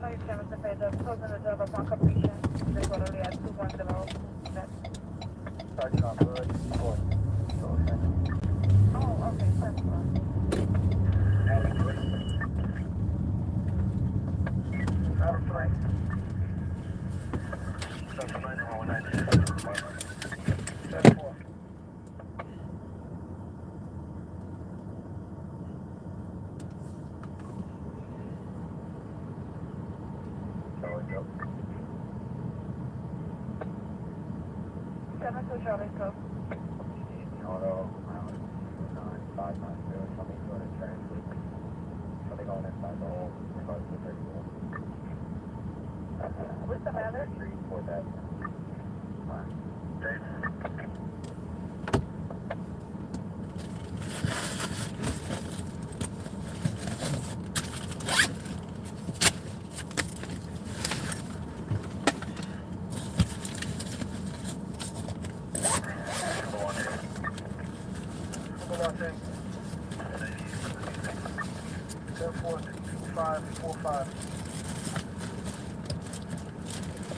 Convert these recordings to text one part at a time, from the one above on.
7 to pay the closing the job upon completion. They totally at 210. Starting off good. Oh, okay, that's fine. Out of flight. Seven to Charlie, so. Auto, 9590, something going to translate. Something going inside the hole, regards to 34. What's the matter? For that. Dave.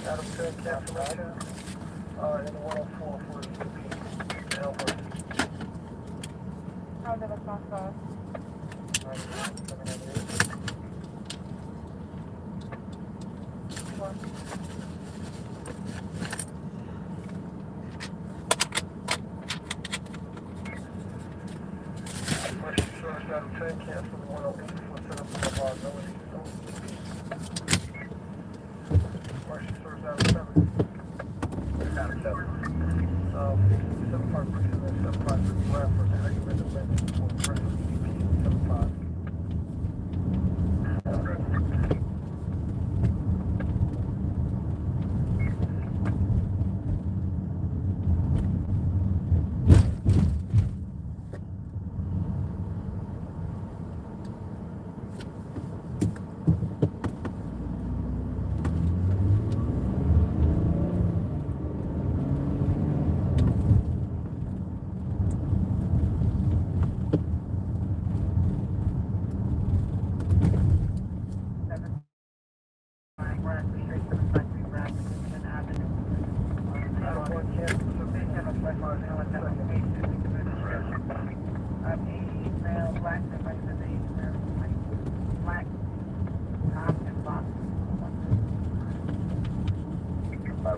Out of 10 cancellation. In the 104 for the Elwood. How's the response go? Out of 10 cancel the 108 for setup of liability. Martian source out of 7. Out of 7. 75% and 75 left for the recommended limit for the rest of the EP 75.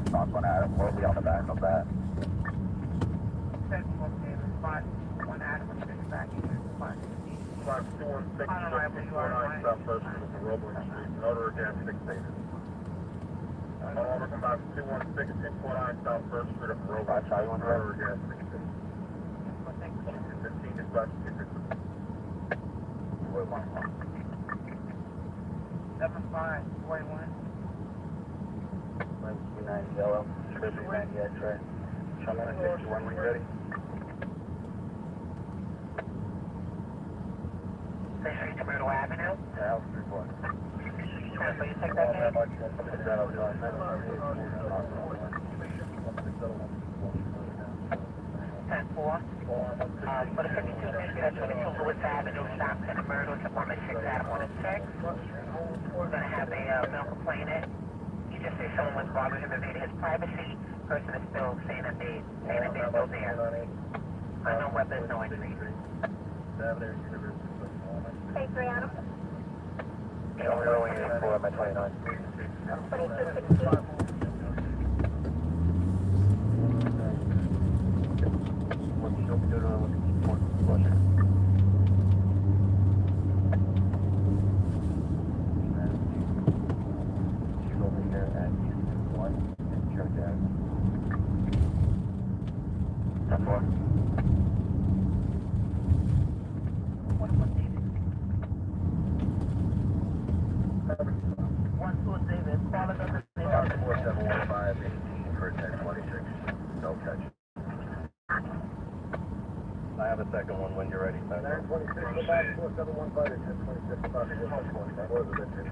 Stock one Adam, we'll be on the back of that. One Adam, and then back in here. 546, 49 Southwest Roebling Street, motor gas fixated. Over 521, 649 Southwest Street of Roebling Street, motor gas fixated. 15 dispatch 250. 75, 41. 9 yellow, 390 X-ray. Show me 61 when you're ready. Station Tomato Avenue. Yeah, I'll 3-4. So you take that name? 10-4. For the 52 minutes, that's 22 Lewis Avenue, Stockton, Myrtle, apartment 6, Adam 1 and 6. We're going to have a male complainant. You just say someone was bothering him, invaded his privacy. Person is still saying that they're still there. Unknown weapons, no entry. Hey, Brianna. Yeah, we're going in for my 29. 2216. I have a second one when you're ready. 926, back 4715 1026 about the point. That was a bit tricky.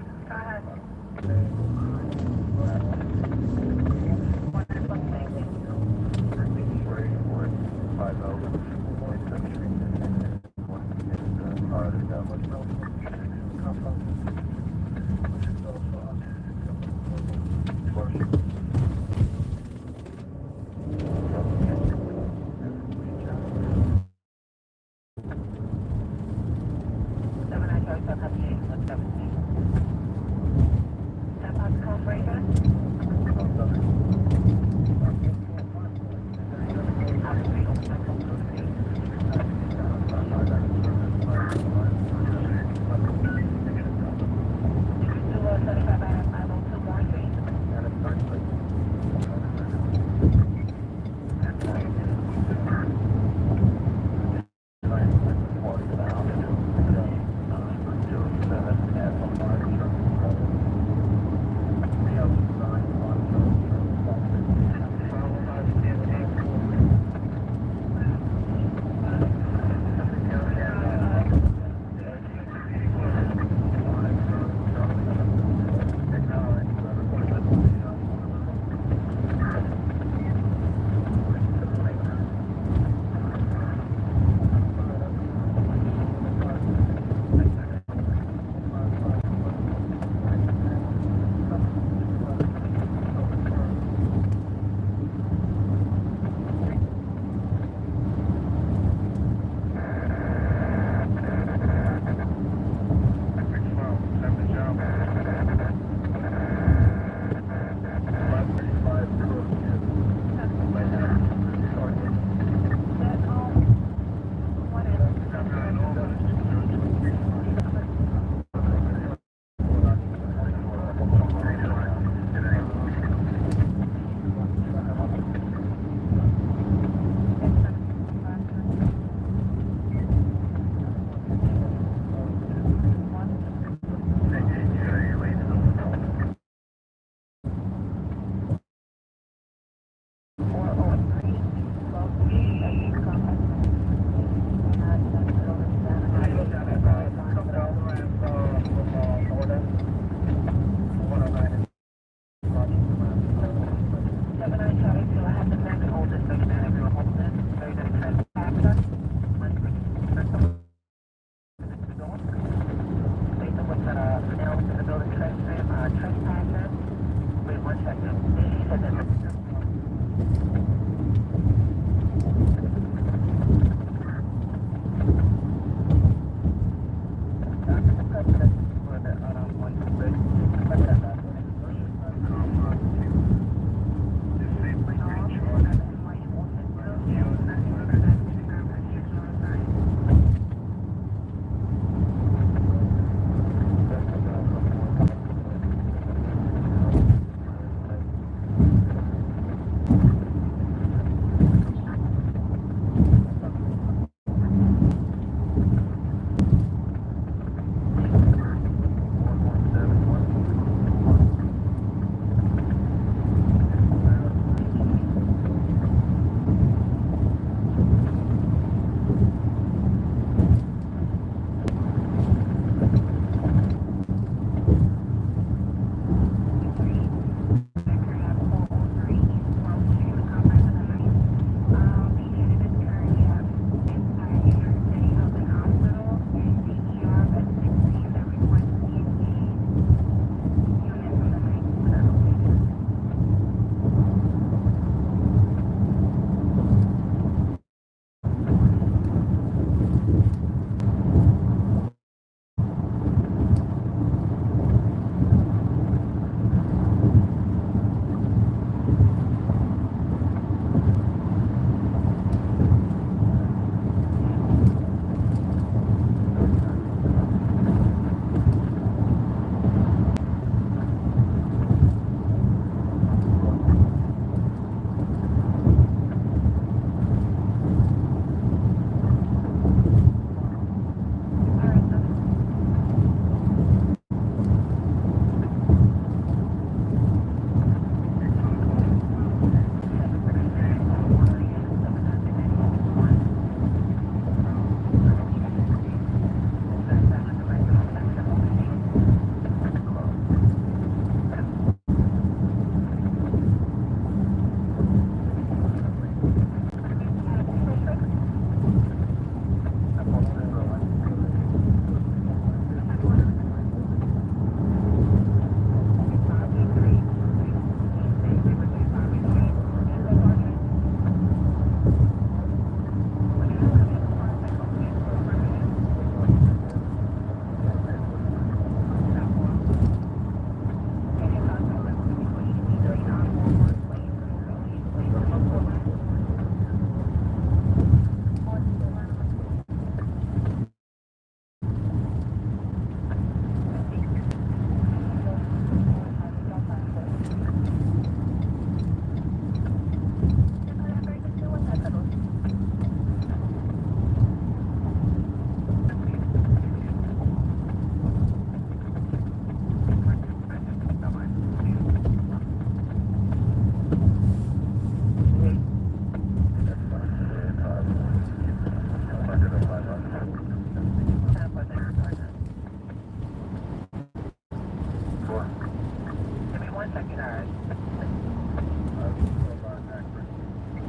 want to check it out.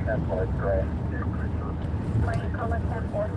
That's why it's gray. Plane color 10-4.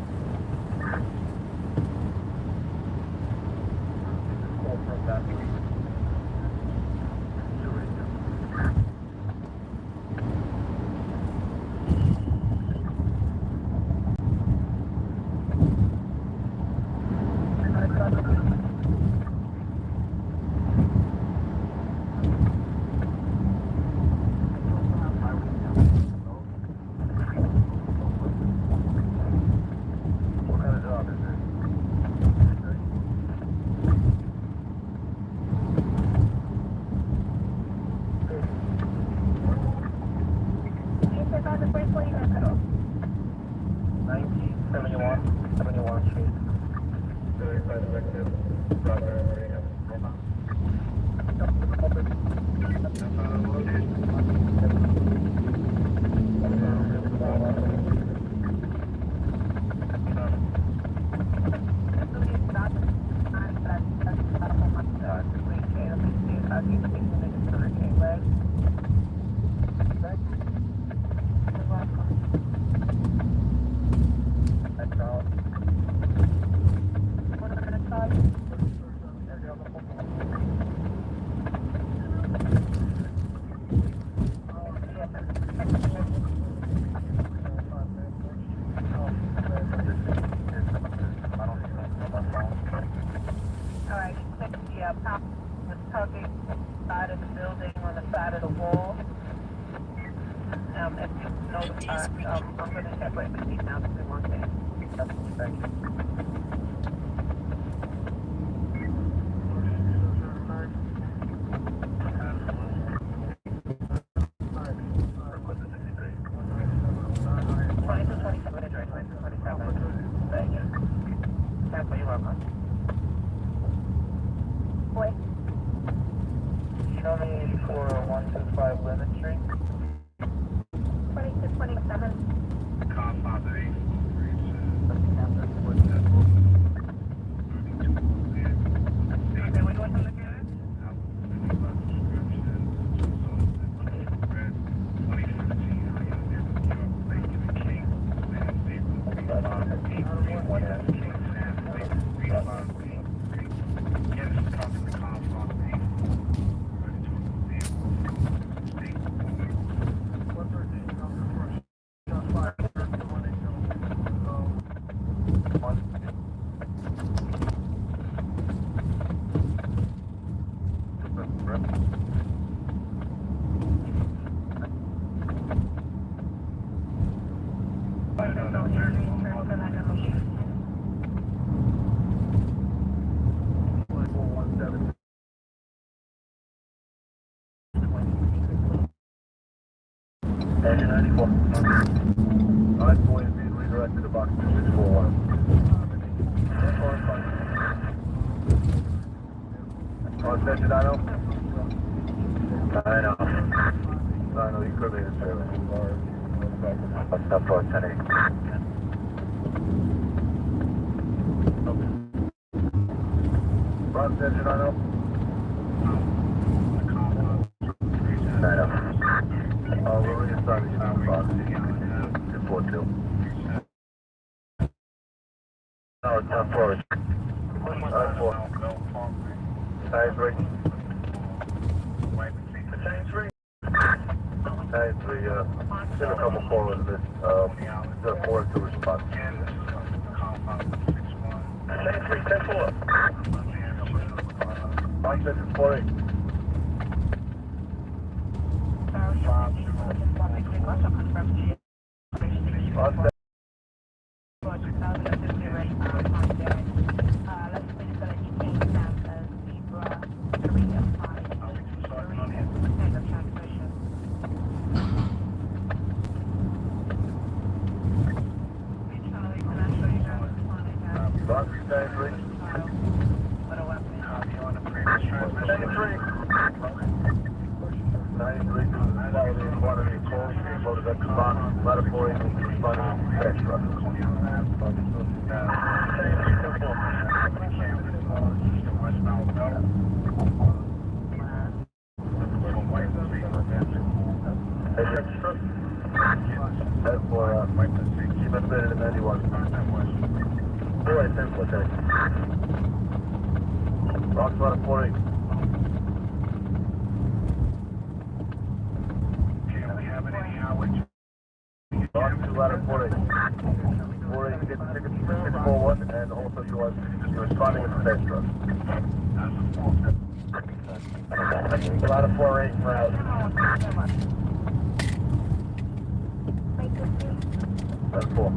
What kind of job is it? You said on the first plane or middle? 71 Street. Alright, check the pop was tugging side of the building on the side of the wall. If you notify, I'm going to separate the seat now because we want that. Thank you. Boy. Show me 84125 Lemon Street. 2227. Okay, we going to look at it? Engine 94. 9 is being redirected to box 2641. On engine 90? 90, you could be in service. What's up for 10-8? Bronze engine 90? 90. We're inside the sound box. 242. No, it's not 4. 4. Tire 3. Tire 3. Tire 3, did a couple forward of this. The 4 to response. Tire 3, 10-4. Box engine 48. minute and 91. All right, 10 for 10. Rocks about a 48. Rocks to ladder 48. 48, get tickets for 641, and also you're responding with the test truck. Ladder 48 for out. That's 4.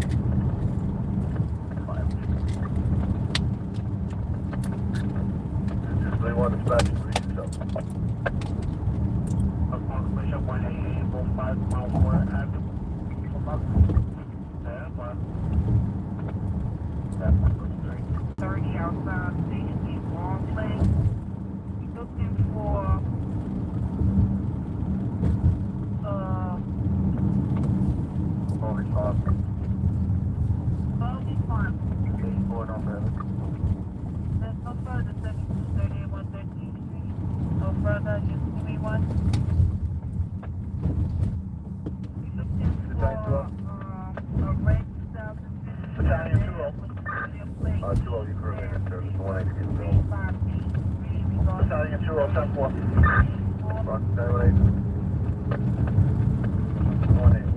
They want to dispatch to reach yourself. Push up 188, both 5 miles per hour. Yeah, fine. 30 outside Station 8 Long Lane. Looking for Holy fuck. Bogey Farm. Okay, going on there. There's no further 7230 113th Street. No further, you see me one. We're looking for a red 2015. Battalion 2-0. Plate. 2-0, you currently in service. 180 is available. 583 Battalion 2-0, 10-4. Rock 918. 180.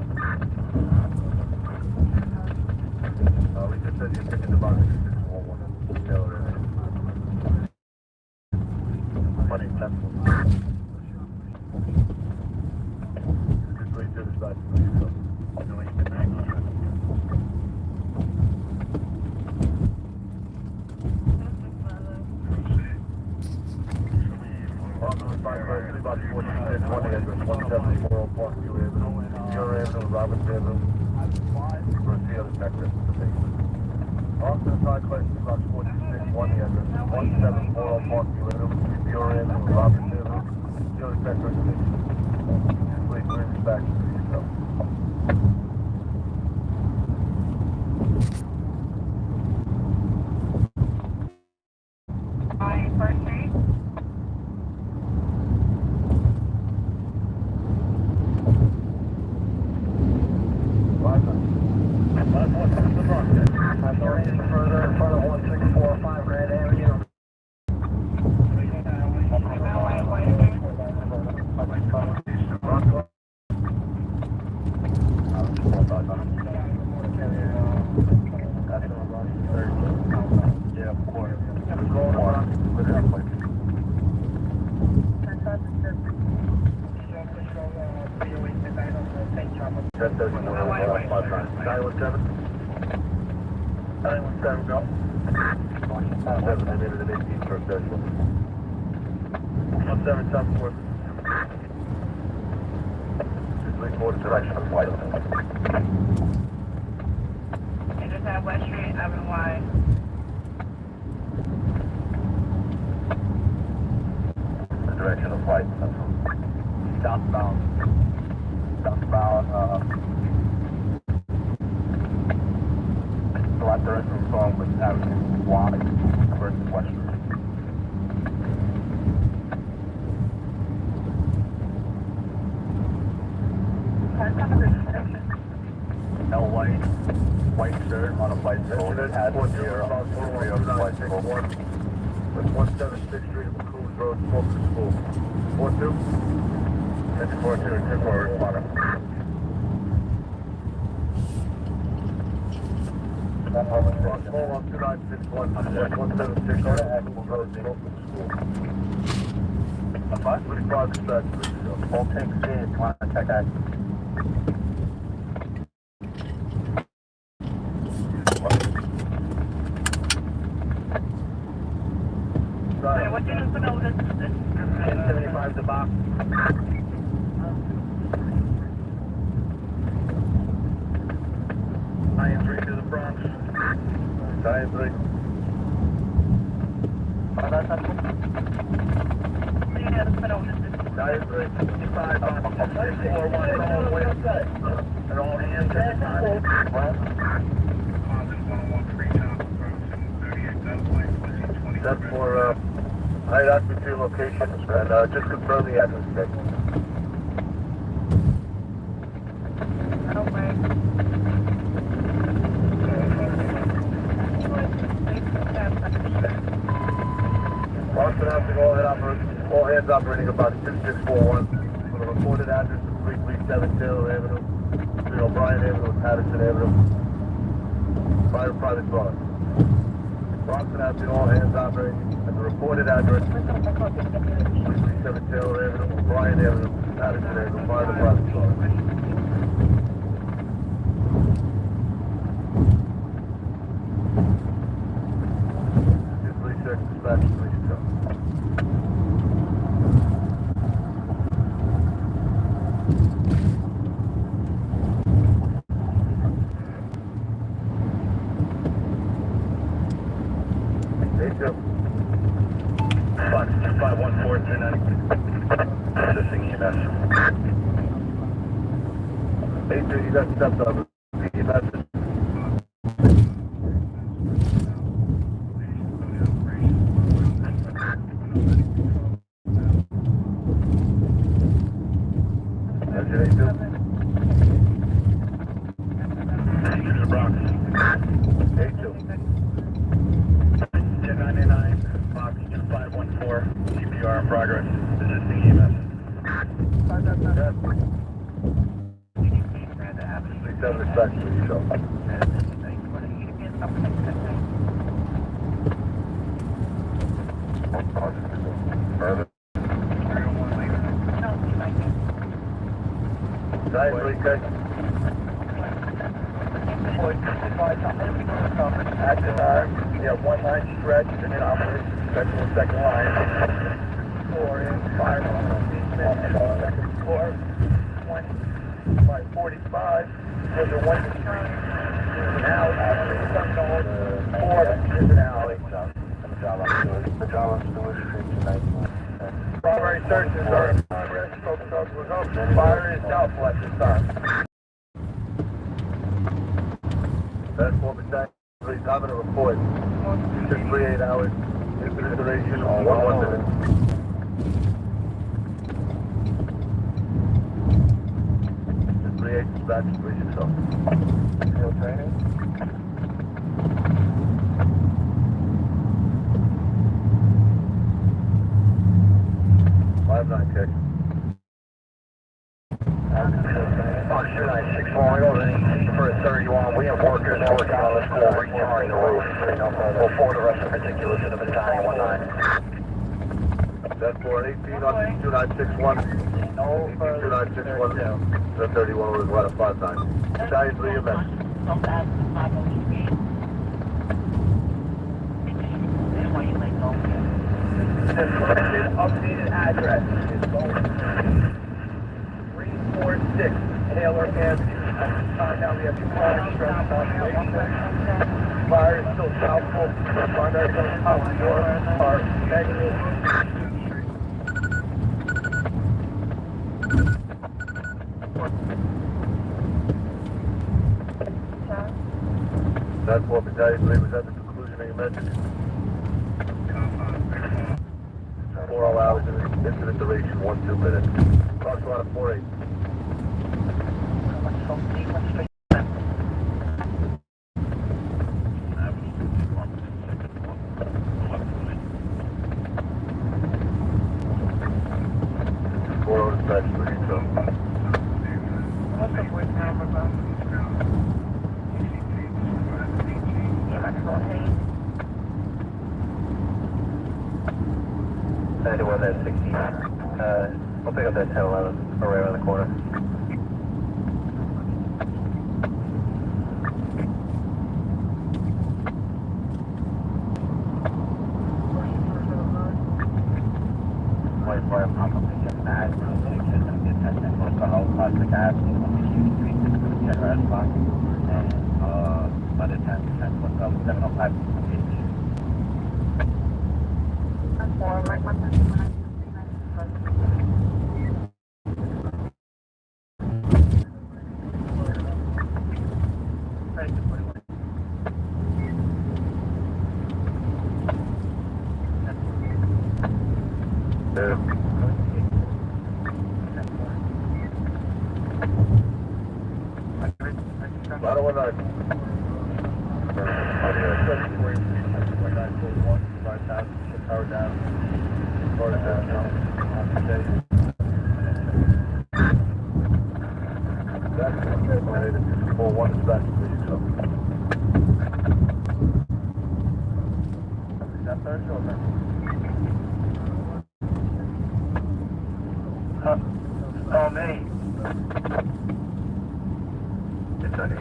We just said you're picking the box 611. Taylor. Money 10-4. Just wait till this back. About 174 Park View Avenue, Muir Avenue, Roberts Avenue, Garcia Detective. Also, side question about 46, 1 the address, 174 Park View Avenue, Muir Avenue, Roberts Avenue, Garcia Detective. Please bring this back to yourself. First Street. Further in front of 1645 Grand Avenue. Yeah, of course. Go. 7 and into the 18 for official. 17 top 4. Just lean forward direction of flight. You just have West Street, Avenue Y. The direction of flight. Southbound. Select the rest of the song with Avenue Y versus West Street. L white shirt on a bicycle. It has a zero on the bicycle. With 176 Street, McCool Road, Smoker School. 42? That's 42 and 2 for responder. Hold on, 2961, 176 Street, Road, Smoker School. 535 dispatch, all tanks in, contact action. Hey, what you need to know this? 1075 the box. Diane 3 to the Bronx. Diane 3. Diane 3, 55 on 641 all the way up. And all hands at the time. That's for, I asked you 2 locations, and just confirm the address, okay? Okay. Boston Housing, all hands operating about 2641 for the reported address of 3370 Taylor Avenue, between O'Brien Avenue and Patterson Avenue. Fire private car. Boston Housing, all hands operating at the reported address 3370 Taylor Avenue, O'Brien Avenue, Patterson Avenue. Fire private car. 236 dispatch, please go. Fox 251439. Assisting EMS. 82, you got stepped up. EMS. Engine 82. To the Bronx. 82. 1099, Fox 2514, CPR in progress, assisting EMS. 37 dispatch, please show. Further. Giant 3K. Active one line stretch and then operation special second line. 4 in, fire on second floor. 20 by 45. There's a 1 to 3. There's an alley. There's an alley. Primary searches are in progress. Fire is doubtful at this time. That's 4%. Please have a report. 638 hours. Incident duration on 1 minute. Dispatch, please yourself. Field training. 59 kick. Fox 2961, we don't need for a 31. We have workers working on the school retarring the roof. We'll forward the rest of the particulars to the battalion 19. That's for 18 on 2961. 2961. The 31 was right at 59. Battalion 3 event. The corrected updated address is going 346 Taylor Avenue. Now we have 2 cars stressed on the fire is still doubtful. Primary on top floor are negative. That's what Battalion 3 was at the conclusion of your message. 4 hours incident duration, 1-2 minutes. Cross line of 48. Dispatch, please, so. What's the voice number about? 91, that's 16. We'll pick up that 1011 right around the corner. Power down. United 241 dispatch, please. So. Is that Thursday or Thursday? Oh, me. It's on you.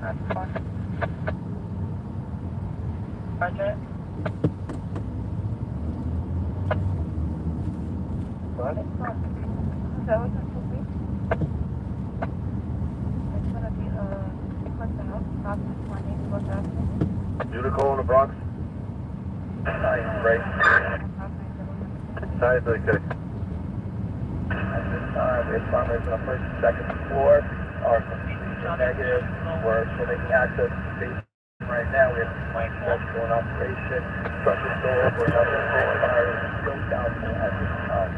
That's fine. Roger. What? Is that what it's supposed to be? It's gonna be sequence out, stop this morning, what's happening? Unico in the Bronx? Nice, great. Nice, okay. At this time, we have farmers on the first and second floor are completely negative. We're making access to space right now. We have complaints for an operation. Structure door for another fire is still doubtful at this time.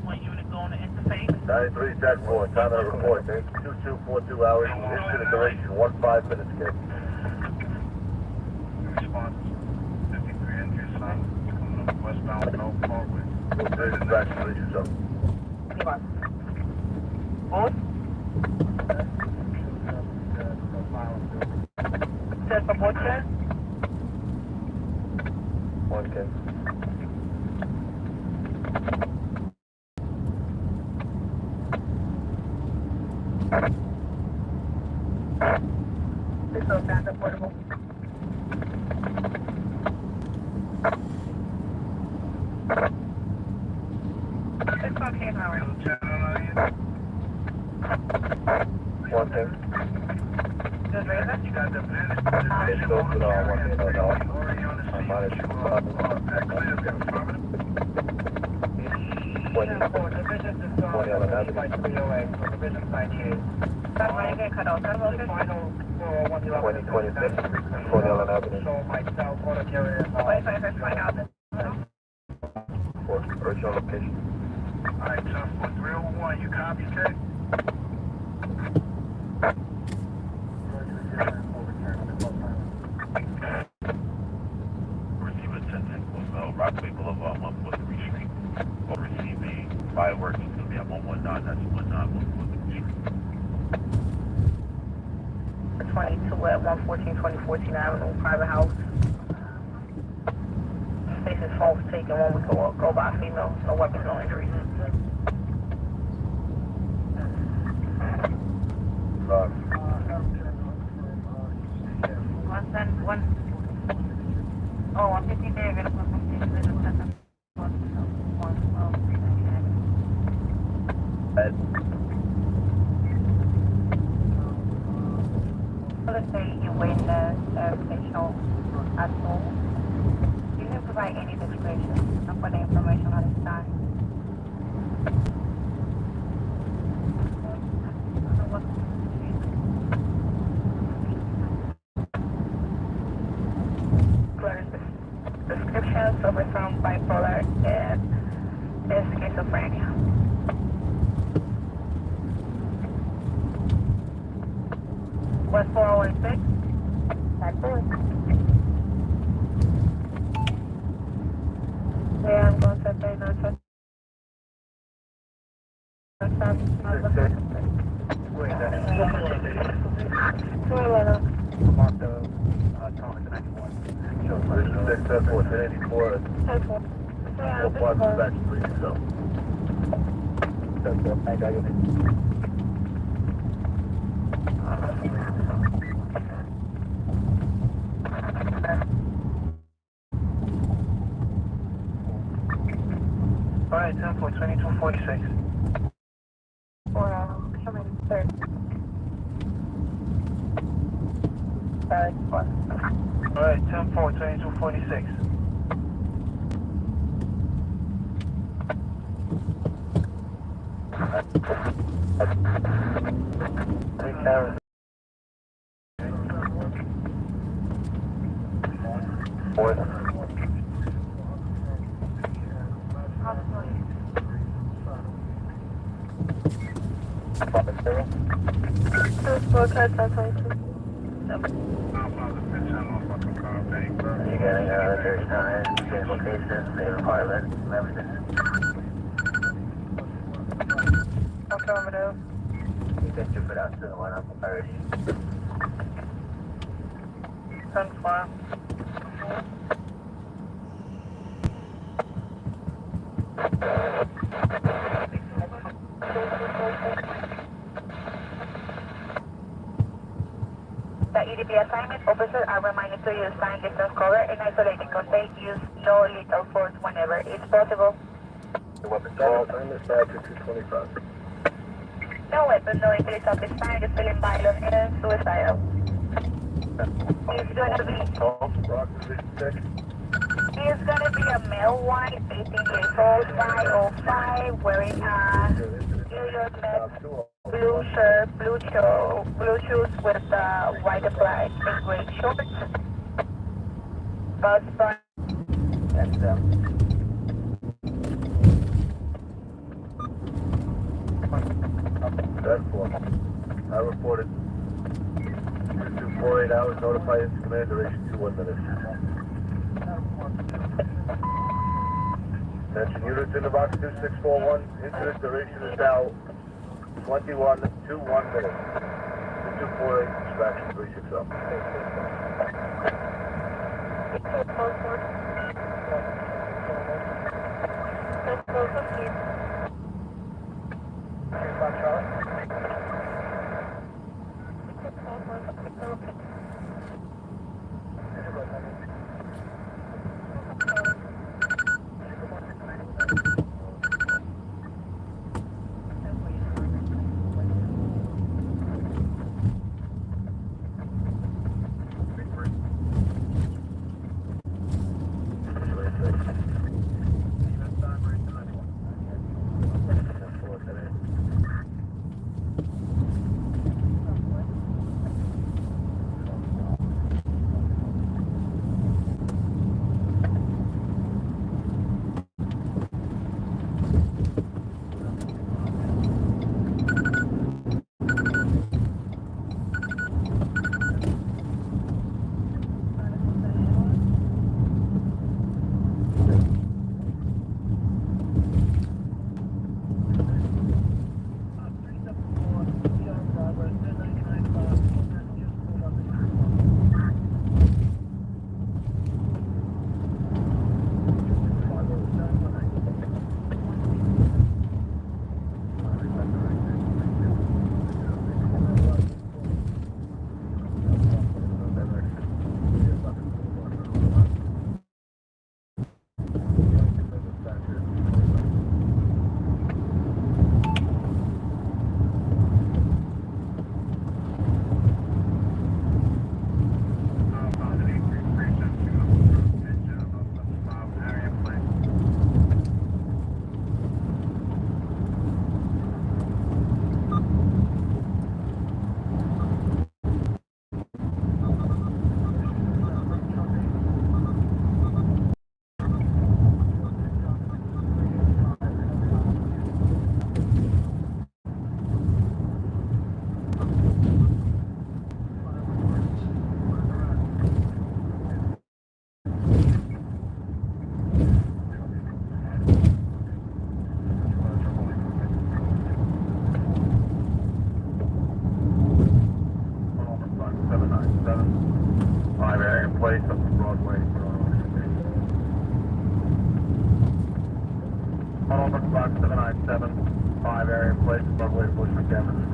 One unit going to interface. 93-10-4, time of the report. There's 2242 hours. Incident duration 15 minutes, kid. Response 53 Andrews Line, coming up westbound Bell Parkway. We'll say dispatch, please. So. Both? Set for both chairs? One, kid. This is backup portable. It's okay, Howard. One thing. Just raise it. You got the advantage. It's go to the 1 minute, no. Already on the scene. Minus Clear, affirmative. 20 on an avenue. That's why you get cut off. That's okay. 20, 26, 20 on an avenue. Wait, find out. For original location. Alright, 10-4-301, you copy, Kate? Receiver 10-10 Rockaway Boulevard, 143 Street. Or receiving fireworks, it's going to be at 119, that's 19143 Street. 22 at 114 2014 Avenue, private house. Station's phone was taken 1 week ago by a female. No weapons, no injuries. Oh, 150 there, gonna put some things in the second. Let's say you wait the station at all. You can provide any description and put the information on the side. Description, suffer from bipolar and schizophrenia. West 406? That's it. Yeah, I'm going to say no check. Wait, that's Mark the Thomas 91. So, this is 6-4, 1084. 4 plus dispatch, please. So. 10-4, I got you. Alright, 10-4-2246. Or, coming third. Alright, 10-4-2246. Hey, Karen. Fourth. You getting there's time, same location, same apartment, everything. Affirmative. Thank you for that, sir. One up already. 10-4. The EDP assignment officer are reminded to use sign distance cover and isolating contact. Use no lethal force whenever it's possible. The weapon call, I'm the side to 225. No weapon, no English at this time, just feeling violent and suicidal. He's gonna be, Rock position 6. he's gonna be a male white, 18 years old, 505, wearing a New York Met blue shirt, blue shoes with white flag and gray shorts. Bus bar. That's That's 4. I reported 248 hours, notify its command duration 21 minutes. Attention units in the box 2641, incident duration is now 21 minutes. 248, distraction 360. Box 797, 5 area in place, Broadway, Bushwick Avenue.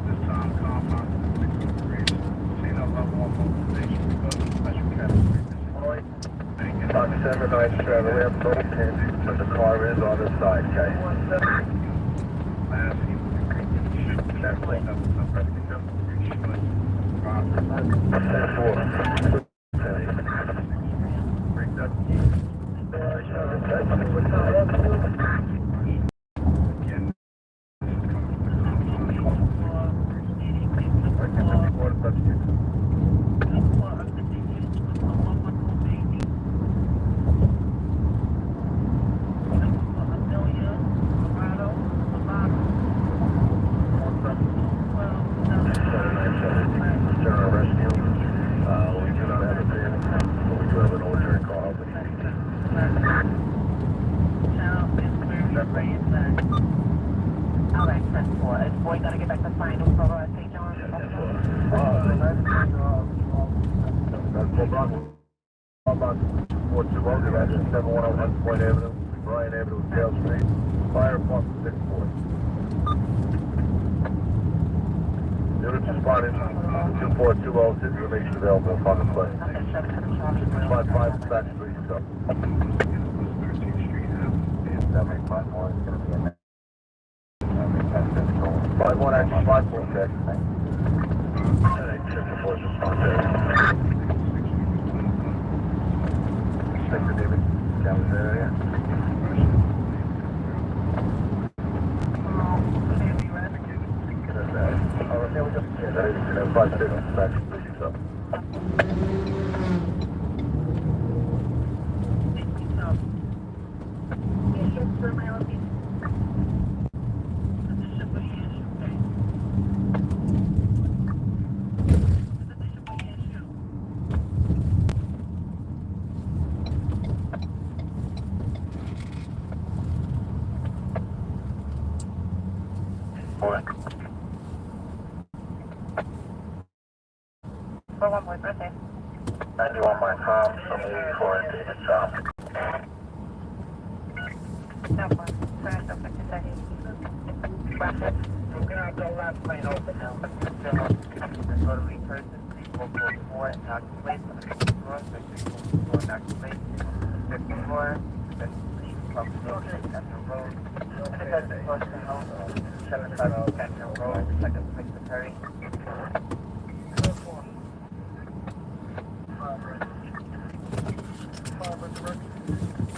This time, compound reached Casino level on mobilization because of special category. On 797, we have total pins, but the car is on the side, okay? Last he shoot that way. Break that. Again, this is coming from the Alright, 10-4. Is boy gotta get back to final for St. John's? About 420, that's 7101 Point Avenue, Bryan Avenue, Dale Street, Fire Department 6-4. Units responding, 2420, information available upon the plane. 55 back street, so. That makes 5-1, it's gonna be in there. 5-1, actually 5-4, check. 54 is response. Sector David, down there, yeah. Yeah, we just, yeah, that is, 5-6, back street, so. For one boy birthday. 91 my Tom, from 84 and David Tom. That one. Finish up 50 seconds. Rapid. We're gonna have the last plane open now. Let's go to repurchase 3444 and calculate for the 54, 3444 calculate 54, 53, Public Central Road, and it says the first thing home, 750 Central Road, second secretary.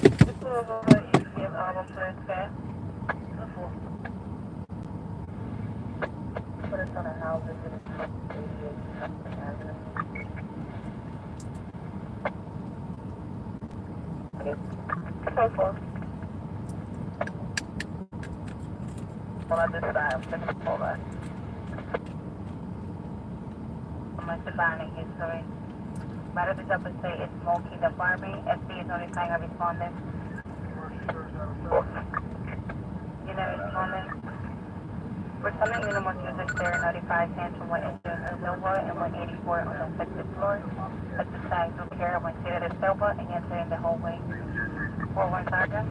This is over ECM album for his fast. Put us on a house in 88 Avenue. So far. Well, I just I'm taking a call back. I'm going to buy in history. Matter of up and say it's smoking the farming. FD is notifying a respondent. You know, respondent. Respondent minimum users there notified Central 1 engine Nova and 184 on the affected floor. At the time, group care went to the Silva and entered in the hallway. 4-1 Sergeant.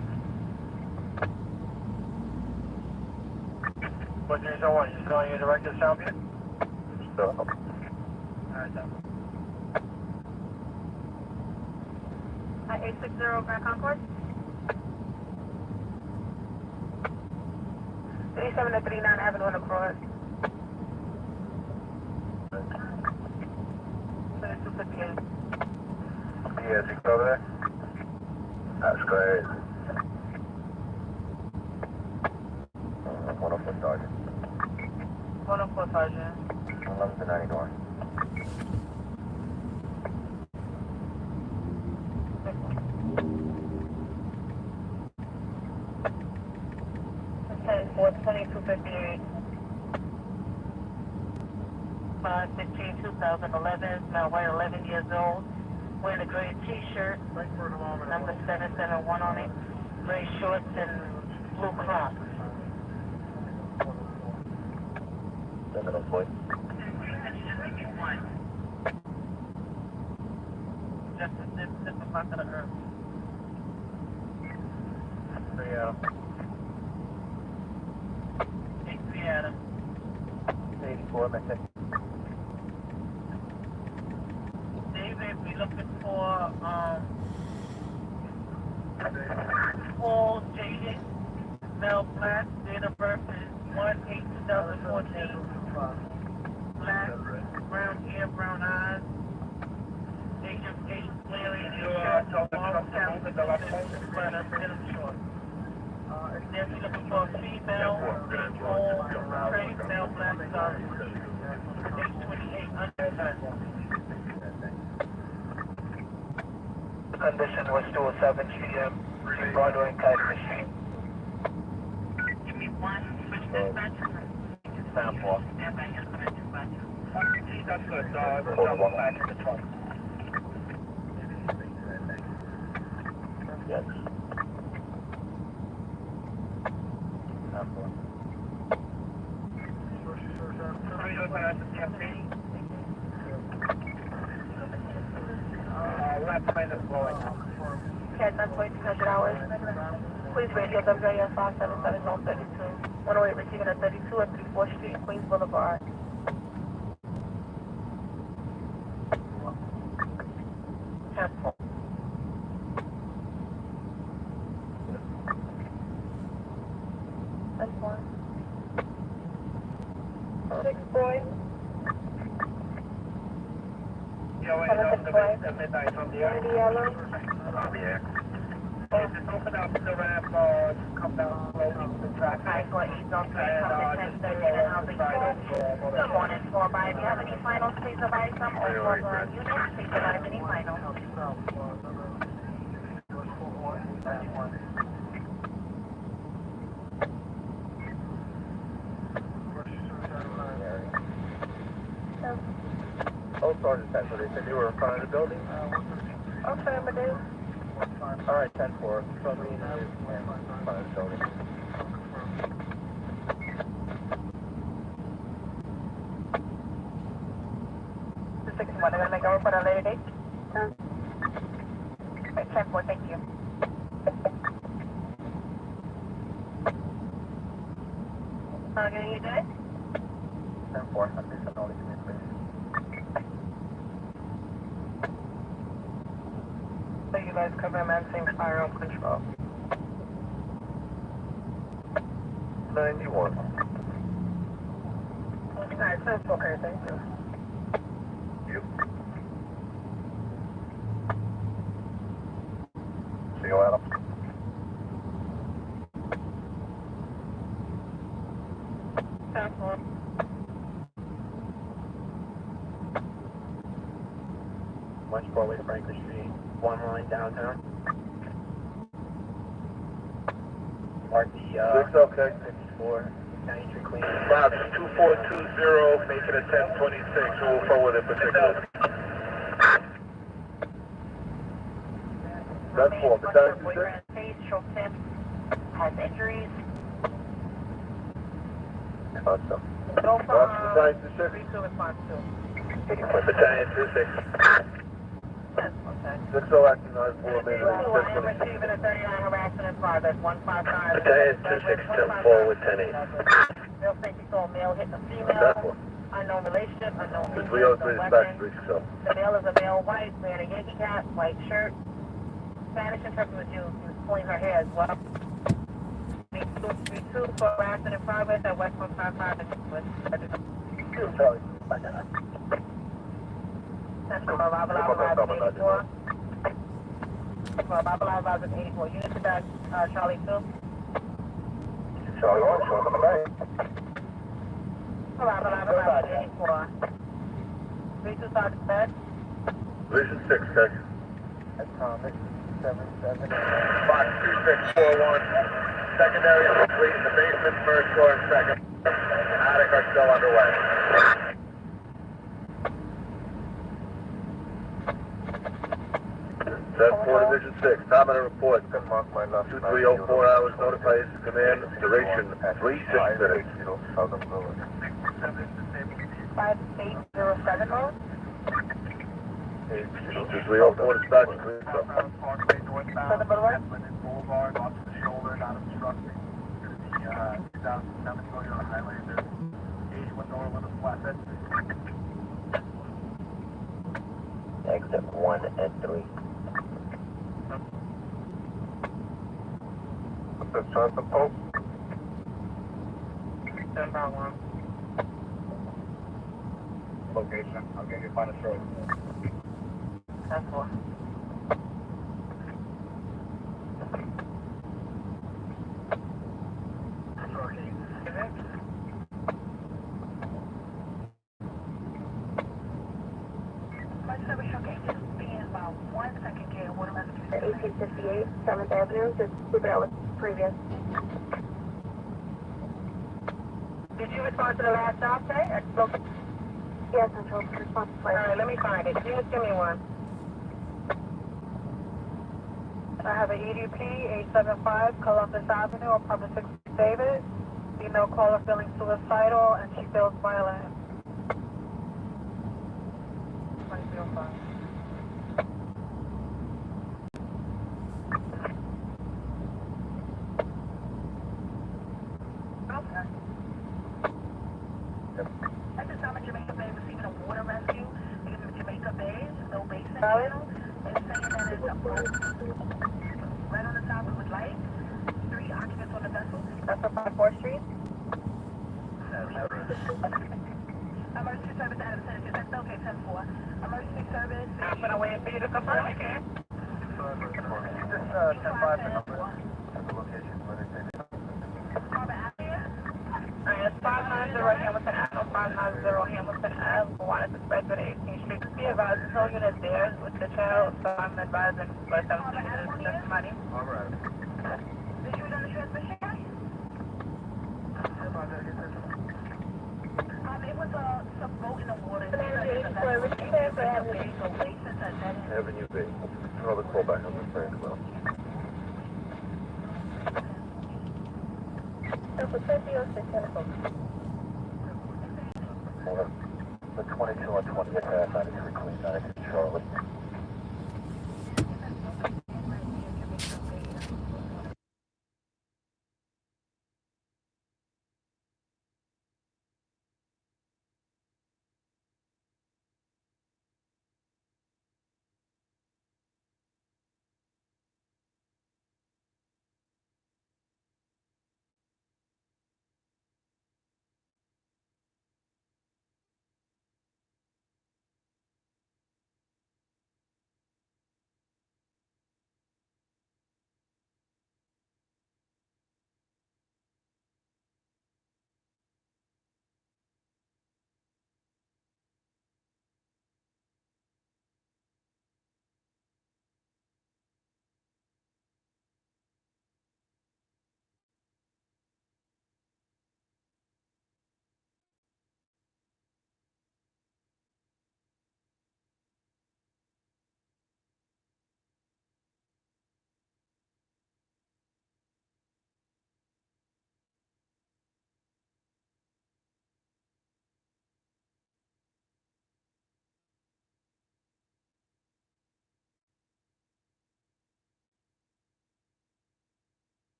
What's your zone 1? You still on your directed southbound? So, Alright, then. 860 Grand Concourse. 37 to 39 Avenue on the cross. 2258. yeah, is he over there? That's great. 104 Sergeant. 104 Sergeant. 11 to 91. For 2258. 515, 2011. Now white, 11 years old. Wearing a gray t-shirt. Number 771 on it. Gray shorts and blue Crocs. Just the back of the earth. Yeah. 83 Adam. 84, message. David, we looking for Paul Jaden, male black, date of birth is 1/8/2014. Black, brown hair, brown eyes. Age of 8, wearing t-shirt, long cap, but a denim short. Then we looking for a female, named Paul, trade, male black, sorry. Age 28, under. Condition was 207 GM, Broadway and Kaiser Street. Give me one, switch dispatch. Sound 4. That's good. We'll double back in the trunk. Yes. Left minus blowing. Cat 9.200 hours. Please radio WIS 577 on 32. 108 receiving at 32 at 34th Street, Queens Boulevard. Temple. That's one. 6 boys. The midnight from the air. Yellow. From the air. Just open up the ramp, come down slowly to the track. Hi, 48 on 3, come to 10:30 and I'll be full. Good morning, 4-5. Do you have any finals, please advise them? Or 4 units, please advise any finals. Oh, Sergeant 10, so they said you were in front of the building? Affirmative. All right, 10-4. So me and you in front of the building. The 61, they're going to make a report at a later date? Right, 10-4, thank you. How are you doing? 10-4, I'm just only communication. So you guys cover menacing firearm control. 91. Alright, so it's okay, thank you. You. See you, Adam. West Broadway, Franklin Street, 1 line downtown. Mark the, 6 okay. 54, 93 Queens. Box 2420, making a 1026, move forward in particular. That's 4, but that's 6. Has injuries. Awesome. Go for Battalion 26. 3-2 response 2. Battalion 26. 6 acting on 4 minutes. Receiving a 39 harassment in progress, 155. Battalion 26, 10-4 with 10-8. Male safety call, male hitting a female. That's 4. Unknown relationship, unknown It's female, 303 no dispatch weapon. 3, so. The male is a male white, wearing a Yankee cap, white shirt. Spanish interpreter was used, he was pulling her hair as well. 32 for harassment in progress at West 155 and 2. Charlie. Central Babala 84. Babala 84. Unit to that, Charlie 2. Charlie 1, coming back. Babala 84. Division 6, check. Atomic 77. Box 2641. Secondary is complete in the basement, first floor and second. Attic are still underway. Set 4 Division 6, time of the report. 2304 hours, notified command, duration 36 minutes. 5807 mode. 2304 dispatch, clear up. Southern Boulevard. Boulevard, off to the shoulder, not obstructing. The 2007 Toyota Highlander, 81 door limit flatbed. Exit 1 and 3. That's Johnson Post. 10-1. Location, I'll give you a final short. That's 4. At 1858 7th Avenue, just keep it out with previous. Did you respond to the last stop today? Yes, I'm told to respond to flight. Alright, let me find it. Just give me one. I have an EDP 875 Columbus Avenue, apartment 6 David. Female caller feeling suicidal and she feels violent. 2305. Okay. At this time at Jamaica Bay, receiving a water rescue. In Jamaica Bay, no basin. It's saying that it's a boat right on the top of the lake. 3 occupants on the vessel. That's on 4th Street. Emergency service out of 10. That's okay, 10-4. Emergency service. I'm going to wait for you to confirm again. Just 10-5 the number. At the location where they say they It's 590 Hamilton Ave, 590 Hamilton Ave, wanted to spread to the 18th Street. Be advised, there's no unit there with the child, so I'm advising for 17 minutes to send money. all right. Did you on the transmission? It was some boat in the water. Avenue B. Another call back on the train, well. The 22 on 20 at 93 Queen, 92 Charlotte.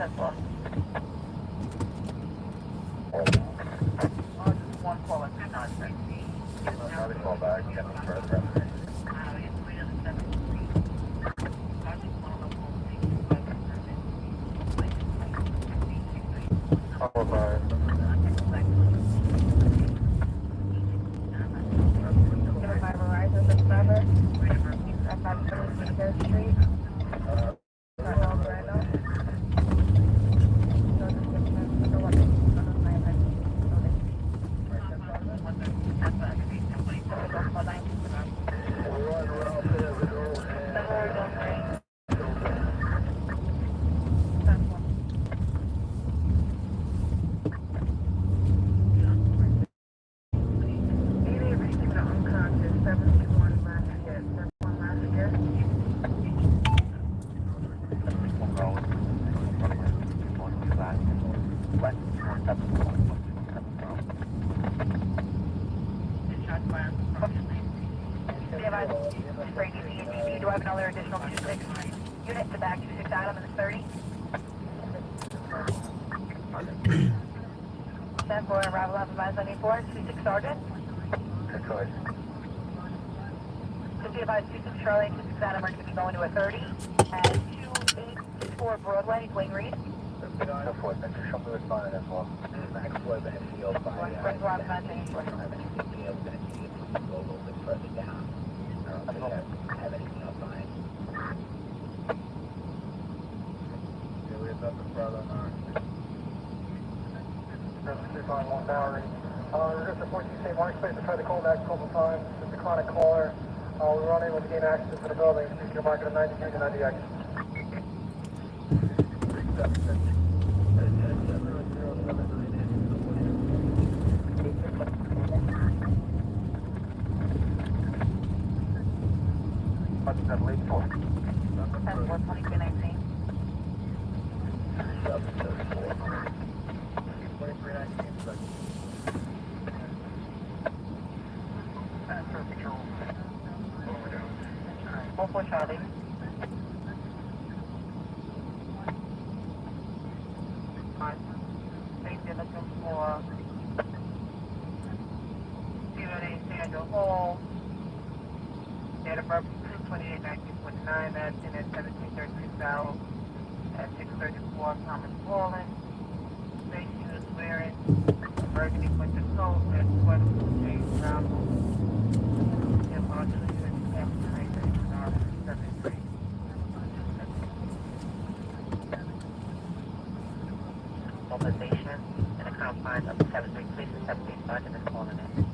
10-4. Just one call at 296. Another call back, get the first reference. Followed by. By Verizon subscriber. At 573 3rd Street. Do I have another additional 26 unit to back 26 Adam in the 30? 10-4, arrival on Advised 94, 26 Sergeant. Good choice. Could be advised 26 Charlie, 26 Adam are going to be going to a 30 at 2864 Broadway, Dwayne Reed. Go for it, then show me what's fine as well. Next was NCO by Right around Advised 94. have anything else on it? Yeah, we have nothing further on our. 351 Bowery. We're just reporting to St. Mark's Place. I tried to call back a couple times. It's a chronic caller. We were unable to gain access to the building. So you can mark it at 93 to 90X. What's that lead for? 10-4, 2319. 4-4 Charlie. Safety looking for 08 Sandra Hall. Date of birth 2/28/1949. That's in at 1732 South at 634 Thomas Wallen. Station is wearing emergency winter coat at 12 James Brown. Mobilization in a confines of the 73 Police and 78 Sergeant is calling in.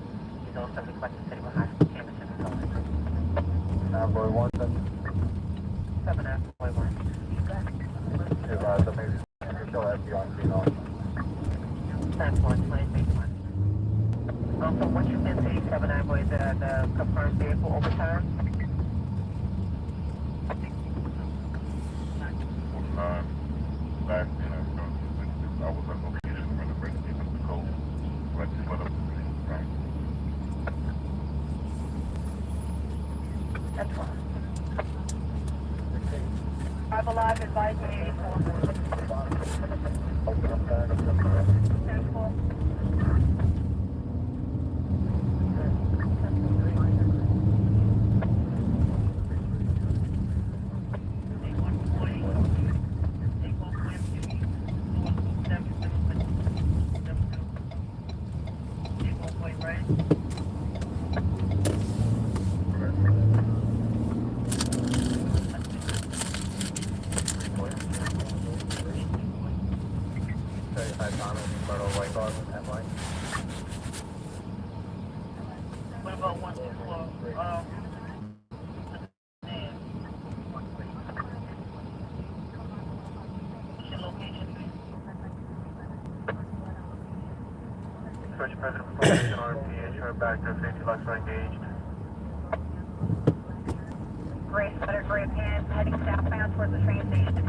He's also requesting City of Hospital cameras in the building. Boy 1, then. 7 after boy 1. So maybe show that on scene on. 10-4, 2320. Also, what you did say, 7 boy, the confirmed vehicle overtime? Last thing I was at location when the break came up the code. So I just let up right. That's fine. Five alive, advised 84. 10-4. What about 124? First President Fulton, RPH, back to safety lights are engaged. Gray sweater, gray pants, heading southbound towards the train station.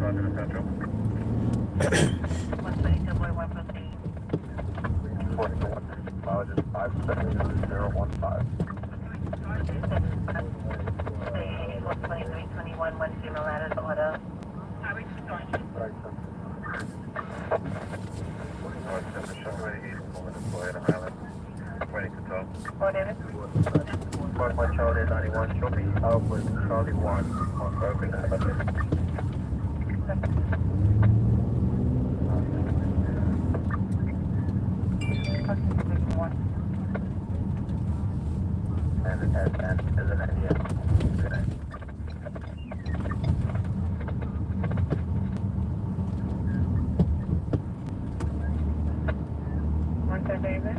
Roger, Central. 122 boy 115. Reporting to 160 mileage is 570-015. 12321 1 female ladder auto. Right, Charlie 91, she'll be out with Charlie 1 on Broken Avenue. And is an idea. Good night. Monster David.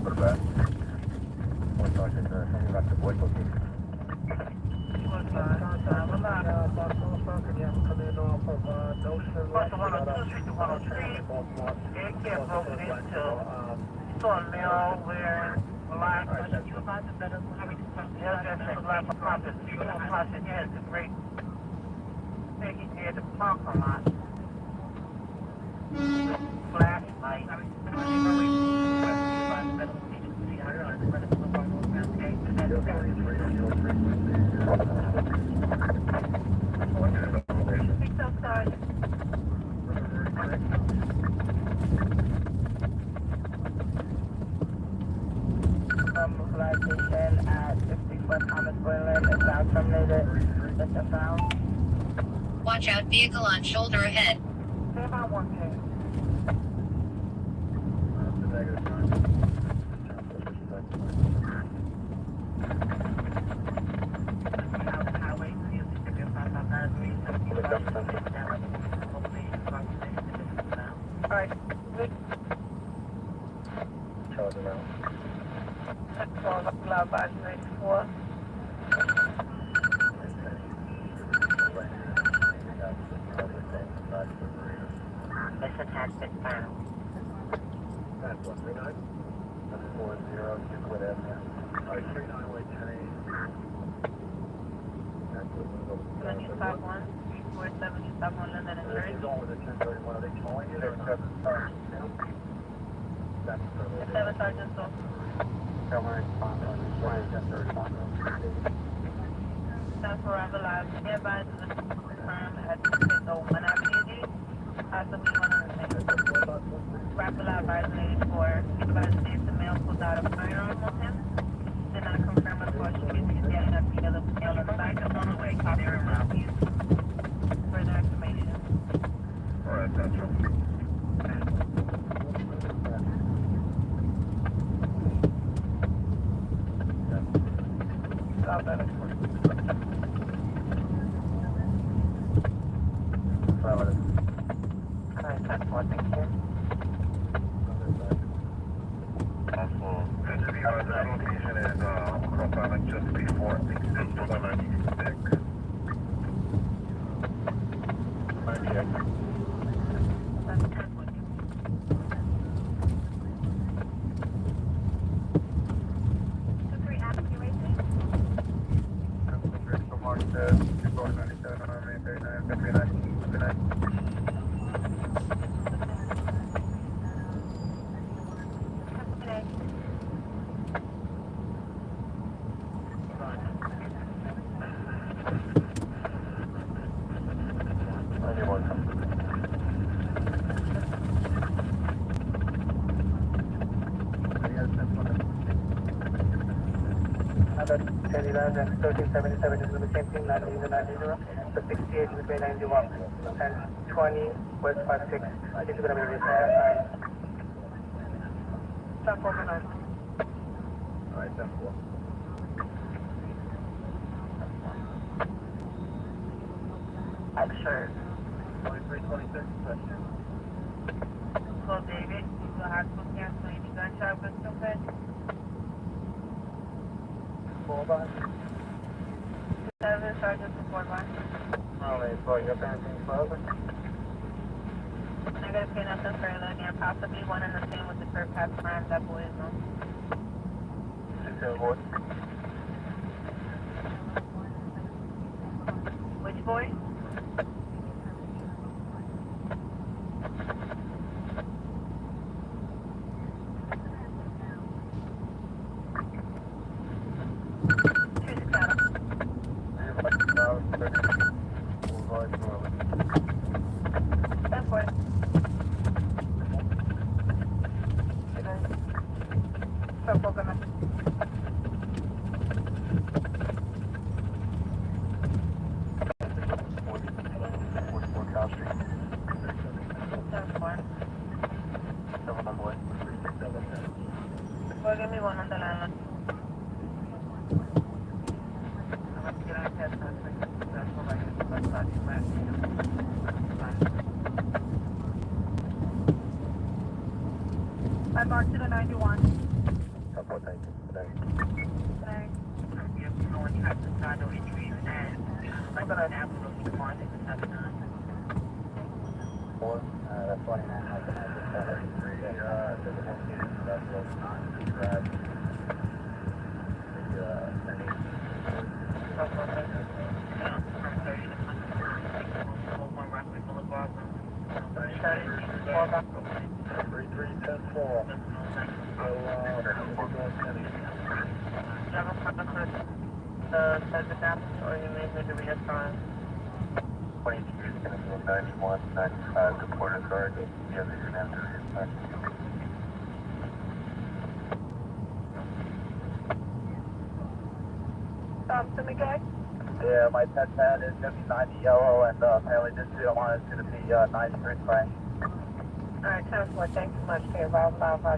What about? What's talking something about the voice location? Watch out, vehicle on shoulder ahead. Alright, Charlie around. Cloud by 4. Mission has been found. That's 139. That's 40, Euclid Avenue. Alright, 39 way 10 1, 347, you stop on London and Church. He's on with the 1031. Are they calling you? That's The 7 Sergeant, so. That's for our lives. Nearby to the firm at 601 Avenue. Possibly one of the things. Rapid advisor 84. Supervisor states the male pulled out a firearm on him. Did not confirm with question. He's getting up the other male on the back of on the way. Copy around you. Further information. Alright, that's right. Stop that. Also, NWR, that location is profiling just before 196. 98. Mark says, 297, 39, 59, 59. Another 1011 1377 is the same thing, 90 to 90. The 68 is the 91. And 20 West 56 is going to be retired. Stop for minute. Alright, that's cool. I'm sure. 2326, question. So, David, you will have to cancel any gunshot with the fed. Hold on. 7 Sergeant Support Line. Alright, so you're anything further? I gotta pay nothing further again, possibly one and the same with the curb pass crime, that boy is no. What? Which boy? South Street. 7-4. Seven on the way. Well, give me one on the line. I marked to the 91. Support, thank you. Thank you. Thanks. No one has to start no injuries and like an apple of the morning, that's not. Four, that's 29. I can have this at 3, the location, that's what's not in the garage. Or you may need to reassign. 22 is going to be 91, 95 to Port Authority. Yeah, they're going to have to reassess. To me, guys. Yeah, my test pad is going to be 90 yellow, and apparently this field line is going to be 93 gray. Alright, 10-4. Thanks so much for your involvement.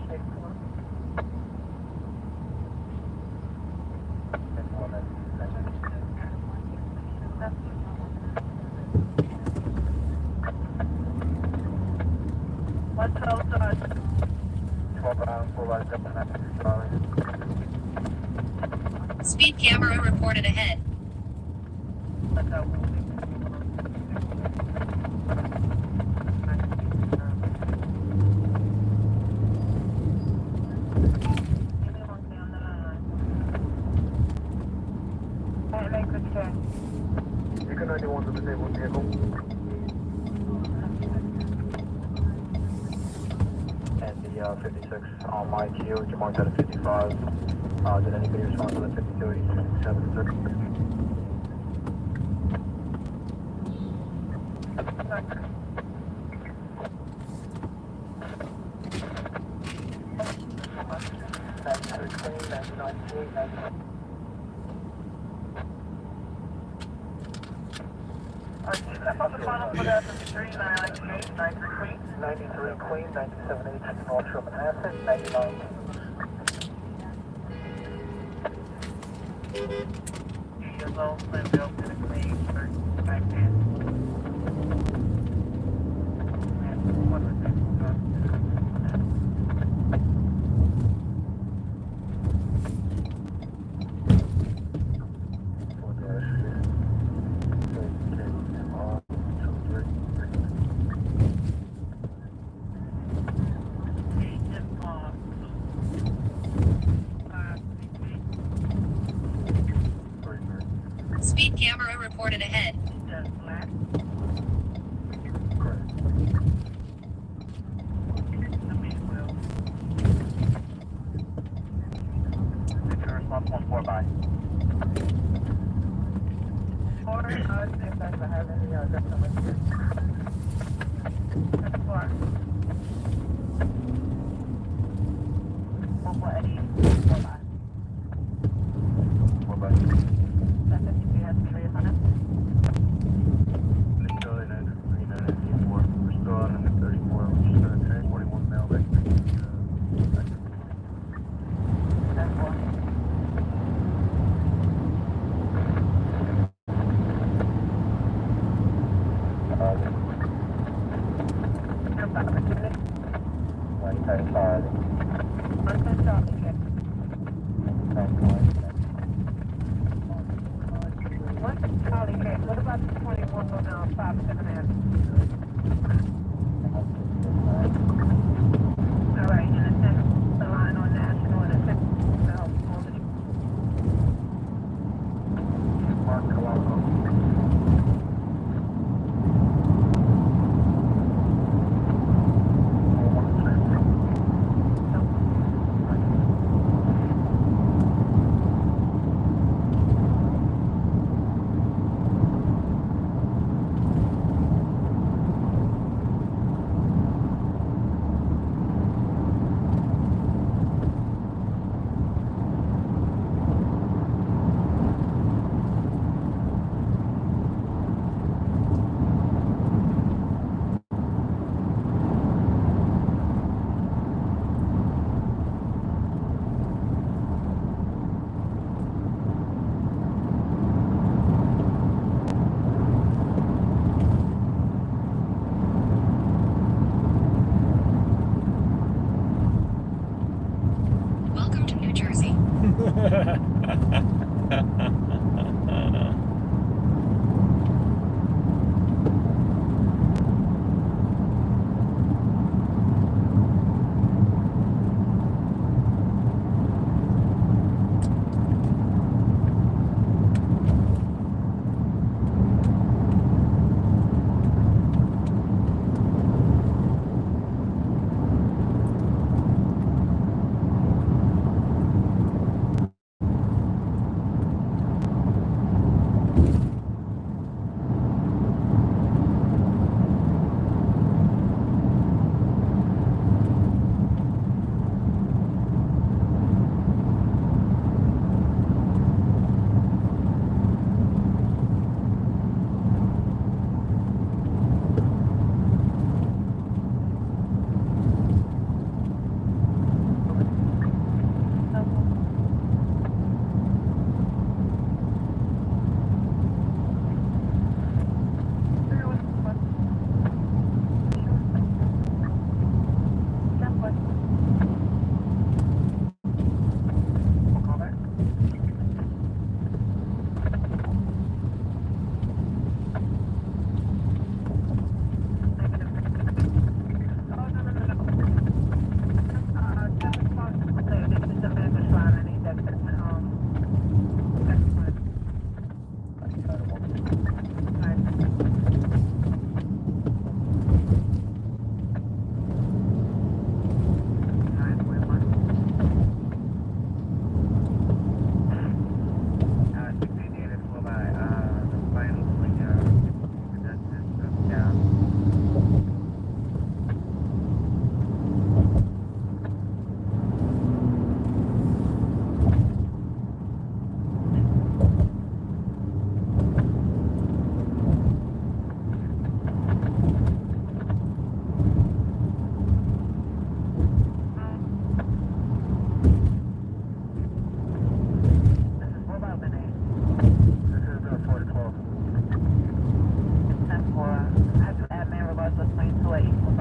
What's the 12 rounds, 4 lights up, and that's Charlie. Speed camera reported ahead. Let's go. Beacon 91 to the disabled vehicle. And the 56 on my queue, which you marked at a 55. Did anybody respond to the 52, 87, 30? For the 53, 93 Queen. 93 Queen, 97H North Sherman Acid, 99. Years old, Linville, Tennessee, 35 10. What was that? Speed camera reported ahead. What about the 21 now, 5-7? All right, and it says the line on National and it says Mark Colombo.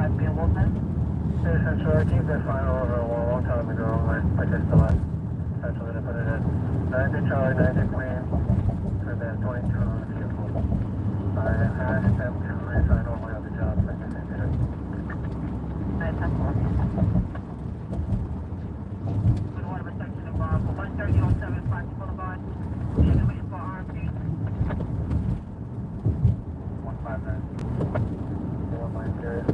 5B Wilson. Citizen, so I gave that final over a long time ago. I just left. Essentially to put it in. 90 Charlie, 90 Queen, for the 22 vehicle. I asked them to reassign all my other jobs. I guess they did it. Nice, that's all. We want a reception of 13007 Fox Boulevard. Should we for RMP? 159. One line carrier.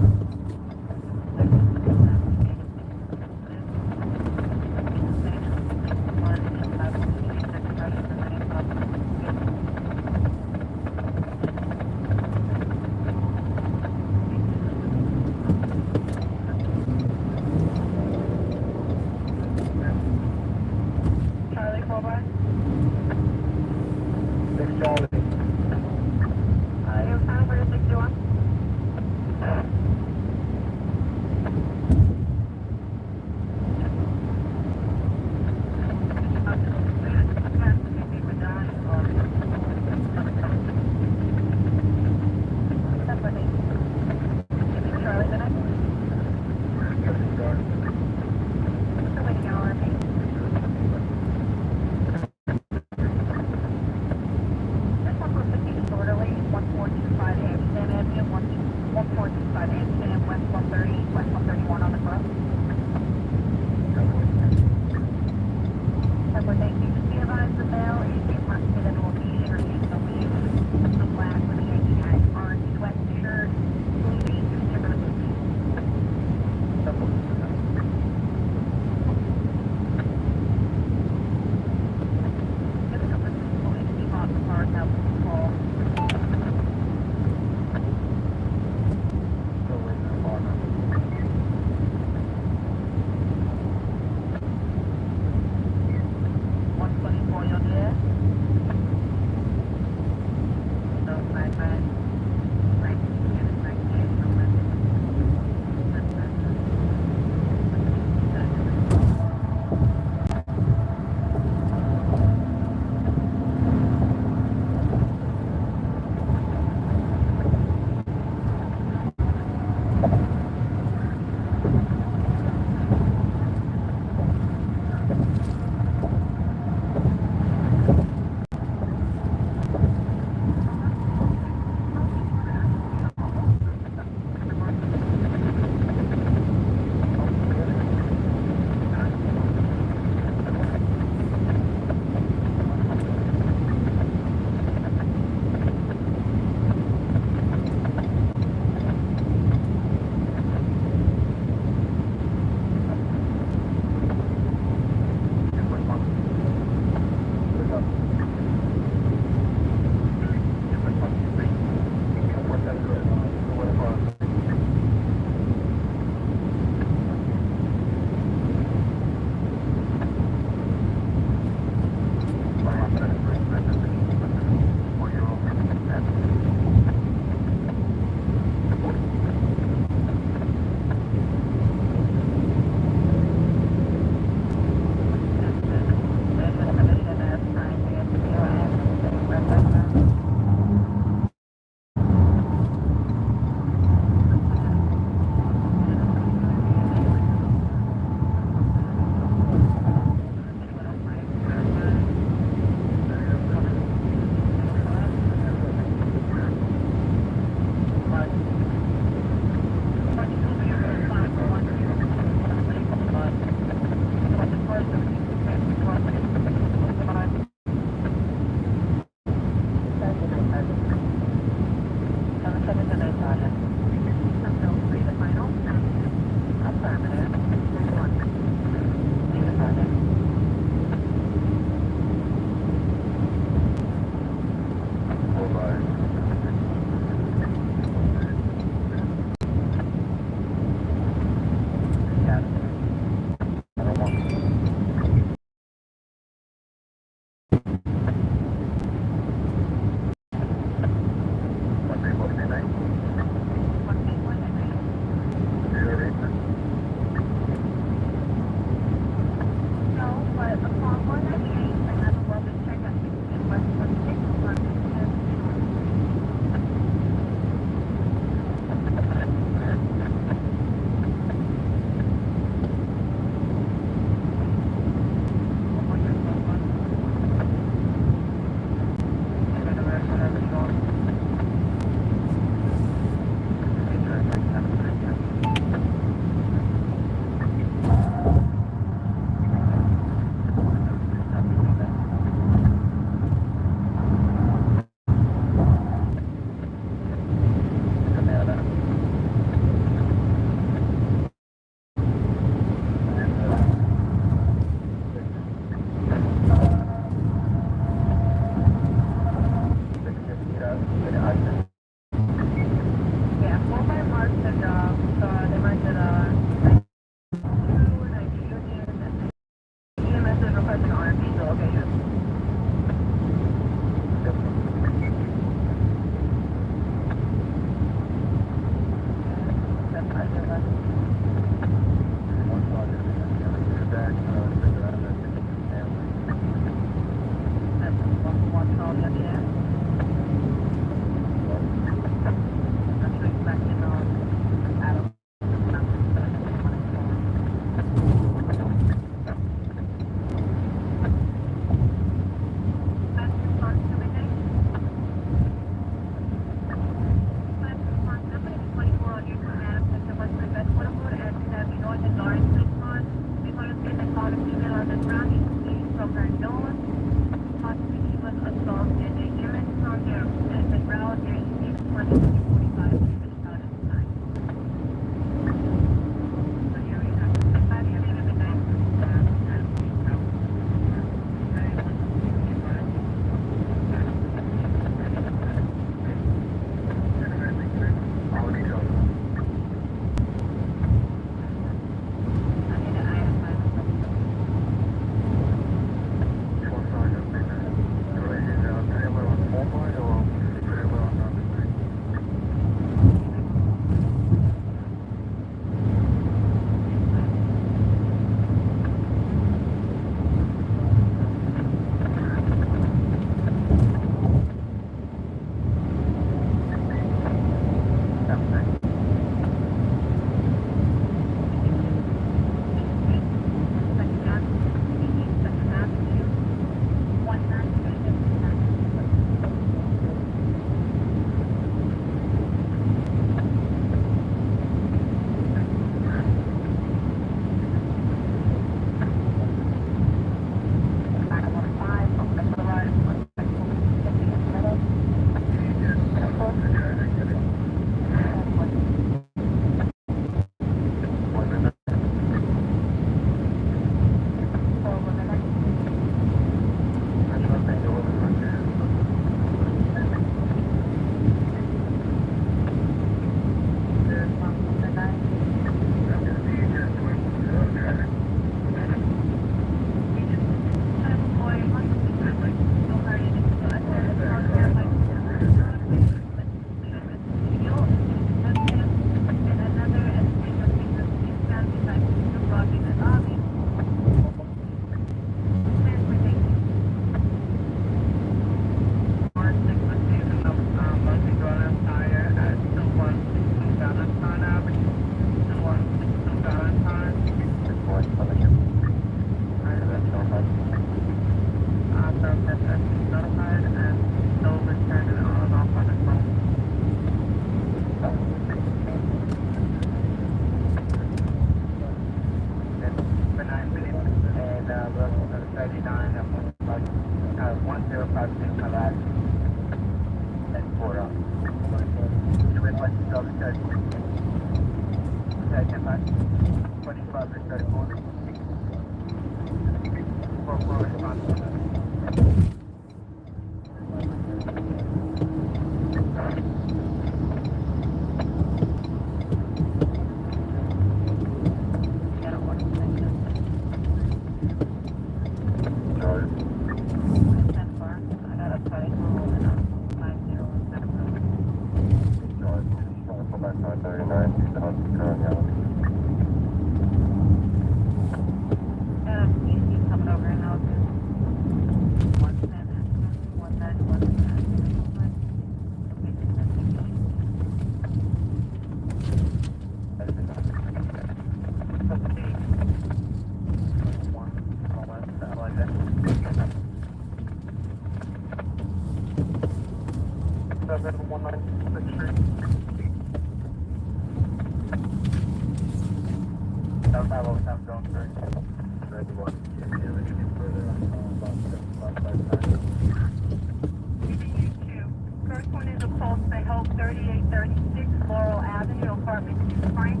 First one is a pulse, they hold 3836 Laurel Avenue, apartment 2 Frank.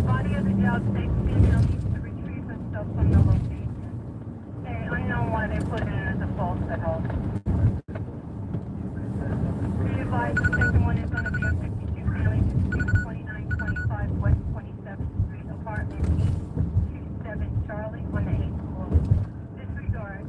Body of the job states female needs to retrieve herself from the location. Okay, unknown why they put it in as a false at home. Be advised, the second one is going to be a 52 family, 2925 West 27th Street, apartment 827 Charlie, on the 8th floor. Disregard.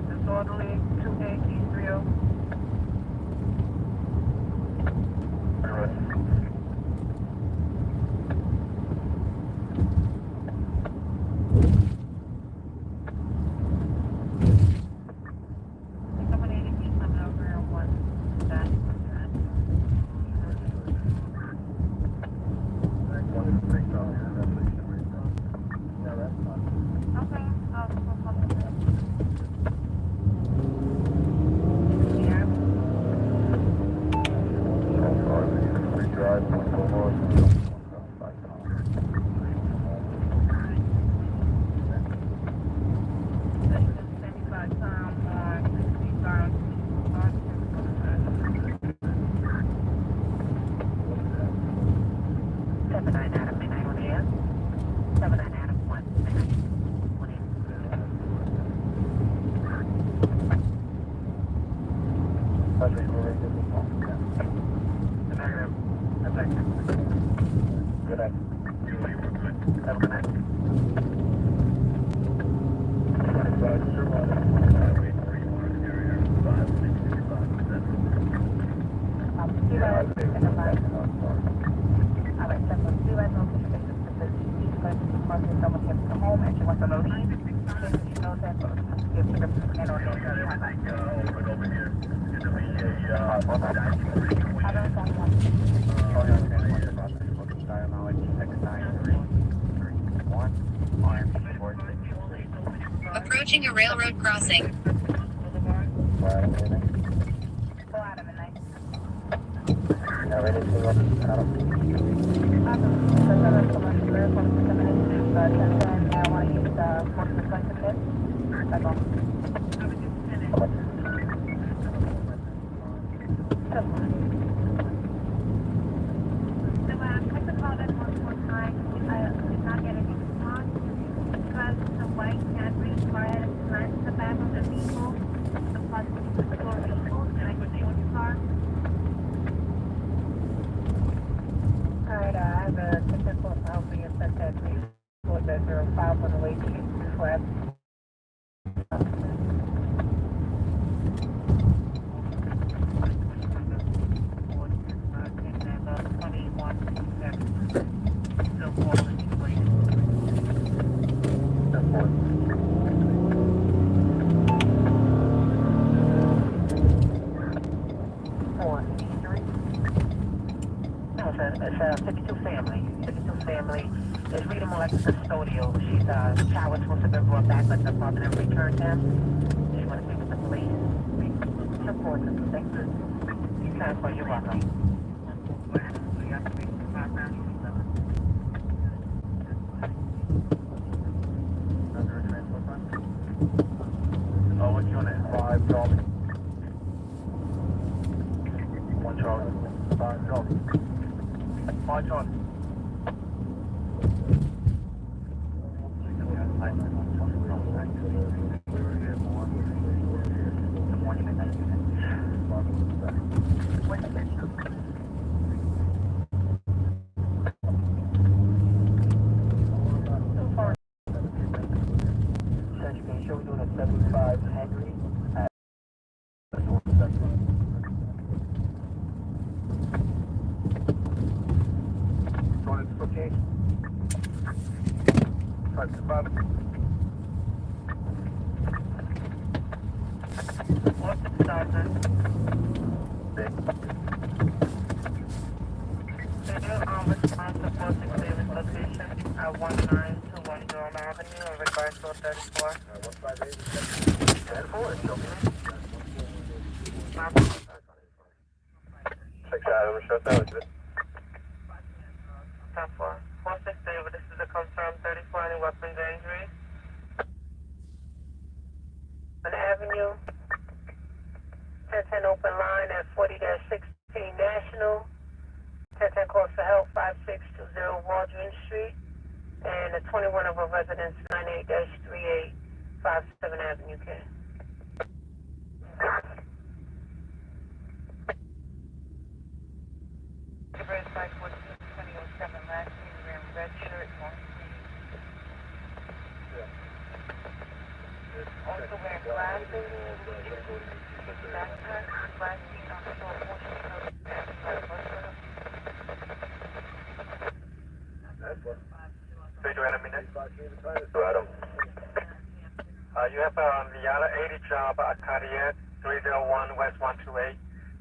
Disorderly 2830. Good night. Have a good night. Approaching a railroad crossing. No, it's a 52 family. 52 family. It's reading more like a custodial. She's the child was supposed to be brought back, but the father never returned him. She wants to speak with the police. Support them. Thank you. Time for you, welcome. Oh, what's your name? 5 Charlie. 1 Charlie. 5 Charlie. 5 Charlie. Show we doing a 75 Henry at Join the location. 5 what's the starter? Can you respond to 46 Davis location at 19210 Avenue in regards to 34? 34, show me. 6 Adam, shut down. 10-4. 46 Davis, this is a confirmed 34, any weapons or injuries? An Avenue, 1010 open line at 40-16 National, 1010 calls for help, 5620 Waldron Street, and the 21 of a residence, 98-3857 Avenue K. Red Side 2007, last name, wearing red shirt, long sleeve. Also wearing glasses, backpack, last seen on the short portion of Adam. You have the Yala 80 job at Cartier 301 West 128.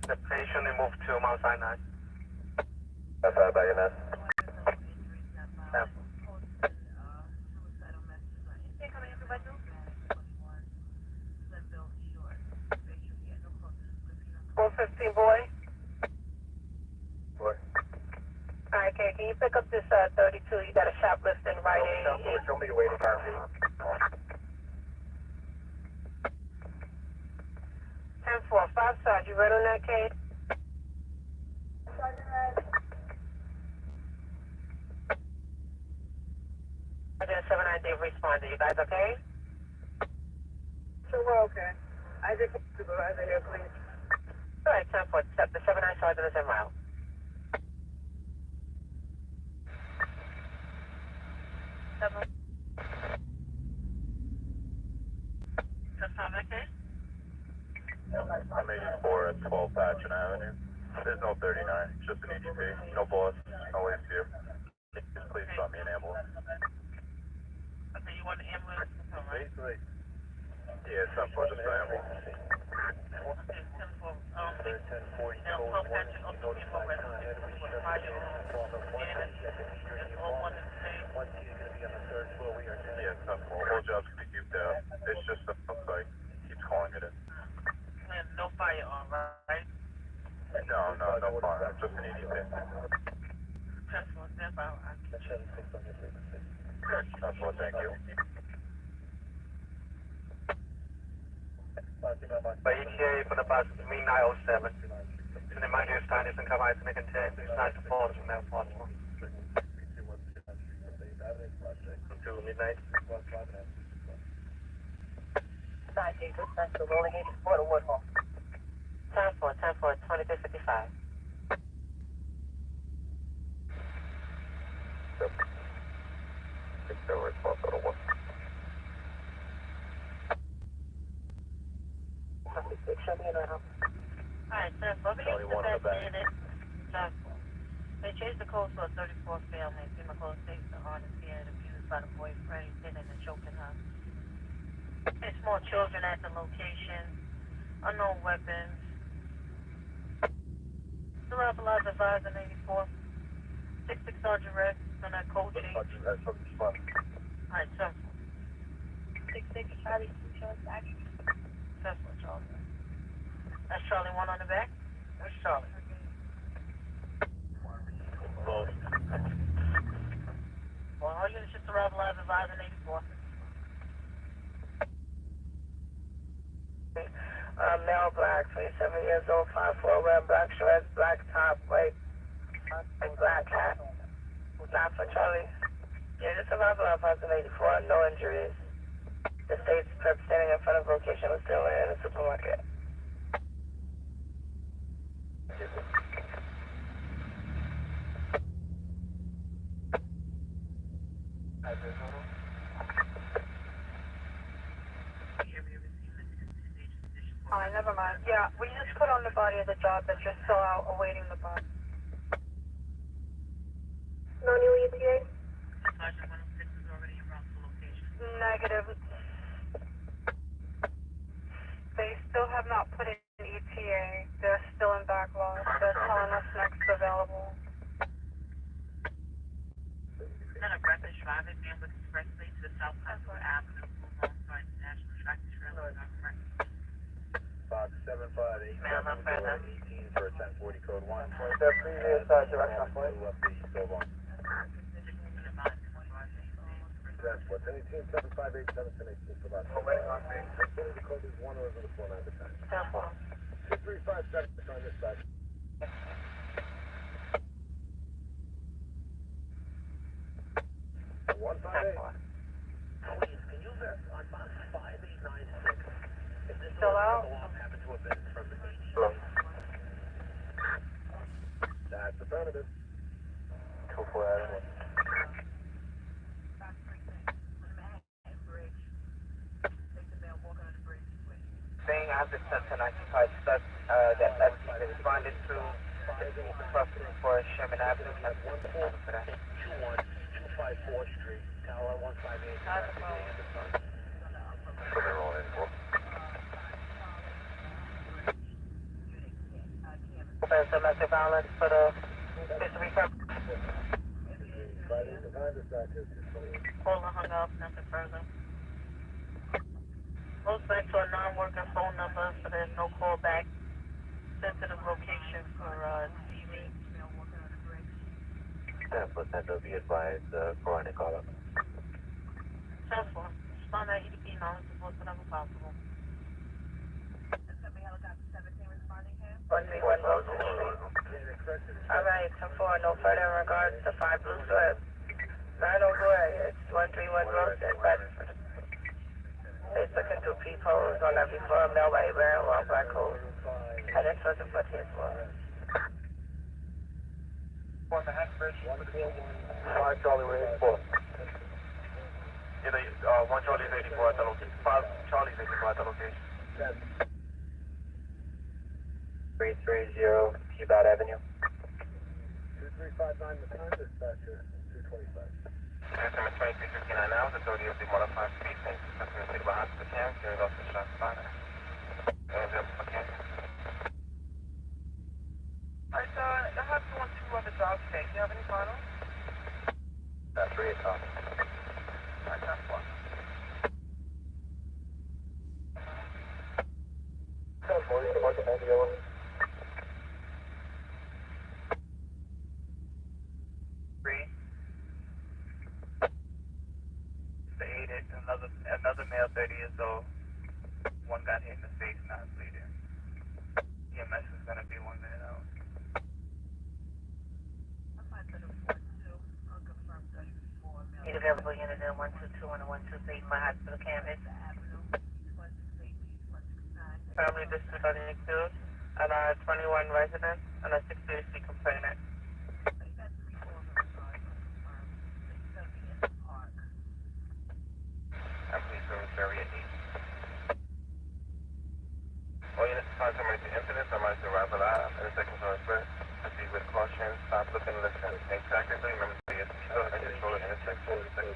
The patient is moved to Mount Sinai. That's how back in that. Yeah. 415 boy. Boy. Alright, okay, can you pick up this 32? You got a shoplifting right in. Show me the way to car. 10-4, 5 side, you ready on that, Kate? I did a 7-9 Dave responded. You guys okay? Sure, we're okay. I just supervisor here, please. Alright, 10-4, the 7-9 sergeant is en route. Confirm that, Kate? I'm 84 at 12 Patchen Avenue. There's no 39, it's just an EDP. No boss, no ACU. Just please stop me an ambulance. Okay, you want an ambulance? Right? Yeah, some for just an ambulance. Okay, 10-4, now 12 Patchen also came over with fire and it's all one and the same. Yeah, some for whole job's gonna be cubed out. It's just a site. Keeps calling it in. And no firearm, right? No fire. Just an EDP. 10-4, stand by. That's what, thank you. By ETA for the bus, me 907. To the mind your time is in cover, it's making 10. It's not the phone from that possible. Until midnight. 9 Jesus, that's the rolling 84 to Woodhall. 10-4, 2255. Show me around. Alright, 10-4, we used to that 10-4. They changed the code for a 34 family. FEMA code states the honest here and abused by the boyfriend hitting and choking her. There's more children at the location. Unknown weapons. Survival lives advised in 84. 6-6 Sergeant Red, on that cold chain. Alright, so. 6-6 Charlie, 2 shots, action. That's what Charlie. That's Charlie 1 on the back? That's Charlie. Both. Well, all units just arrived live advised in 84. Male black, 27 years old, 5'4", wearing black shorts, black top, white, black hat. Not for Charlie. Yeah, just arrival of 84, no injuries. The state's perp standing in front of location was still in the supermarket. Alright, never mind. Yeah, we just put on the body of the job that you're still out awaiting the body. No new ETA? Sergeant 106 is already en route to location. Negative. They still have not put in ETA. They're still in backlog. They're telling us next available. Then a reckless driving man with expressway to the south Contour Avenue, alongside the National Tractor Trailer. 5758. Ma'am, I'm further. 18 for a 1040 code 1. The previous direction point. Left the stove on. That's what, 18758, 718 for that. Waiting on me. The code is 1 or is it a 49 to 10? 2357 on this side. One five eight. Please, can you verify on box 5896 if this Still out? alarm happened to have been from the beach? That's affirmative. 24 out of 1. Saying I have the steps and occupied steps that FT responded to. For Sherman Avenue, that's for that. 21254 Street, Tower 158. So they're all in for. Offense domestic violence for the history purpose. Friday, the time dispatcher, 220. Caller hung up, nothing further. Goes back to a non-working phone number, so there's no call back. Sensitive location for TV. 10% be advised, chronic caller. Transform. Respond at EDP knowledge support whenever possible. 131 Rosen Street. Alright, 10-4, no further in regards to 5 Blue Swift. 904, it's 131 Rosen, Bedford. They took into peepholes on every floor, male white wearing long black coat. And it's for the 14th floor. On the Hatbridge, 141. 5 Charlie, we're 84. Yeah, 1 Charlie's 84 at the location. 5 Charlie's 84 at the location. 330 Peabody Avenue. 2359, the time dispatcher, 225. Estimate 2359 now, the authority of the modified speed things. Customer city behind the cam, carries off the shots fired. Okay. Alright, so I have to want two other jobs today. Do you have any finals? That's 3 o'clock. Alright, that's one. 1040, the market 90 yellow. Another male, 30 years old. One got hit in the face, not bleeding. EMS is gonna be one minute out. Need available unit in 122 and 123 for hospital canvas. Family district on the accused, and 21 residents, and a 630 complainant. And please very at 8. All units assigned to emergency incidents are marked to arrival live, and the seconds are expressed. Proceed with caution, stop, look, and listen. Think tactically, remember to be a speed and control the intersection, the second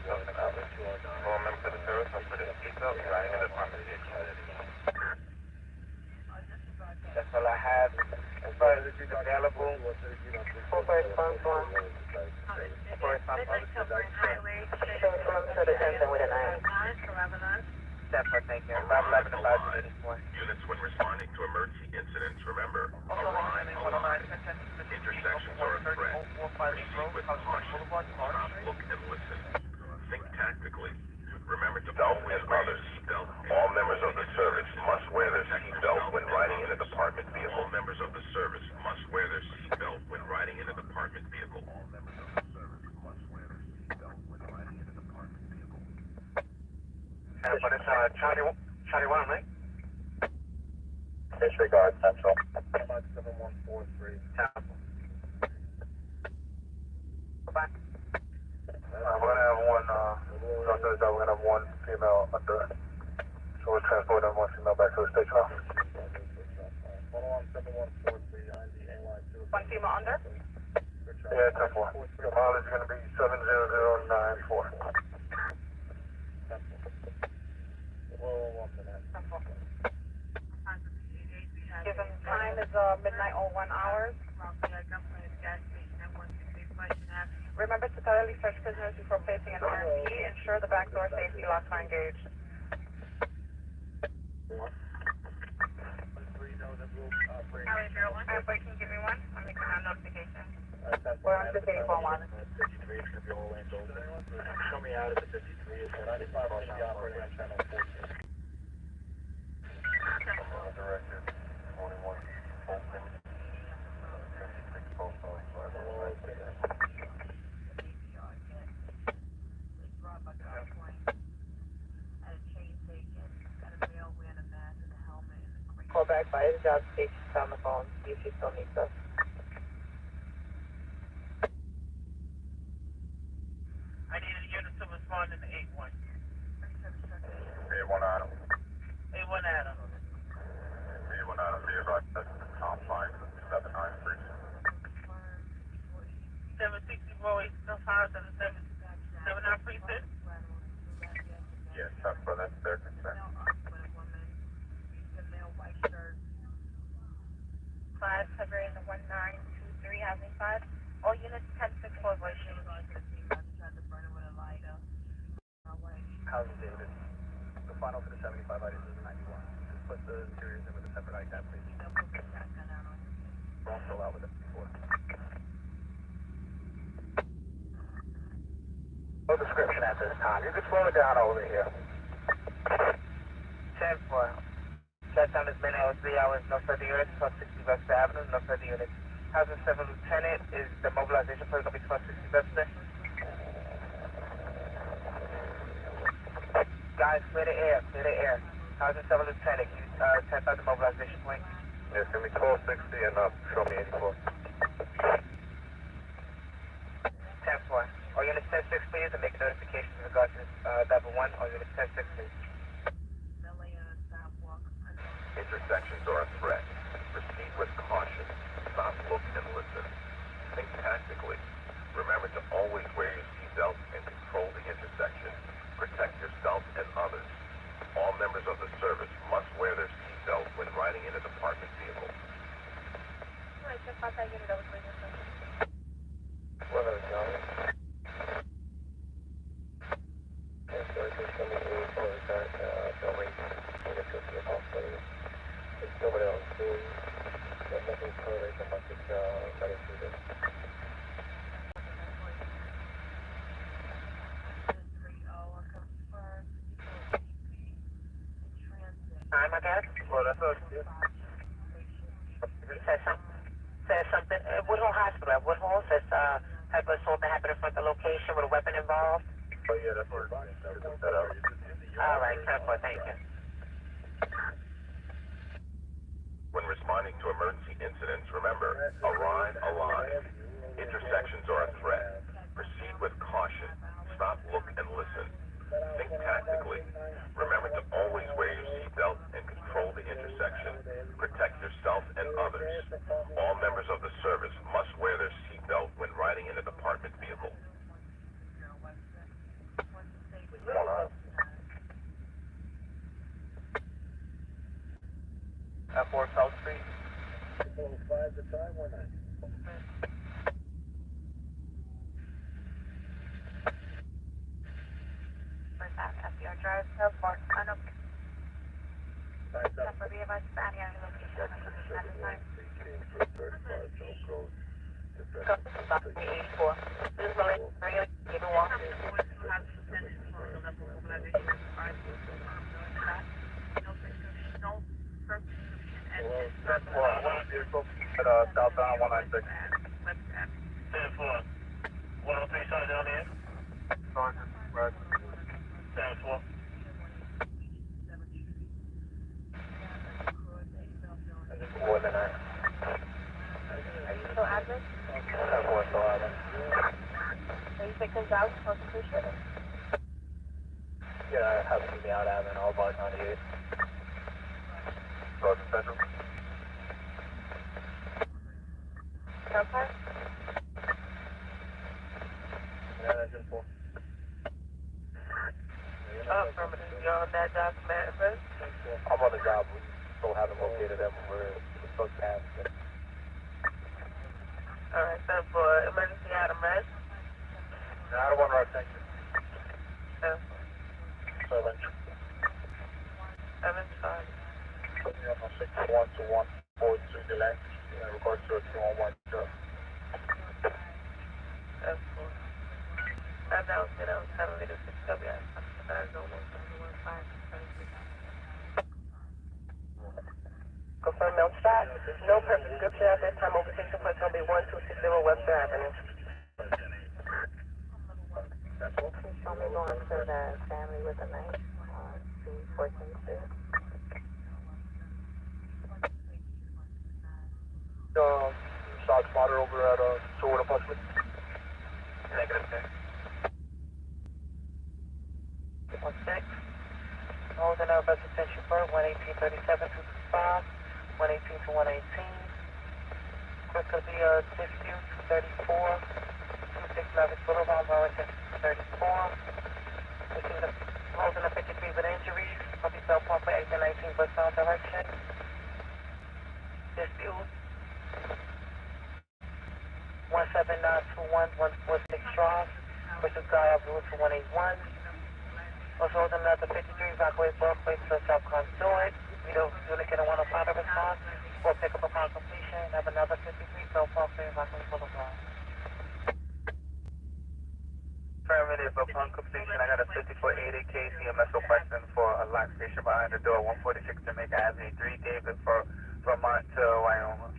others. All members of the service must wear their seatbelt when riding in a department vehicle. All members of the service must wear their seatbelt when riding in a department vehicle. All members of the service must wear their seatbelt when riding in a department vehicle. But it's Charlie 1, right? Disregard Central. 7143. Bye. We're gonna have one, we're gonna have one female under. So we'll transport them one female back to the station office. 7143 One female under? Yeah, 10-4. The mileage is gonna be 70094. Given time is midnight 01 hours. Remember to thoroughly search prisoners before placing an RMP. Ensure the back door safety locks are engaged. Everybody can give me one. I'm making a notification. We're on 684-1. Show me out at the 53. It's 95 on the operating on channel 14. Directed 41. Open. 56 profile. Call back by his job station on the phone. See if she still needs us. I need a unit to respond in the 8-1. 8-1 Adam. 8-1 Adam. 8-1 Adam. Be about top line 793. 760 Roy, no fires at the 779 precinct. Yes, that's for that's their concern. 5 covering the 1923 housing 5. All units 1064 voice units. Housing David. The final for the 75 items is 91. Just put the interiors in with a separate ICAP, please. We're all still out with it before. No description at this time. You can slow it down over here. 10-4. That time has been 3 hours. No further units. Plus 60 West Avenue. No further units. Housing 7 Lieutenant is the mobilization for going to be plus 60 West there. Guys, clear the air. Clear the air. Housing 7 Lieutenant. Can you test out the mobilization point? Yes, give me 1260 and show me 84. 10-4. All units 10-6 please and make a notification in regards to level 1. All units 10-6 please. Intersections are a threat. Proceed with caution. Stop, look, and listen. Think tactically. Remember to always wear your seatbelt and control the intersection. Protect yourself and others. All members of the service must wear their seatbelt when riding in a department vehicle. Hi, my guy. Well, that's us. Yeah. Says something. Woodhull Hospital. At Woodhull says type of assault that happened in front of the location with a weapon involved. Oh, yeah, that's what we're that out. All right, 10-4. Thank you. When responding to emergency incidents, remember, arrive alive. Intersections are a threat. Proceed with caution. Stop, look, and listen. Think tactically. Remember to always wear your seatbelt and control the intersection. Protect yourself and others. All members of the service must wear their seatbelt when riding in a department vehicle. At 4 South Street. 5 the time or not? FDR Drive, Airport, Anuk. Number be advised to any other location at this time. Stop 84. This is Malay. Give me one. southbound 196. 10-4. 103 Sergeant on here. Sergeant, right. 10-4. More than that. Are you still active? That's what's still out there. So you said Gonzalez supposed to push it? Yeah, I have to be out at all about 98. Sergeant Central. Gunfire? Yeah, that's just 4. Affirmative. You're on that document first? I'm on the job. We still haven't located them. We're supposed to have. Alright, so for emergency item rest? Yeah, I don't want to rush, thank you. 7. 7-5. Put me on my 6121 forward to delay in regards to a 2-on-1 job. That's cool. That's out, 7 liters, 6 W. Confirm no shot. No purpose description at this time. Overtaking point will be 1260 Webster Avenue. Please show me going to the family with a knife. 214 Shock spotter over at Seward Apartment. Negative 10. 16. Holding up residential for 11837 to 5, 118 to 118. Quick could be dispute 34, 26 Mavis Boulevard, Warrington 34. Holding a 53 with injuries. Will be cell phone for 1819 westbound direction. Dispute 17921 146 Drive versus Gaia Blue to 181. Also holding another 53 evacuate Broadway to South Conduit. We don't get a 105 response. We'll pick up upon completion. Have another 53 cell phone for evacuate Boulevard. Affirmative, upon completion, I got a 5480 KCMS requesting for a lock station behind the door, 146 Jamaica Avenue, 3 David for Vermont to Wyoming.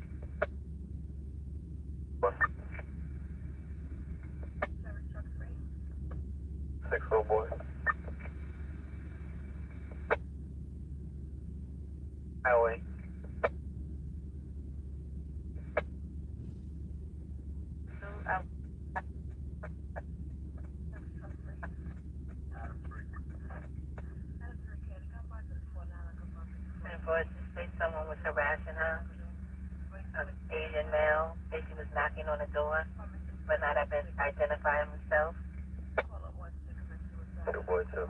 6-0 boy. Highway. Someone was harassing her. An Asian male. Said she was knocking on the door, but not have been identifying himself. Good boy, too.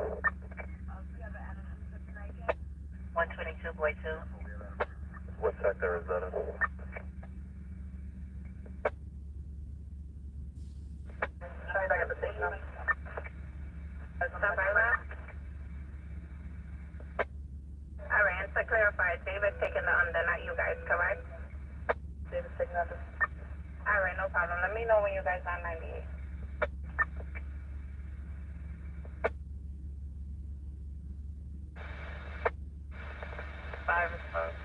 122, boy 2. What sector is that in? Sorry, back at the station. Stop right now. Alright, and to clarify, David's taking the under, not you guys, correct? David's taking the under. Alright, no problem. Let me know when you guys are on 98. Five response.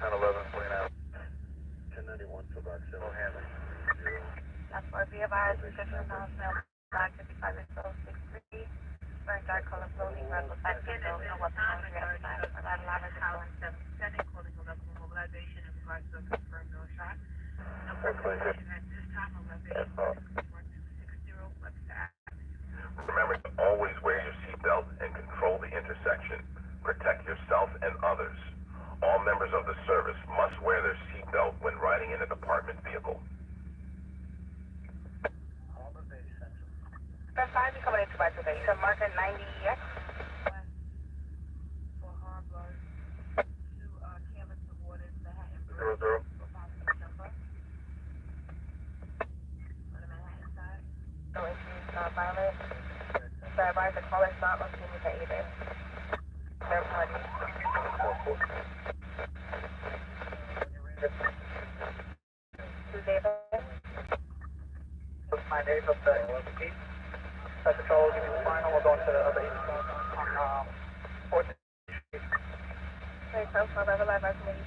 10-11, clean out. 1091 to about 7. That's for be advised, description of now, black 55 is 63. Burn dark color clothing, red with black windows, no weapon on the outside. For that ladder, the color 770, clothing will level mobilization in regards to a confirmed no shot. No mobilization at this time, 11 1260 Webster Avenue. Remember to always wear your seatbelt and control the intersection. Protect yourself and others. All members of the service must wear their seatbelt when riding in a department vehicle. That's fine, you're coming into by today. You said marker 90X? Zero, zero. No issues, violent. So I advise the caller is not looking at either. Third party. To David? My name's up there. That's the control, give me the final. We're going to the other east on 4th. Okay, so for regular resident,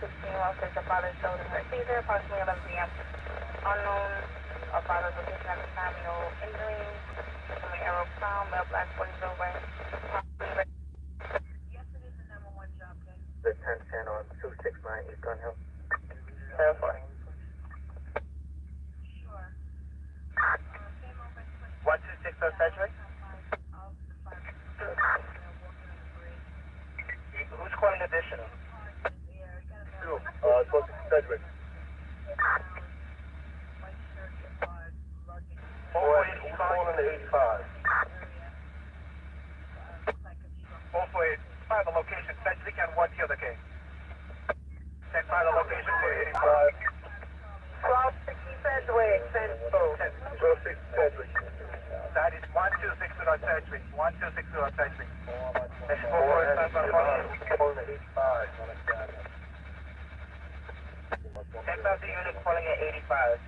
officers the father showed her seizure approximately 11 p.m. Unknown father's location at the time, no injuries. Assuming arrow found, male black 40 over. The 1010 on 269 East Gun Hill. Verify. 126 on Sedgwick. Who's calling additional? Supposed to be Sedgwick. 448, Who's calling the 85? 448, find the location. Sedgwick and what's the other case? Then find the location for 85. 1260 Sedgwick, send both. 1260 Sedgwick. That is 1260 on Sedgwick. 1260 on Sedgwick. That's 448, Calling the 85. 10,000 unit calling at 85.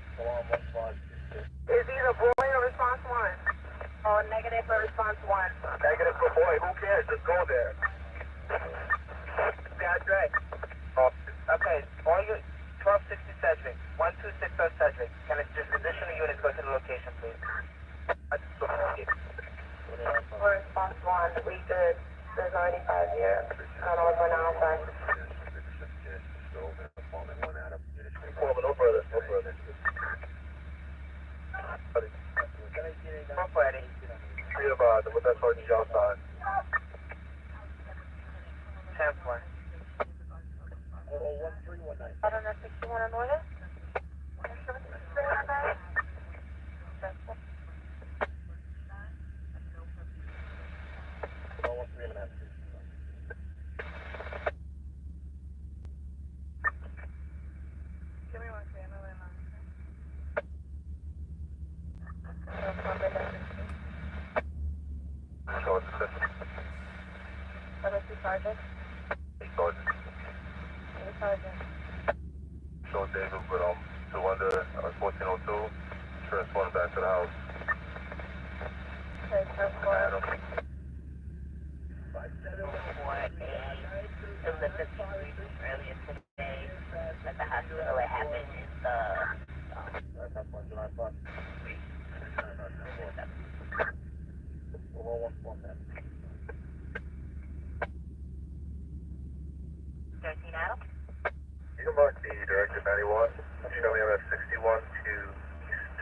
Is either boy or response 1? Or negative for response 1? Negative for boy, who cares? Just go there. The address. Okay, all your 1260 Sedgwick. 126 on Sedgwick. Can it just additional units go to the location, please? For response 1, we good. There's already 5 here. I don't know what's going on outside. No further, no further. From Freddie. Be advised, with that sergeant outside. 10-1. I don't know if you want to know this. Give me one second, another line. Sergeant. Sergeant. Sergeant. Show David, but still under 1402. Transport him back to the house. Okay, transport. It was a 53 earlier today at the hospital. It happened in the 13 Adams. You can mark the Director 91. Show me I'm at 61 to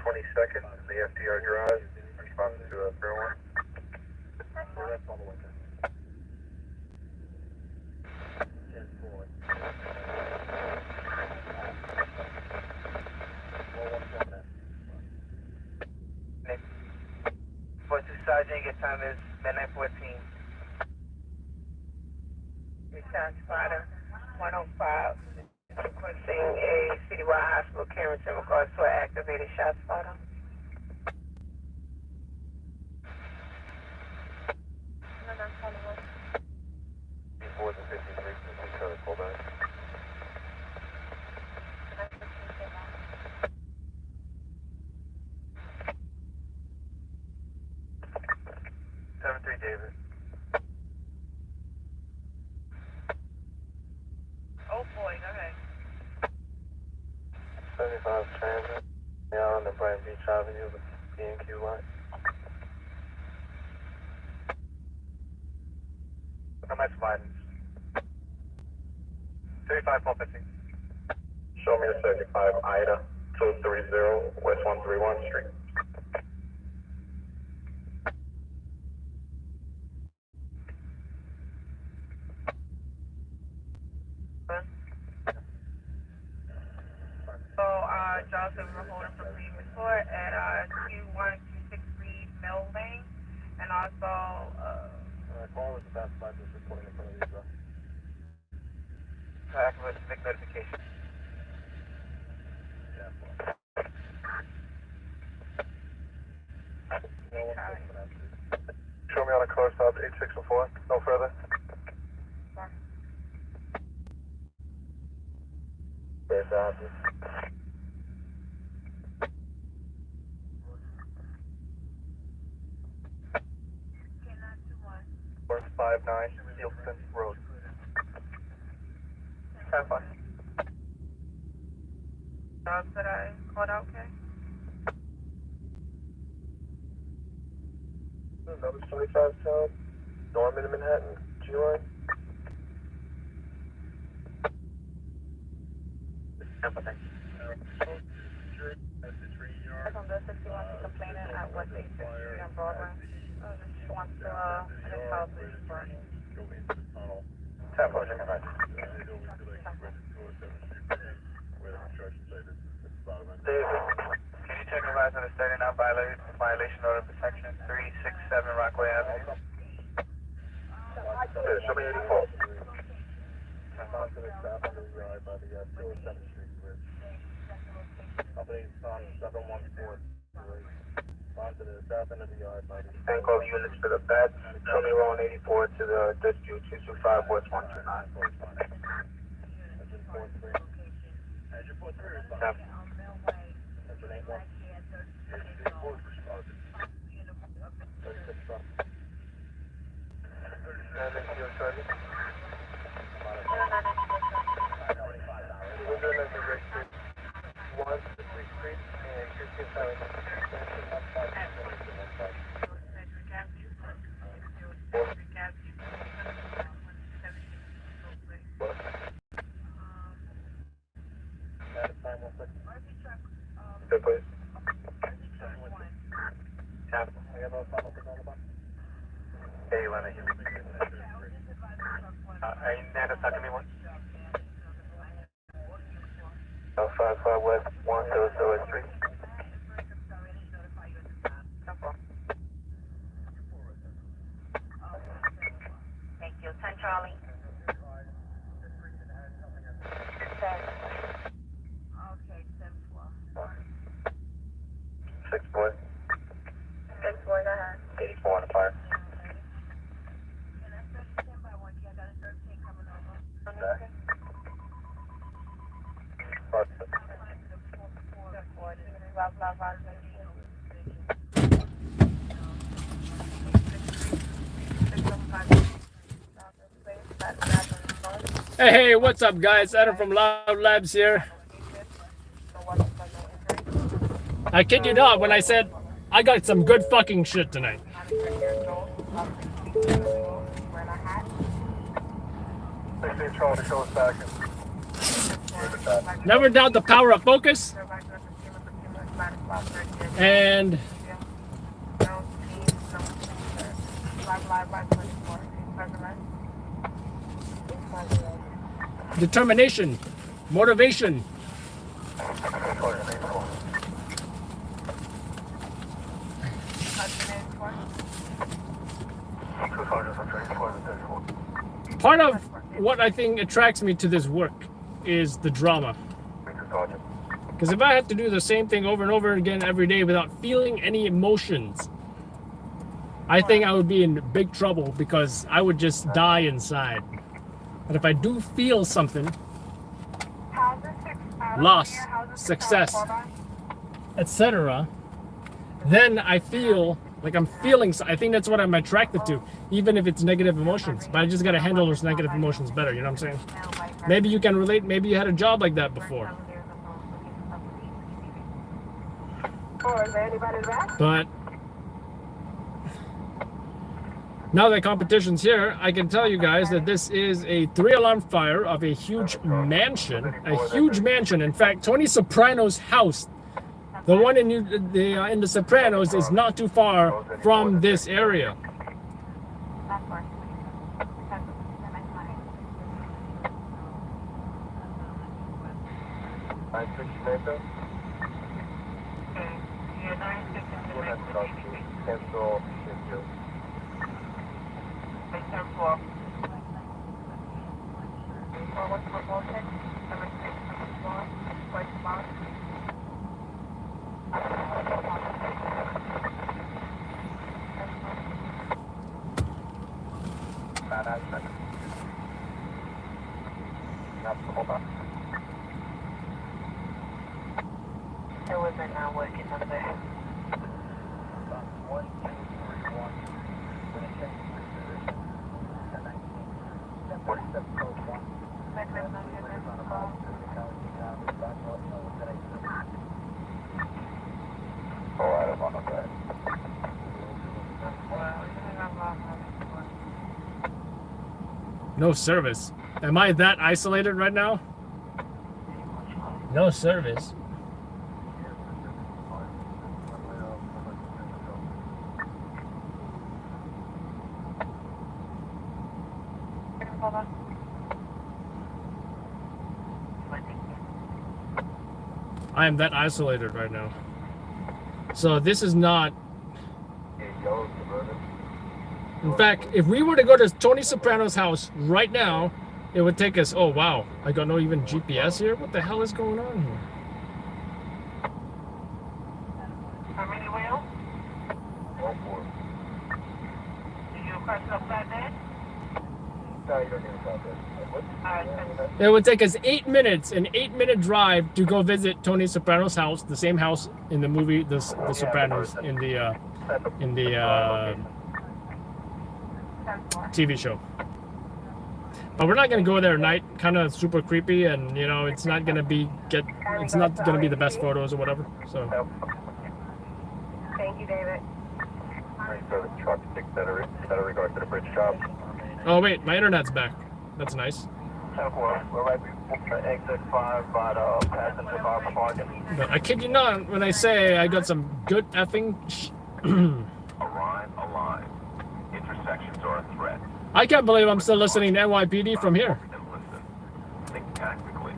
22nd in the FDR Drive. Response to 301. That's all the way there. Sergeant, your time is midnight 14. Response spotter 105. Requesting a citywide hospital clearance in regards to an activated shot spotter. Before the 53, please try to pull back. David. Oh boy, go ahead. 75 Transit. Yeah, on the Bright Beach Avenue with B&Q line. Domestic violence. 35 450. Show me the 75 Ida 230 West 131 Street. So, Joseph, we're holding for police report at 21263 Mill Lane, and also, Call is about 5 minutes reporting in front of you, bro. Accurate big notification. Show me on a car stop 8604. No further. Very bad. 159 Fieldston Road. 10-1. jobs that I called out, okay? Number 25 Town, Norman in Manhattan, G-Line. I'm the 61 complaining at what they Street on Broadway. Just wants to, I guess, help with burning. David, can you check a rise on the 39 violation order for section 367 Rockaway Avenue? Yeah, show me 84. Respond to the stop under the yard by the 207th Street Bridge. Company on 714. Respond to the south end of the yard by the... Thank all units for the beds. Show me roll 84 to the dispute 225 West 129. Engine 43. Engine 43 respond. Yep. Engine 81. 84 responded. 36 stop. 37 Kilo Charlie. We're doing that to Great Street. 1 to 3 Street and 15 Tower. Good, please. Yeah. Hey, you wanna hear me? Are you there to talk to me once? 55 West 1003. Thank you. 10 Charlie. 6 boys. 6 boys, go ahead. 84 on the fire. Hey, what's up, guys? Adam from Loud Labs here. I kid you not when I said I got some good fucking shit tonight. Charlie, show us back. Never doubt the power of focus. And determination, motivation. Part of what I think attracts me to this work is the drama. Because if I had to do the same thing over and over again every day without feeling any emotions, I think I would be in big trouble because I would just die inside. But if I do feel something, loss, success, etc., then I feel like I'm feeling, I think that's what I'm attracted to, even if it's negative emotions. But I just gotta handle those negative emotions better, you know what I'm saying? Maybe you can relate, maybe you had a job like that before. But now that competition's here, I can tell you guys that this is a 3-alarm fire of a huge mansion. In fact, Tony Soprano's house, the one in the Sopranos, is not too far from this area. It wasn't not working over there. 1, 2, 3, 1. When it changes position, 47 code 1. No service. Am I that isolated right now? No service. Hold on. I am that isolated right now. So this is not. In fact, if we were to go to Tony Soprano's house right now, it would take us. Oh wow! I got no even GPS here. What the hell is going on here? How many wheels? Do you crush it upside down? No, you don't need a copy. It would take us 8 minutes, an 8-minute drive to go visit Tony Soprano's house, the same house in the movie The Sopranos in the TV show. But we're not gonna go there at night. Kind of super creepy, and you know it's not gonna be it's not gonna be the best photos or whatever. So. Thank you, David. So the truck sticks that are regard to the bridge job. Oh wait, my internet's back. That's nice. We're right before exit 5 by the passenger car parking. But I kid you not when I say I got some good effing. Arrive alive. Intersections are a threat. I can't believe I'm still listening to NYPD from here. And listen. Think tactically.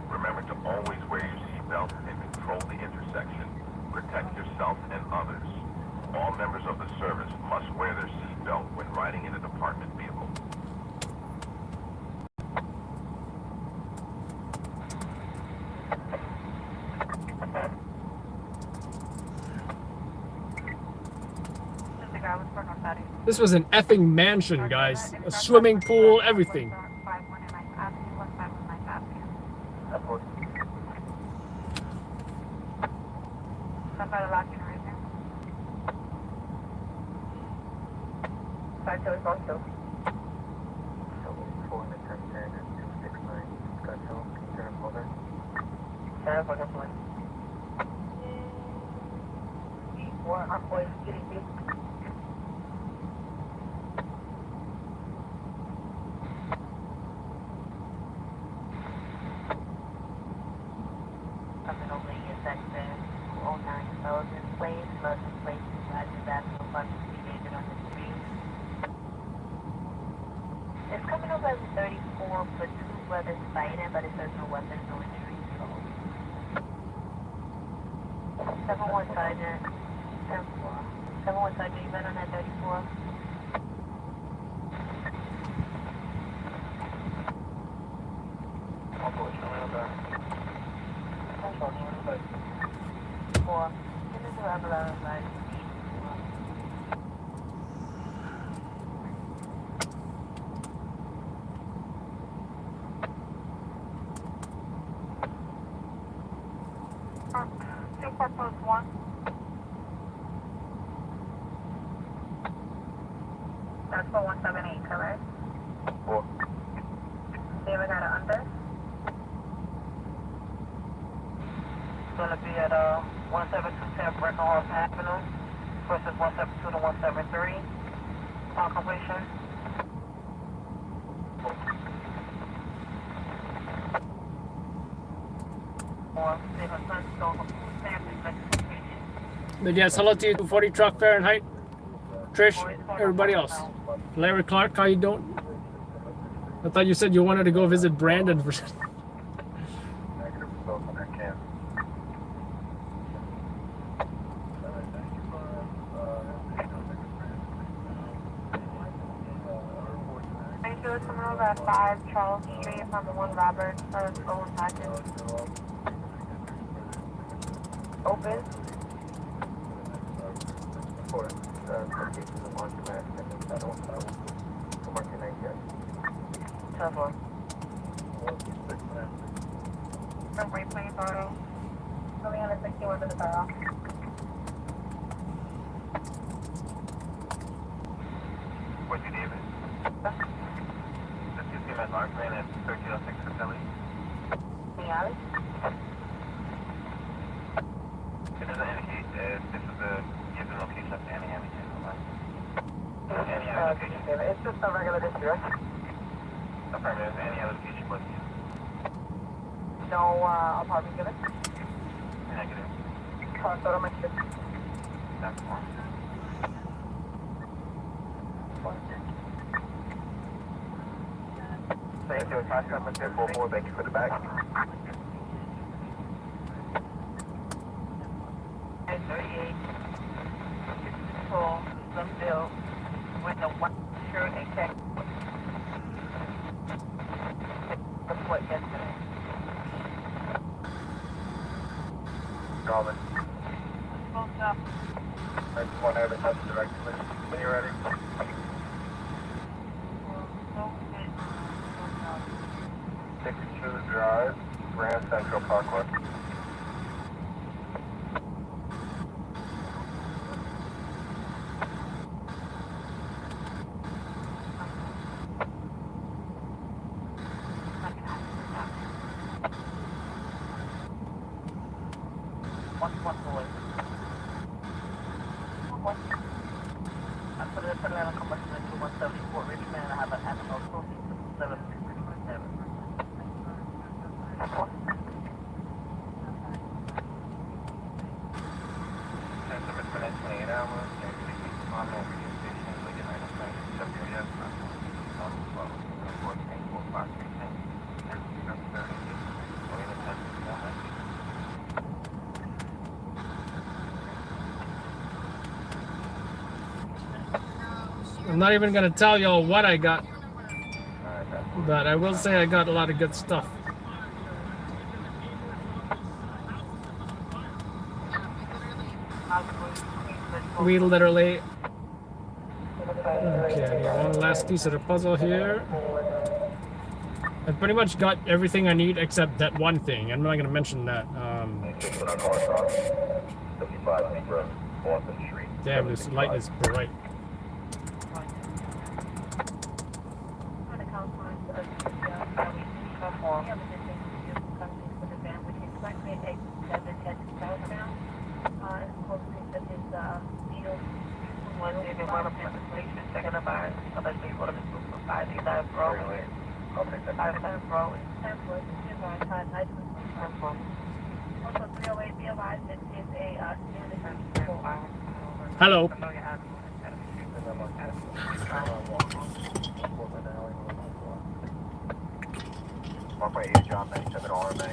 Remember to always wear your seatbelt and control the intersection. Protect yourself and others. All members of the service must wear their seatbelt when riding in a department vehicle. The guy was for North Saudi. This was an effing mansion, guys. A swimming pool, everything. Somebody locked in right now. 5212. So 4 in the 1010 and 269. Got you. Can you turn over? 741. 4 on point GDP. Coming over your section 209,000 place, Love's place, Roger that, no funds to be dated on the street. It's coming over as a 34 for 2 brothers fighting, but it says no weapons, no injuries, so. 7-1 Sergeant, 10-4. 7-1 Sergeant, you been on that 34? Four. This is the ambulance line. Two four post 1. That's for 178, correct? 4. David got it under? It's going to be at 17210 Breckenhorst Avenue versus 172 to 173 on completion. But yes, hello to you, 240 truck Fahrenheit. Trish, everybody else. Larry Clark, how you doing? I thought you said you wanted to go visit Brandon for. Negative results on that cam. Thank you. It's coming over at 5 Charles Street from 1 Robert for stolen package. Open. 4. Cases of launch command. I don't know. I'm working at yet. 12-4. From replay photo. Coming on the 61 to the car. What'd you name it? Let's just see my mark ran at 1306 for Philly. Yeah. It doesn't indicate if this is the given location of any location. It's just a regular district. Affirmative. Any other location but you? No, apartment given? Negative. Total my ship. That's fine. Thank you. Last time I said 4-4. Thank you for the back. 38. Control, Sunville, with a one shirt and check. That's what yesterday. Garland. Close up. I just want to have a touch directly. When you're ready. Drive, Grand Central Parkway. I put it on commercial into 174 Richmond and I have an animal closing to 767. I'm not even gonna tell y'all what I got, but I will say I got a lot of good stuff. We literally, okay, I need one last piece of the puzzle here. I pretty much got everything I need except that one thing. I'm not gonna mention that. Damn, this light is bright. Hello. John 97 RMA.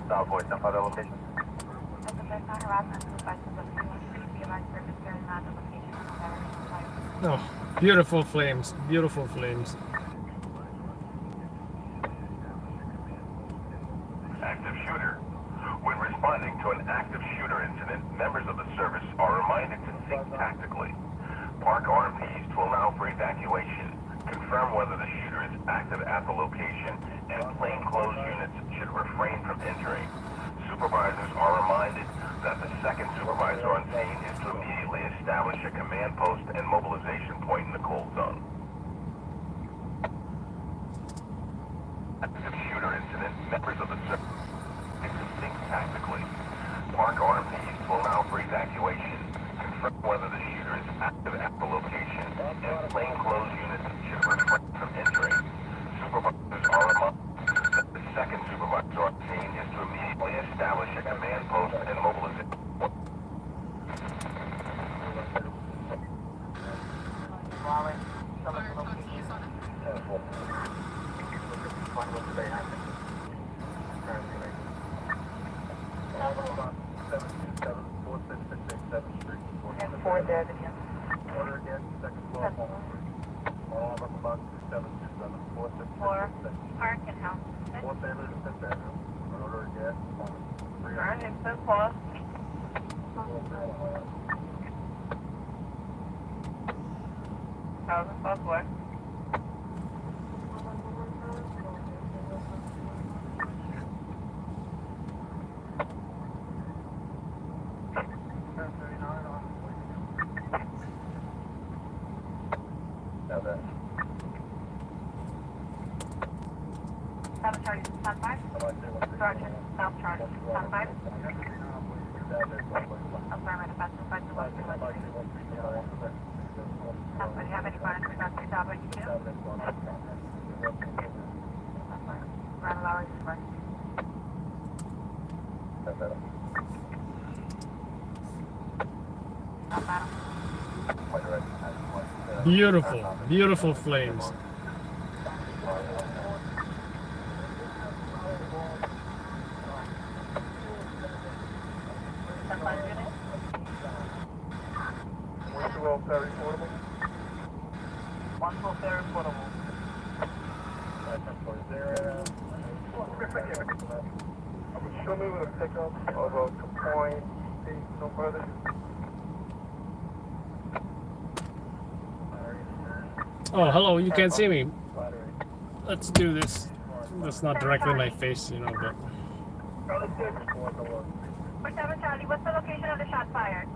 Southboy, step out of location. Oh, beautiful flames, beautiful flames. Active shooter. When responding to an active shooter incident, members of the service are reminded to think tactically. Park RMPs to allow for evacuation. Confirm whether the shooter is active at the location, and plainclothes units should refrain from entering. Supervisors are reminded that the second supervisor on scene is to immediately establish a command post and mobilization point in the cold zone. Active shooter incident, members of the service to think tactically. Park RMPs to allow for evacuation. Confirm whether the shooter is active at the location, and plainclothes units should refrain from entering. Supervisors are reminded that the second supervisor on scene is to immediately establish a command post and mobilization. Order again, second floor. All of them about 2727, 466. Park and house. 4 bedrooms, 10 bedrooms. Order again. Alright, it's so close. How's the software? Affirmative, 521. Do you have any plans to stop your job when you do? Ron Lowry, first. Beautiful, beautiful flames. Ferry portable. Ferry portable. Show me with a pickup of a point, no further. Oh, hello, you can't see me. Let's do this. That's not directly in my face, you know, but... 47 Charlie, what's the location of the shot fired?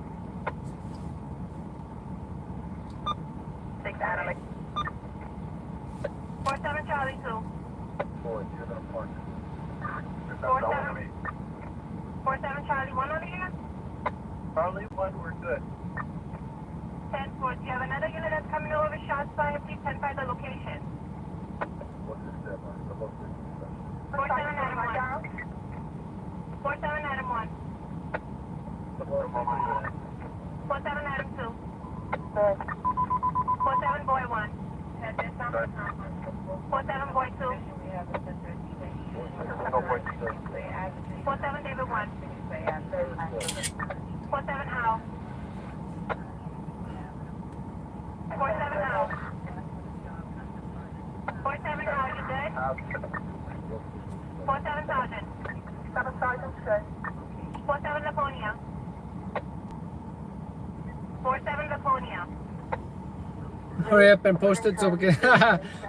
6 Adam. 47 Charlie 2. 47 Charlie 1 on the unit? Charlie 1, we're good. 10-4, do you have another unit that's coming over with shots fired? Please 10-5 the location. What's the step? 47 Adam 1. 47 Adam 1. 47 Adam 2. 47 Boy 1. 47 Boy 2. 47 David 1. 47 Hal. 47 Hal. 47 Hal, you good? 47 Sergeant. 7 Sergeant, good. 47 Laponia. 47 Laponia. Hurry up and post it so we can...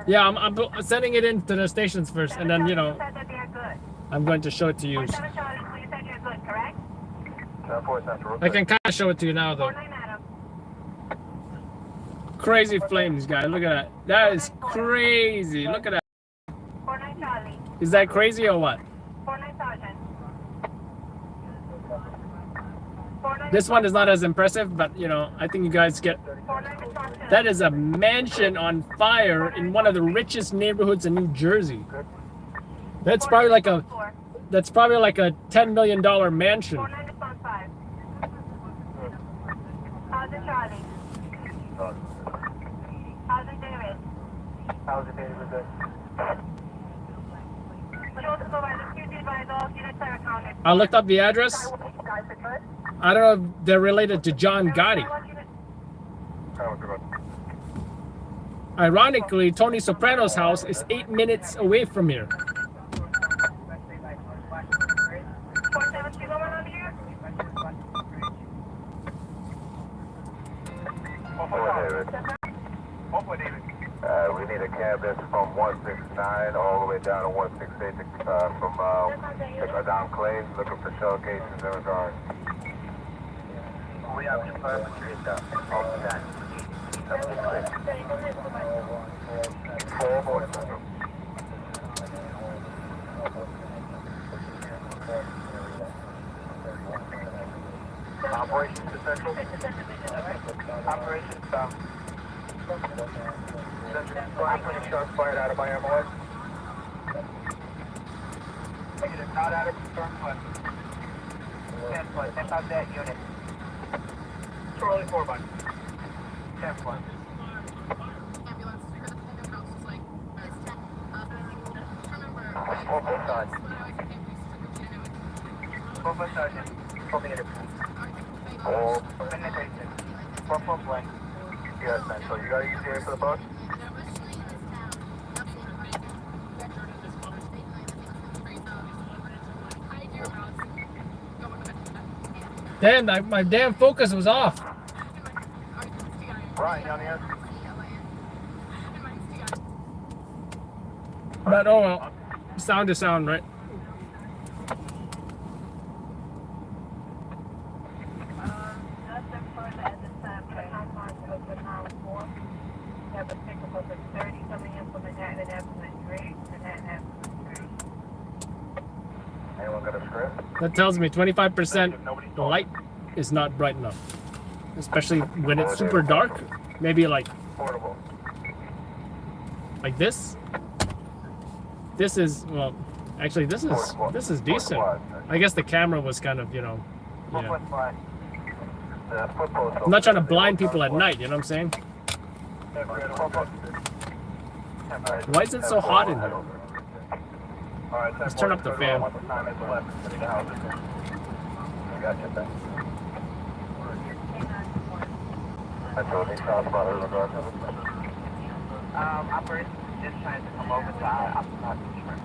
Yeah, I'm sending it in to the stations first, and then, you know, said that they're good. I'm going to show it to you. 47 Charlie, so you said you're good, correct? I can kind of show it to you now, though. 49 Adam. Crazy flames, guys. Look at that. That is crazy. Look at that. 49 Charlie. Is that crazy or what? 49 Sergeant. 49 This one is not as impressive, but, you know, I think you guys get... 49 Sergeant. That is a mansion on fire in one of the richest neighborhoods in New Jersey. That's probably like a... That's probably like a $10 million mansion. 49 response 5. How's it, Charlie? How's it, David? How's it, David? Patrol supervisor, QT advise all units are accounted. I looked up the address. Guys are good? I don't know if they're related to John Gotti. Ironically, Tony Soprano's house is 8 minutes away from here. 47 Kilo on here? We need a cab that's from 169 all the way down to 168 from down Clay, looking for shell cases in regard. We have infirmary stuff. All the time. Operations to Central. Operations stop. Central, I'm putting shots fired out of my MOS. Negative, not out of confirmed one. 10 plus, 10 out that unit. Charlie 4 by 10 plus. Purple Sergeant, copy it. Penetration. Purple blank. Yes, man. So you got an ETA for the bus? Damn, my damn focus was off. Ryan, down here. But oh well. Sound to sound, right? Nothing further at this time. But how far is open hour 4? We have a pickup of 30 coming in from Manhattan and Avenue 3. Manhattan Avenue 3. Anyone got a script? That tells me 25% light is not bright enough. Especially when it's super dark. Maybe like this. This is, well, actually this is decent. I guess the camera was kind of, you know, yeah. I'm not trying to blind people at night, you know what I'm saying? Why is it so hot in here? Let's turn up the fan. Operation just trying to come over, so I'm not too sure.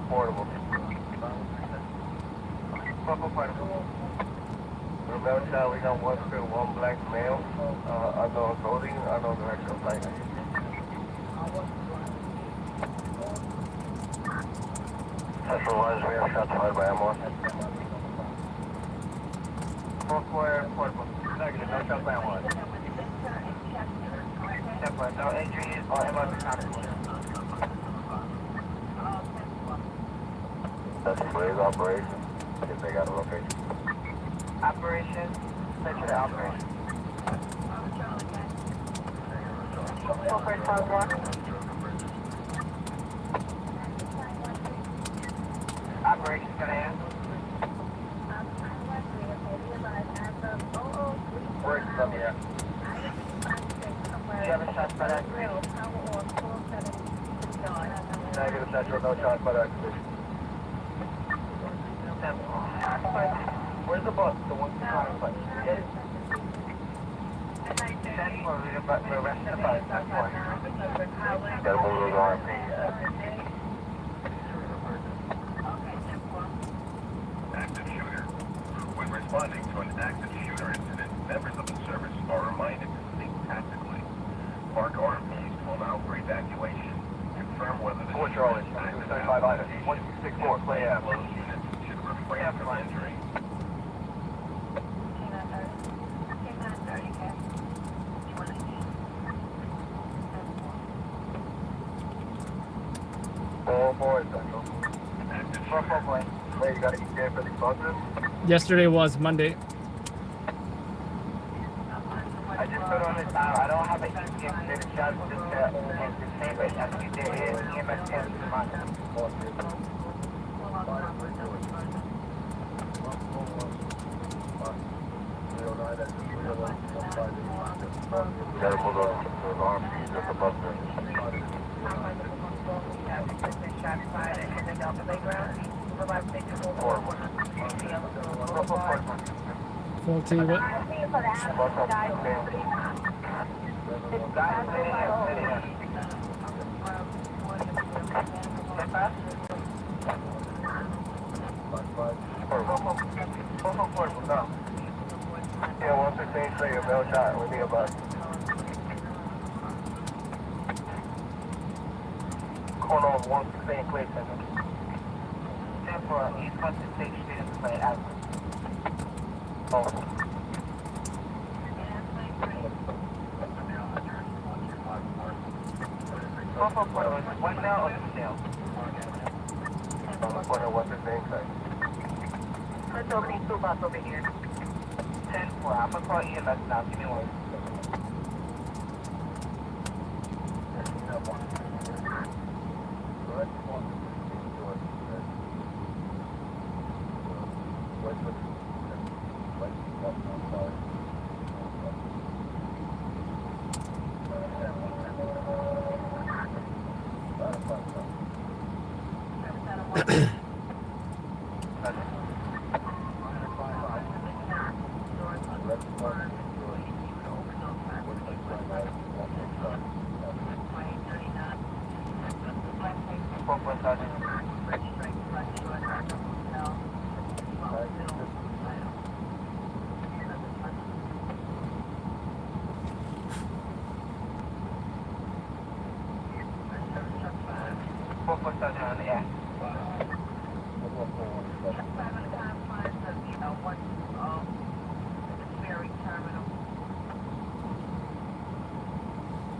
Portable. Portable. Remember that we got one crew, one black male, unknown clothing, unknown direction of flight. Central Wise, we have shots fired by M1. 4-4, portable. Negative, no shots by M1. No injuries or M1 contact. That's a Blaze operation. If they got a location. Operation, center to operation. Operation's gonna end. Break from here. Do you have a shot for that? Negative central, no shot by activation. Where's the bus? The one behind the Yes. We're resting about that point. Gotta move those RP. Active shooter. When responding to an active shooter incident, members of the service are reminded to think tactically. Park RMPs to allow for evacuation. Confirm whether the Four Charlie, 275 items, 164, play out. closed units should refrain from entering. All boys, Central. Hey, you got to ETA for these buses? Yesterday was Monday. I just put on this, I don't have an ETA for the shot, just the same way as we did EMS and the monitor. You gotta move those RPs at the bus Shots fired at the Delta Playground. Faulty what? Yeah, 116, say your bell shot, we need a bus. Corner of 116, please, Central. For East Hudson State Street is played out. Oh. One now or two now? Corner 116, say. Let's open two bus over here. 10-4, I'm gonna call EMS now, give me one.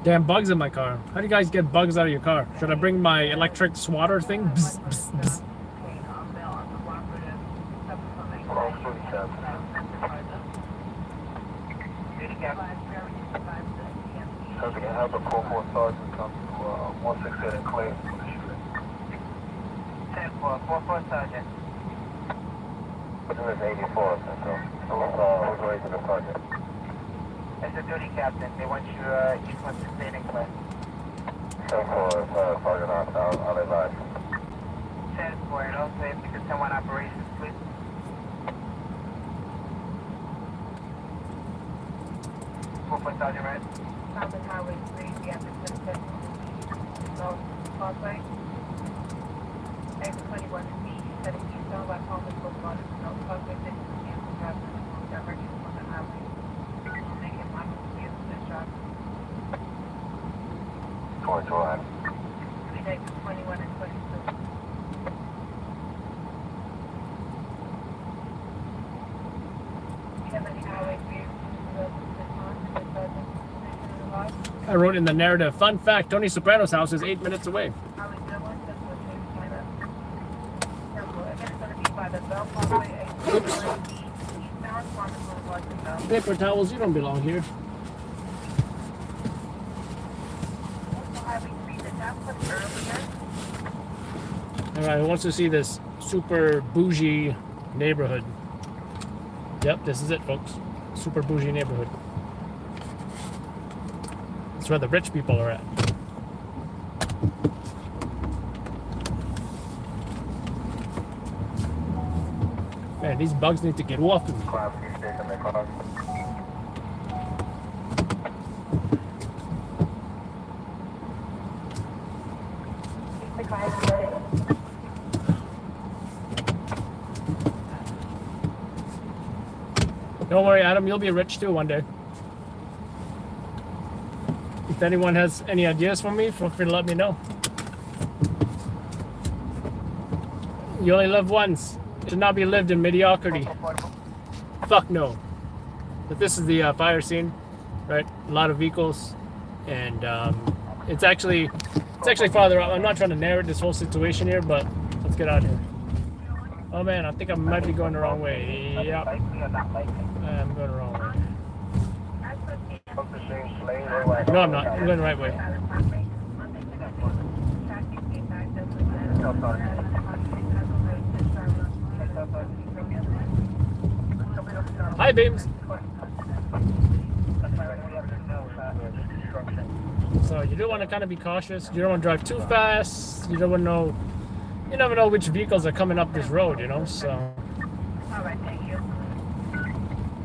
Damn bugs in my car. How do you guys get bugs out of your car? Should I bring my electric swatter thing? Bzz, bzz, bzz. Have a call for sergeant come to 168 and claim for the shooting. 10-4, Sergeant. This is 84, so who's raising the target? It's the duty captain. They want you east 168 and claim. 10-4, target I'll advise. 10-4, and also if you could send one operations, please. Sergeant, right? Southern Highway 3, we have to put the North Causeway. Exit 21 feet, setting eastbound by Palmer's Boulevard, North Causeway, 6 p.m. Traffic in the wrong direction on the highway. Make it Michael Field, this traffic. 22 line. Between exit 21 and 22. Do you have any highway views? I wrote in the narrative, fun fact, Tony Soprano's house is 8 minutes away. Oops. Paper towels, you don't belong here. Alright, who wants to see this super bougie neighborhood? Yep, this is it, folks. Super bougie neighborhood. That's where the rich people are at. Man, these bugs need to get off of me. Don't worry, Adam, you'll be rich too one day. If anyone has any ideas for me, feel free to let me know. You only live once. It should not be lived in mediocrity. Fuck no. But this is the fire scene, right? A lot of vehicles, and it's actually farther up. I'm not trying to narrate this whole situation here, but let's get out of here. Oh man, I think I might be going the wrong way. Yep. I'm going the wrong way. No, I'm not. I'm going the right way. Hi, babes. So you do want to kind of be cautious. You don't want to drive too fast. You don't want to know. You never know which vehicles are coming up this road, you know. So. All right, thank you.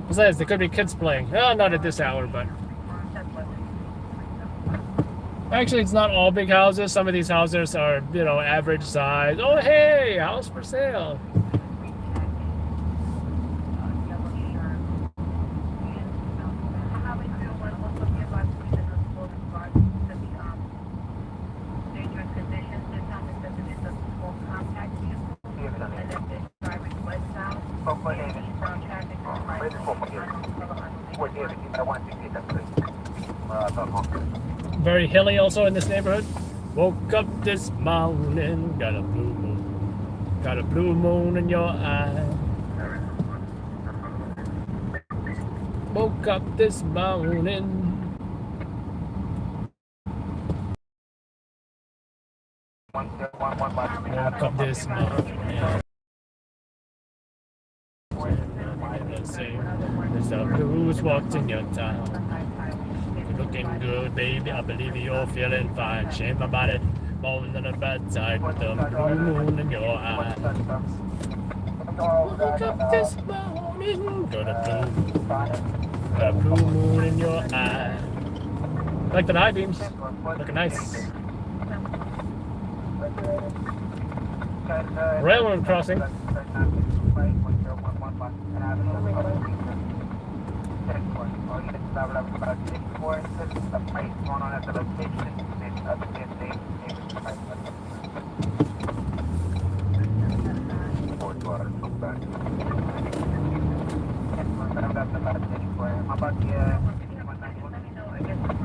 Besides, there could be kids playing. Well, not at this hour, but. Actually, it's not all big houses. Some of these houses are, you know, average size. Oh, hey, house for sale. Very hilly also in this neighborhood. Woke up this morning, got a blue moon in your eye. Woke up this morning. Woke up this morning. There's a blues walked in your town. Looking good, baby. I believe you're feeling fine. Shame about it. Moaning on the bad side with the blue moon in your eye. Woke up this morning. Got a blue moon in your eye. Like the high beams. Looking nice. Railroad crossing.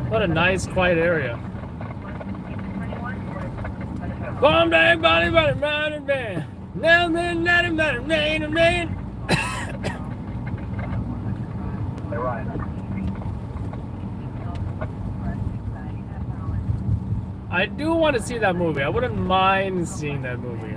What a nice, quiet area. One day, body, body, man, man. Now, man, man. I do want to see that movie. I wouldn't mind seeing that movie.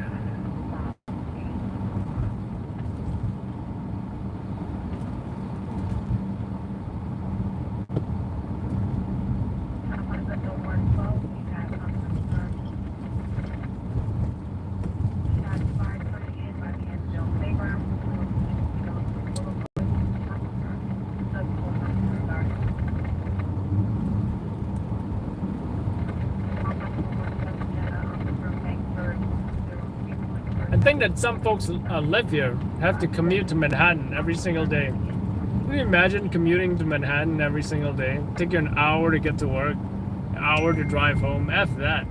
I think that some folks live here have to commute to Manhattan every single day. Can you imagine commuting to Manhattan every single day? Take you an hour to get to work, an hour to drive home. F that.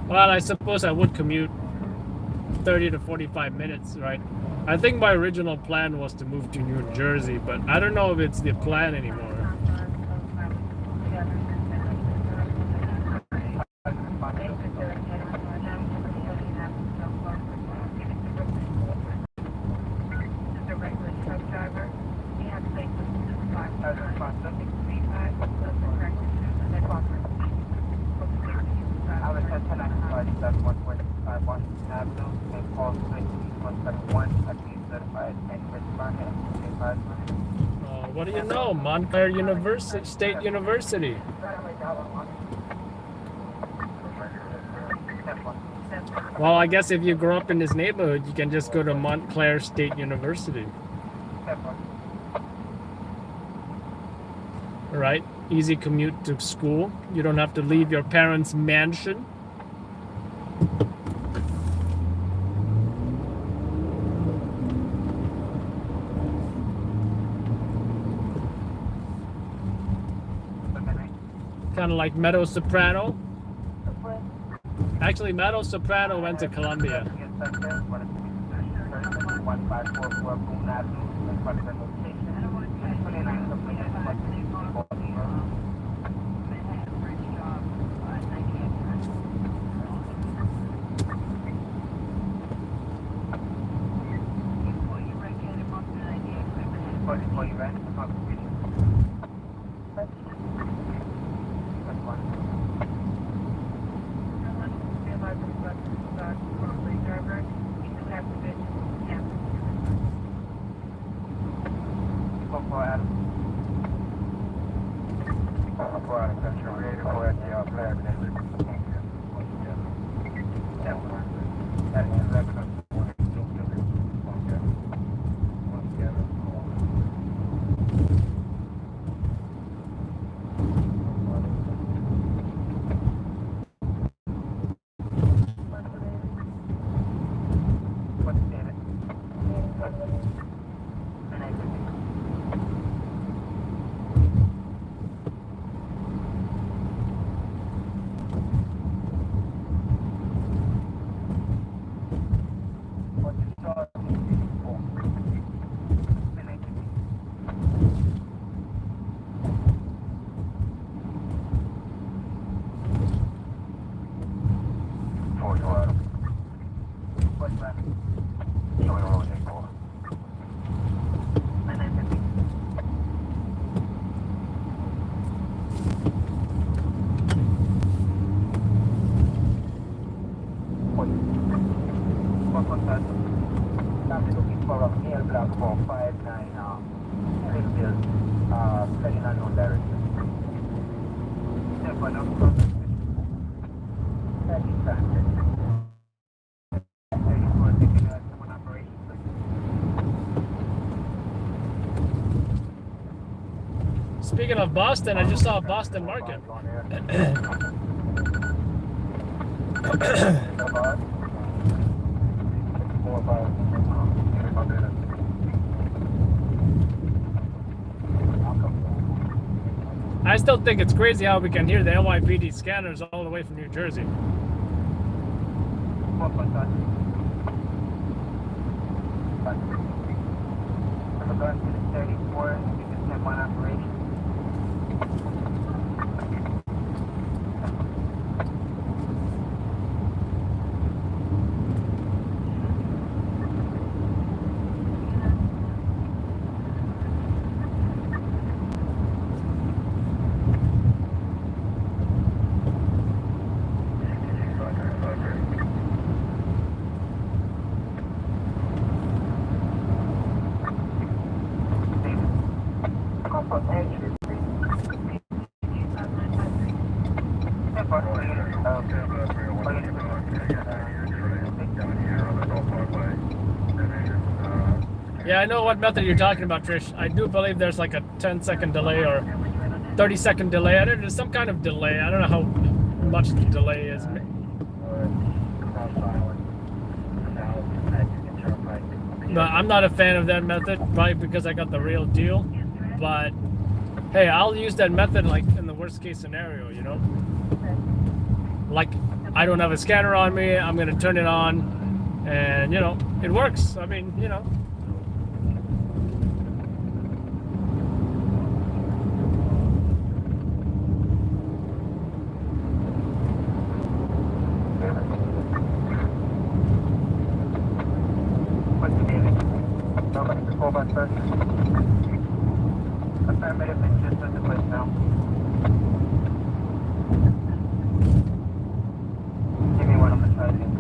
Well, I suppose I would commute 30 to 45 minutes, right? I think my original plan was to move to New Jersey, but I don't know if it's the plan anymore. What do you know? Montclair University, State University. Well, I guess if you grow up in this neighborhood, you can just go to Montclair State University. Right? Easy commute to school. You don't have to leave your parents' mansion. Kind of like Meadow Soprano. Actually, Meadow Soprano went to Columbia. Speaking of Boston, I just saw a Boston market. I still think it's crazy how we can hear the NYPD scanners all the way from New Jersey. Yeah, I know what method you're talking about, Trish. I do believe there's like a 10-second delay or 30-second delay. I don't, there's some kind of delay. I don't know how much the delay is. But I'm not a fan of that method, probably because I got the real deal. But hey, I'll use that method like in the worst case scenario, you know? Like, I don't have a scanner on me, I'm gonna turn it on, and you know, it works. I mean, you know. Affirmative, it's just at the place now. Give me one, I'm gonna try it again.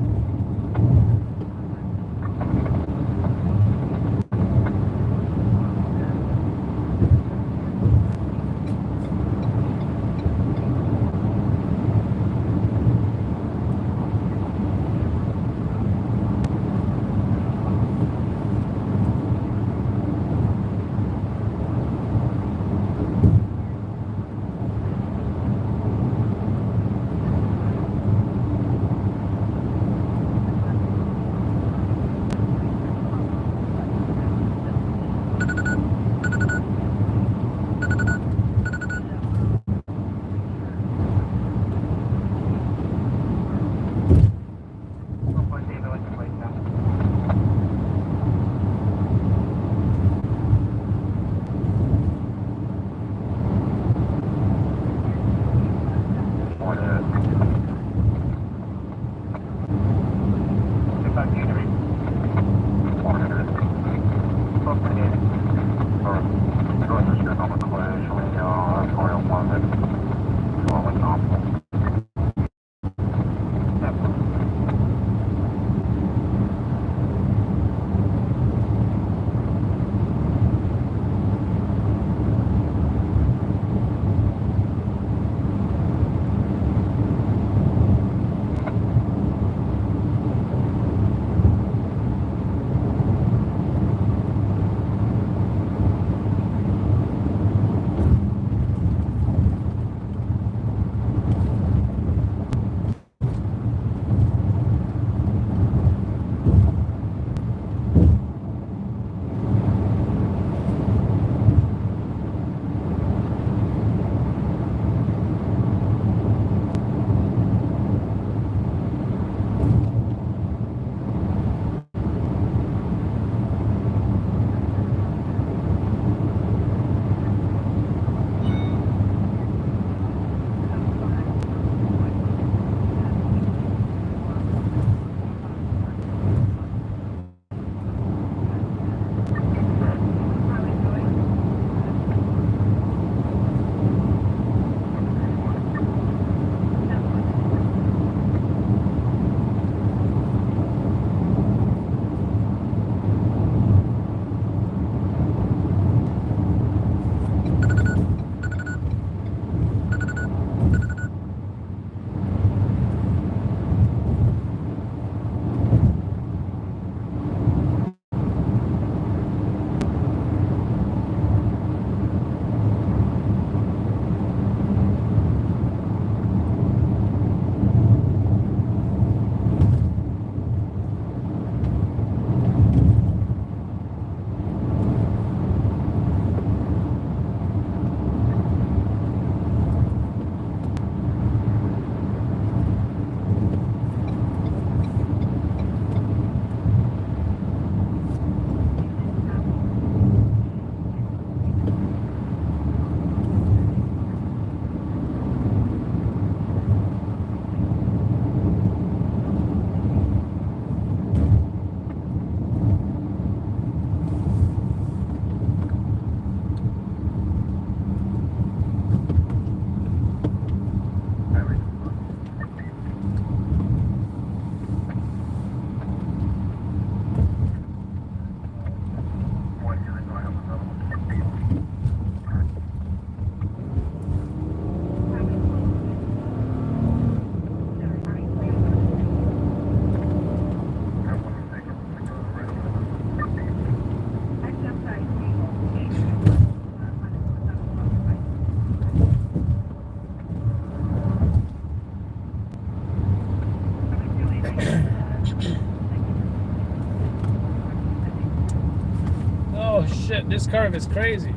Oh shit, this curve is crazy.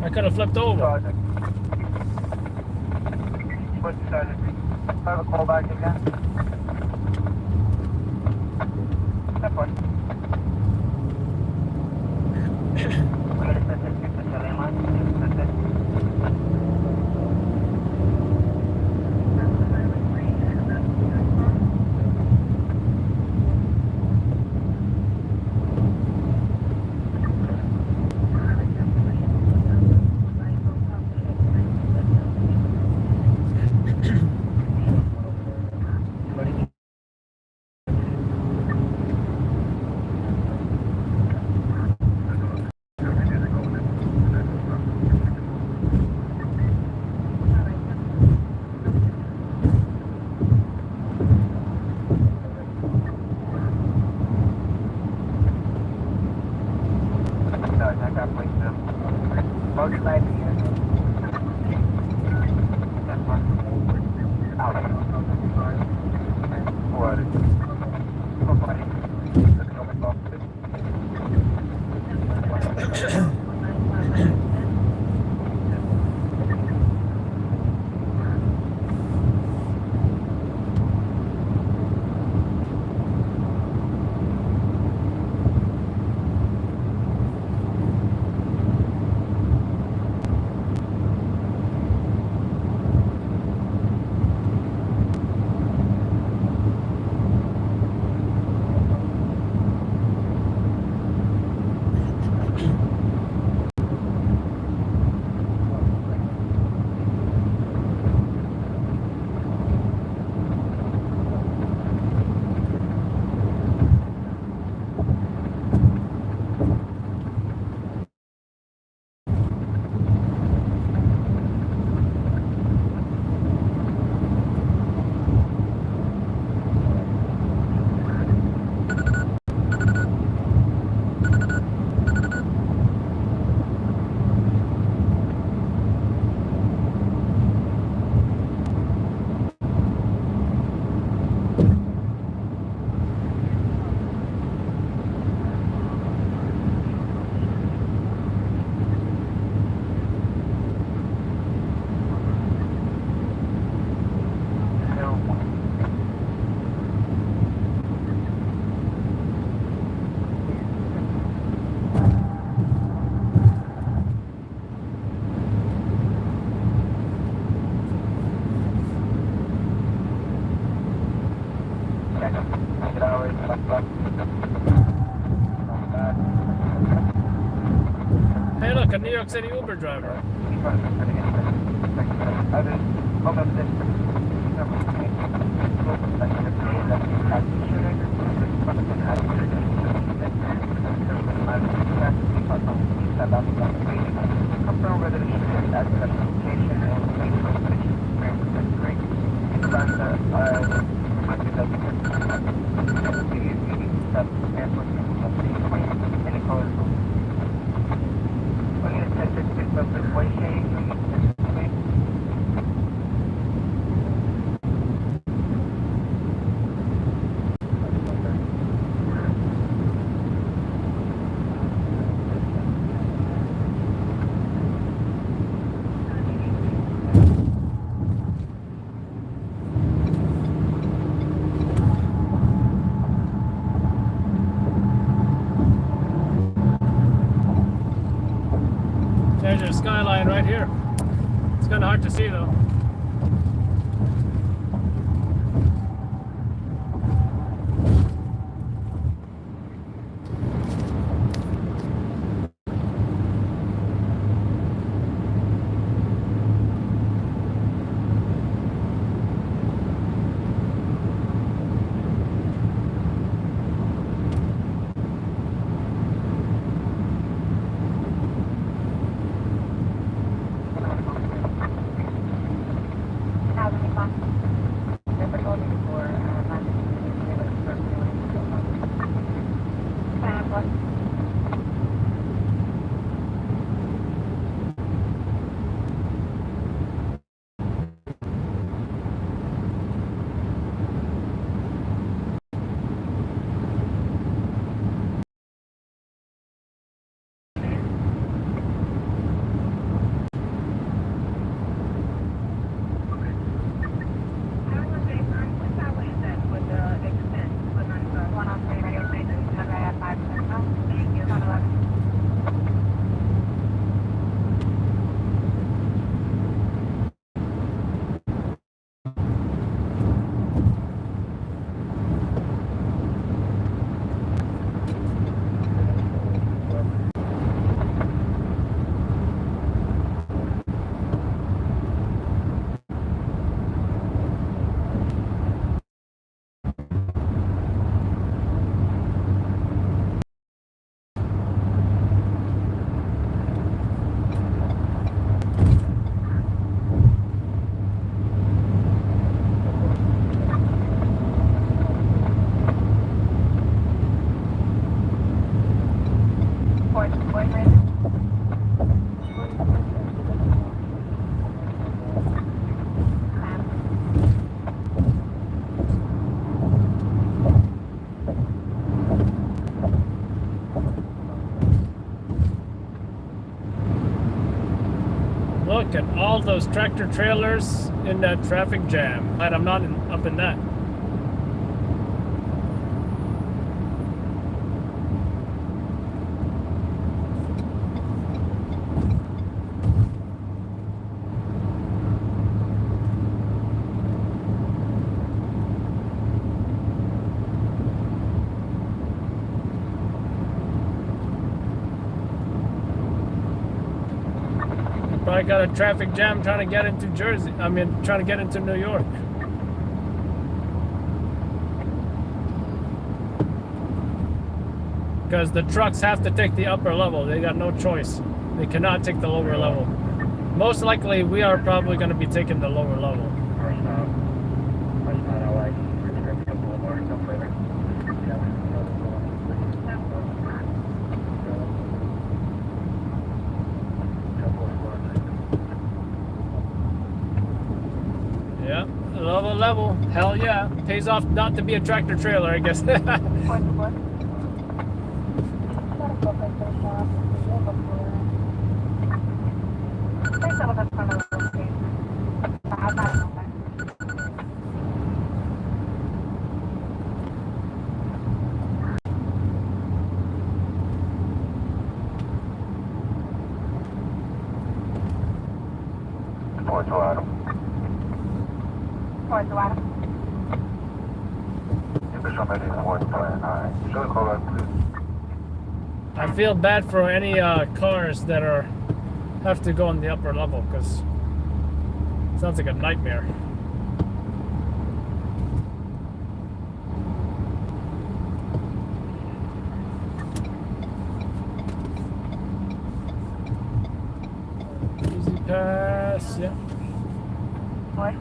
I could have flipped over. Switch started. Have a call back again. That's fine. Hey, look, a New York City Uber driver. There's your skyline right here. It's kind of hard to see though. Look at all those tractor trailers in that traffic jam. Glad I'm not up in that. I got a traffic jam trying to get into Jersey. I mean, trying to get into New York. Because the trucks have to take the upper level. They got no choice. They cannot take the lower level. Most likely, we are probably going to be taking the lower level. Yeah, level. Hell yeah. Pays off not to be a tractor trailer, I guess. I feel bad for any cars that have to go on the upper level, because it sounds like a nightmare. Easy pass, yeah. What?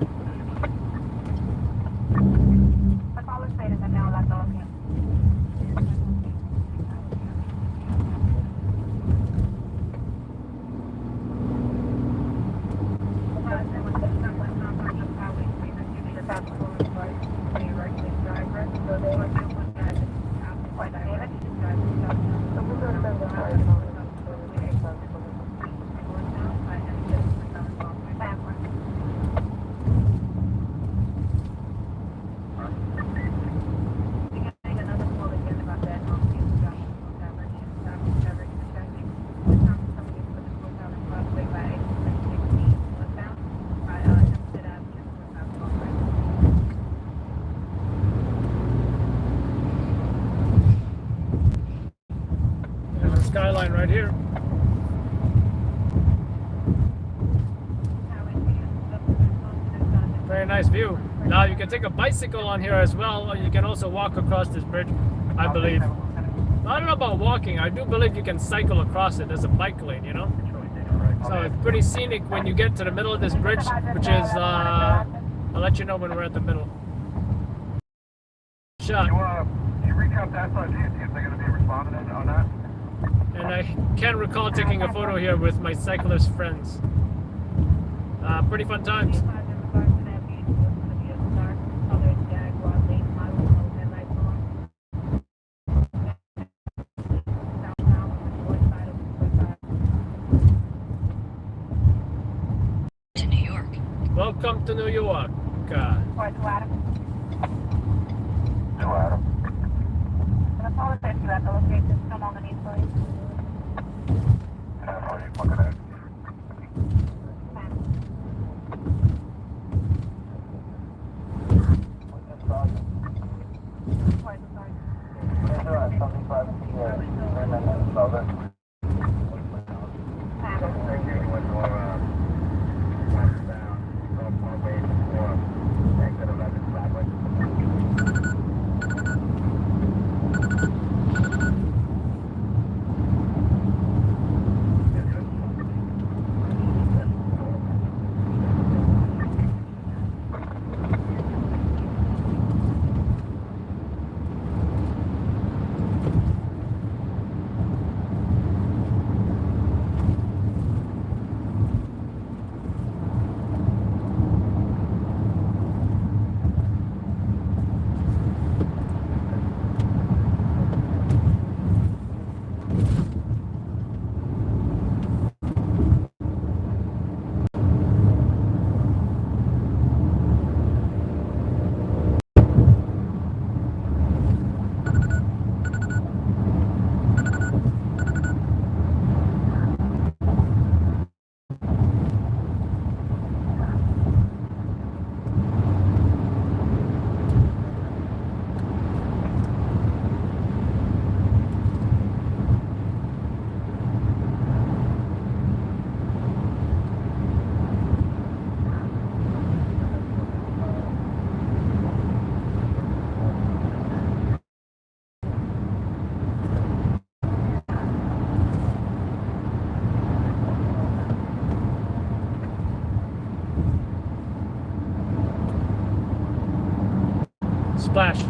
That's all it's saying, and now that's all okay. Skyline right here. Very nice view. Now you can take a bicycle on here as well, or you can also walk across this bridge, I believe. I don't know about walking. I do believe you can cycle across it. There's a bike lane, you know? So it's pretty scenic when you get to the middle of this bridge, which is, I'll let you know when we're at the middle. Shot. You reach out to SRG and see if they're going to be responding on that? And I can't recall taking a photo here with my cyclist friends. Pretty fun times. To New York. Welcome to New York. splash.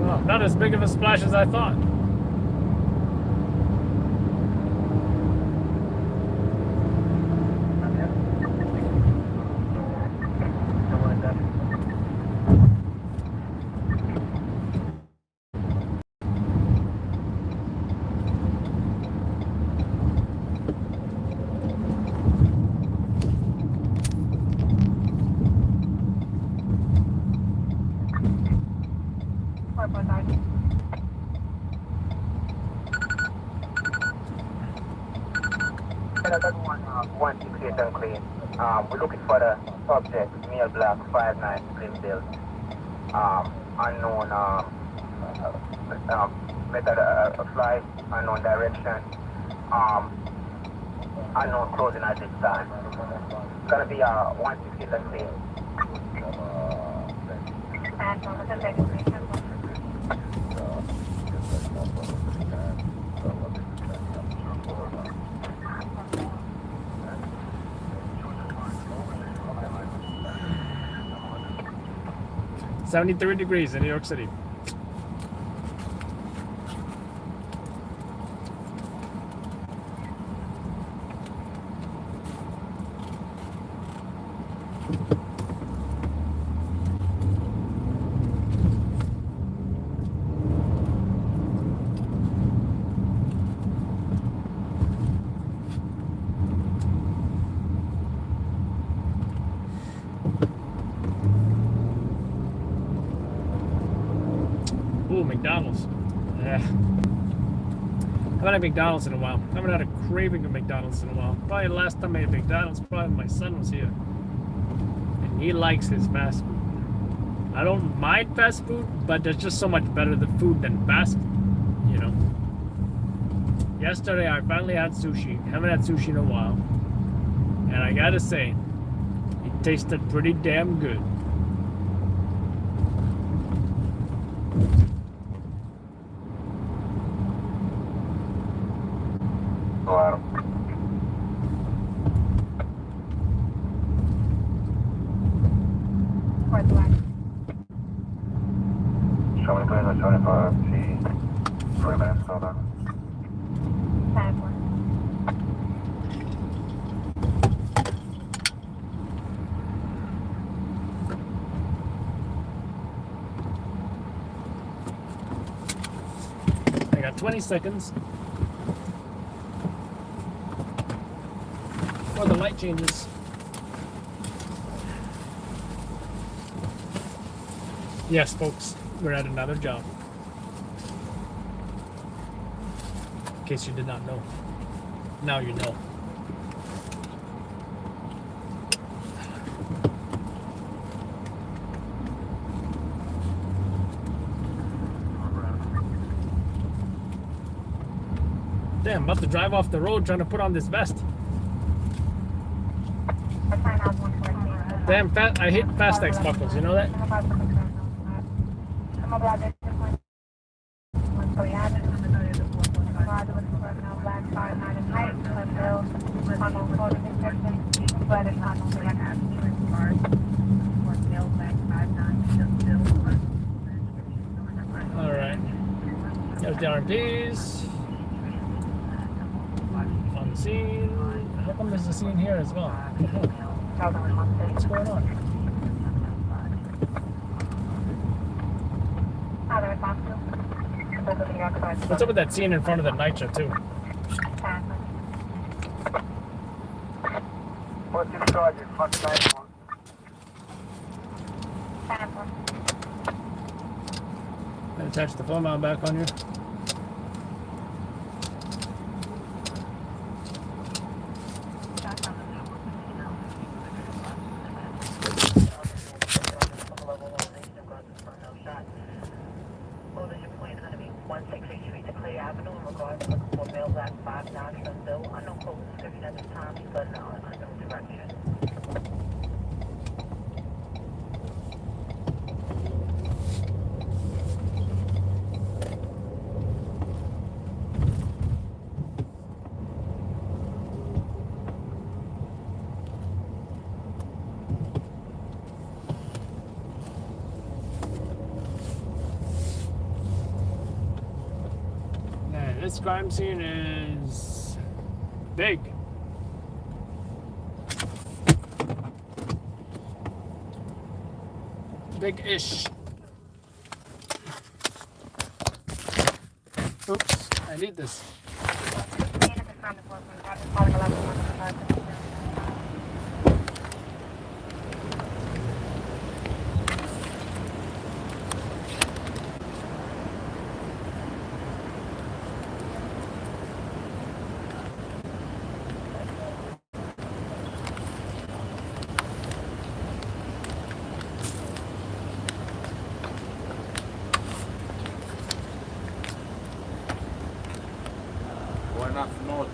Oh, not as big of a splash as I thought. One 168 and clean. We're looking for the subject, male black, 5'9", slim build. Unknown method of flight, unknown direction, unknown closing at this time. It's gonna be 168 and clean. It's 73 degrees in New York City. Ooh, McDonald's. Yeah. I haven't had McDonald's in a while. I haven't had a craving of McDonald's in a while. Probably the last time I had McDonald's, probably when my son was here. And he likes his fast food. I don't mind fast food, but there's just so much better the food than fast food, you know. Yesterday I finally had sushi. Haven't had sushi in a while. And I gotta say, it tasted pretty damn good. Wow. Show me clean on 25, T, 3 minutes, hold on. I got 20 seconds. Or the light changes. Yes, folks, we're at another job. In case you did not know. Now you know. Damn, I'm about to drive off the road trying to put on this vest. Damn, I hate Fastex buckles, you know that? Alright. There's the RMPs. On the scene. How come there's a scene here as well? What's going on? What's up with that scene in front of the Nitra too? What's your charge? Fucking nice one. Attach the phone mount back on you. this crime scene is big. Big-ish. Oops, I need this. Buenas noches.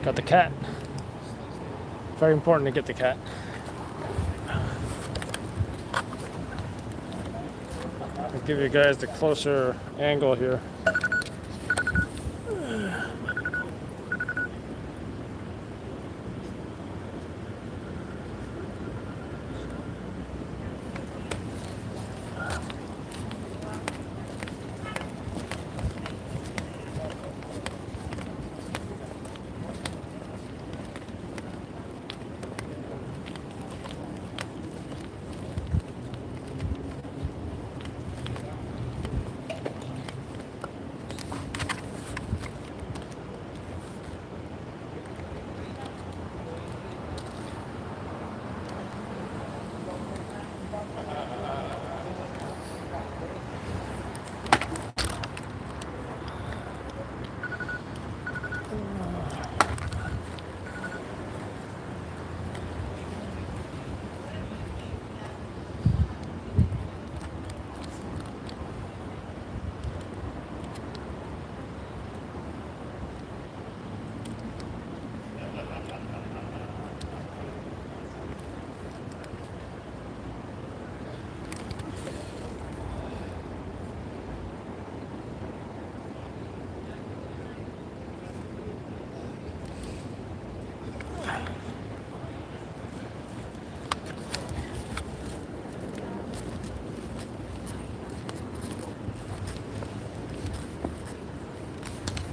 Got the cat. Very important to get the cat. I'll give you guys the closer angle here.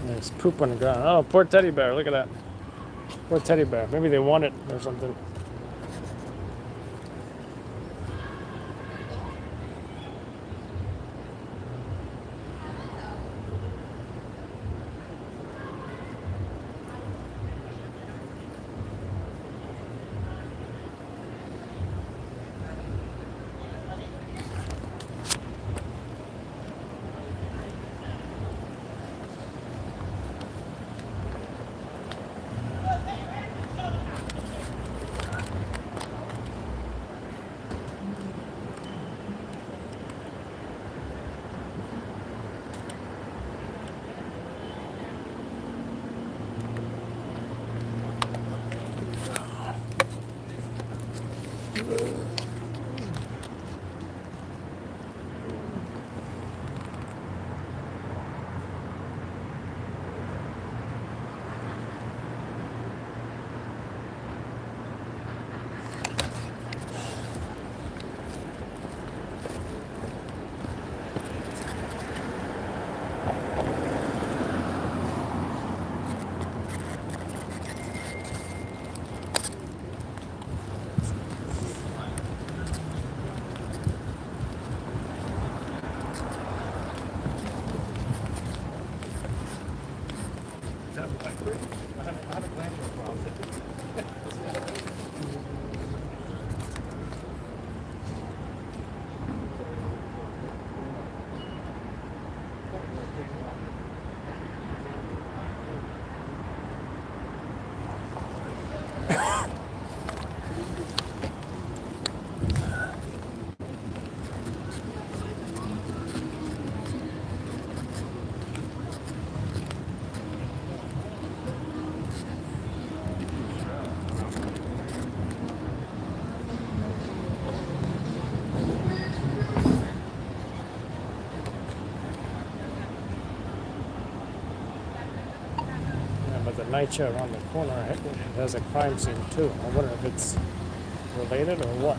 There's poop on the ground. Oh, poor teddy bear. Look at that. Poor teddy bear. Maybe they want it or something. But the night show around the corner has a crime scene too. I wonder if it's related or what.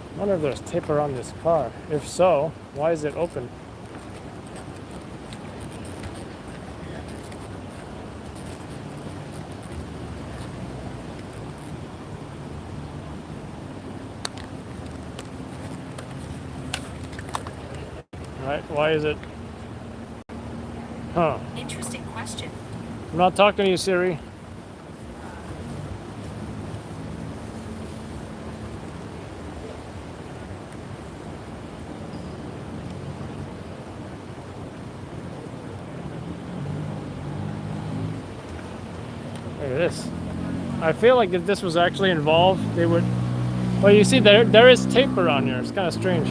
I wonder if there's tape around this car. If so, why is it open? Right? Why is it? Huh. Interesting question. I'm not talking to you, Siri. Look at this. I feel like if this was actually involved, they would. Well, you see, there is tape around here. It's kind of strange.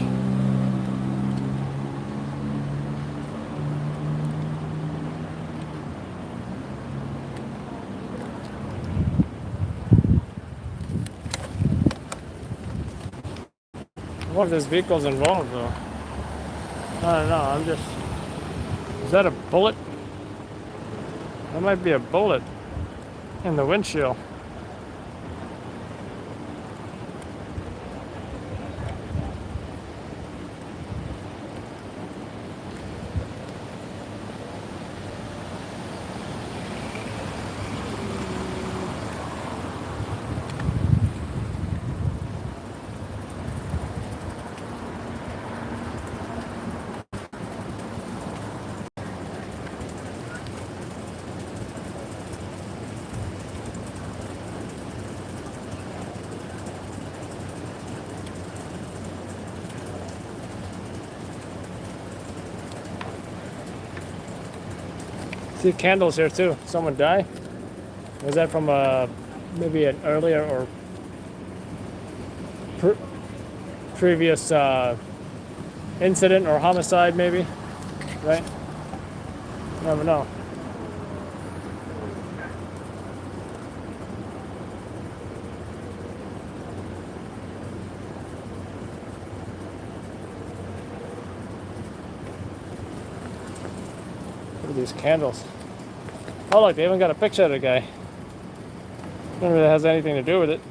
I wonder if this vehicle's involved, though. I don't know. I'm just. Is that a bullet? That might be a bullet in the windshield. See candles here too. Someone die? Was that from maybe an earlier or previous incident or homicide maybe? Right? You never know. Look at these candles. Oh look, they even got a picture of the guy. I don't know if it has anything to do with it.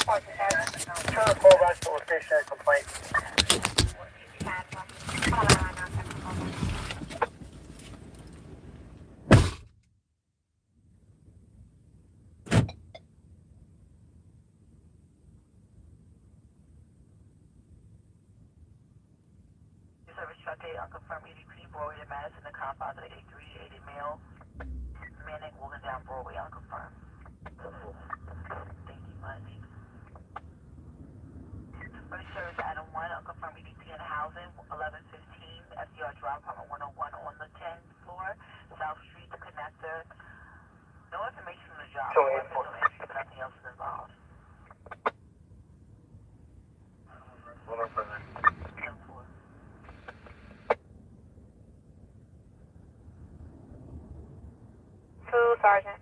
Trying to call back to location and complaint. Service truck A, unconfirmed EDP, Broadway to Madison, the compound of the 8380 male. Manic, walking down Broadway, unconfirmed. Thank you much. First service Adam 1, unconfirmed EDP in housing, 1115, FDR Drive, apartment 101 on the 10th floor, South Street, the connector. No information on the job, no weapons, no entry, but nothing else is involved. Hold on for a minute. 10-4. Sergeant.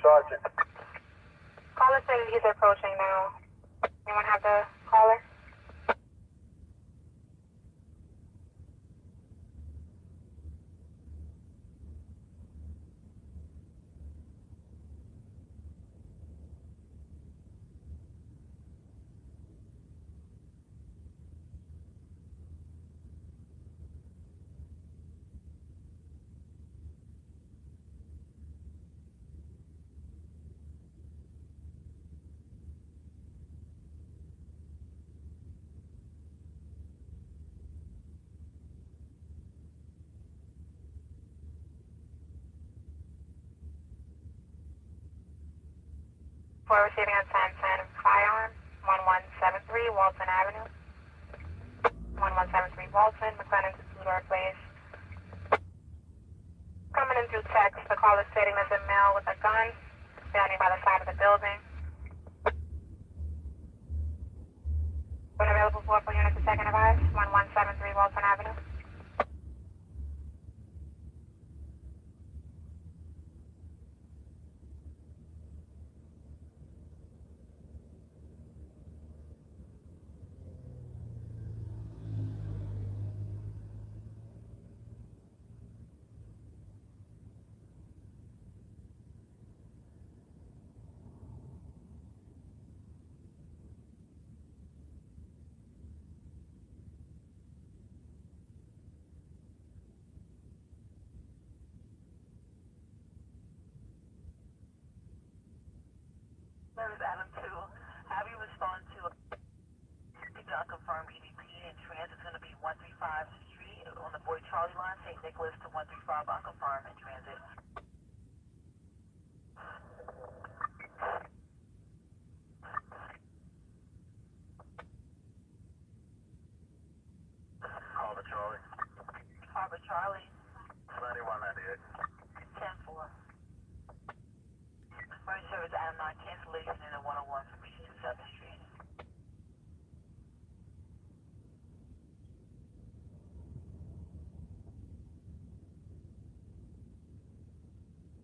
Sergeant. Caller said he's approaching now. Anyone have the caller? For receiving a 1010 firearm, 1173 Walton Avenue. 1173 Walton, McLennan to Tudor Place. Coming in through text, the caller stating there's a male with a gun standing by the side of the building. When available for units to second advice, 1173 Walton Avenue. Service Adam 2, have you respond to the unconfirmed EDP in transit? It's going to be 135 Street on the Boy Charlie line, St. Nicholas to 135 unconfirmed in transit. Harbor Charlie. Harbor Charlie, 9198. 10-4. First service Adam 9, cancellation in the 101 from Beach to 7th Street.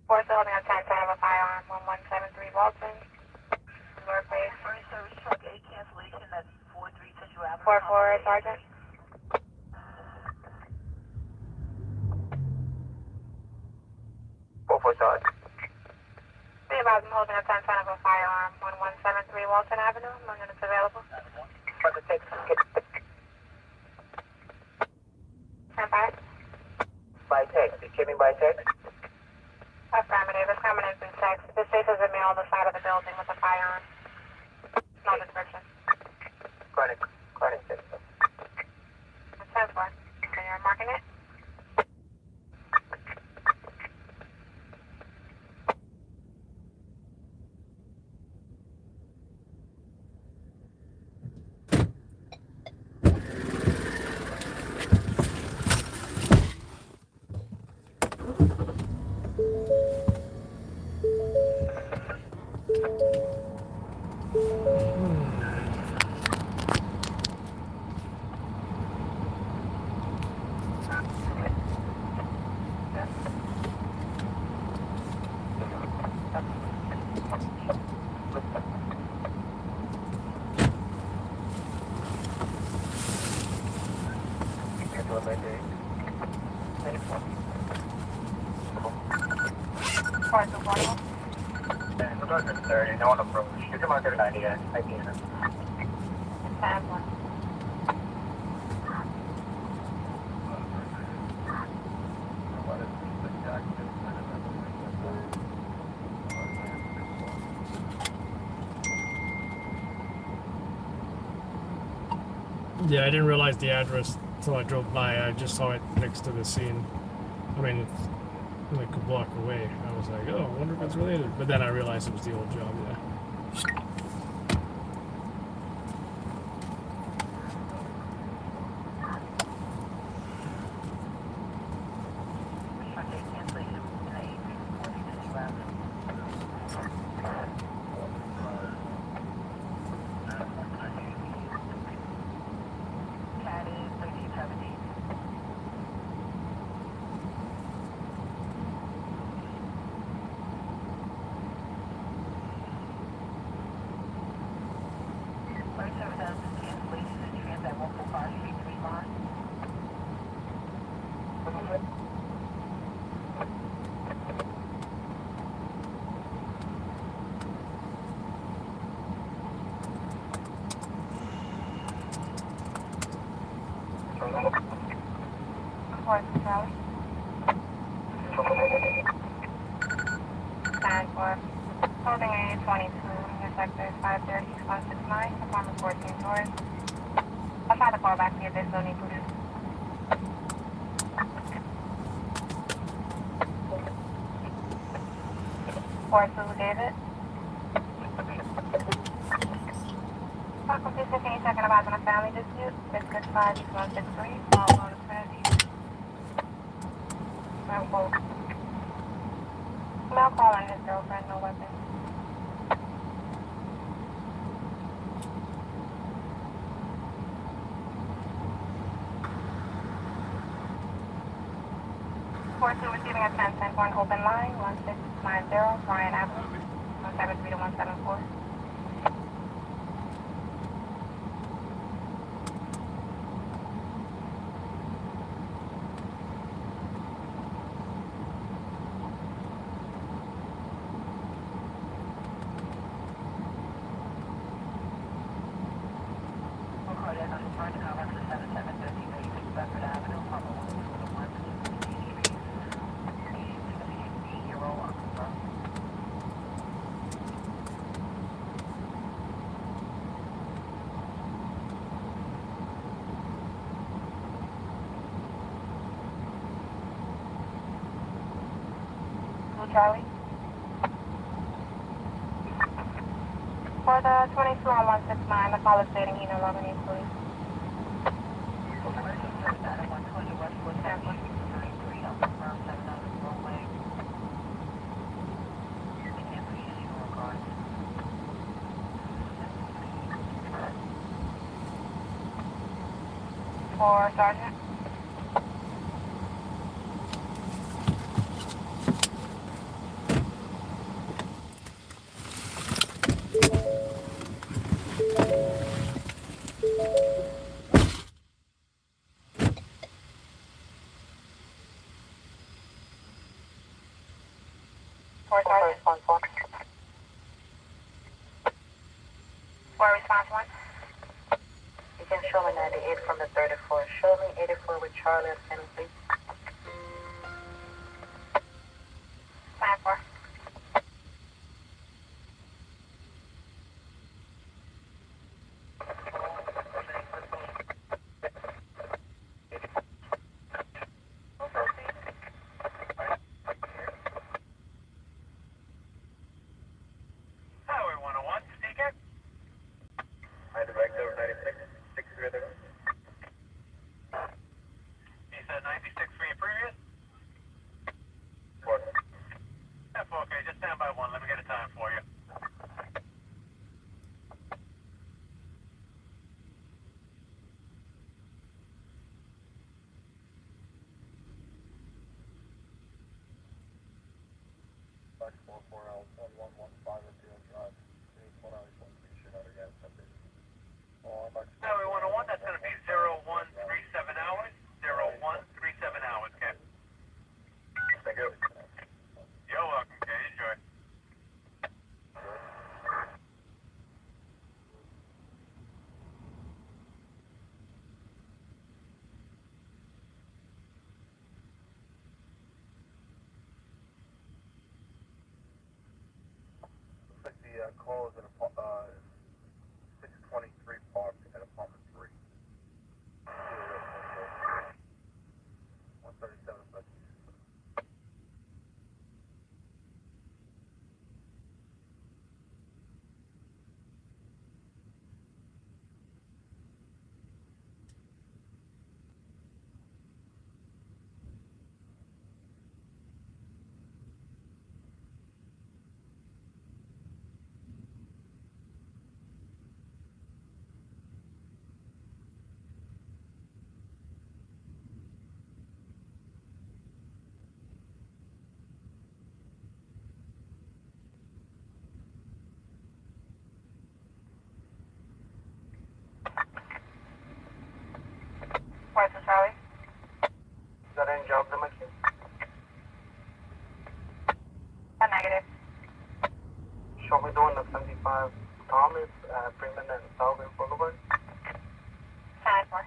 Force holding a 1010 of a firearm, 1173 Walton. Tudor Place. First service truck A, cancellation at 43 Central Avenue. 4-4, Sergeant. Be about him holding a 1010 of a firearm, 1173 Walton Avenue. No units available. Stand by. By text, it came in by text? Affirmative. It's coming in through text. This faces a male on the side of the building with a firearm. No description. Chronic text. 10-4. So you're marking it? No one approach. You can mark it at 90. I can. Yeah, I didn't realize the address until I drove by. I just saw it next to the scene. I mean, it's like a block away. I was like, oh, I wonder if it's related. But then I realized it was the old job, yeah. Holding A 22, sector 530, 169, apartment 14 doors. I'll try to call back to you if there's no need to do. David. Complete 15 second advise on a family dispute. Biscuit 5 East 163, small zone of Trinity. Male calling his girlfriend, no weapon. Receiving a 10-10 for an open line, 1690 Bryan Avenue, 173 to 174. Charlie. For the 22 on 169, the call is stating he no longer needs police. For Sergeant. For response 1. You can show me 98 from the 34. Show me 84 with Charlie at San please. 4. Tower 101, speaker. Hi, Director 96, 6 You said 96 for your previous? 4. That's okay, just stand by 1. Let me get a time for you. back 440 1115 at Deal Drive. 849 shoot out again. Tower 101, that's going to be 0137 hours. 0137 hours, Ken. Thank you. You're welcome, Ken. Enjoy. Looks like the call is in 623 Park at apartment 3. 137 Bucky. Where's the Charlie? Is that any jobs in my queue? A negative. Show me doing the 75 Thomas at Freeman and Salvin Boulevard. 10-4.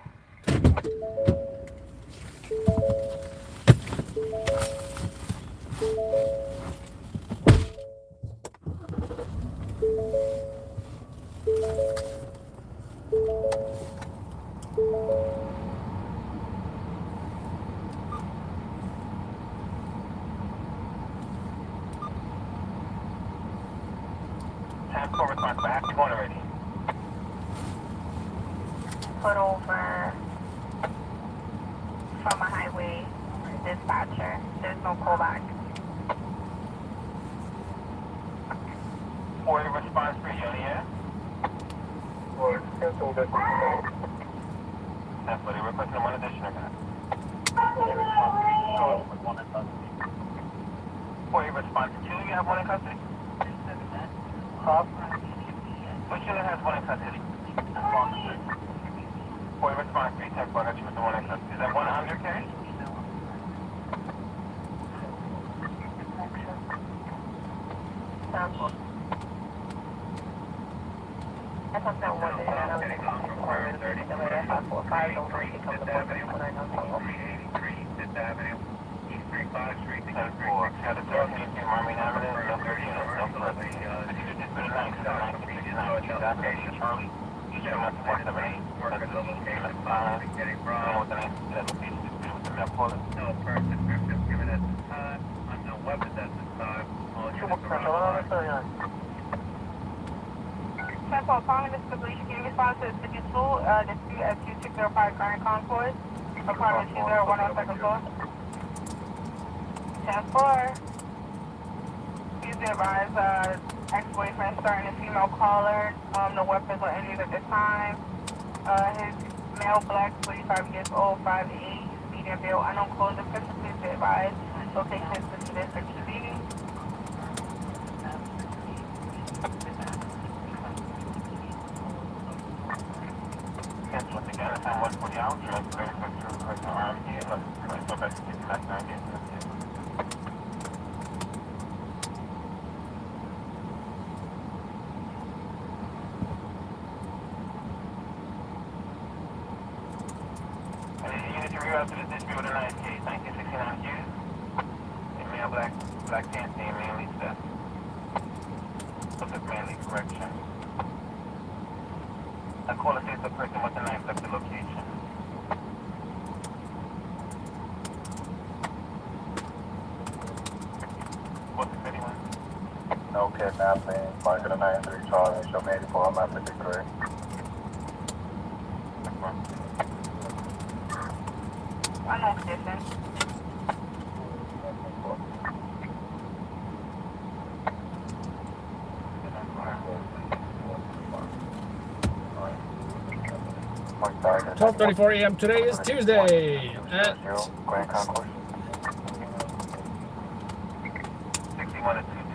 Time for response back. You're going already. Put over from a highway dispatcher. There's no callback. For the response for you, yeah? Or cancel that. That's what they're requesting one additional guy. For your response to 2, you have one in custody? Huh? Which unit has one in custody? For your response 3, 10 4, that's the one in custody. Is that one under carry? I thought that one day I was required 30. The way that 545 don't really pick up the board when I know they 383 Fifth Avenue, East 35 Street, 10 4. Got a 13 to Marine Avenue, no 30, no further. Just put a 9 application, Charlie. You should have 478. Work at the location, getting from. With the name, that location is with the map caller. No first description given at this time. Unknown weapons at this time. All units around. 10-4, calling this police. Can you respond to the dispute at 2605 Grand Concourse, apartment 201 on second floor? 10-4. Please be advised, ex-boyfriend starting a female caller. No weapons or injuries at this time. His male black, 45 years old, 5'8", medium build, unknown clothes description. Please be advised. Location is the district TV. Once again, it's on 140 hours. You're at the very first person armed here. Let's go back to 59 unit to reroute to the dispute with a 9 case, 1969 Hughes. A male black pants named Manly Steph. What's this Manly correction? A caller says the person with the knife left the location. What's the city one? No kidnapping. Mark of the 93 Charlie. Show me 84 on my 53. Unknown condition. Target. 12:34 a.m. Today is Tuesday at Grand Concourse. 61 to 22.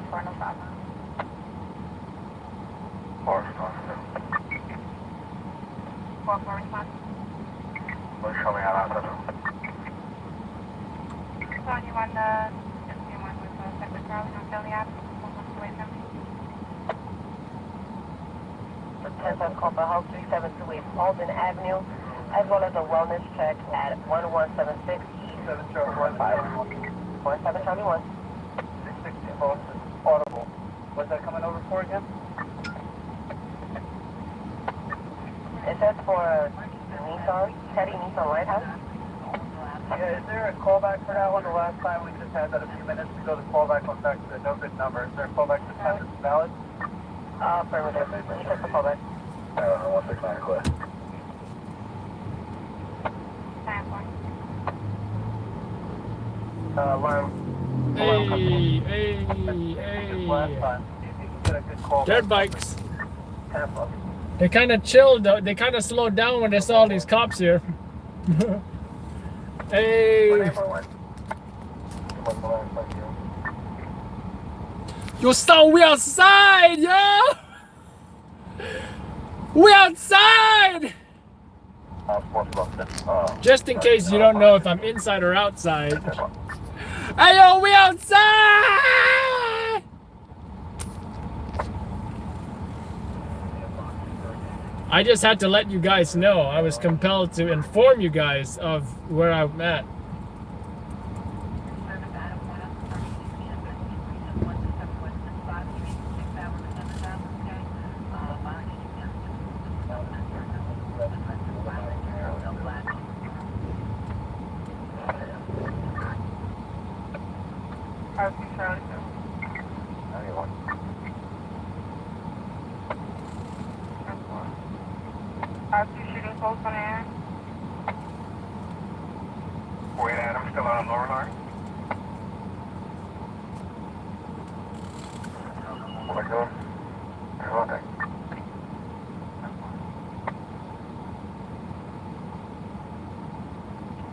10-4, no problem. Four, 4-4 response. Please show me how to answer. Calling you on the 51 with Sector Charlie on Philly Avenue. 10-4 call for help 3728 Alden Avenue, as well as a wellness check at 1176 East 17 Charlie 1. 660 Boston, audible. What's that coming over for again? It says for Nissan, Teddy Nissan Lighthouse. Yeah, is there a callback for that one? The last time we just had that a few minutes ago, the callback went back to the no good number. Is there a callback this time that's valid? Affirmative. Let me check the callback. 169 clear. 10-4. Alarm. Last Hey. time. See if you can get a good callback. Dirt bikes. 10-4. They kind of chilled. They kind of slowed down when they saw all these cops here. Hey. Yo, son, we outside, yo! We outside! Just in case you don't know if I'm inside or outside. Hey, yo, we outside! I just had to let you guys know. I was compelled to inform you guys of where I'm at. Shooting post on air. Wait, Adam, still on lower line? What am I doing? Okay.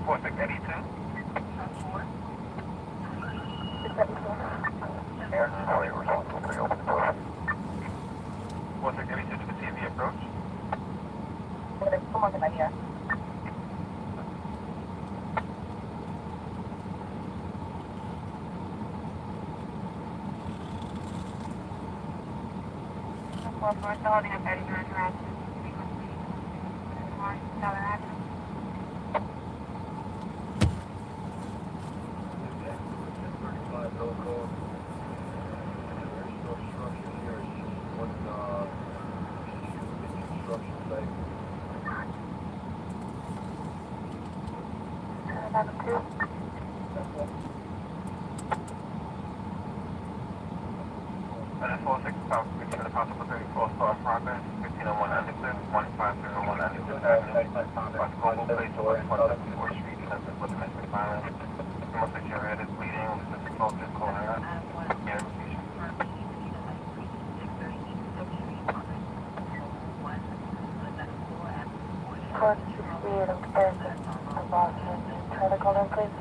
4682? Air, how are you responsible for the open door? 4682, did you see the approach? Come on, get here. We're still holding up 39 harassment. And then 46 South, 15 the possible 34 star progress, 1501 Anderson, 1501 Anderson Avenue, West Global Place, West 174th Street, Center for Domestic Violence. You must make your head is bleeding, with the soldiers calling out. Yeah, repeat. Court 68 of person about him. Try to call him, please.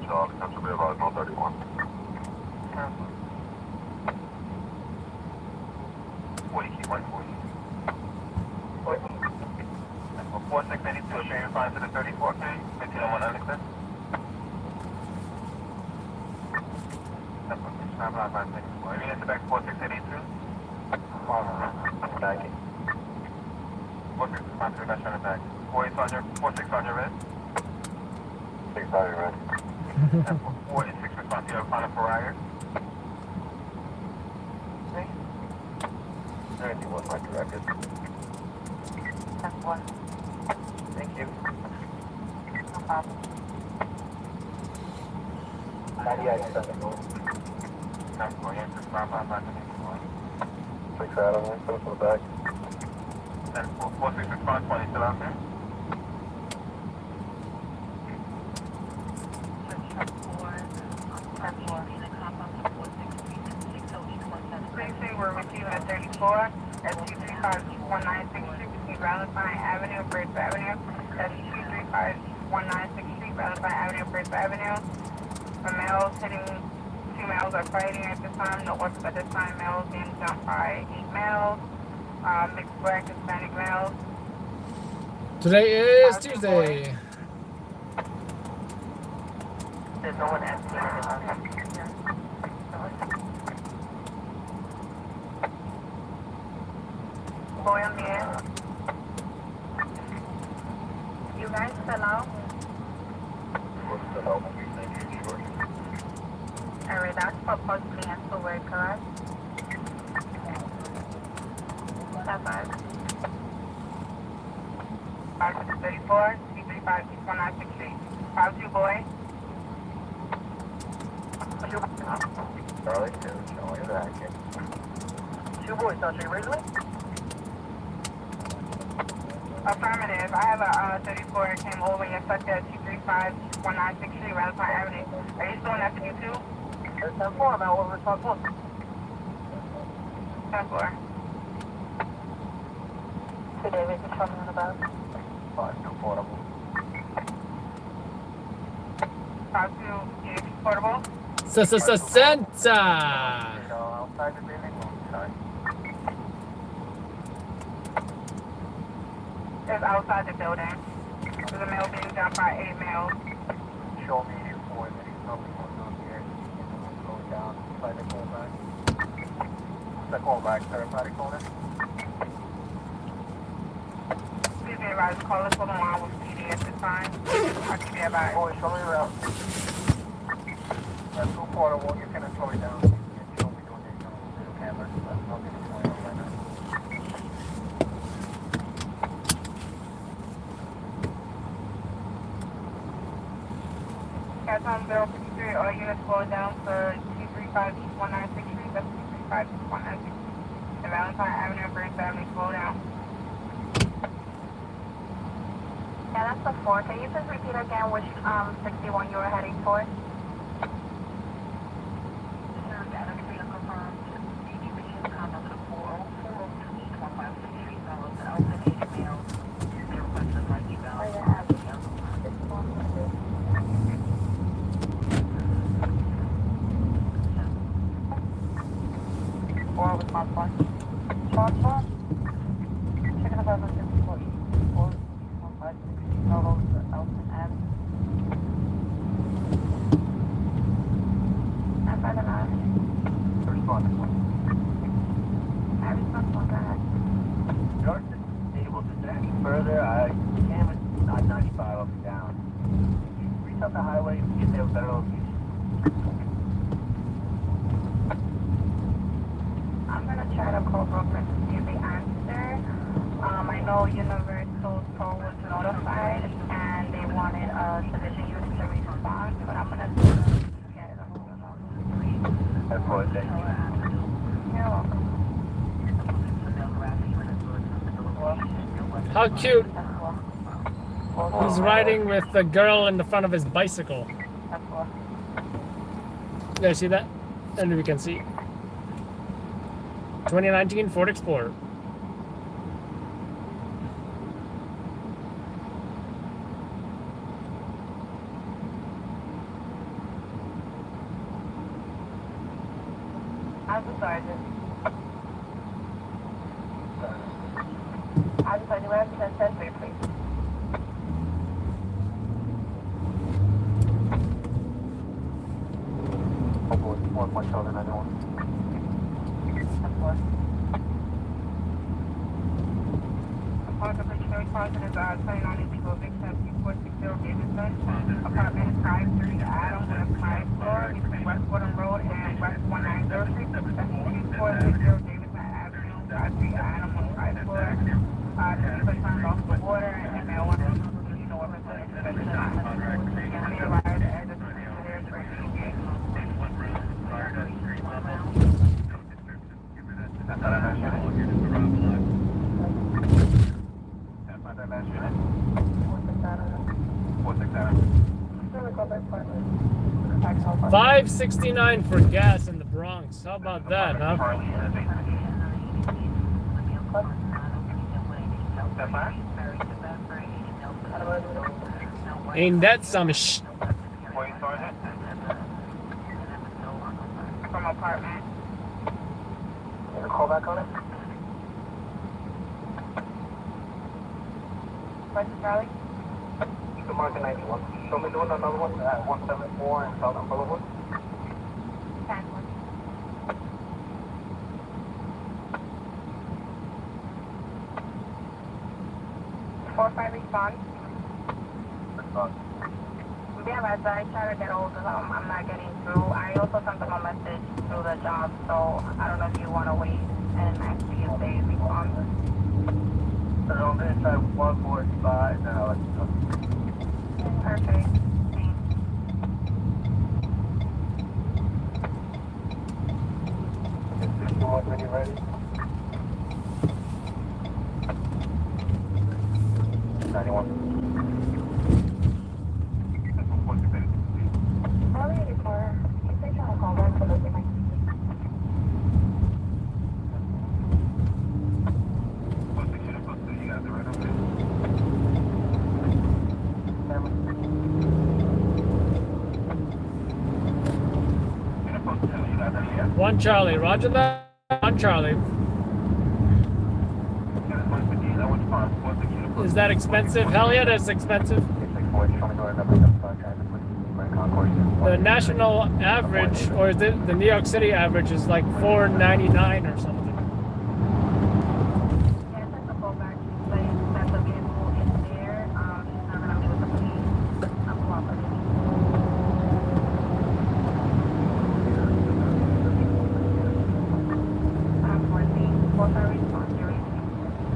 Dog, that's a bit about 131. 40 key 140. 4682, share your fine to the 34K, 1501 Anderson. That's what it's not about 564. Any answer back 4682? Thank you. 46 response to the best on back. 46 on your red. 6 on your red. 46 response to your final for riot. 91 my directed. 10-4. Thank you. No problem. 98 seconds. That's going in to 555. 6 out on there, finish on the back. 46 response 20 still out there. We're with you at 34 at 235-196 Street between Valentine Avenue and Bridge Avenue. That's 235-196 Street Valentine Avenue, First Avenue. The males hitting, 2 males are fighting at this time. No weapons at this time. Males being jumped by 8 males. Mixed black Hispanic males. Today is Tuesday. There's no one at Boy on the air. You guys still out? Alright, that's for possibly and for work, correct? That's fine. 534, 335, 61963. 52 boy. Charlie 2, showing back. 2 boys, Dr. Ridley? Affirmative. I have a 34 that came over and you're such at 235, 61963, Valentine Avenue. Are you still in SU2? There's 10-4, I'm out over top 1. 10-4. Today, we can come on about 5-2 portable. 52, is portable. Santa. Outside the building, inside. It's outside the building. There's a male being jumped by 8 males. Show me your 4 that he's nothing going on here. Going down, inside the callback. The callback, third-party corner. Please be advised, call us on the line with PD at this time. I'll keep you advised. Boy, show me around. That's 2 portable, you can slow it down. You show me doing this, little camera. That's nothing going on right now. Cat on Bill 53, all units slow down for 235 1963. That's 235 1963. The Valentine Avenue, First Avenue, slow down. Yeah, that's the 4. Can you just repeat again which 61 you were heading for? Further, I can't not 95 up and down. Reach up the highway and get there with better location. I'm gonna try to call broker to see if they answer. I know Universal Toll was notified and they wanted a division unit to respond, but I'm gonna get it a hold of them. That's what they You're welcome. How cute. He's riding with the girl in the front of his bicycle. You guys see that? And we can see 2019 Ford Explorer. As a sergeant. As a sergeant, we have to send me, please. Oh boy, one more shot than I know. Occupational responsive is 29 illegal victim 2460 Davidson. Apartment 53 Adam with a 5th floor between West Fordham Road and West 1906. That's 2460 Davidson Avenue, 53 Adam on the 5th floor. The people turned off the water and they want to, you know, what we're inspection on the and they arrived at the there for $5.69 for gas in the Bronx. How about that, huh? Ain't that some sh? Wait, Sergeant. From apartment. Can you call back on it? What's Charlie? You can mark a 91. Show me doing another one at 174 in Southern Boulevard. 10-1. 4-5 respond. Response. Yeah, but I try to get hold of them. I'm not getting through. I also sent them a message through the job, so I don't know if you want to wait and actually if they respond. They're on the inside 145, and I'll let you know. Perfect. Thanks. It's 61 when you're ready. 91. Probably 84. You say trying to call back for the same. One Charlie, roger that. One Charlie. Is that expensive? Hell yeah, that's expensive. The national average, or the New York City average, is like $4.99 or something. Yeah, I sent the call back. Saying that the vehicle is there. She's not gonna be with the police. I'm cooperating. I'm 14. 4-5 response. You're ready. I'm 14.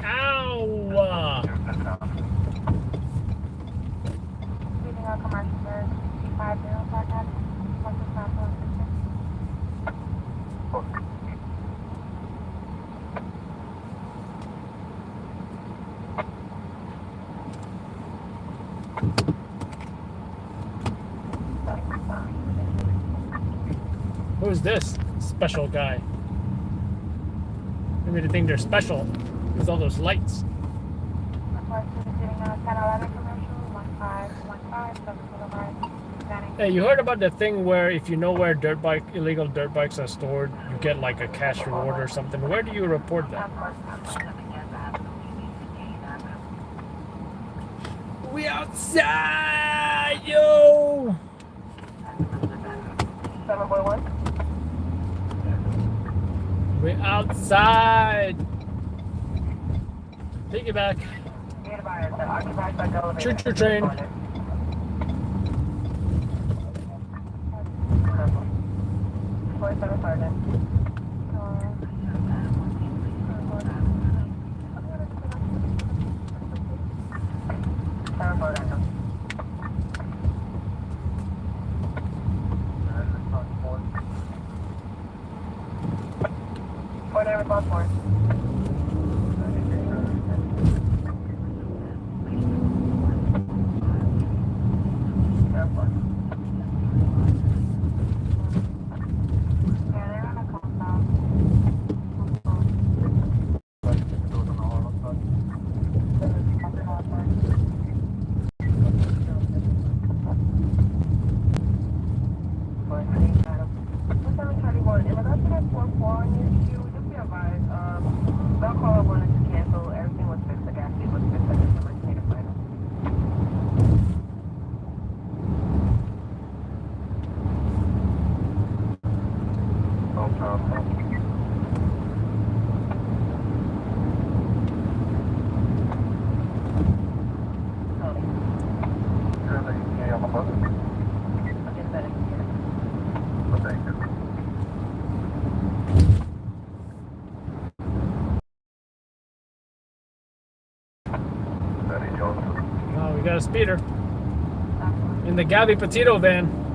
Ow! Leaving our commercial service 50 Black Who's this special guy? Maybe they think they're special. With all those lights. Hey, you heard about the thing where if you know where illegal dirt bikes are stored, you get like a cash reward or something. Where do you report that? We outside, yo! 7.1. We outside. Piggyback. Choo-choo train. 104 on your queue. Just be advised, that call wanted to cancel. Everything was fixed. The gas leak was fixed. I just never stayed a final. No problem. Here's the ETA on the bus. I'll get that in here. But thank you. Betty Joseph. Oh, we got a speeder in the Gabby Petito van.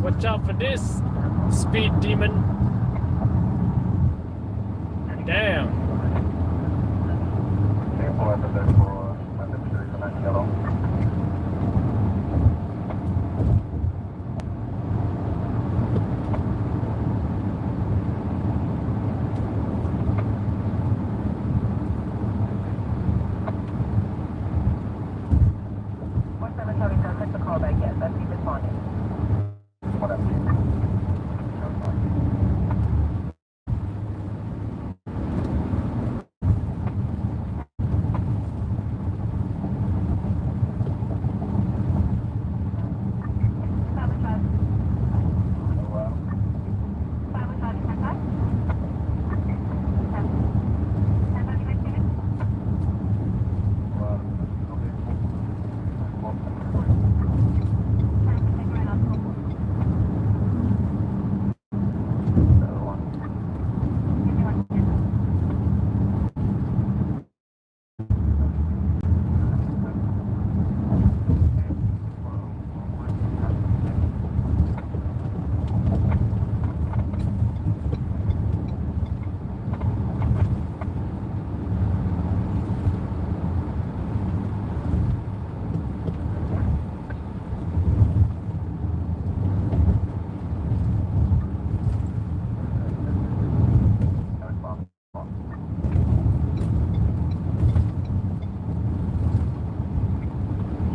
Watch out for this speed demon. Damn. Careful at the back for my demonstration on that yellow. What's the Charlie? I'll take the call back. Yes, that's he responded. Whatever.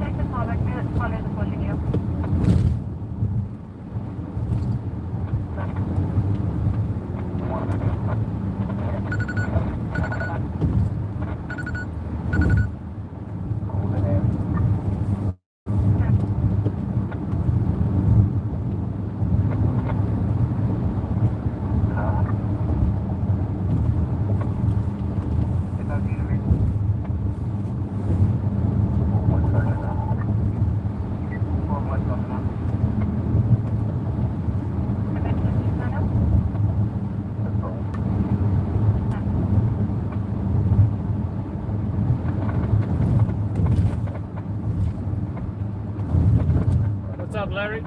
Check the call back. Responded is pushing you. What's up, Larry?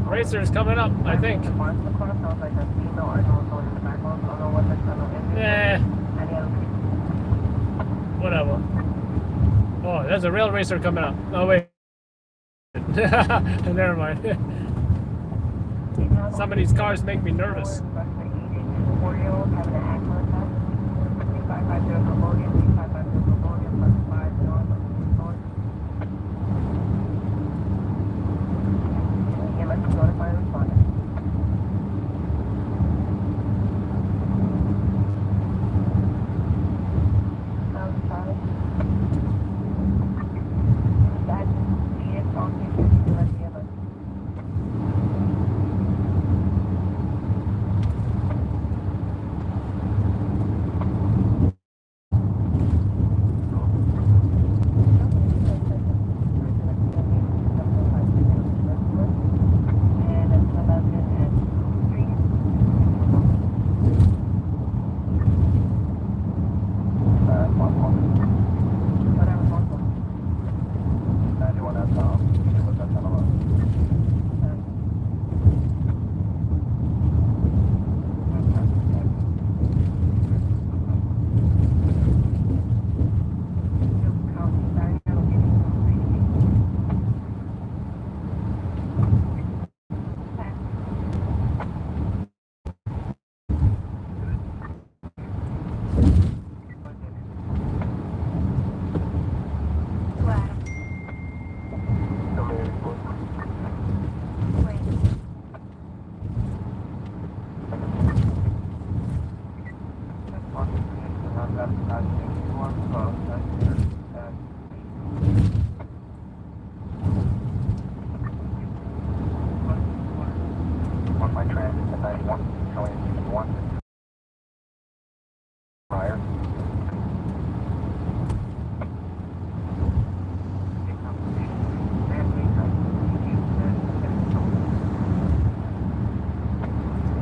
Racer's coming up, I think. Yeah. Whatever. Oh, there's a rail racer coming up. Oh, wait. Never mind. Some of these cars make me nervous.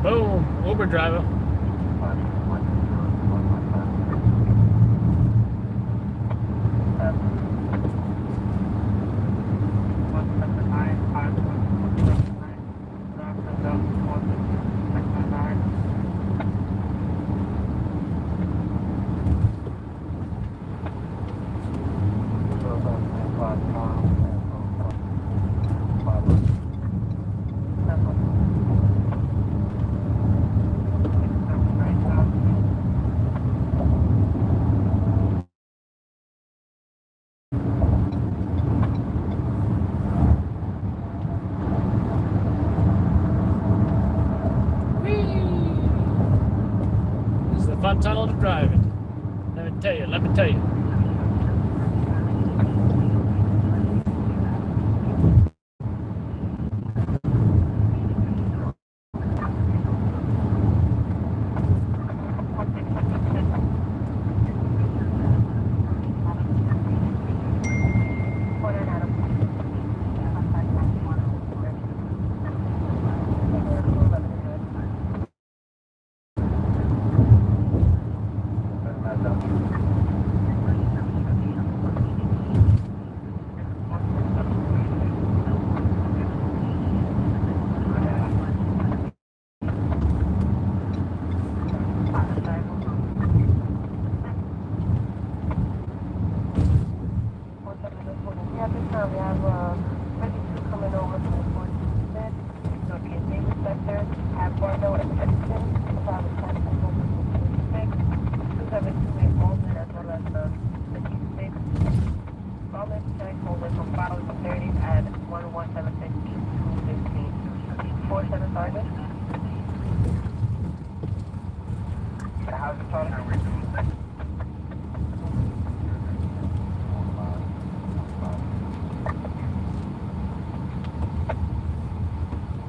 Boom, Uber driver. This is a fun tunnel to drive in. Let me tell you.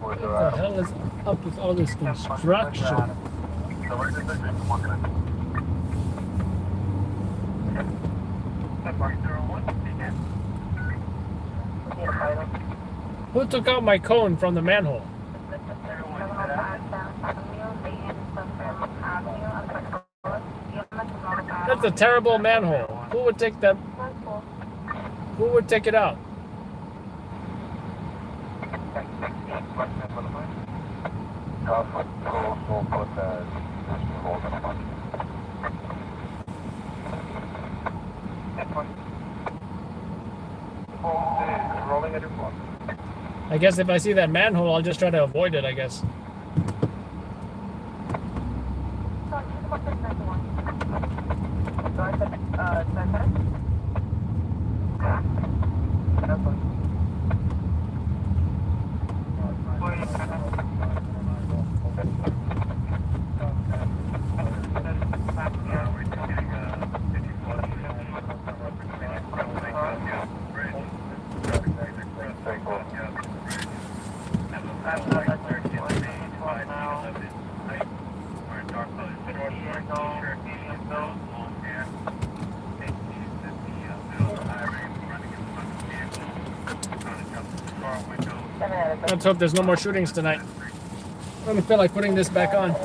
What the hell is up with all this construction? Who took out my cone from the manhole? That's a terrible manhole. Who would take that? Who would take it out? Rolling at your I guess if I see that manhole, I'll just try to avoid it, I guess. Let's hope there's no more shootings tonight. I don't feel like putting this back on.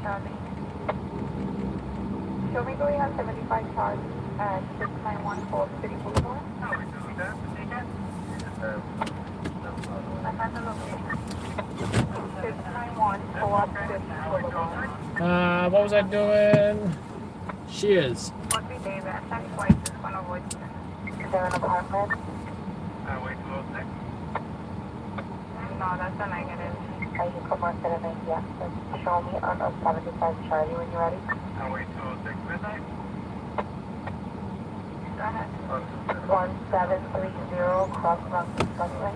Charlie. Show me going on 75 Charlie at 691 Fort City Boulevard. I have the location. 691 Fort City Boulevard. What was I doing? She is. What we say that time twice is one of which. Is there an apartment? Highway 206. No, that's a negative. You come on 7 yeah. Show me on a 75 Charlie when you're ready. Highway 206 midnight. Go ahead. 1730 Cross Mountain Expressway.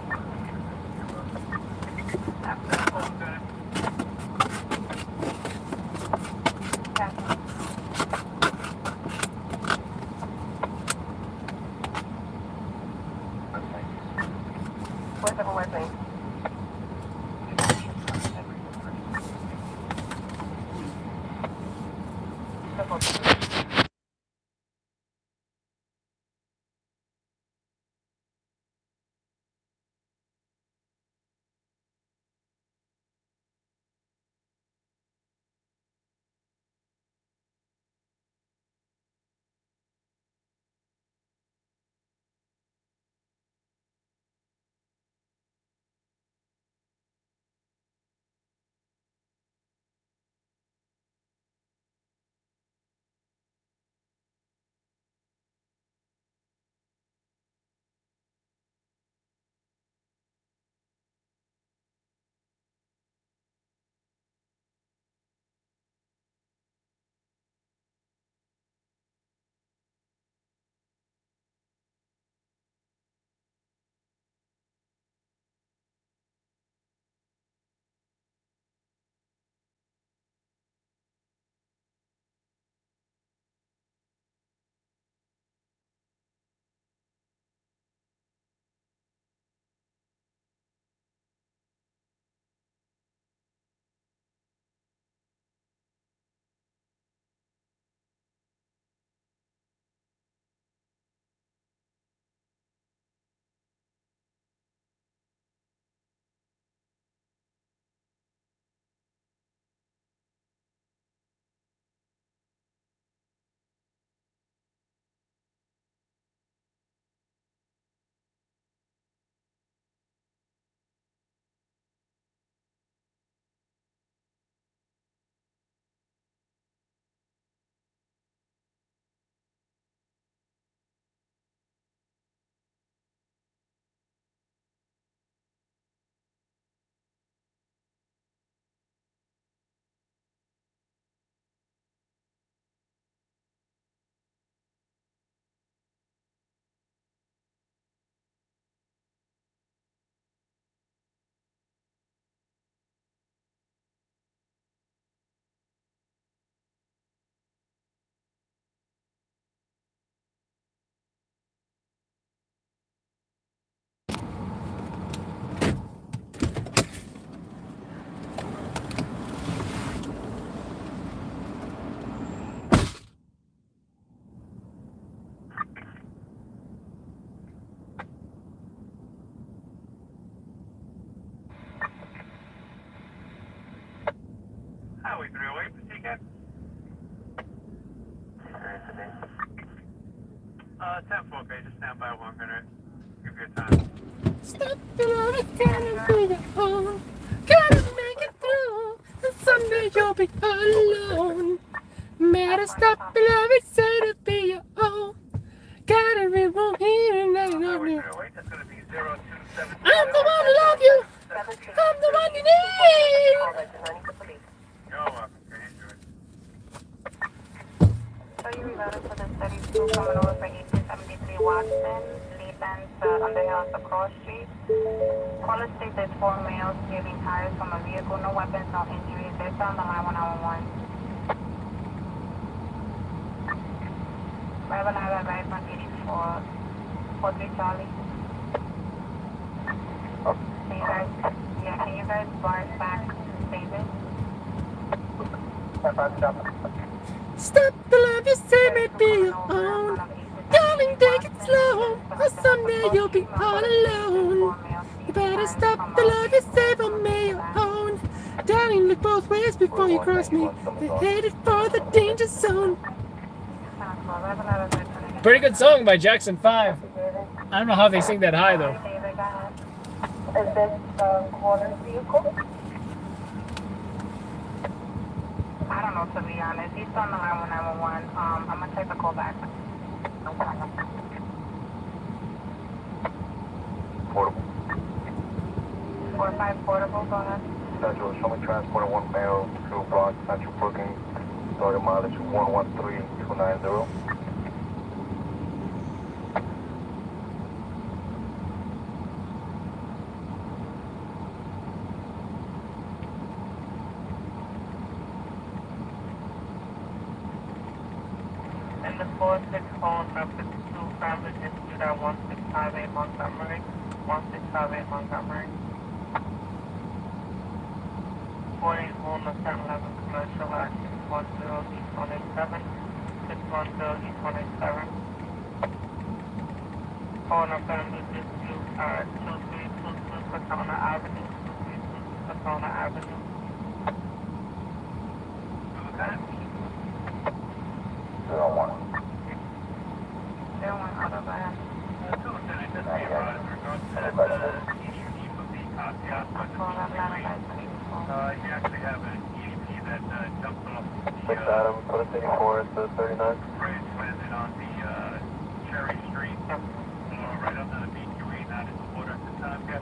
What's the Wednesday? about 1 minute. Give you time. Stop the love and bring it home. Gotta make it through. And someday you'll be alone. Matter stop the love and say to be your own. Gotta remove here and I know you. That's going to be 0270. I'm the one who love you. I'm the one you need. You're welcome. So you rerouted for the 32 coming over for 1873 Watson, lead lane to Underhill to Cross Street. Caller state there's 4 males stealing tires from a vehicle, no weapons, no injuries. They're still on the line 111. Driver now arrived on 84, 43 Charlie. Can you guys bar back David? Stop the love you say may be your own. Darling, take it slow, or someday you'll be all alone. You better stop the love you say for me your own. Darling, look both ways before you cross me. You're headed for the danger zone. Pretty good song by Jackson 5. I don't know how they sing that high though. Is this the corner vehicle? I don't know, to be honest. He's on the line 911. I'm going to take the call back. Portable. 45 portable, go ahead. Central, show me transporting 1 male to Bronx, Central Booking, starting mileage 113290. And the 46 phone number 2 family dispute at 1658 Montgomery. 1658 Montgomery. 40 Moon of 711 Commercial at 610 East 187. 610 East 187. Phone of family dispute at 2322 Katona Avenue. 2322 Katona Avenue. Zero one. There one out of that. You actually have an EMP that jumped off the 6 Adam, put a 34 to 39. bridge, landed on the Cherry Street, right under the BQE, not in the water at the time. Yeah.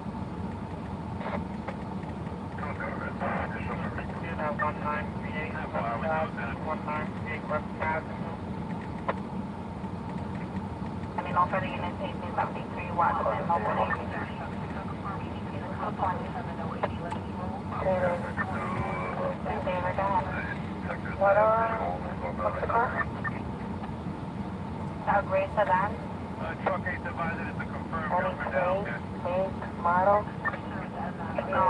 Dispute at 1938 West Avenue. I mean, over the unit 1873 Watson, nobody. David, go ahead. What's the car? A gray sedan. Truck 8 divided is a confirmed Any government now. make, model? No,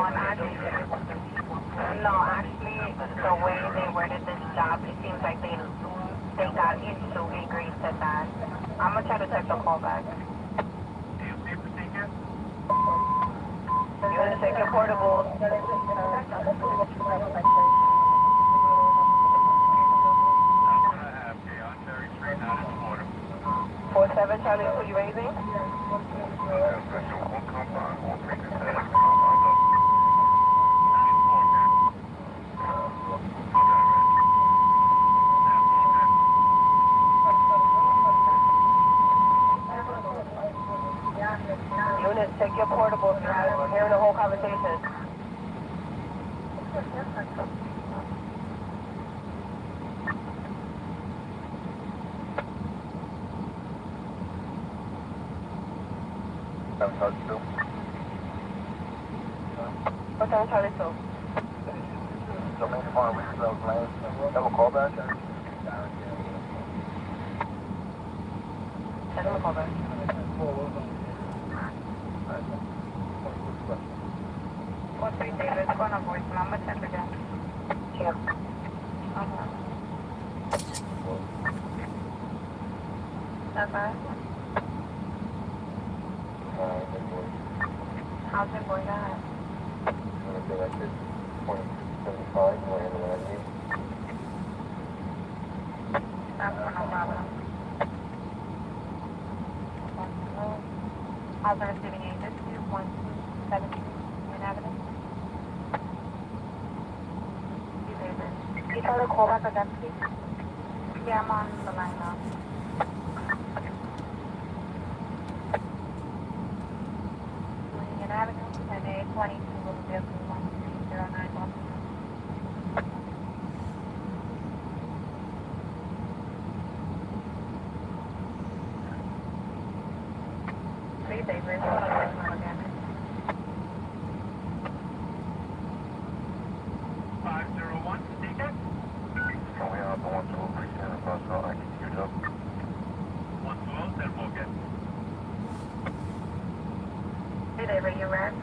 actually, the way they worded this job, it seems like they got into a gray sedan. I'm gonna try to check the call back. EMP procedure? You're gonna check your portable. I'm going to have on Cherry Street, not in the water. 47 Charlie, who you raising? Unit, check your portable. We're hearing the whole conversation. What's on Charlie 2? Domain Farm, we still playing. Have a call back? Send him a call back. What's your David? It's going to voicemail. I'm going to check again. Yep. That's right. How's it going on? Directed 2075, land of Avenue. That's no problem. How's the receiving agent? 127 Union Avenue. Can you try to call back again, please? Yeah, I'm on the line now. Union Avenue, and A22 will be up to 1309 Boston. Please, Avery. Again. 501, ticket. Going out the 123 Santa Claus, so I can hear up. 120, then we'll get. Hey, Avery, you ready?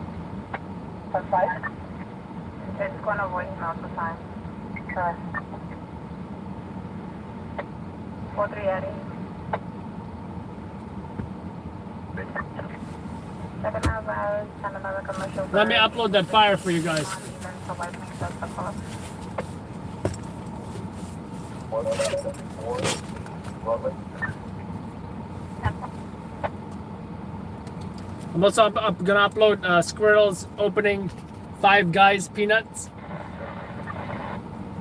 For 5? It's going to voicemail for 5. Correct. 4388. 7 hours, and another commercial. Let me upload that fire for you guys. I'm also gonna upload squirrels opening Five Guys peanuts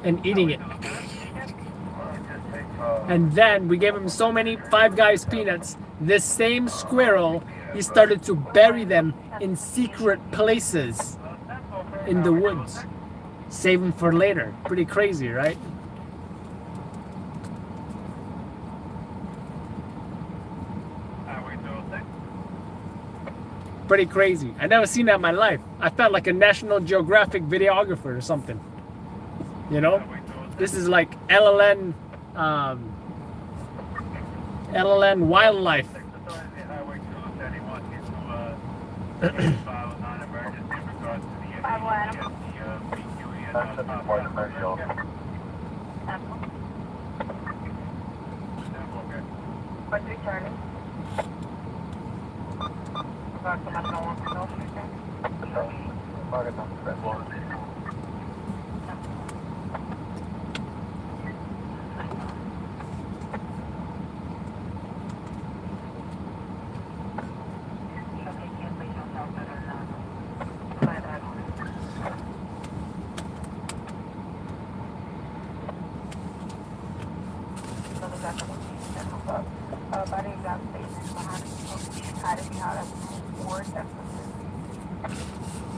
and eating it. And then we gave him so many Five Guys peanuts, this same squirrel, he started to bury them in secret places in the woods. Save them for later. Pretty crazy, right? Pretty crazy. I never seen that in my life. I felt like a National Geographic videographer or something. You know? This is like LLN wildlife. What's returning?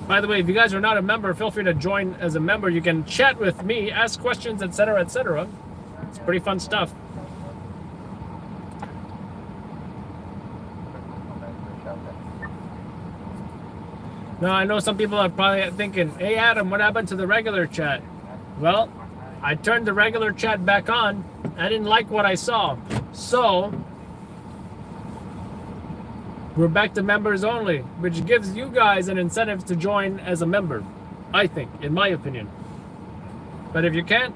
By the way, if you guys are not a member, feel free to join as a member. You can chat with me, ask questions, etc., etc. It's pretty fun stuff. Now, I know some people are probably thinking, hey, Adam, what happened to the regular chat? Well, I turned the regular chat back on. I didn't like what I saw. So, we're back to members only, which gives you guys an incentive to join as a member, I think, in my opinion. But if you can't,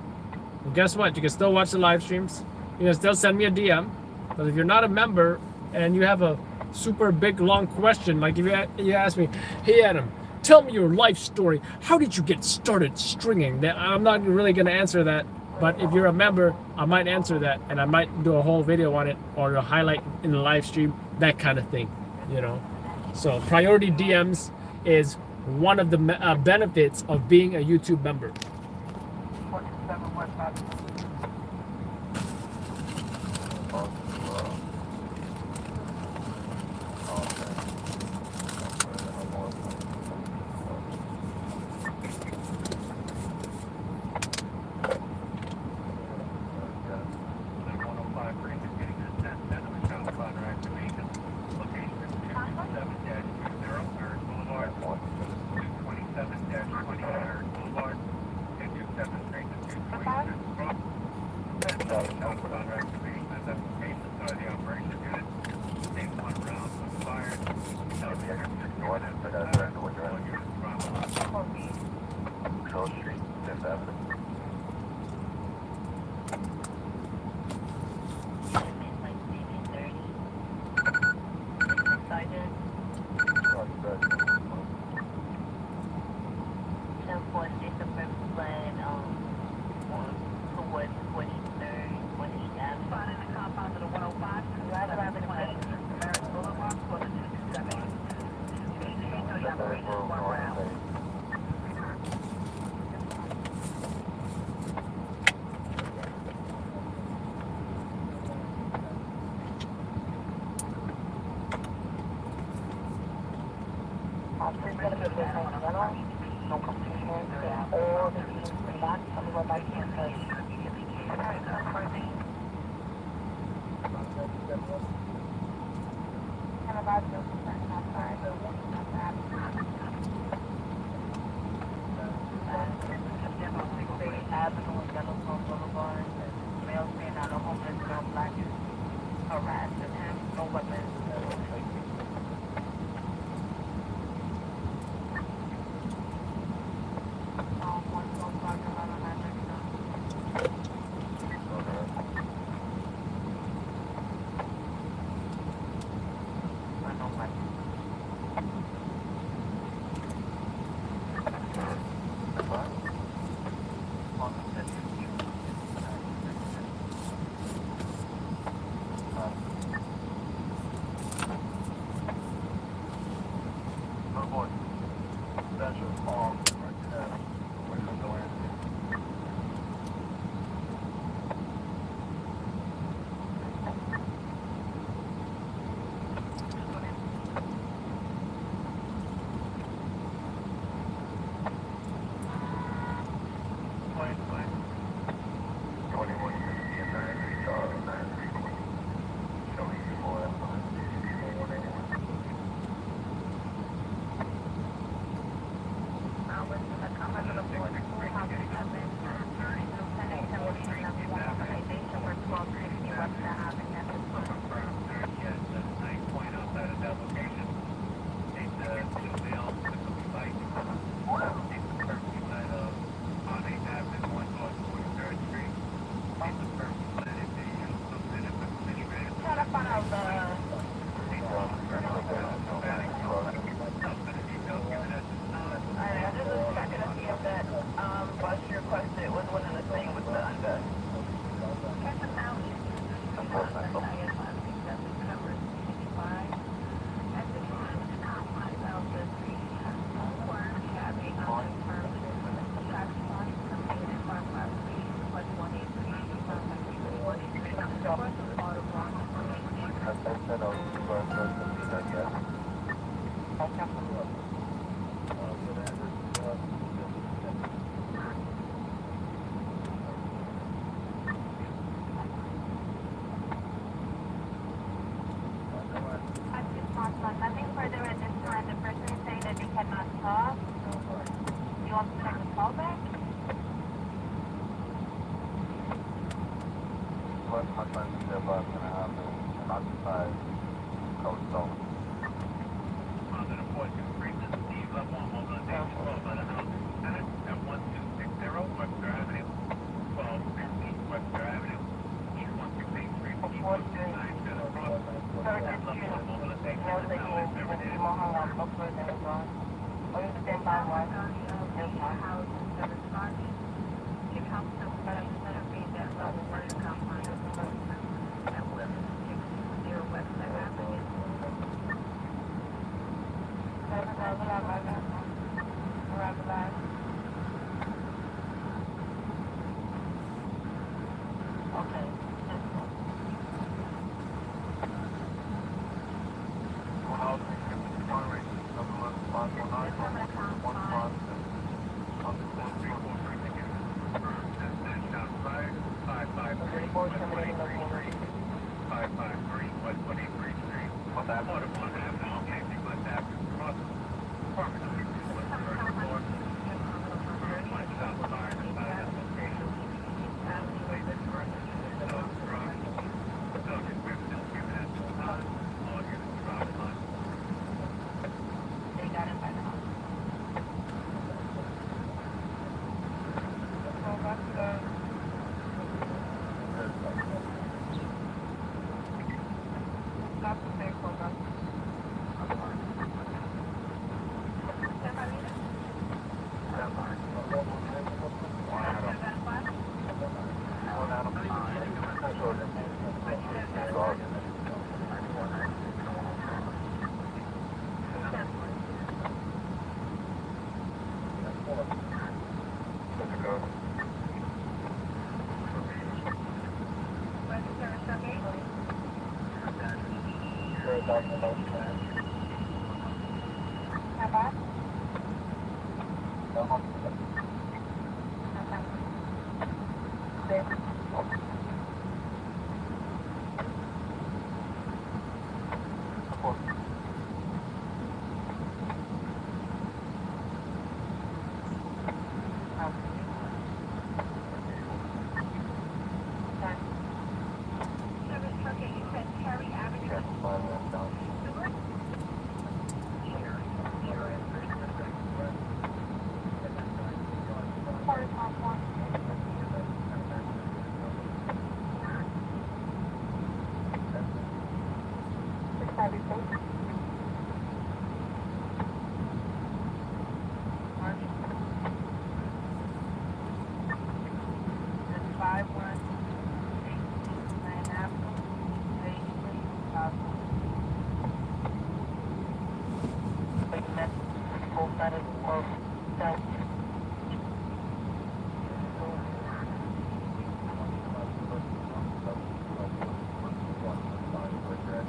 well, guess what? You can still watch the live streams. You can still send me a DM. But if you're not a member and you have a super big, long question, like if you ask me, hey, Adam, tell me your life story. How did you get started stringing? I'm not really going to answer that. But if you're a member, I might answer that. And I might do a whole video on it or a highlight in the live stream, that kind of thing. You know, so priority DMs is one of the benefits of being a YouTube member. Nothing further at this time. The person is saying that they cannot talk. Do you want to check the callback? What's my friend step up and I have to occupied Coach Stone. Stop the vehicle,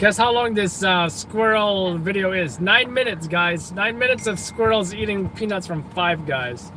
Guess how long this squirrel video is? 9 minutes, guys. 9 minutes of squirrels eating peanuts from Five Guys.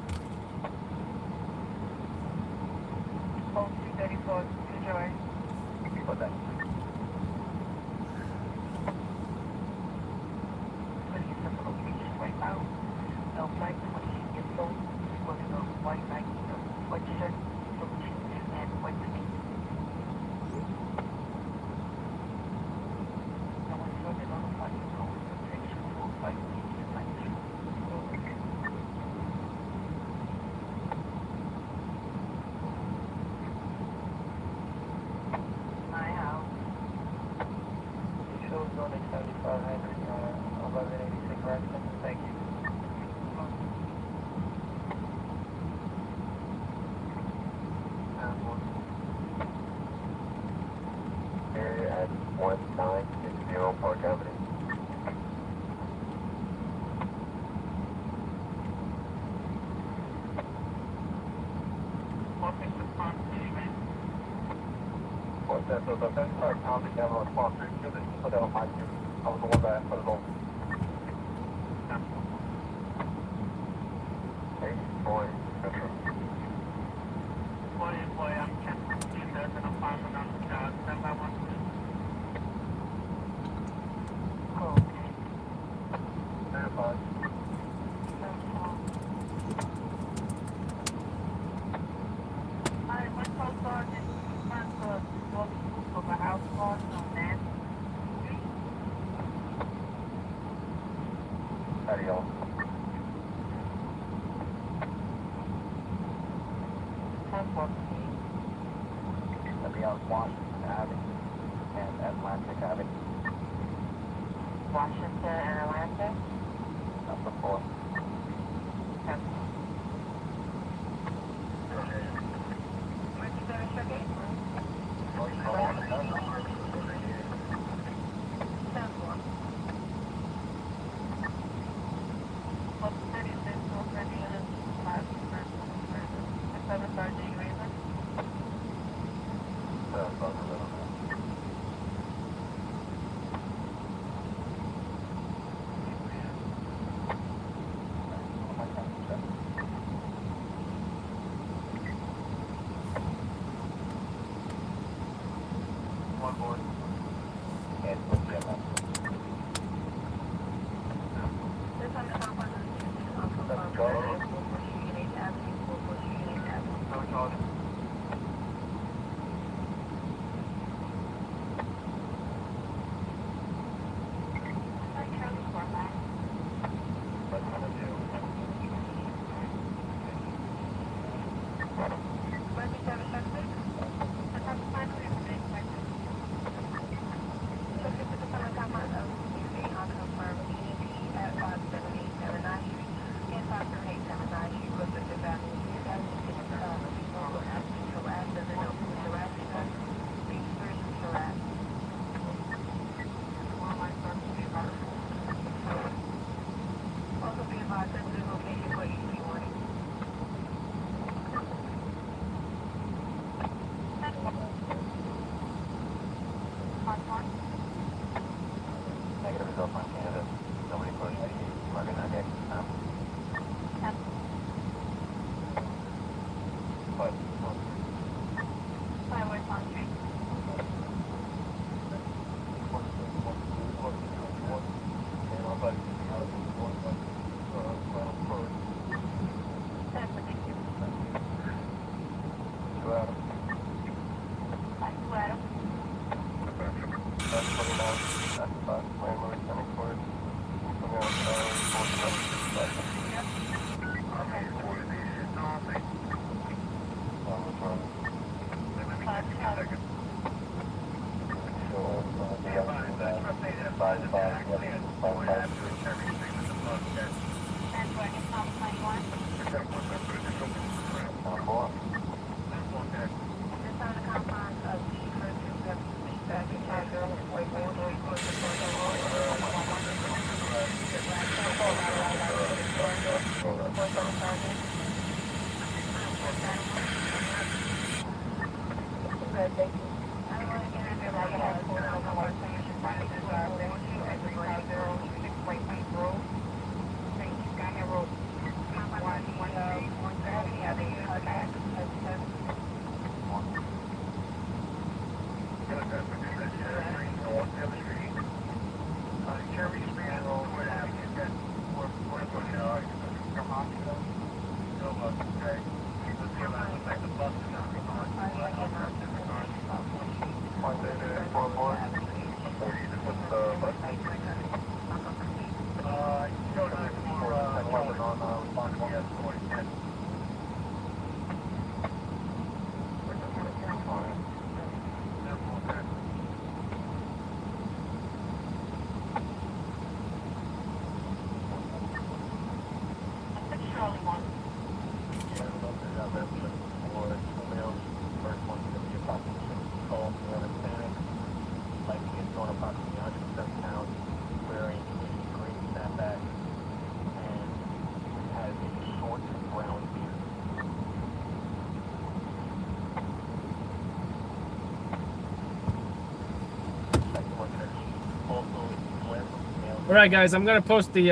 All right, guys, I'm gonna post the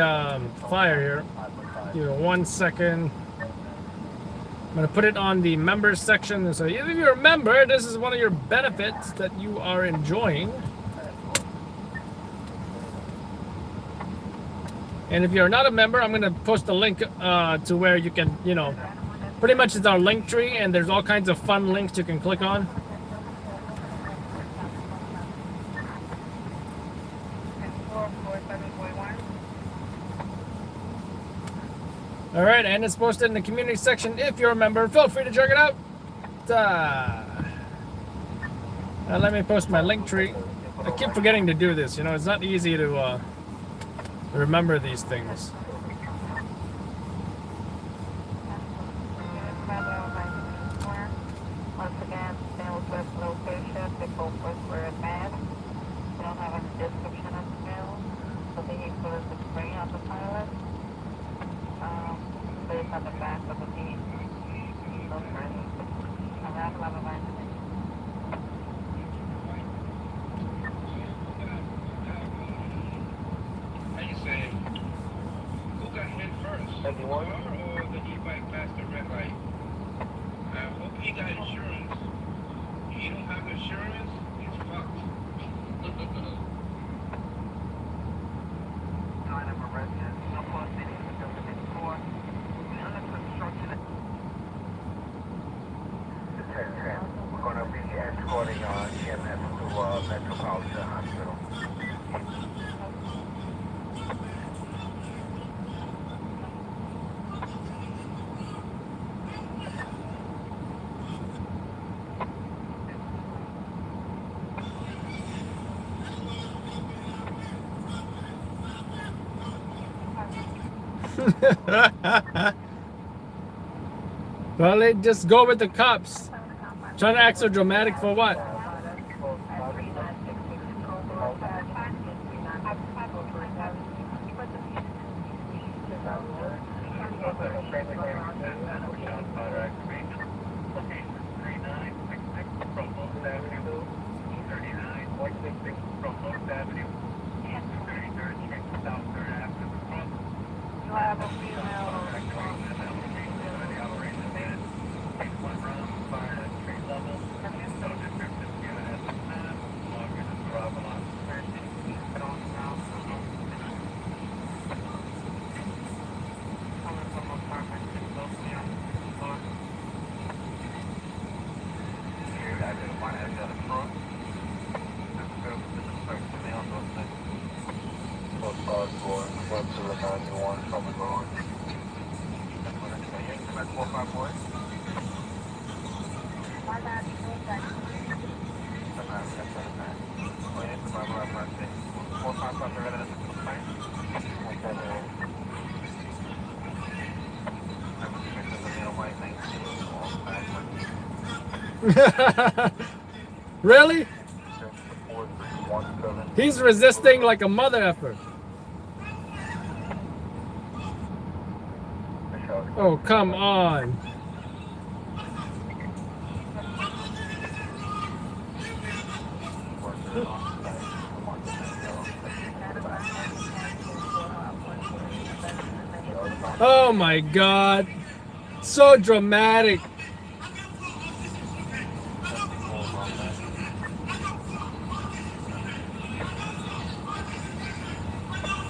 flyer here. Give it 1 second. I'm gonna put it on the members section. So if you're a member, this is one of your benefits that you are enjoying. And if you're not a member, I'm gonna post a link to where you can, you know, pretty much it's our link tree, and there's all kinds of fun links you can click on. All right, and it's posted in the community section. If you're a member, feel free to check it out. Now let me post my link tree. I keep forgetting to do this. You know, it's not easy to remember these things. Once again, sales rep location, the focus were advanced. We don't have a description of the bill. The vehicle is the screen of the pilot. Based on the back of the deed. So ready. And that's what I'm going to do. How you saying? Who got hit first? Anyone? Or the e-bike passed the red light? I hope he got insurance. If you don't have insurance, it's fucked. We're going to be escorting EMS to Metropolitan Hospital. Well, they just go with the cops. Trying to act so dramatic for what? Really? He's resisting like a mother effer. Oh, come on. Oh my God. So dramatic.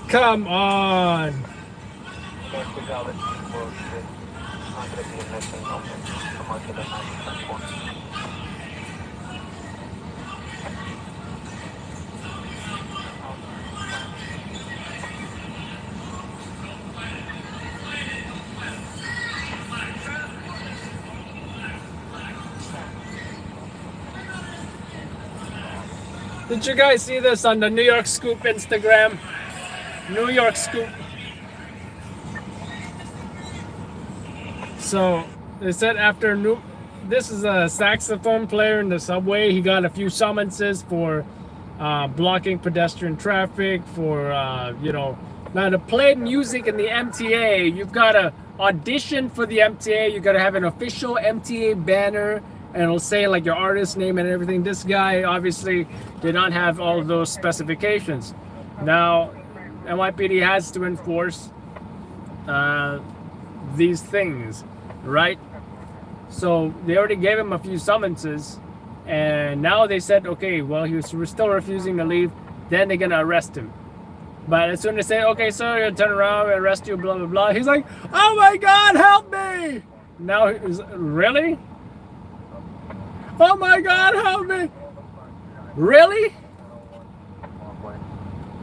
Come on. Did you guys see this on the New York Scoop Instagram? New York Scoop. So they said after this is a saxophone player in the subway. He got a few summonses for blocking pedestrian traffic, for now to play music in the MTA, you've got to audition for the MTA. You got to have an official MTA banner, and it'll say like your artist name and everything. This guy obviously did not have all of those specifications. Now NYPD has to enforce these things, right? So they already gave him a few summonses, and now they said, okay, well, he was still refusing to leave, then they're gonna arrest him. But as soon as they say, okay, sir, you're gonna turn around and arrest you, blah blah blah, he's like, oh my God, help me! Now he's really? Oh my God, help me! Really?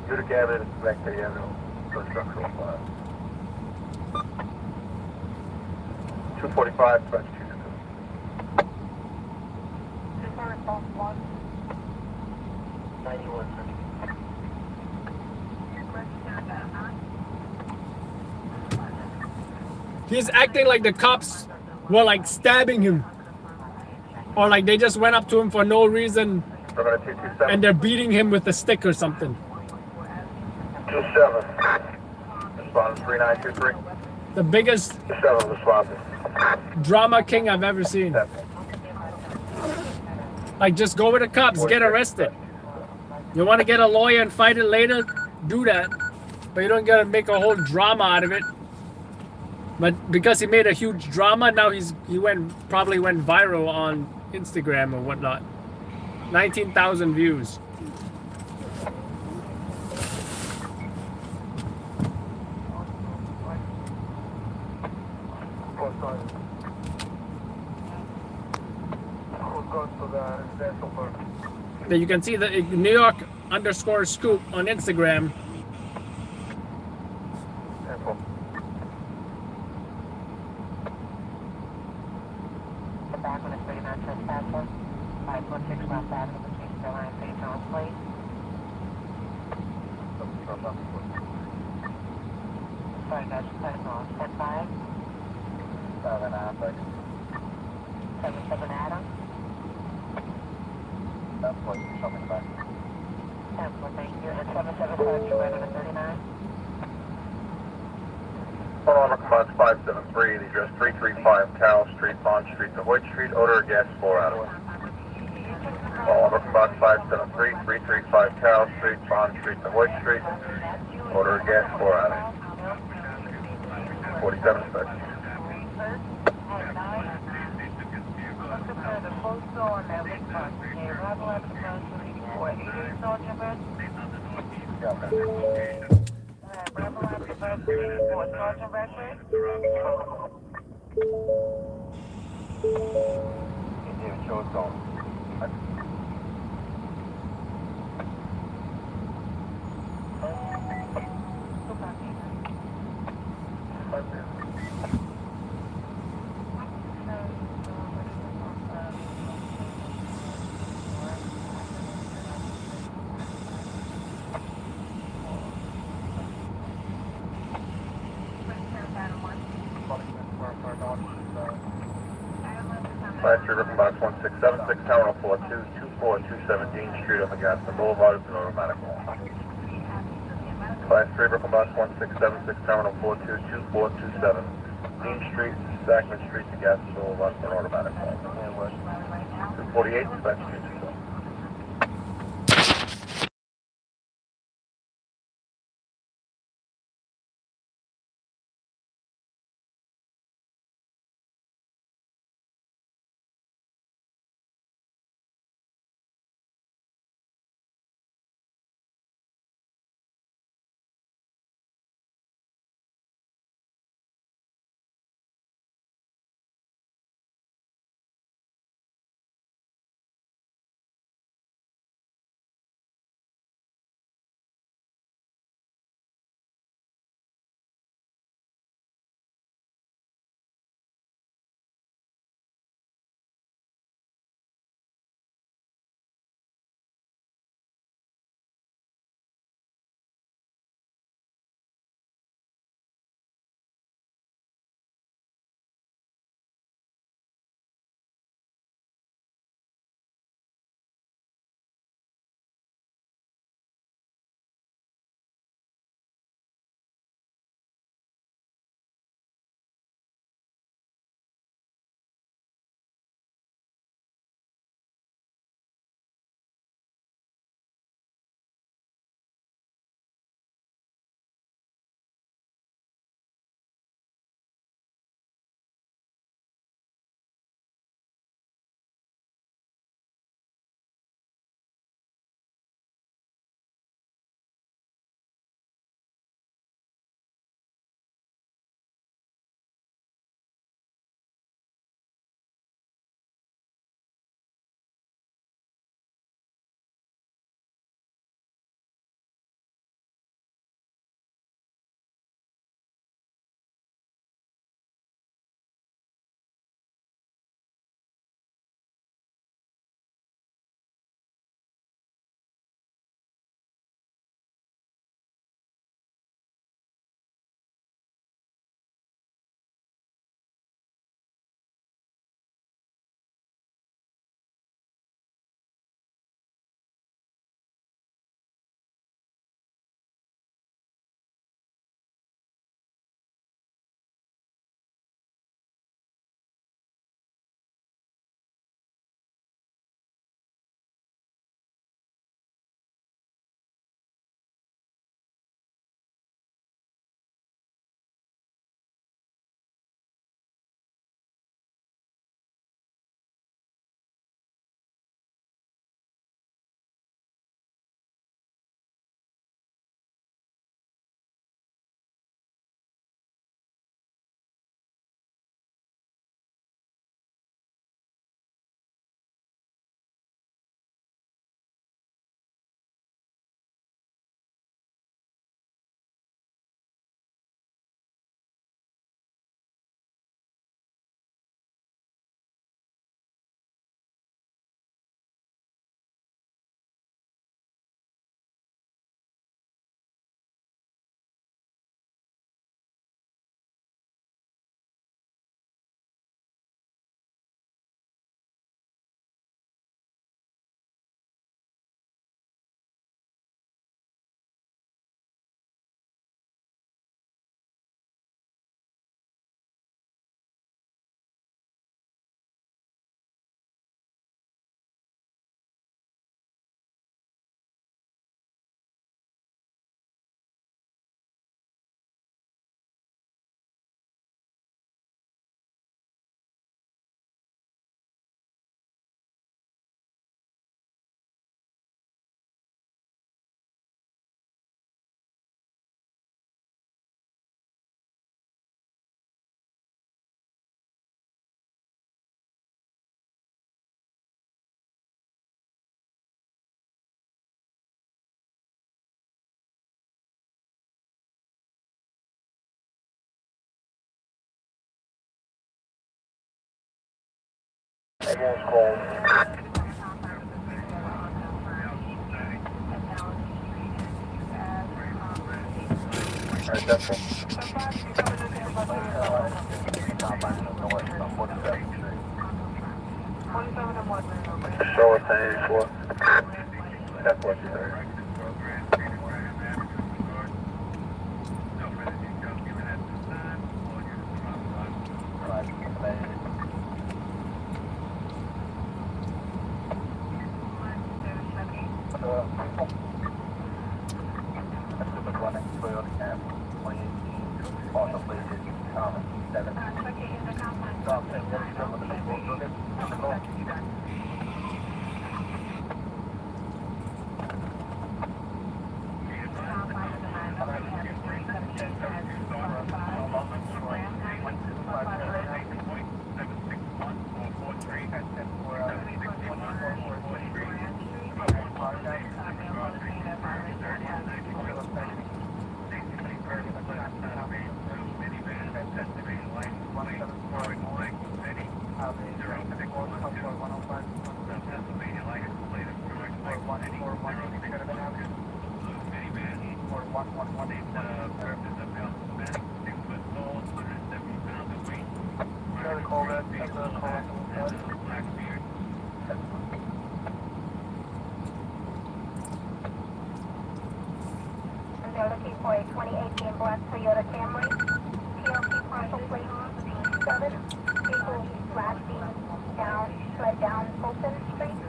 Due to cabin, back to the avenue for structural fire. 245, dispatch 222. He's acting like the cops were like stabbing him, or like they just went up to him for no reason and they're beating him with a stick or something. 27. Respond 3923. The biggest 7 responses. drama king I've ever seen. Like, just go with the cops, get arrested. You want to get a lawyer and fight it later? Do that. But you don't gotta make a whole drama out of it. But because he made a huge drama, now he probably went viral on Instagram or whatnot. 19,000 views. You can see the New York _scoop on Instagram. Back on the 39 trespasser, 516 West Avenue between Stella and St. John's Place. Sorry guys, just let us know. 10-5. 7-7 Adam. That's what you're coming back. 10-4, thank you. And 7-7 you right on the 39. Hold on, response 573, the address 335 Cal Street, Pond Street, Ahoy Street, odor of gas 4 out of it. Hold on, response 573, 335 Cal Street, Pond Street, Ahoy Street, odor of gas 4 out of it. 47 seconds. Class 3 Brooklyn Box 1676, Terminal 42, 2427 Dean Street on the Gaston Boulevard is an automatic call. Class 3 Brooklyn Box 1676, Terminal 42, 2427 Dean Street, Sackman Street to Gaston Boulevard for an automatic call. 248, dispatch 224. Everyone's cold. Alright, that's all. Show us 1084. That's what you heard. They're looking for a 2018 black Toyota Camry, PLC partial plate 7, vehicle fled down Fulton Street.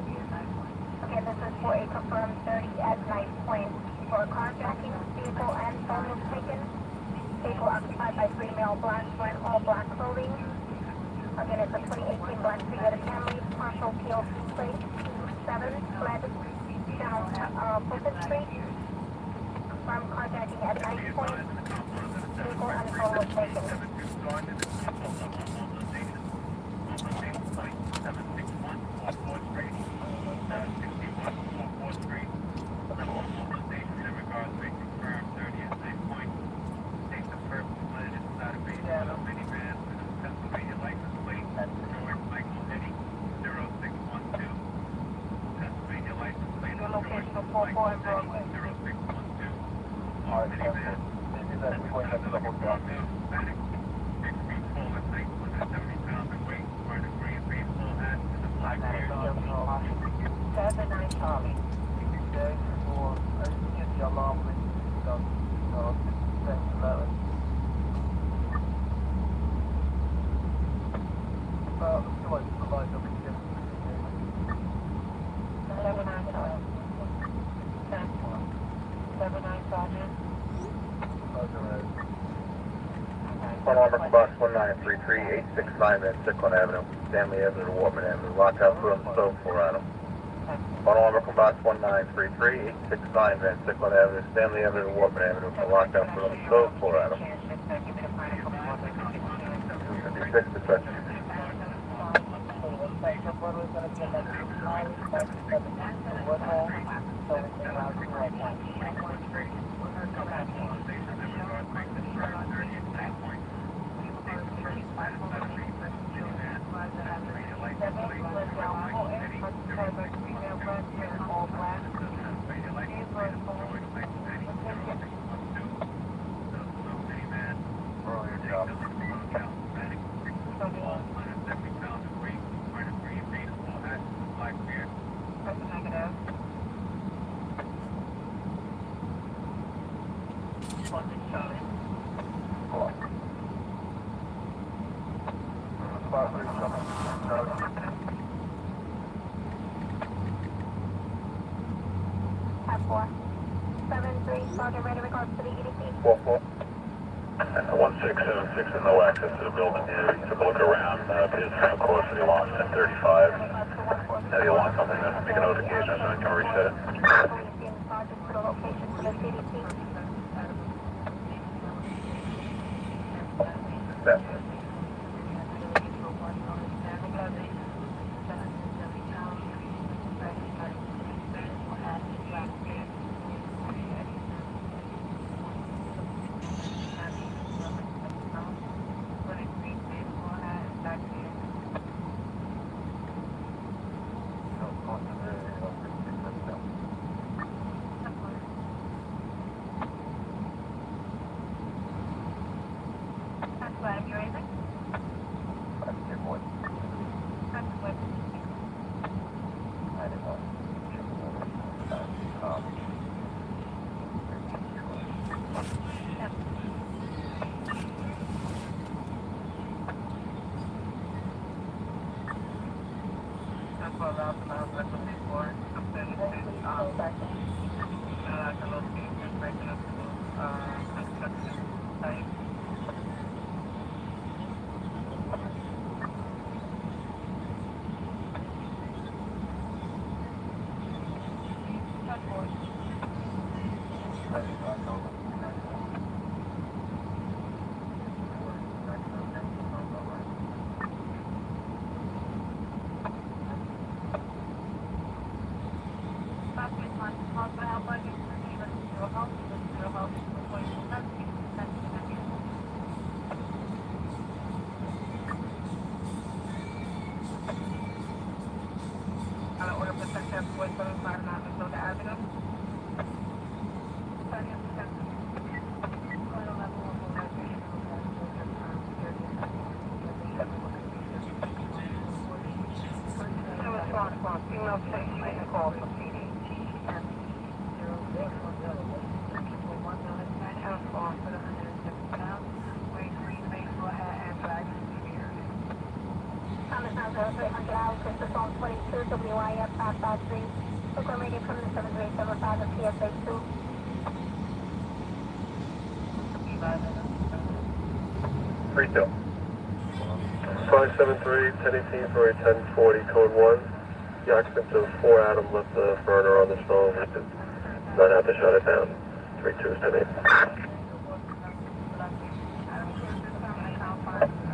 Again, this is for a confirmed 30 at Knife Point. For carjacking, vehicle and phone was taken. Vehicle occupied by 3 male blacks wearing all black clothing. Again, it's a 2018 black Toyota Camry, partial PLC plate 7, fled down Fulton Street. From contacting at Knife Point, vehicle and phone was taken. Your location of 44 and Broadway. One Armor Box 1933, 869 Van Sicklen Avenue, Stanley Avenue to Warman Avenue, lockout for them, so for Adam. One Armor Box 1933, 869 Van Sicklen Avenue, Stanley Avenue to Warman Avenue, lockout for them, so for Adam. 56 dispatch. Ready regards to the EDC. 44. 1676 and no access to the building here. You took a look around, appears to have course for the alarm 1035. Now the alarm company has to make a notification so they can reset it. That's it. That's what I'm raising. Three two. 573, 1018 for a 1040, code 1. The occupant of 4 Adam left the burner on the stove. We did not have to shut it down. 32 is 10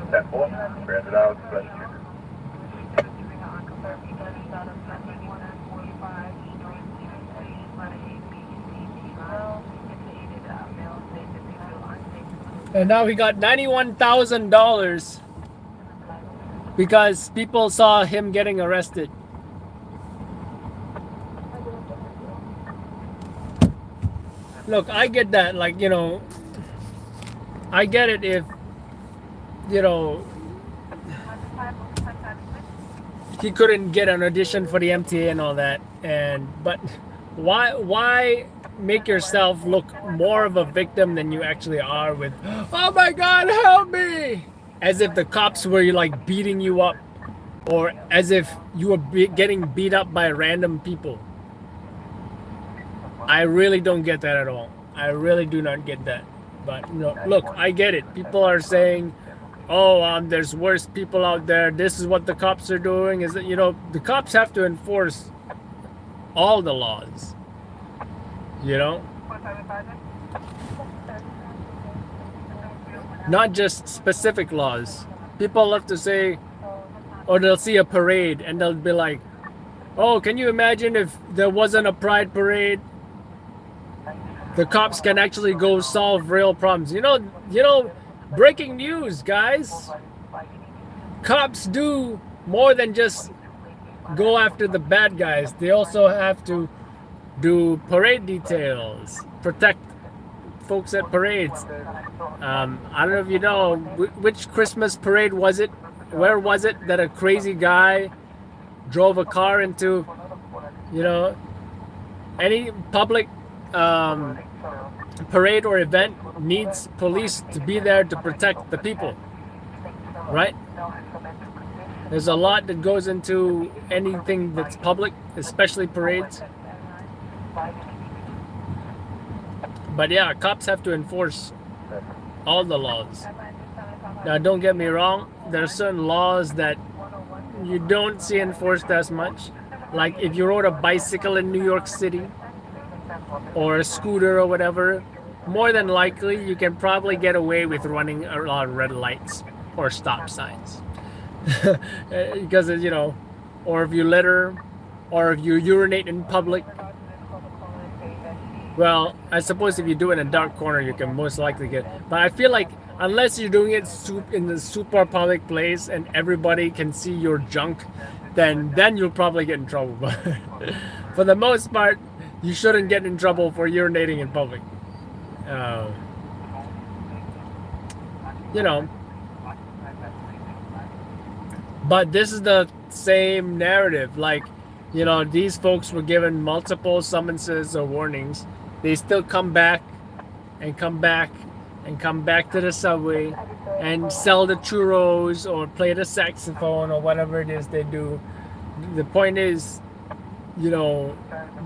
10-4, granted out, special unit. And now he got $91,000 because people saw him getting arrested. Look, I get that. Like, you know, I get it if, you know, he couldn't get an audition for the MTA and all that. But why make yourself look more of a victim than you actually are with, oh my God, help me, as if the cops were like beating you up, or as if you were getting beat up by random people. I really don't get that at all. I really do not get that. But you know, look, I get it. People are saying, oh, there's worse people out there, this is what the cops are doing. Is that, you know, the cops have to enforce all the laws, you know, not just specific laws. People love to say, or they'll see a parade and they'll be like, oh, can you imagine if there wasn't a pride parade? The cops can actually go solve real problems. You know, breaking news, guys. Cops do more than just go after the bad guys. They also have to do parade details, protect folks at parades. I don't know if you know, which Christmas parade was it? Where was it that a crazy guy drove a car into? You know, any public parade or event needs police to be there to protect the people, right? There's a lot that goes into anything that's public, especially parades. But yeah, cops have to enforce all the laws. Now, don't get me wrong, there are certain laws that you don't see enforced as much. Like if you rode a bicycle in New York City, or a scooter or whatever, more than likely you can probably get away with running a lot of red lights or stop signs. Because, you know, or if you litter, or if you urinate in public. Well, I suppose if you do it in a dark corner, you can most likely get. But I feel like unless you're doing it in the super public place and everybody can see your junk, then you'll probably get in trouble. But for the most part, you shouldn't get in trouble for urinating in public. You know. But this is the same narrative. Like, you know, these folks were given multiple summonses or warnings. They still come back and come back and come back to the subway and sell the churros or play the saxophone or whatever it is they do. the point is, you know,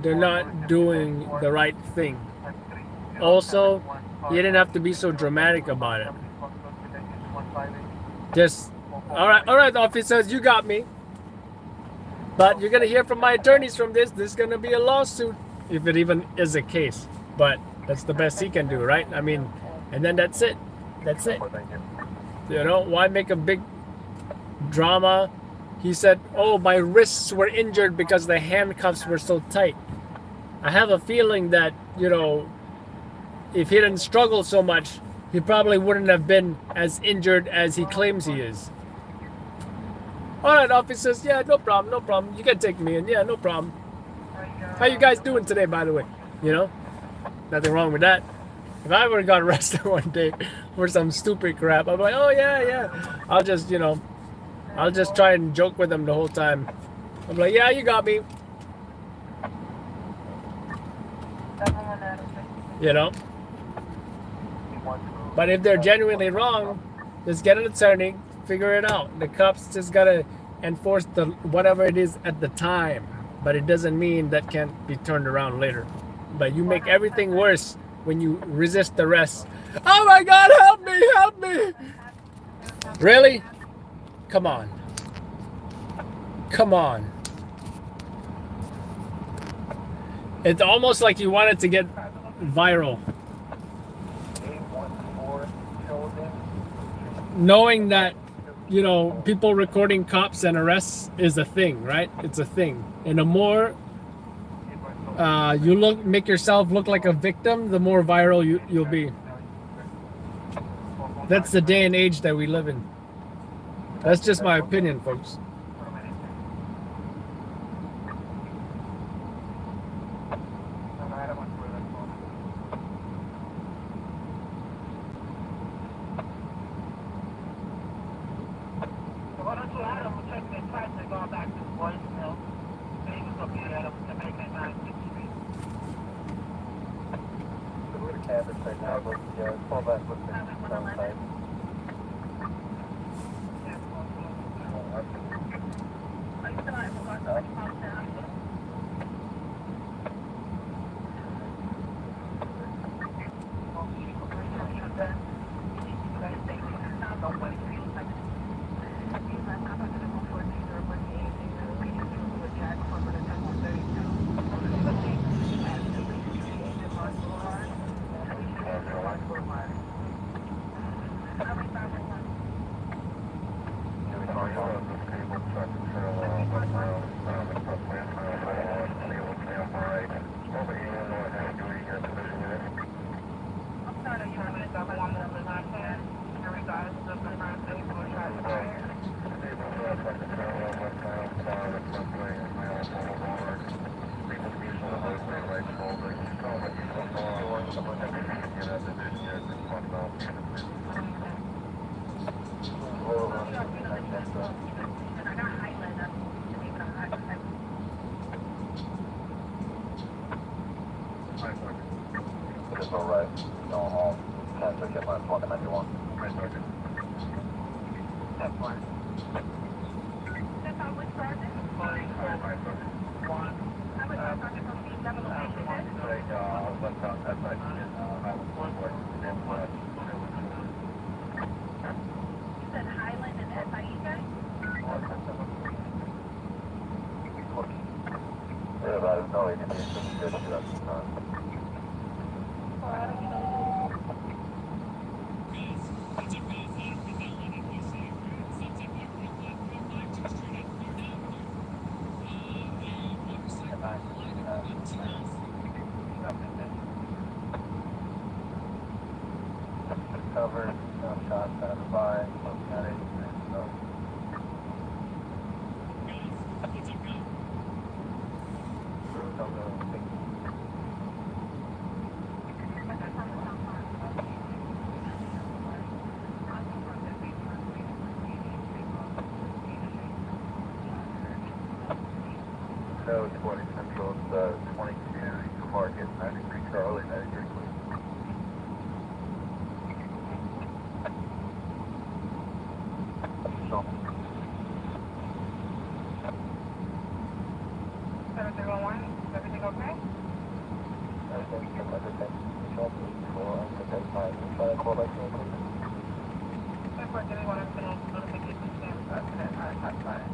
they're not doing the right thing. Also, you didn't have to be so dramatic about it. Just, all right, officers, you got me. But you're gonna hear from my attorneys from this. This is gonna be a lawsuit, if it even is a case. But that's the best he can do, right? I mean, and then that's it. That's it. You know, why make a big drama? He said, oh, my wrists were injured because the handcuffs were so tight. I have a feeling that, you know, if he didn't struggle so much, he probably wouldn't have been as injured as he claims he is. All right, officers. Yeah, no problem. No problem. You can take me in. Yeah, no problem. How you guys doing today, by the way? You know, nothing wrong with that. If I ever got arrested one day for some stupid crap, I'm like, oh, yeah. I'll just, you know, I'll just try and joke with them the whole time. I'm like, yeah, you got me. You know? But if they're genuinely wrong, just get an attorney, figure it out. The cops just gotta enforce the whatever it is at the time. But it doesn't mean that can't be turned around later. But you make everything worse when you resist arrest. Oh my God, help me, help me! Really? Come on. Come on. It's almost like you want it to get viral. Knowing that, you know, people recording cops and arrests is a thing, right? It's a thing. And the more you make yourself look like a victim, the more viral you'll be. That's the day and age that we live in. That's just my opinion, folks. No, 20 Central, 22 Market, 93 Charlie, 93 Queen. 4311, is everything okay? Airport, anyone has been notification stands up to that high side.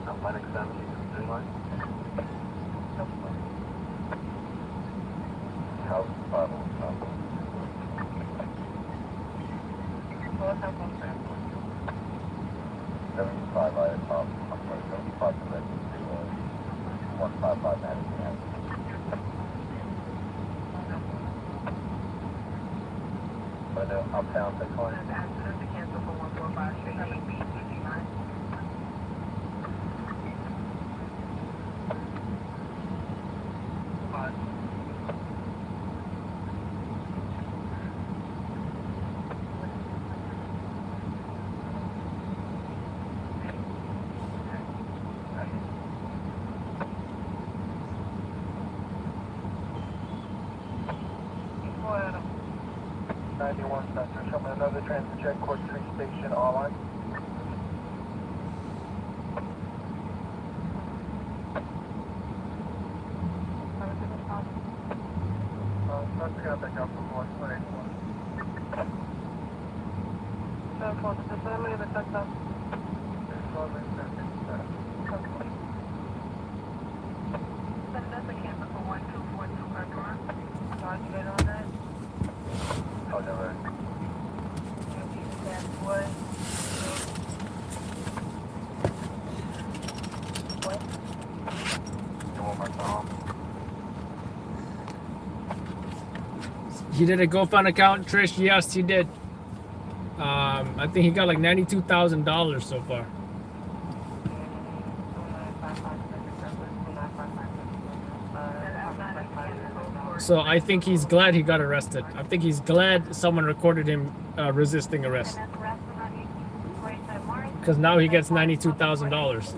Atlantic 70, green line. House 5 on top. What's up on 75 I at top. I'm sorry, 75 to that. 155 Madison Avenue. But uptown, 6 line. accident to cancel for 145 Street, 8B, 59. Center. Show me another transit check, Court 3 Station, all line. Spencer got back up from 181. So, for the family of the sector. That's a cancel for 1242 Kirkland. Sorry to get on that. Oh, never. What? You want my phone? He did a GoFund account, Trish. Yes, he did. I think he got like $92,000 so far. So I think he's glad he got arrested. I think he's glad someone recorded him resisting arrest. Because now he gets $92,000.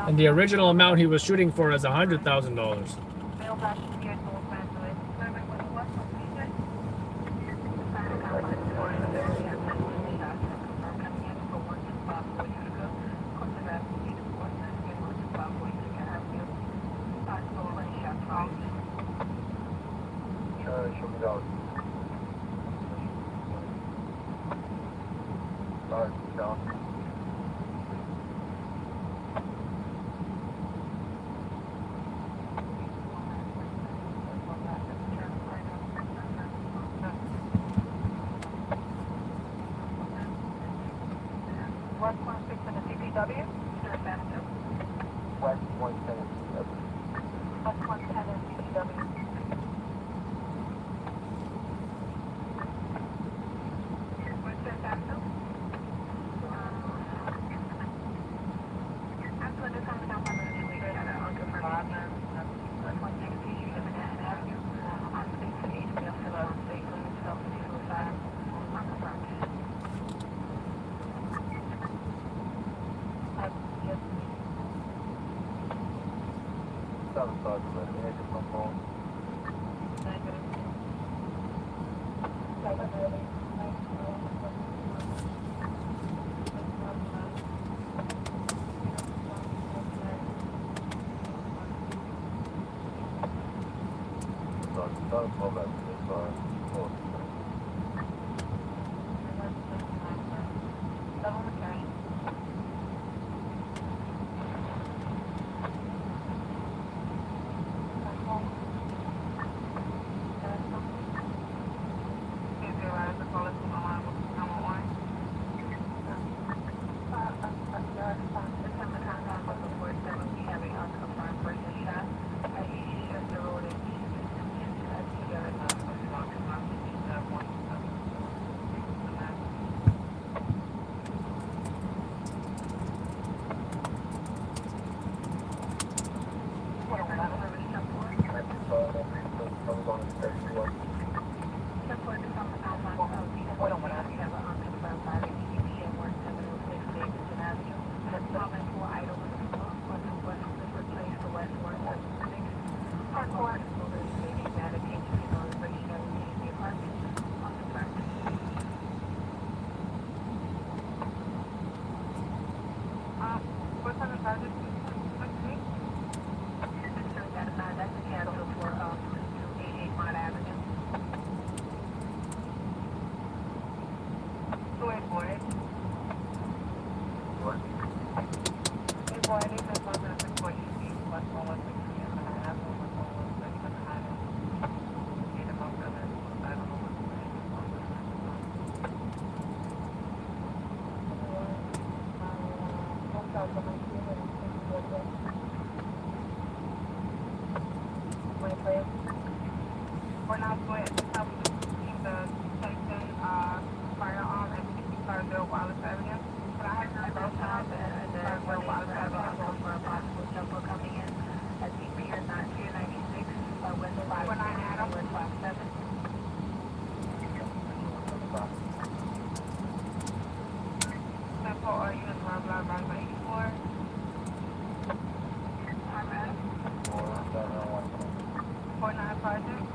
And the original amount he was shooting for is $100,000. Show me those. Alright, down. West 16 in the CPW? West 110. West 110 in CPW. We're now going to stop between the Tyson firearm and 65 Wallace Avenue. But I have heard both times and the Wallace Avenue for a possible jumper coming in at the pier 296 with 5 Adam with 57. Temple, are you in blah blah blah 84? I'm at 4956.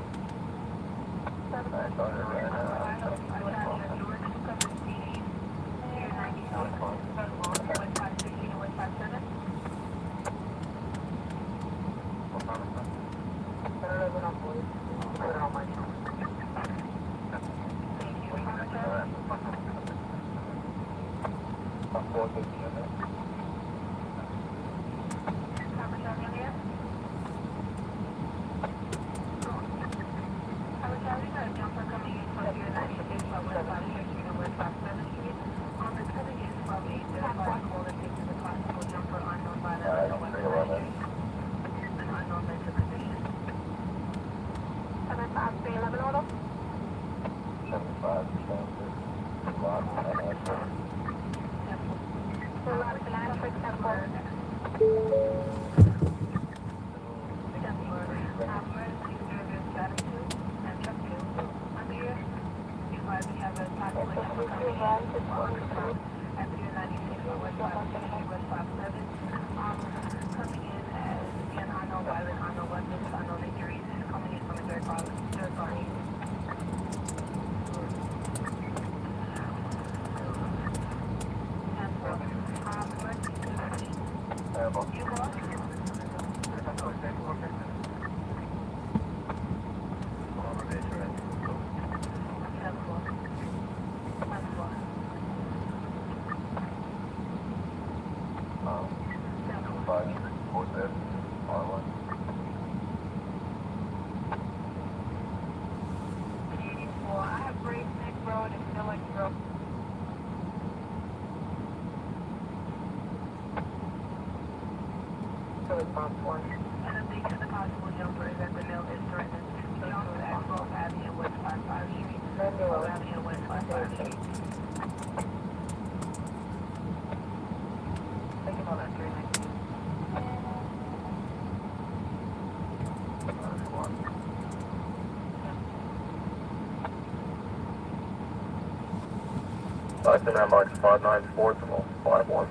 Tyson landmarks 594 to 51.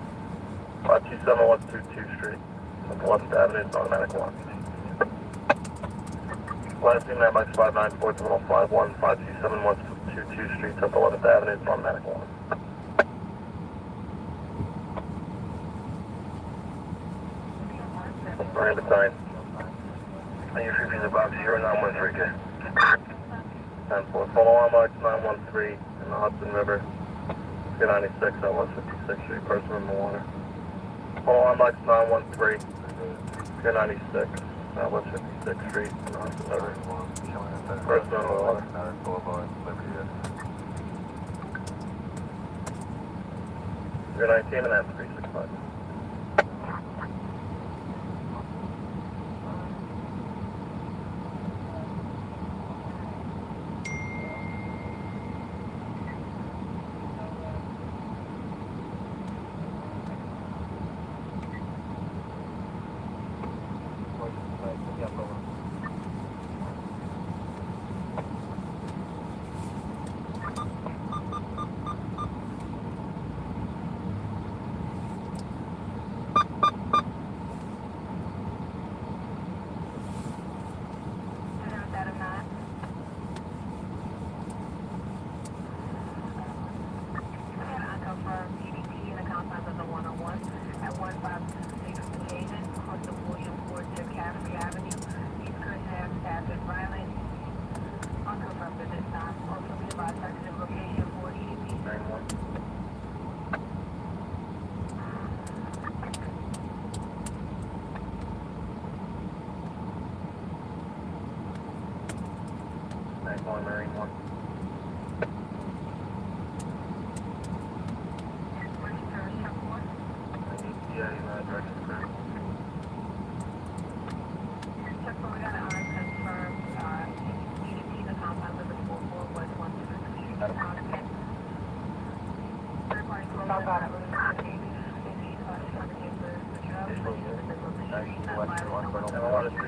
527 West 22 Street. 11th Avenue, automatic one. Last name 9X594-151, 527-122 Street, up 11th Avenue, it's automatic 1. Miranda sign. And your frequency is box 0913K. 10-4. Follow on marks 913 in the Hudson River. 296 at 156th Street, person in the water. Follow on marks 913 296 at 156th Street in the Hudson River. Person in the water. You're 19 and that's 365. Marine 1. Yeah, you know, direction correct. Check for we got an honor confirmed, EDP, the compound number 44 was 123. Third party close out of And a lot of 3+.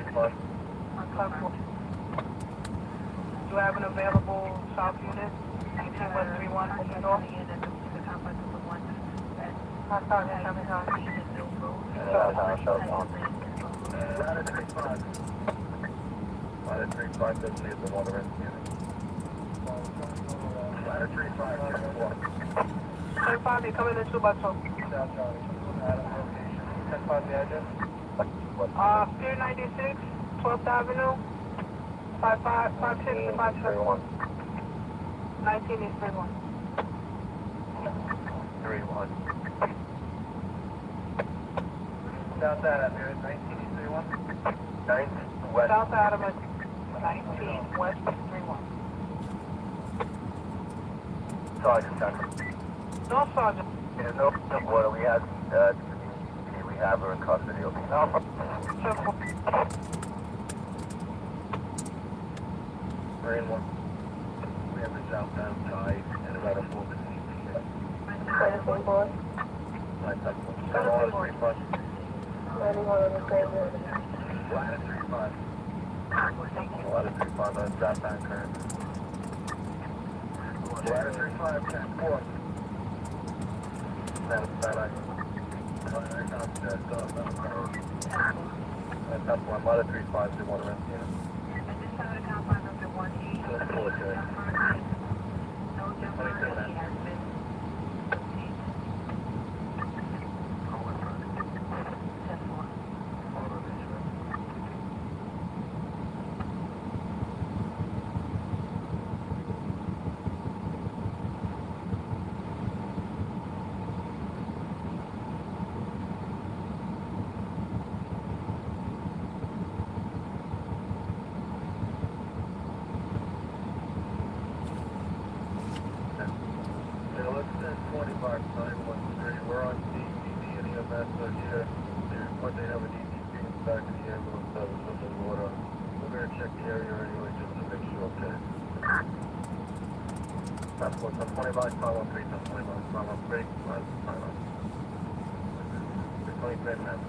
Do you have an available south unit? 131 at the door? I thought it was Ladder 35. Ladder 35, this is the water end unit. Ladder 35, 10-4. 10-5, you're coming in 2 by 2. South Charlie. Adam location. 10-5, the address? Pier 96, 12th Avenue, 56 to 57. 19 is 31. 3-1. South Adam, 19 is 3-1. 9 west. South Adam is 19, west is 31. Sergeant, Sergeant. No, Sergeant. Yeah, no, water. We have, we have her in custody. Okay. No. Marine 1. We have the southbound tide and about a full CPA. Ladder 3+. Ladder 3+. Ladder 3+, on southbound current. Ladder 35, 10-4. That's up one. Ladder 35, 2-1 rest unit. That's full of good. 27 minutes. We're on DTP and EMS here. When they have a DTP in the back of the ambulance that was in the water, we're going to check the area anyway just to make sure, okay? That's what's on 20 by 513, that's 20 by 513, that's 23 minutes.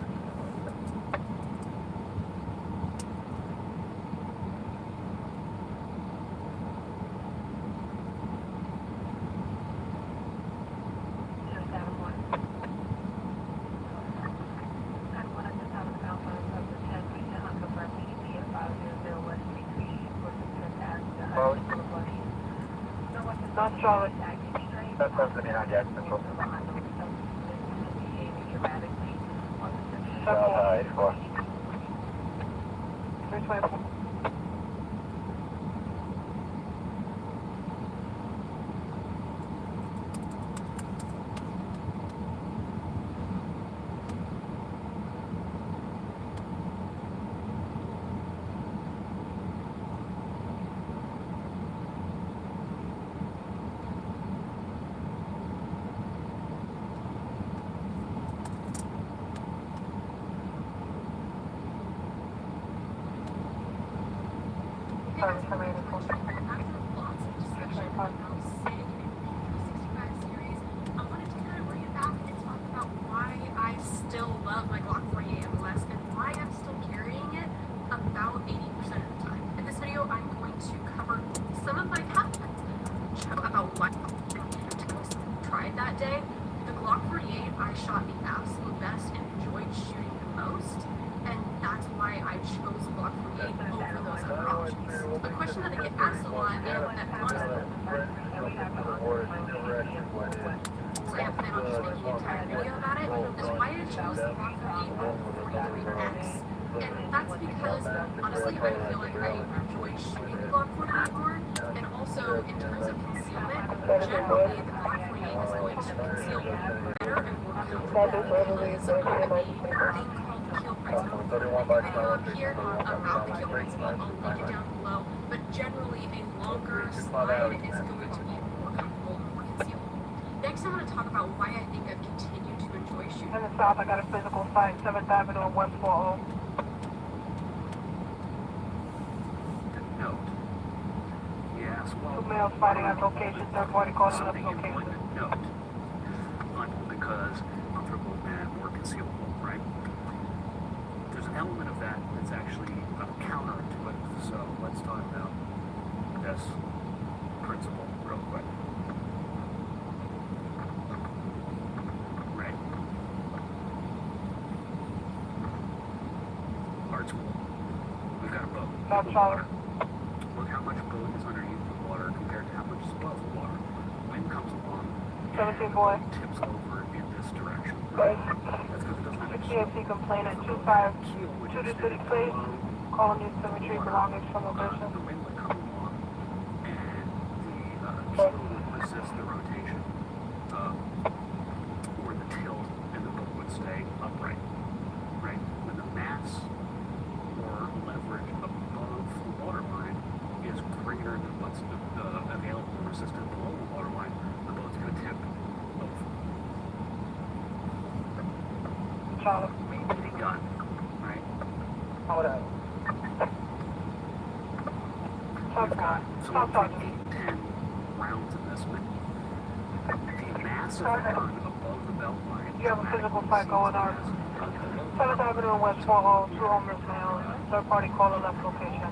Charlie? Not Charlie. That's something behind the accident. South 84. 324. After lots of discussion about SIG and 65 series, I wanted to kind of bring it back and talk about why I still love my Glock 48 MLS and why I'm still carrying it about 80% of the time. In this video, I'm going to cover some of my habits about what I tried that day. The Glock 48 I shot the absolute best and enjoyed shooting the most, and that's why I chose Glock 48 over those other options. A question that I get asked a lot, and that honestly, so I plan on just making an entire video about it, is why I chose the Glock 48 over 43X. And that's because, honestly, I feel like I enjoy shooting the Glock 48 more, and also in terms of concealment, generally the Glock 48 is going to conceal better and more comfortably because of the thing called the kill principle. Video up here about the kill principle, I'll link it down below, but generally a longer slide is going to be more comfortable and more concealable. Next, I want to talk about why I think I've continued to enjoy shooting. In the south, I got a physical fight, 7th Avenue and West 40. Note. Yes, well, 2 males fighting at location, third party calling up something location. important to note. Because comfortable and more concealable, right? There's an element of that that's actually counter to it. So let's talk about this principle real quick. Right. Art school. We've got a boat. South Charlie. Look how much boat is underneath the water compared to how much is above the water. Wind comes along, 17 boy. tips over in this direction. Right. That's because it doesn't have a keel. TFC complainant 25 Keel, which to is the city standing place. below Calling you to retrieve belongings from the location. wind would come along, and the keel would resist the rotation, or the tilt, and the boat would stay upright. Right? When the mass or leverage above the waterline is greater than what's available resistance below the waterline, the boat's going to tip over. Charlie. The gun, right? Hold up. We've got Stop somewhere talking. between 8 and 10 rounds in this one. The mass of the gun above the belt line. You have a physical fight going on. 7th Avenue and West 40, 2 homeless males. Third party caller left location.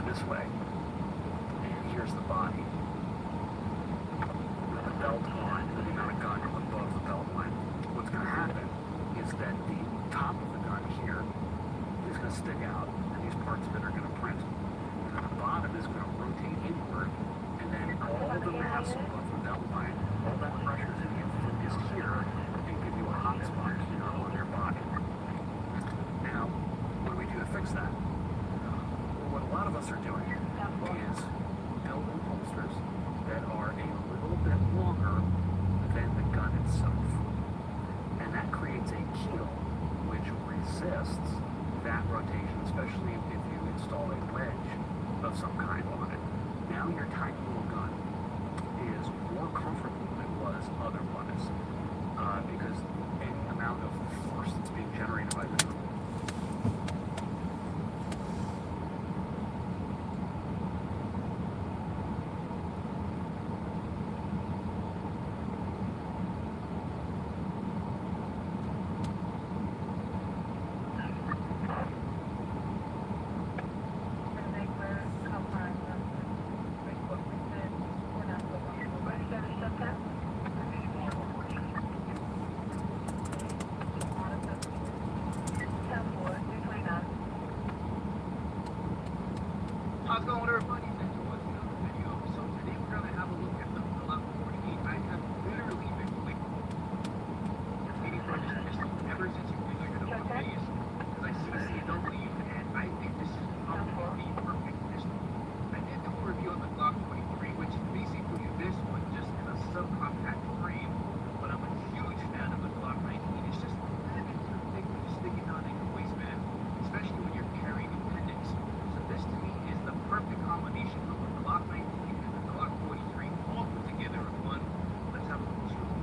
This way. And here's the body. With the belt line, and the amount of gun above the belt line. What's going to happen is that the top of the gun here is going to stick out, and these parts of it are going to print. And then the bottom is going to rotate inward, and then all the mass above the belt line, all that pressure is going to get focused here and give you a hot spot here on your body. Now, what do we do to fix that? Well, what a lot of us are doing is building holsters that are a little bit longer than the gun itself. And that creates a keel which resists that rotation, especially if you install a wedge of some kind on it. Now your tiny little gun is more comfortable than it was otherwise, because any amount of force that's being generated by the gun. How's it going with everybody? Thanks for watching another video. So today we're going to have a look at the Glock 48. I have literally been waiting for this pistol ever since you figured it out the videos. Because I see CW and I think this is probably the perfect pistol. I did do a review on the Glock 23, which is basically this one, just in a subcompact frame. But I'm a huge fan of the Glock 19. It's just a little bit too thick when you stick it on in your waistband, especially when you're carrying independence. So this to me is the perfect combination of the Glock 19 and the Glock 43 all put together in one. Let's have a closer look.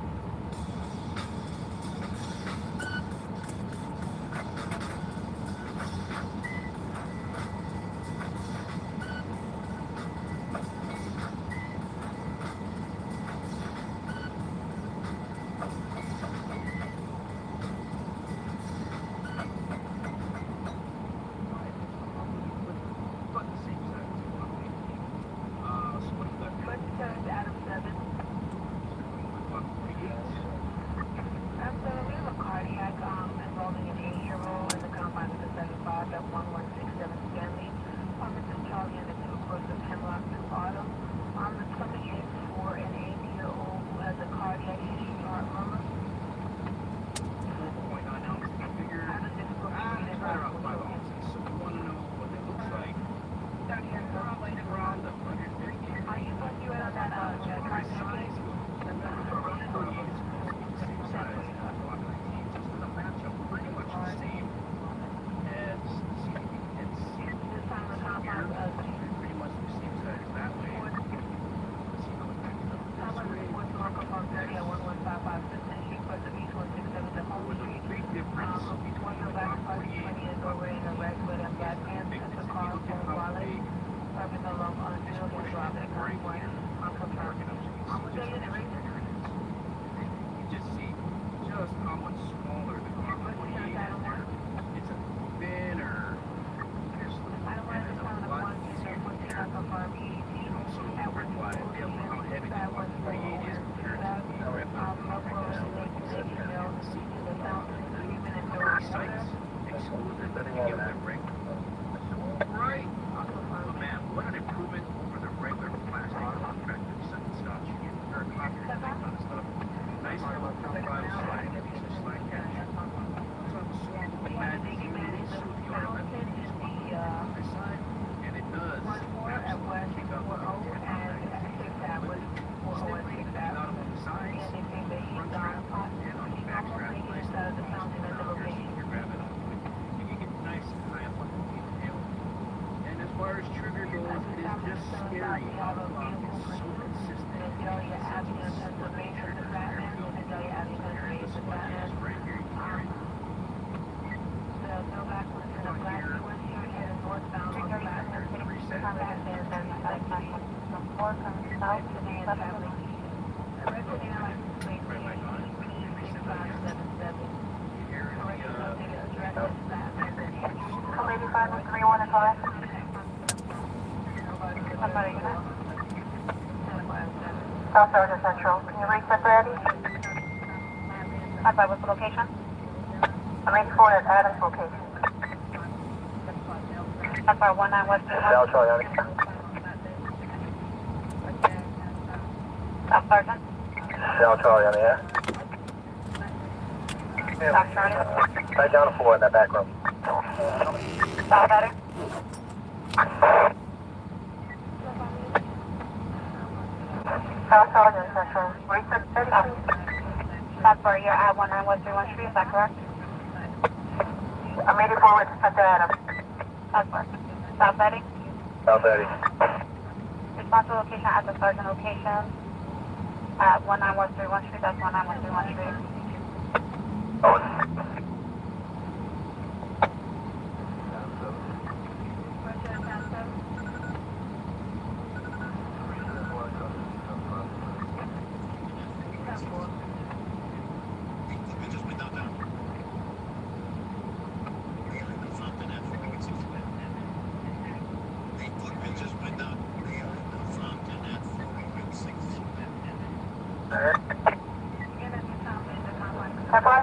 South Sergeant Central, can you reset ready? What's the location? I'm 84 at Adams location. That's our 19 West. South Charlie. South Sergeant. South Charlie on the air. South Charlie. Right down the floor in that back room. South better. South Sergeant Central, reset ready. That's where you're at 19 West 31st Street, is that correct? I'm 84 with Spencer Adams. That's where. South Betty? South Betty. Responsible location at the Sergeant location at 19 West 31st Street, that's 19 West 31st Street. Step one.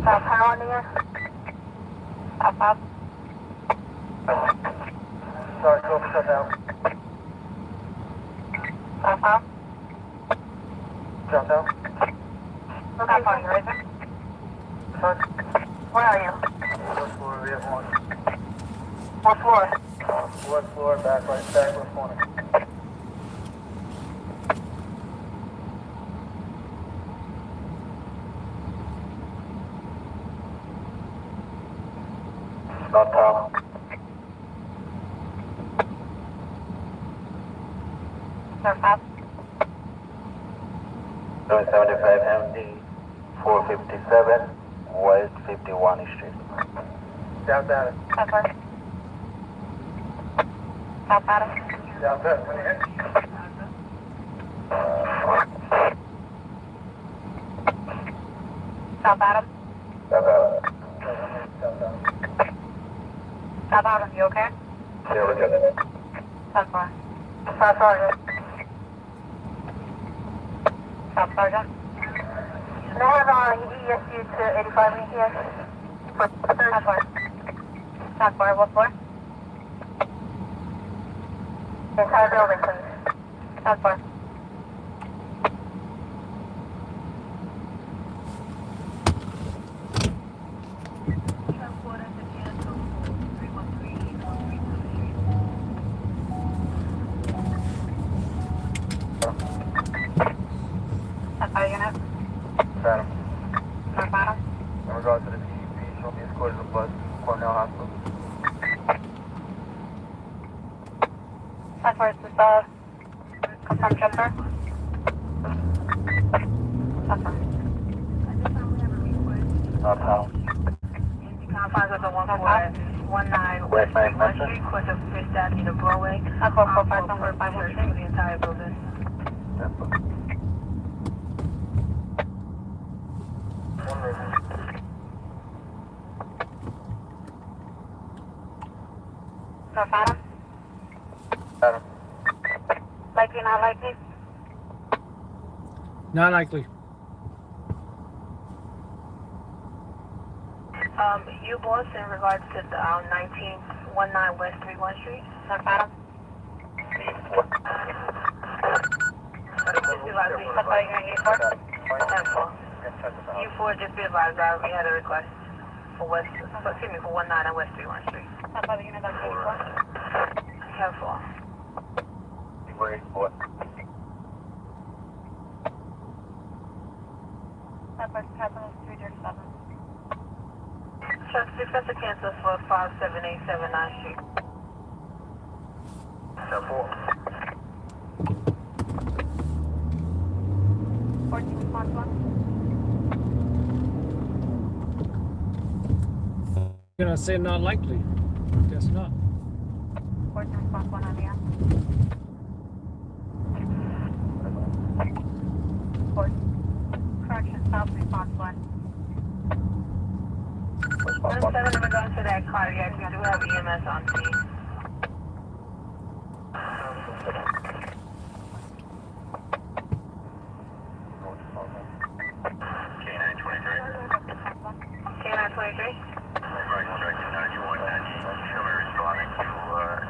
Stop power on the air. Stop up. Sorry, go shut down. Stop up. Drop down. Stop on, you raising? Sorry. Where are you? What floor? We have one. What floor? What floor? Back right, back left corner. Not tall. Surf up. 75 MD 457 West 51 Street. Down that. Stop first. Stop Adam. Down that. When you hit. Stop Adam. Stop Adam, you okay? Yeah, we're good. Stop far. Stop Sergeant. Stop Sergeant. May I have ESU to 85 ETS? Stop far. Stop far, what floor? The entire building, please. Stop far. Are you gonna? Adam. North Adam? In regards to the PEP, she'll be escorted to the bus, Cornell Hospital. As far as this, confirm jumper? That's fine. Not tall. Confines of the 119 West 1 Street, course of Fifth Avenue to Broadway. That's 445 somewhere by 1 Street. The entire building. North Adam? Adam. Likely, not likely? Not likely. You boss in regards to the 1919 West 31 Street, North Adam? Just realized we that's all you're gonna get for? 10-4. You four just realized we had a request for West, excuse me, for 19 on West 31 Street. That's all the unit that's 84? 10-4. Wait, what? That first capital is 337. Trust request to cancel for 57879 Street. 10-4. 14 response 1. You're gonna say not likely. Guess not. 14 response 1 on the app. 14. Correction, south response 1. 17 in regards to that cardiac, we do have EMS on scene. K923? Right, tracking 9190. Show me responding to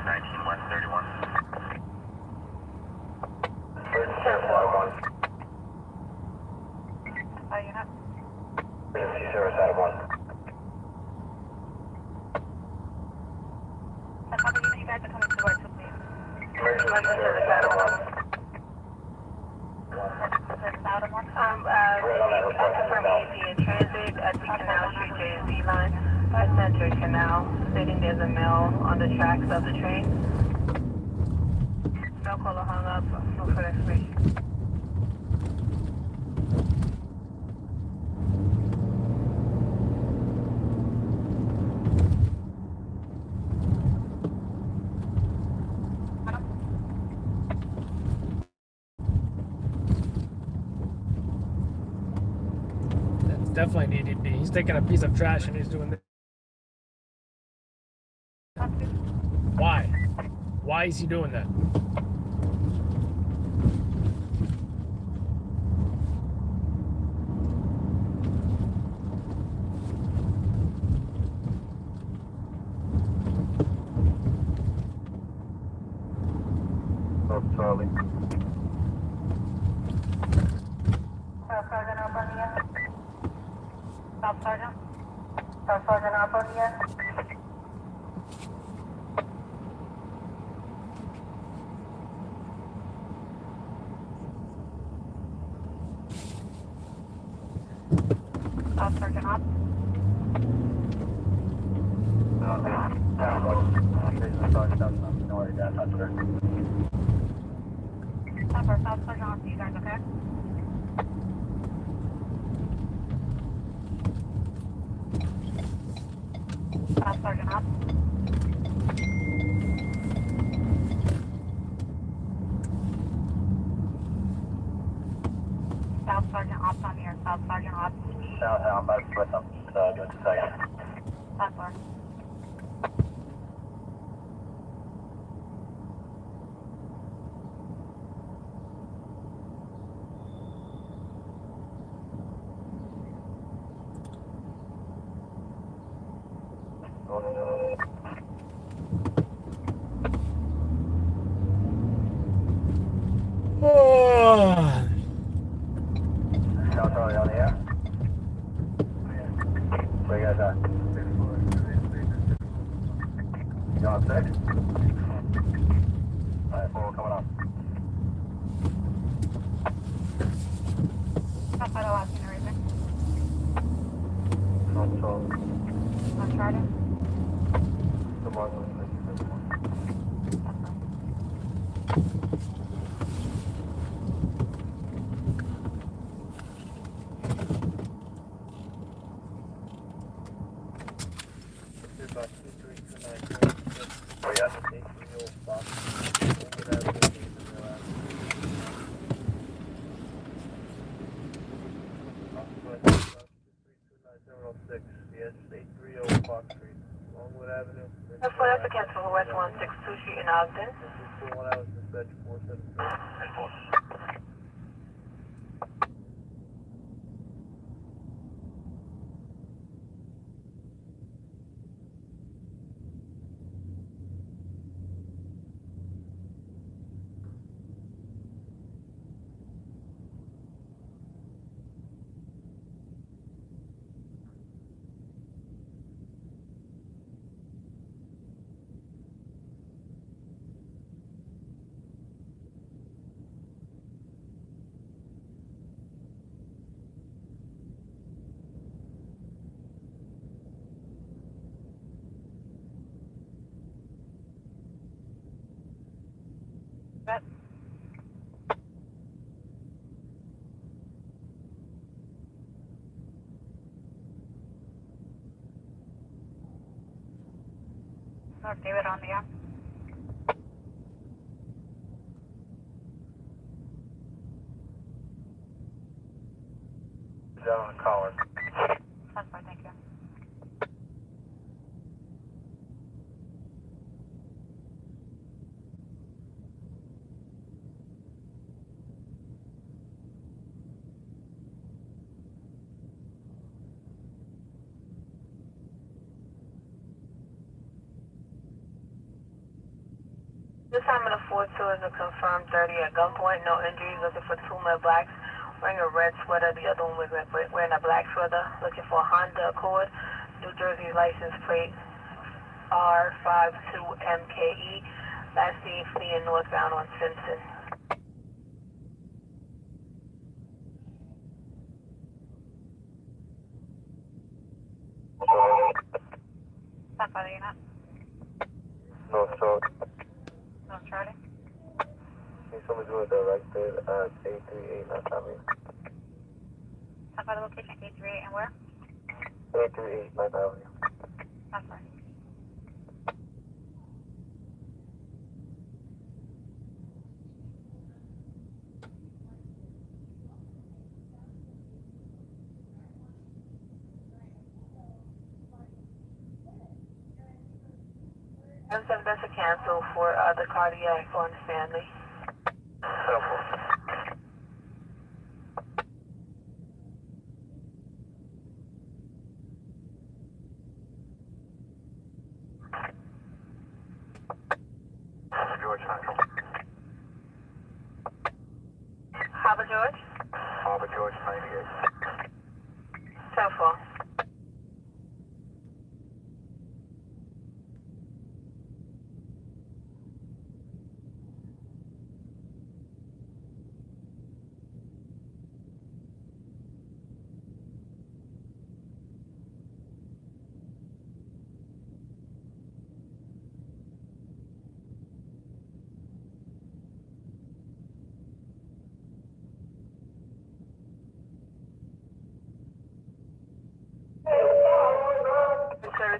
19 West 31. 37-1. Are you not? Emergency service Adam 1. That's how the unit you guys are coming towards with me. Emergency service Adam 1. Service Adam 1? Confirm ET in transit at the Canal Street JZ line by Center Canal, stating there's a mill on the tracks of the train. No caller hung up, no further information. That's definitely needed be. He's taking a piece of trash and he's doing this. Why? Why is he doing that? Charlie. Staff Sergeant up on the end. Staff Sergeant. Staff Sergeant up on the end. Staff Sergeant up. Staff Sergeant up. You guys okay? Staff Sergeant up. Staff Sergeant Ops on here. Staff Sergeant Ops. I'm about to switch up. Just a second. Staff Sergeant. Oh. South Charlie on the air. Where you guys at? You on 6? Alright, 4 coming up. Staff Auto asking everything. Control. On Charlie. Come on. That's what applicants for West 162 Street in Ogden. That North David on the app. Down on the collar. That's fine, thank you. This time in the 4-2 is a confirmed 30 at gunpoint, no injuries, looking for 2 men blacks, wearing a red sweater, the other one was wearing a black sweater, looking for a Honda Accord, New Jersey license plate R52MKE, last seen fleeing northbound on Simpson. Stop by the unit. North Charlie. North Charlie. Can someone do a directed at 838 North Avenue? Stop by the location 838 and where? 838 North Avenue. That's fine. That's a cancel for the cardiac on Stanley. George Central.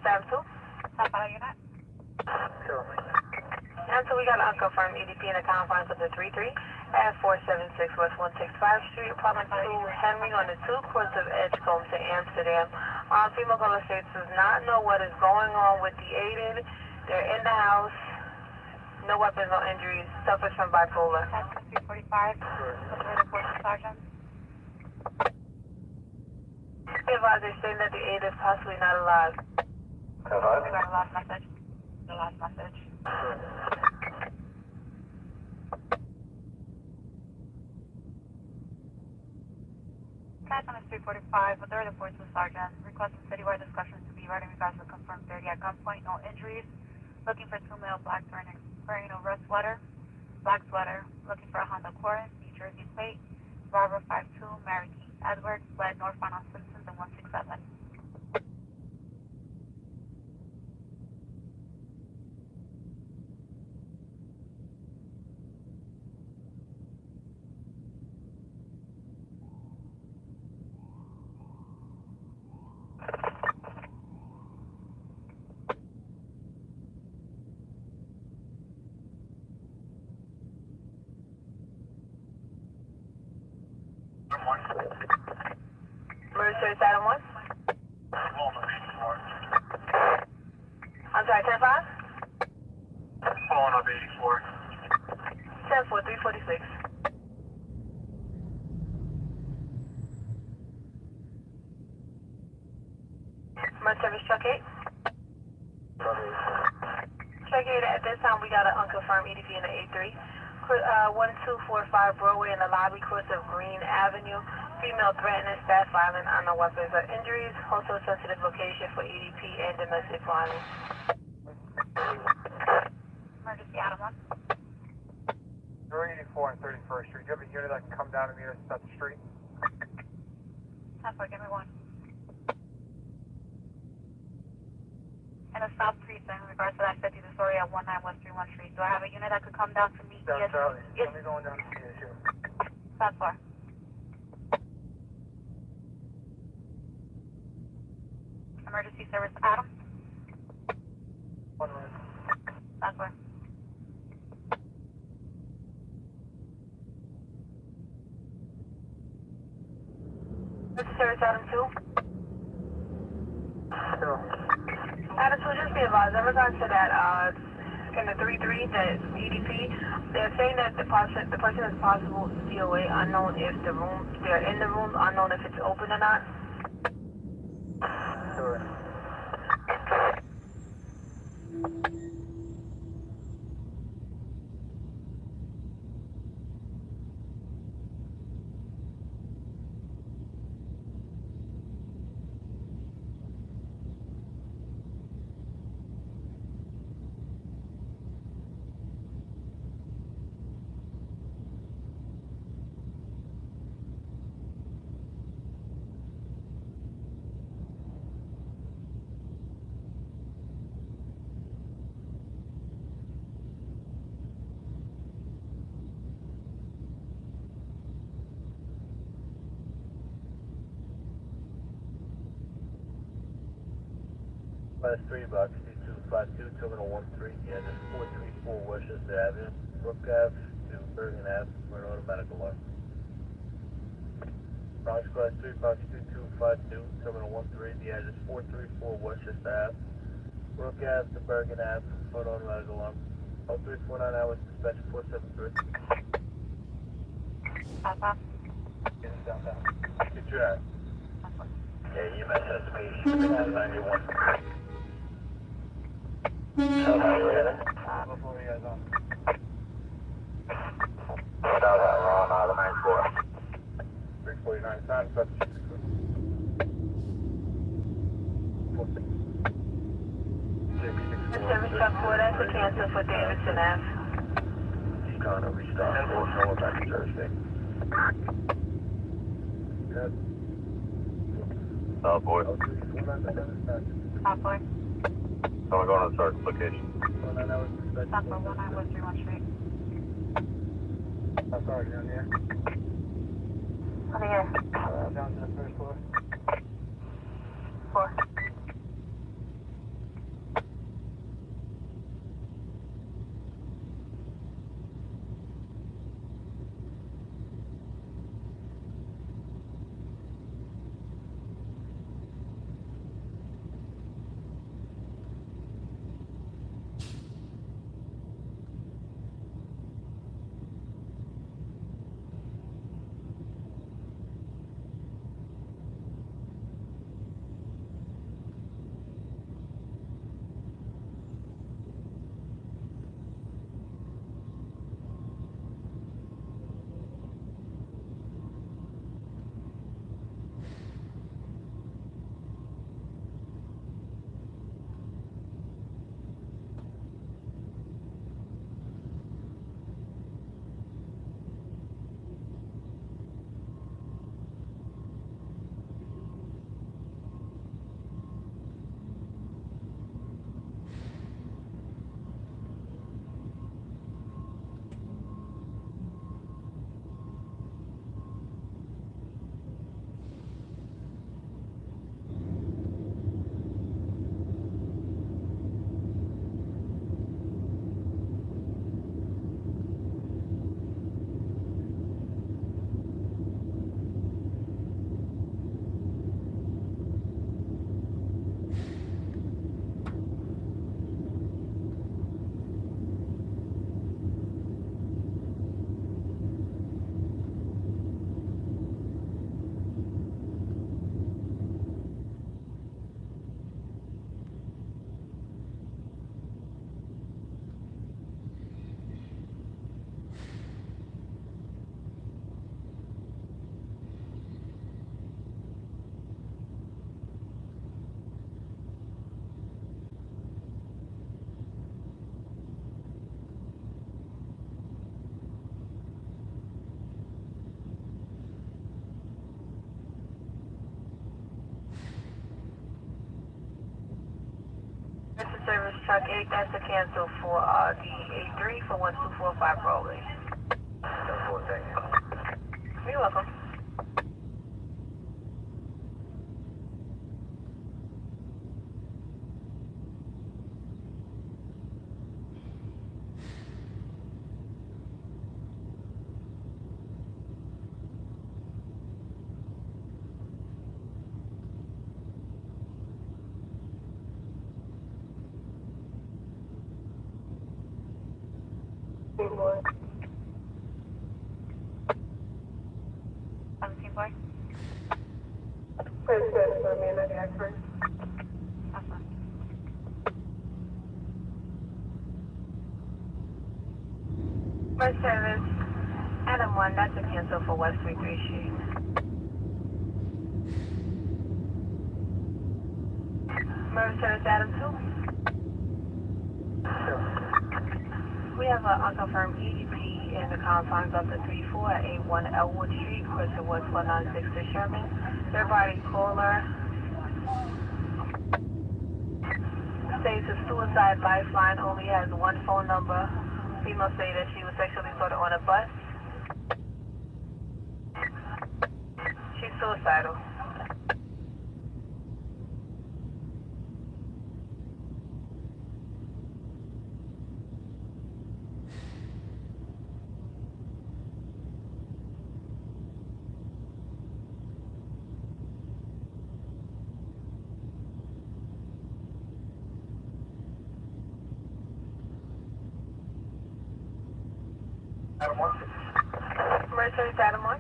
Staff 2. Stop by unit. Sure. And so we got an unconfirmed EDP in the confines of the 33 at 476 West 165 Street, apartment 2, Henry on the 2 course of Edgecombe to Amsterdam. Female caller states does not know what is going on with the aided. They're in the house. No weapons, no injuries. Suffers from bipolar. That's 345. What's the report, Sergeant? Advised they're saying that the aid is possibly not alive. We got a last message. The last message. Captain is 345. With the report to the Sergeant. Requesting citywide discussions to be read in regards to confirmed 30 at gunpoint. No injuries. Looking for 2 male blacks wearing a red sweater. Black sweater. Looking for a Honda Accord. New Jersey plate. Bravo 52. Mary Keith Edwards. Led northbound on Simpsons and 167. Emergency service item 1. I'm sorry, 10-5? Following up 84. 10-4, 346. Emergency service truck 8. Truck 8, at this time we got an unconfirmed EDP in the 83. 1245 Broadway in the lobby course of Green Avenue. Female threatening, staff violence, unknown weapons or injuries. Also sensitive location for EDP and domestic violence. Emergency Adam 1. 384 and 31st Street. Do you have a unit that can come down and meet us at the street? 10-4, give me 1. And a South Precinct in regards to that 50 story at 19 West 31 Street. Do I have a unit that could come down to meet me? Down Charlie. Yes. Let me go down to see the issue. That's far. Emergency service Adam. 1 minute. That's far. Emergency service item 2. Sure. Adam 2, just be advised, in regards to that, in the 3-3, the EDP, they're saying that the person is possible COA, unknown if they're in the room, unknown if it's open or not. Sure. Class 3 box 2252 terminal 13, yeah, this 434 Westchester Avenue, Brook Ave to Bergen Ave for an automatic alarm. Bronx Class 3 box 2252 terminal 13, the address 434 Westchester Ave, Brook Ave to Bergen Ave for an automatic alarm. 0349 hours dispatch 473. Alpha. Get it downtown. Get your ass. Yeah, EMS has to be 91. How are you ready? Before you guys on. Without that, we're on automatic 4. 349 time, substitute. The service truck 4, that's a cancel for Davidson Ave. He's trying to restart. We'll know back to Thursday. Good. Boy. Top boy. So we're going on the sergeant's location. Stop for 19 West 31 Street. I'm sorry, down here. Over here. Down to the first floor. 4. Truck 8, that's a cancel for the A3 for 1245 Broadway. You're welcome. boy. 17 boy. Please transfer me into the expert. First service, Adam 1, that's a cancel for West 33 Street. Merge service, Adam 2. We have an unconfirmed EDP in the confines of the 34 at 81 Elwood Street, Crystal Woods 196 to Sherman. Third party caller states a suicide lifeline only has one phone number. Female say that she was sexually assaulted on a bus. She's suicidal. Adam 1. Mercedes Adam 1.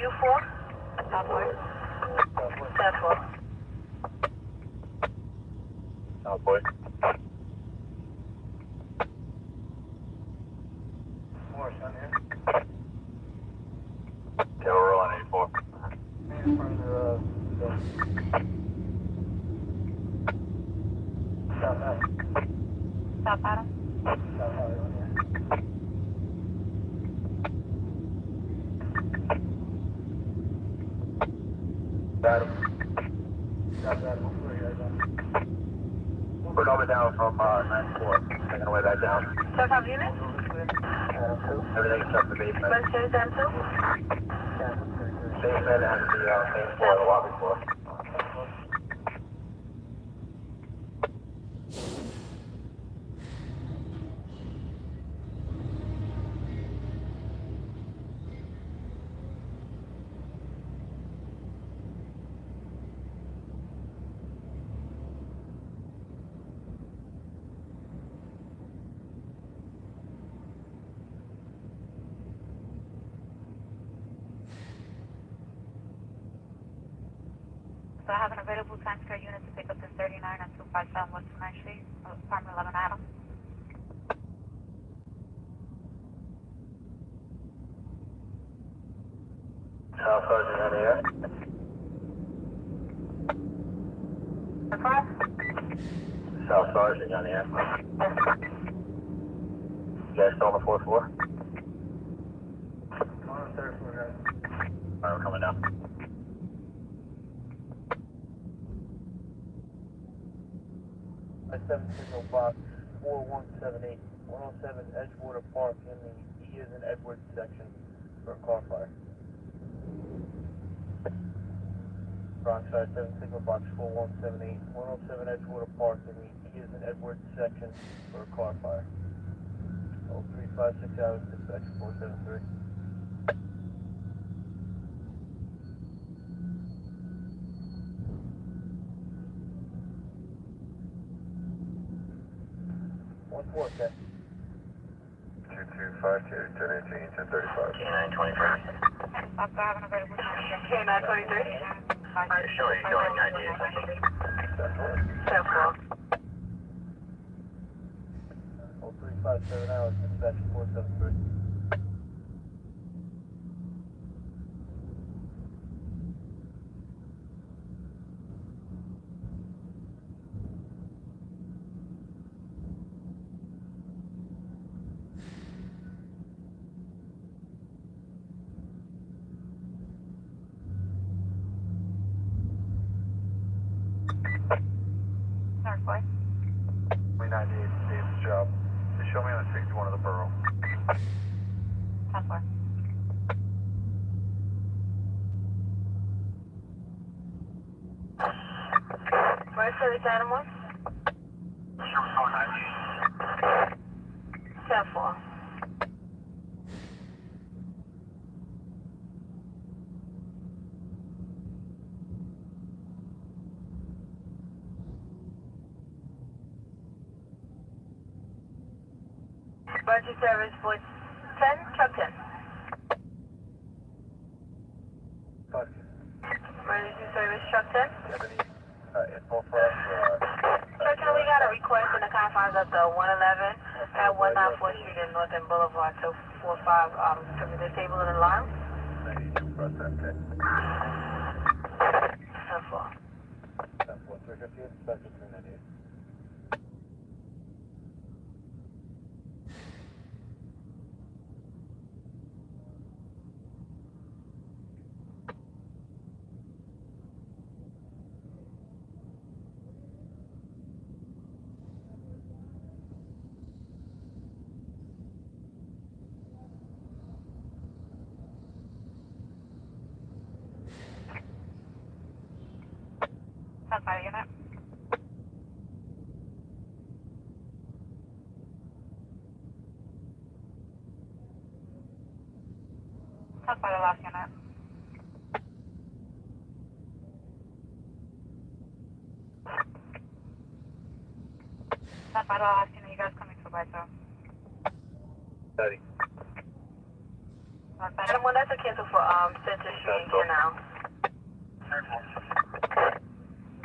U4. Southward. Southward. Morris on here. Yeah, we're on 84. Man, in front of the South Ave. Stop, Adam. South Ave on here. Adam. South Ave, where you guys at? We're coming down from 94. Making our way back down. Check out unit. Everything except the basement. Mercedes Adam 2. Basement and the main floor, the lobby floor. So I have an available time care unit to pick up this 39 on 257 West 9th Street, apartment 11 Adam. South Sergeant on the air. South Sergeant on the air. You guys still on the 4th floor? On the third floor, guys. Alright, we're coming down. My 7 signal box 4178, 107 Edgewater Park in the E is in Edwards section for a car fire. Bronx 7 signal box 4178, 107 Edgewater Park in the E is in Edwards section for a car fire. 0356 hours, dispatch 473. What's what, that? 2252, 1018, 1035. K9 23. Stop, I have an available time care. K9 23. Showing 98. Southward. 0357 hours, dispatch 473. 10-4. 398 Dave's job. Just show me on 61 of the borough. 10-4. Where's service animal? 10-4. Emergency service for 10, truck 10. Emergency service truck 10. Info for us. Truck 10, we got a request in the confines of the 111 at 194th Street and Northern Boulevard to 45 to be disabled and alarm. 92 plus 10K. 10-4. 10-4, 315, special 398. That's our unit. That's by the last unit. That's by the last unit. You guys coming to by 2. 30. Adam, well, that's a cancel for Center Street and Canal.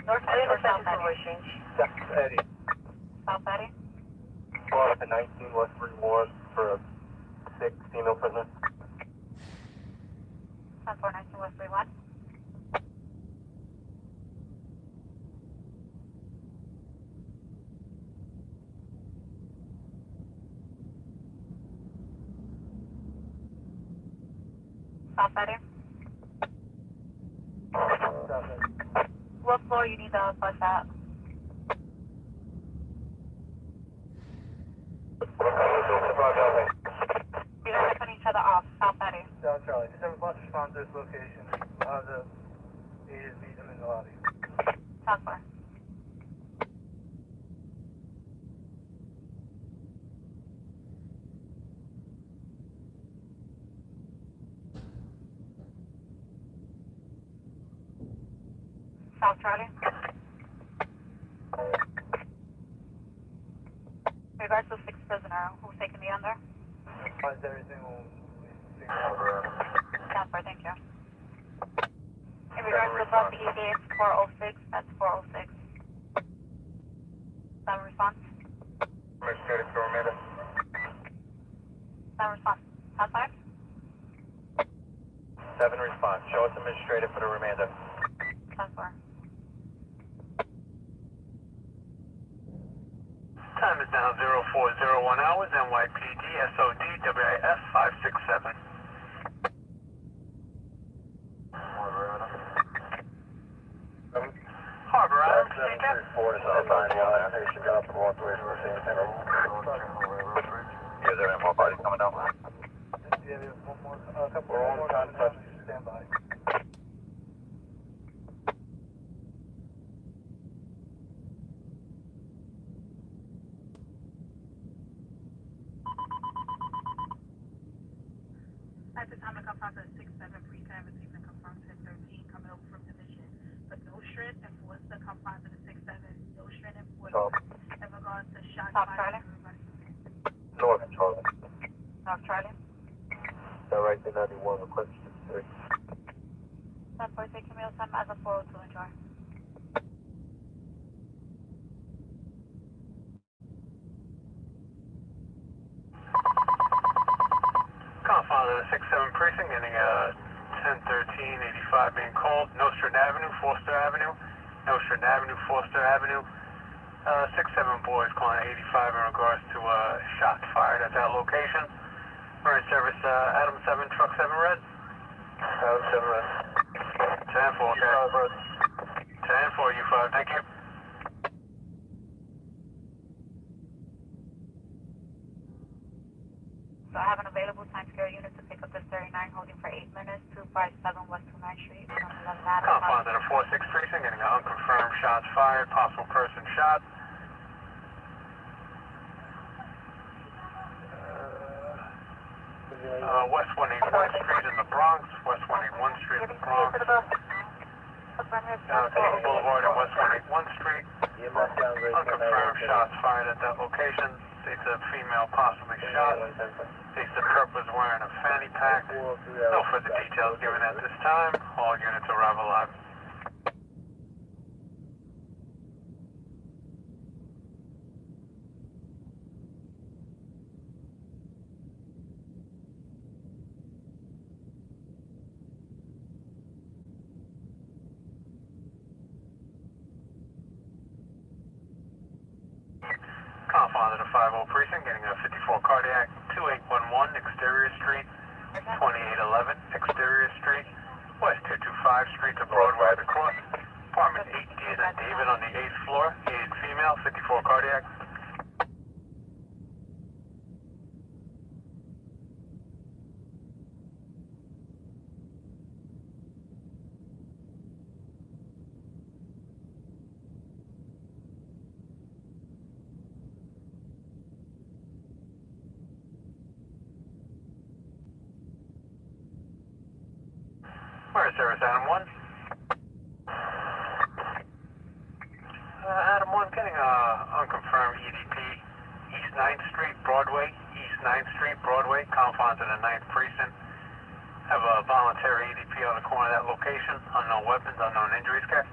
North Eddie or South Eddie? Exchange. Eddie. South Eddie? Well, at the 19 West Reward for a sick female prisoner. 10-4-19 West 31. South Eddie? What floor you need the bus at? You guys are cutting each other off. South Eddie. South Charlie, just have a bus respond to this location. I'll have the agents meet them in the lobby. South 4. South Charlie. In regards to 6th prisoner, who's taking the under? Once everything will be figured out. South 4, thank you. In regards to bus ED, it's 406, that's 406. Some response? Administrative for a minute. Some response. South 5? 7 response. Show us administrative for the remainder. South 4. Time is now 0401 hours, NYPD, SOD, WIF 567. Harbor Island, procedure. 4 is outside the line. They should go up and walk away from the same center. Is there any more bodies coming down? Yeah, there's one more, a couple We're more on time, now. touch. Stand by. At the time of confirmed at 6-7 pre-time, received and confirmed 10-13 coming over from division. But no strength and force the confines of the 6-7. No strength and force. In regards to shots fired. North Charlie. North Charlie. That right there, 91, request 6. South 4, taking meal time as a 402, enjoy. Confines of the 6-7 precinct, getting 1013-85 being called. Nostrand Avenue, Foster Avenue. Nostrand Avenue, Foster Avenue. 6-7 boys calling 85 in regards to shots fired at that location. Emergency service, Adam 7, truck 7 red. Adam 7 red. 10-4, okay. 10-4, U5, thank you. 257 West 29th Street. 11 Adams. Confines at a 4-6 precinct, getting an unconfirmed shots fired, possible person shot. West 181st Street in the Bronx, West 181st Street in the Bronx. King Boulevard and West 181st Street. Unconfirmed shots fired at that location. States a female possibly shot. States the perp was wearing a fanny pack. No further details given at this time. All units arrive alive. Confines at a 50 precinct, getting a 54 cardiac, 2811 Exterior Street, 2811 Exterior Street, West 225 Street to Broadway at the cross. Apartment 8D and David on the 8th floor, aided female, 54 cardiac. Where is service, Adam 1? Adam 1, getting unconfirmed EDP, East 9th Street, Broadway, East 9th Street, Broadway, confines in the 9th precinct. Have a voluntary EDP on the corner of that location, unknown weapons, unknown injuries, okay?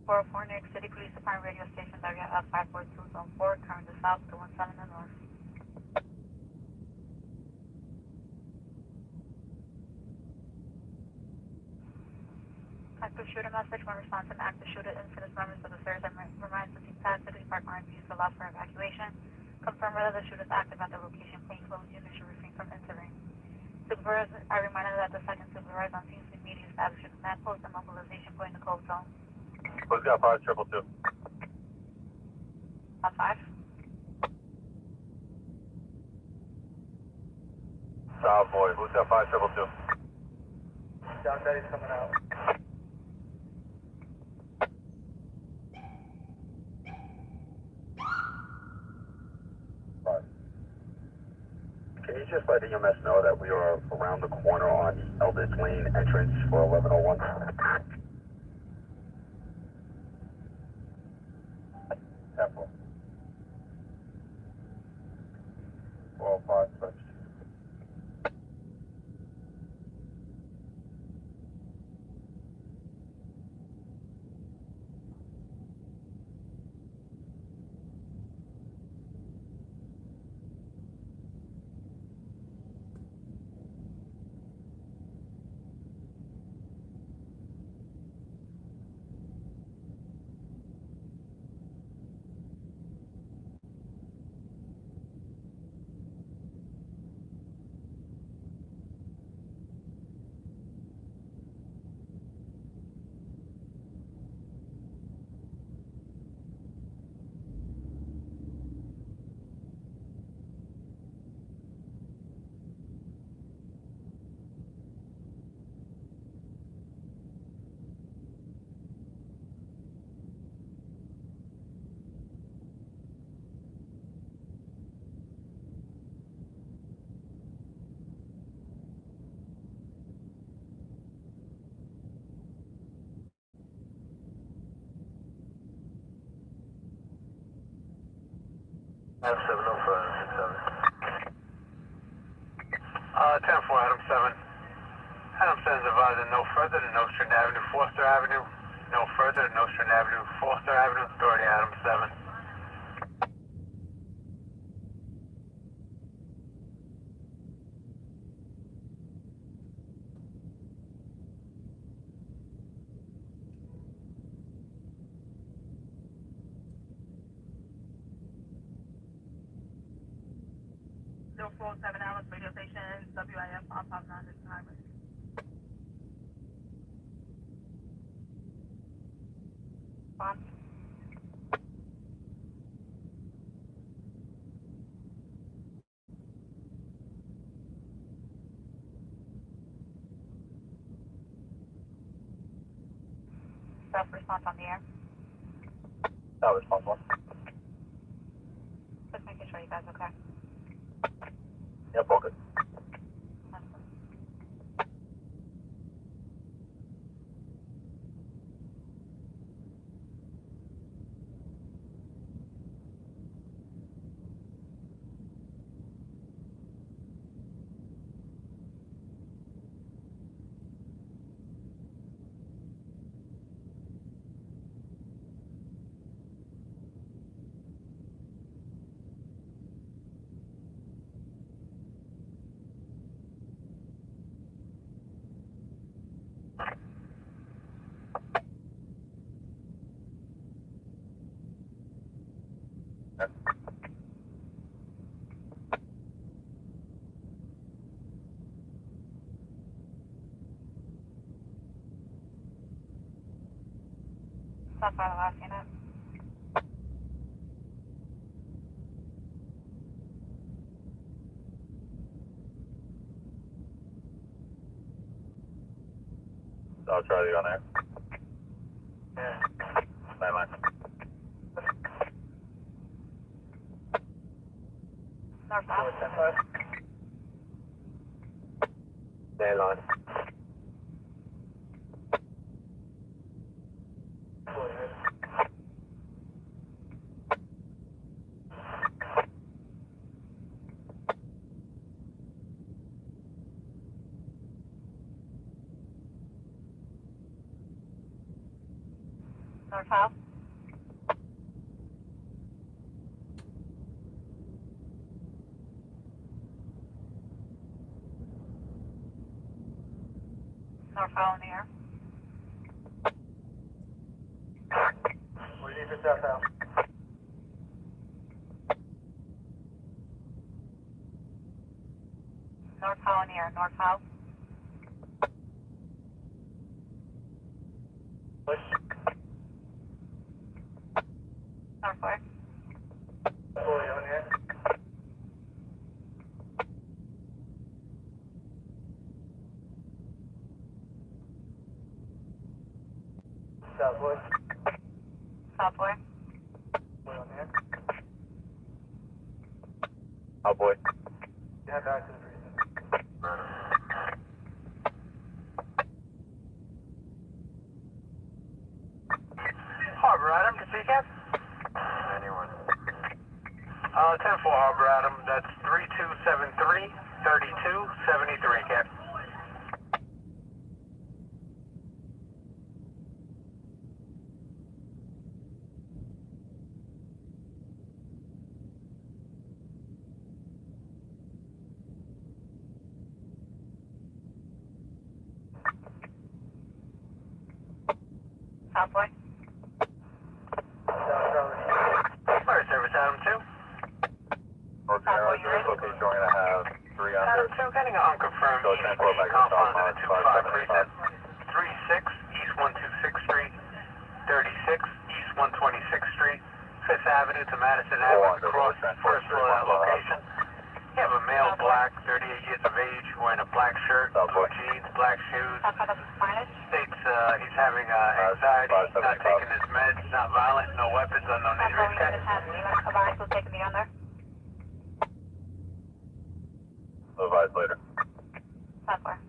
404 New York City Police Department radio station area of 542 Zone 4, current to south, 217 to north. Active shooter message. When response to an active shooter incident, members of the stairs and reminds the team pass city park line views allow for evacuation. Confirm whether the shooter is active at the location. Plain clothes unit should refrain from entering. Supervisors are reminded that the second supervisor on scenes immediately establishes command post and mobilization point in the code zone. Who's got 5222? 5. South boy, who's got 5222? John Betty's coming out. Can you just let EMS know that we are around the corner on the Eldridge Lane entrance for 1101? Temple. 405, switch. Adam 7, no further, 67. 10-4, Adam 7. Adam 7 is advising no further to Nostrand Avenue, Foster Avenue. No further to Nostrand Avenue, Foster Avenue, authority Adam 7. No 407 Alice radio station, WIF, all top 9 is highway. Bob. Self-response on the air. That was possible. Just making sure you guys okay. Yep, all good. Stop by the last unit. I'll try you on there. Yeah. 9-line. Northbound. 9-line. North-south. North-south in the air. We need to step out. North-south in the air. North-south. Push. North-west. Fully on here. Southwest. Southwest. Fully on here. Oh boy. You have access to Harbor Adam, can see Cap? anyone. 10-4 Harbor Adam, that's 3273, 3273, Cap. Southwest. Fire Service Adam 2. North Carolina, location we're going to have 3 under. Adam 2, getting an unconfirmed So EDP 10-4 back to confines in South a 2-5 preset. 36 East 126th Street, 36 East 126th Street, 5th Avenue to Madison Avenue, across first floor of that location. You have a male black, 38 years of age, wearing a black shirt, blue jeans, black shoes. Southwest of Spanish. States he's having anxiety, not taking his meds, not violent, no weapons, unknown injuries. Unit 10. Unit advised will take me under. We'll advise later. Southwest.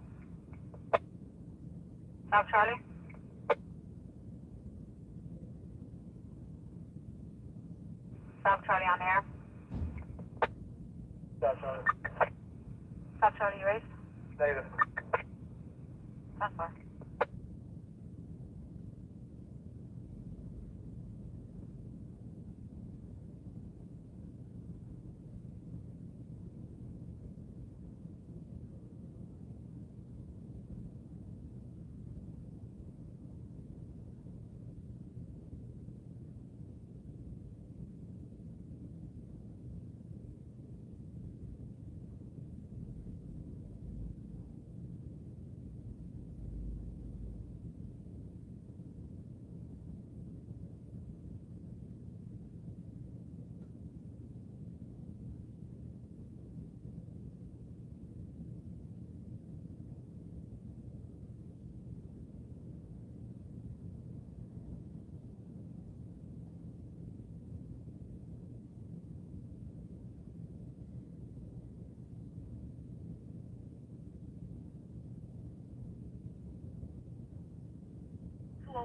South Charlie. South Charlie on the air. South Charlie, you raised? Negative. Southwest.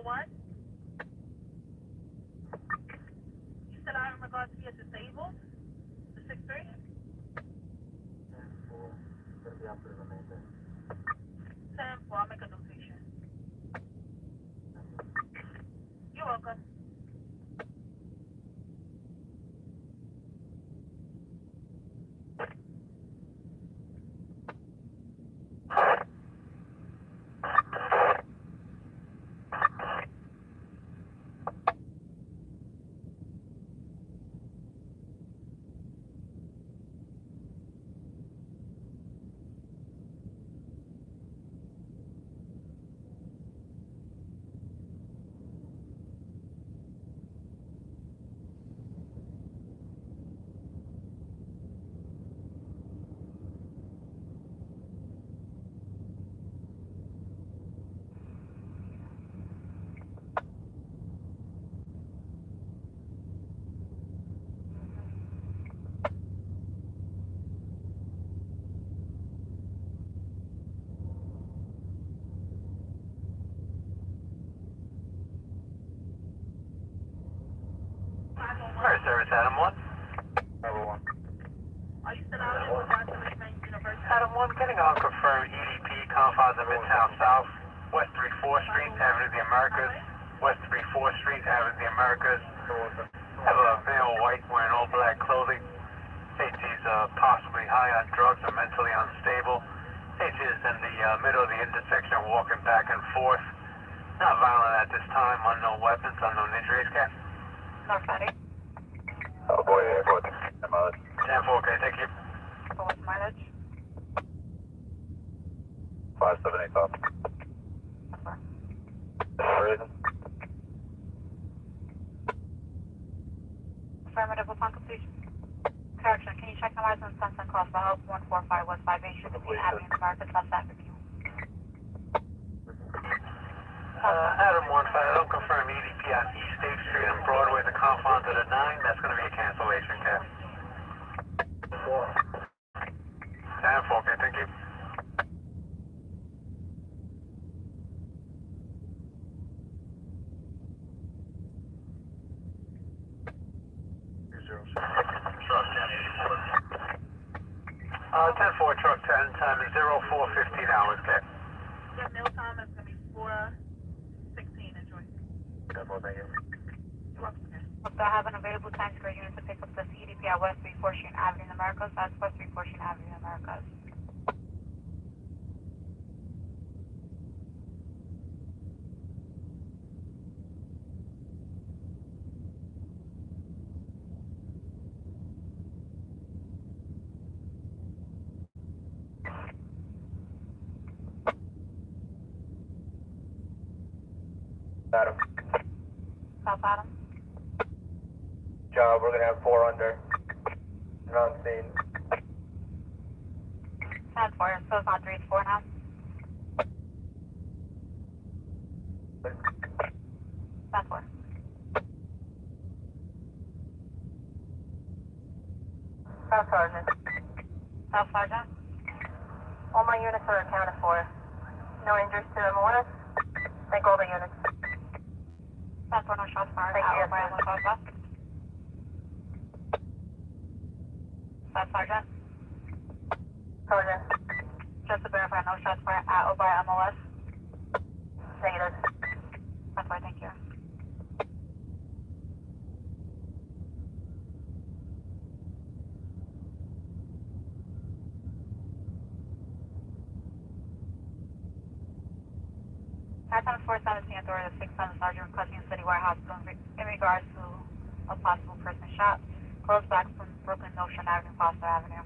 what? You said out in regards to your disabled? The 6-3? 10-4, I'll make a notation. You're welcome. Fire service, Adam 1. Number 1. Are you still out in regards to Richmond University? Adam 1, getting on confirmed EDP, confines of Midtown South, West 34th Street, Avenue of the Americas, West 34th Street, Avenue of the Americas. Have a male white wearing all black clothing. States he's possibly high on drugs or mentally unstable. States he's in the middle of the intersection walking back and forth. Not violent at this time, unknown weapons, unknown injuries, Cap. North 90. Oh boy, airport. 10-4, okay, thank you. So what's mileage? 578 top. Reason? Affirmative upon completion. Correction, can you check the license and cross the house 145 West 5 Bay Street between Avenue and Americas, South Avenue? Adam 1, don't confirm EDP on East State Street and Broadway, the confines of the 9. That's going to be a cancellation, Cap. 10-4, okay, thank you. Truck 10-4, truck 10, time is 04:15 hours, Cap. Your meal time is going to be 4:16. Enjoy. Thank you. You're welcome again. I have an available time for unit to pick up the CDP at West 34th Street Avenue in Americas. That's West 34th Street Avenue in Americas. Adam. South Adam. Job, we're gonna have 4 under. Non scene. 10-4, so it's not 3, it's 4 now. 10-4. South Sergeant. South Sergeant. All my units are accounted for. No injuries to them. Thank all the units. 10-4, no shots fired. Thank you. By one shot left. South Sergeant. Sergeant. Just to verify, no shots fired at or by MOS. Negative. That's why, thank you. At 417 authority, the 6th Sergeant requesting Citywide Hospital in regards to a possible person shot. Close back from Brooklyn Notion Avenue, Foster Avenue.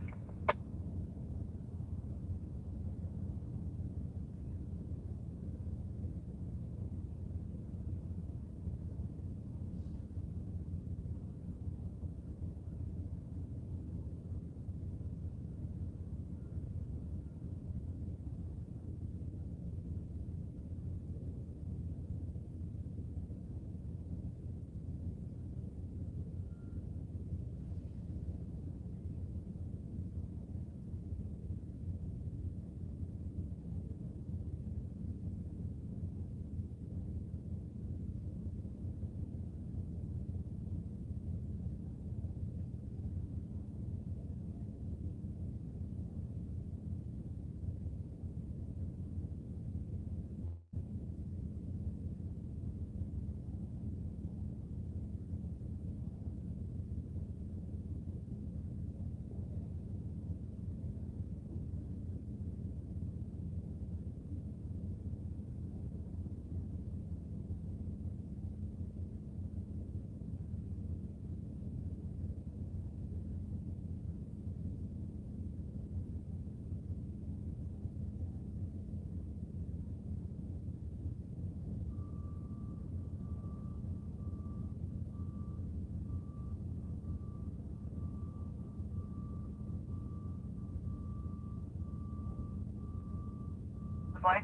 boy.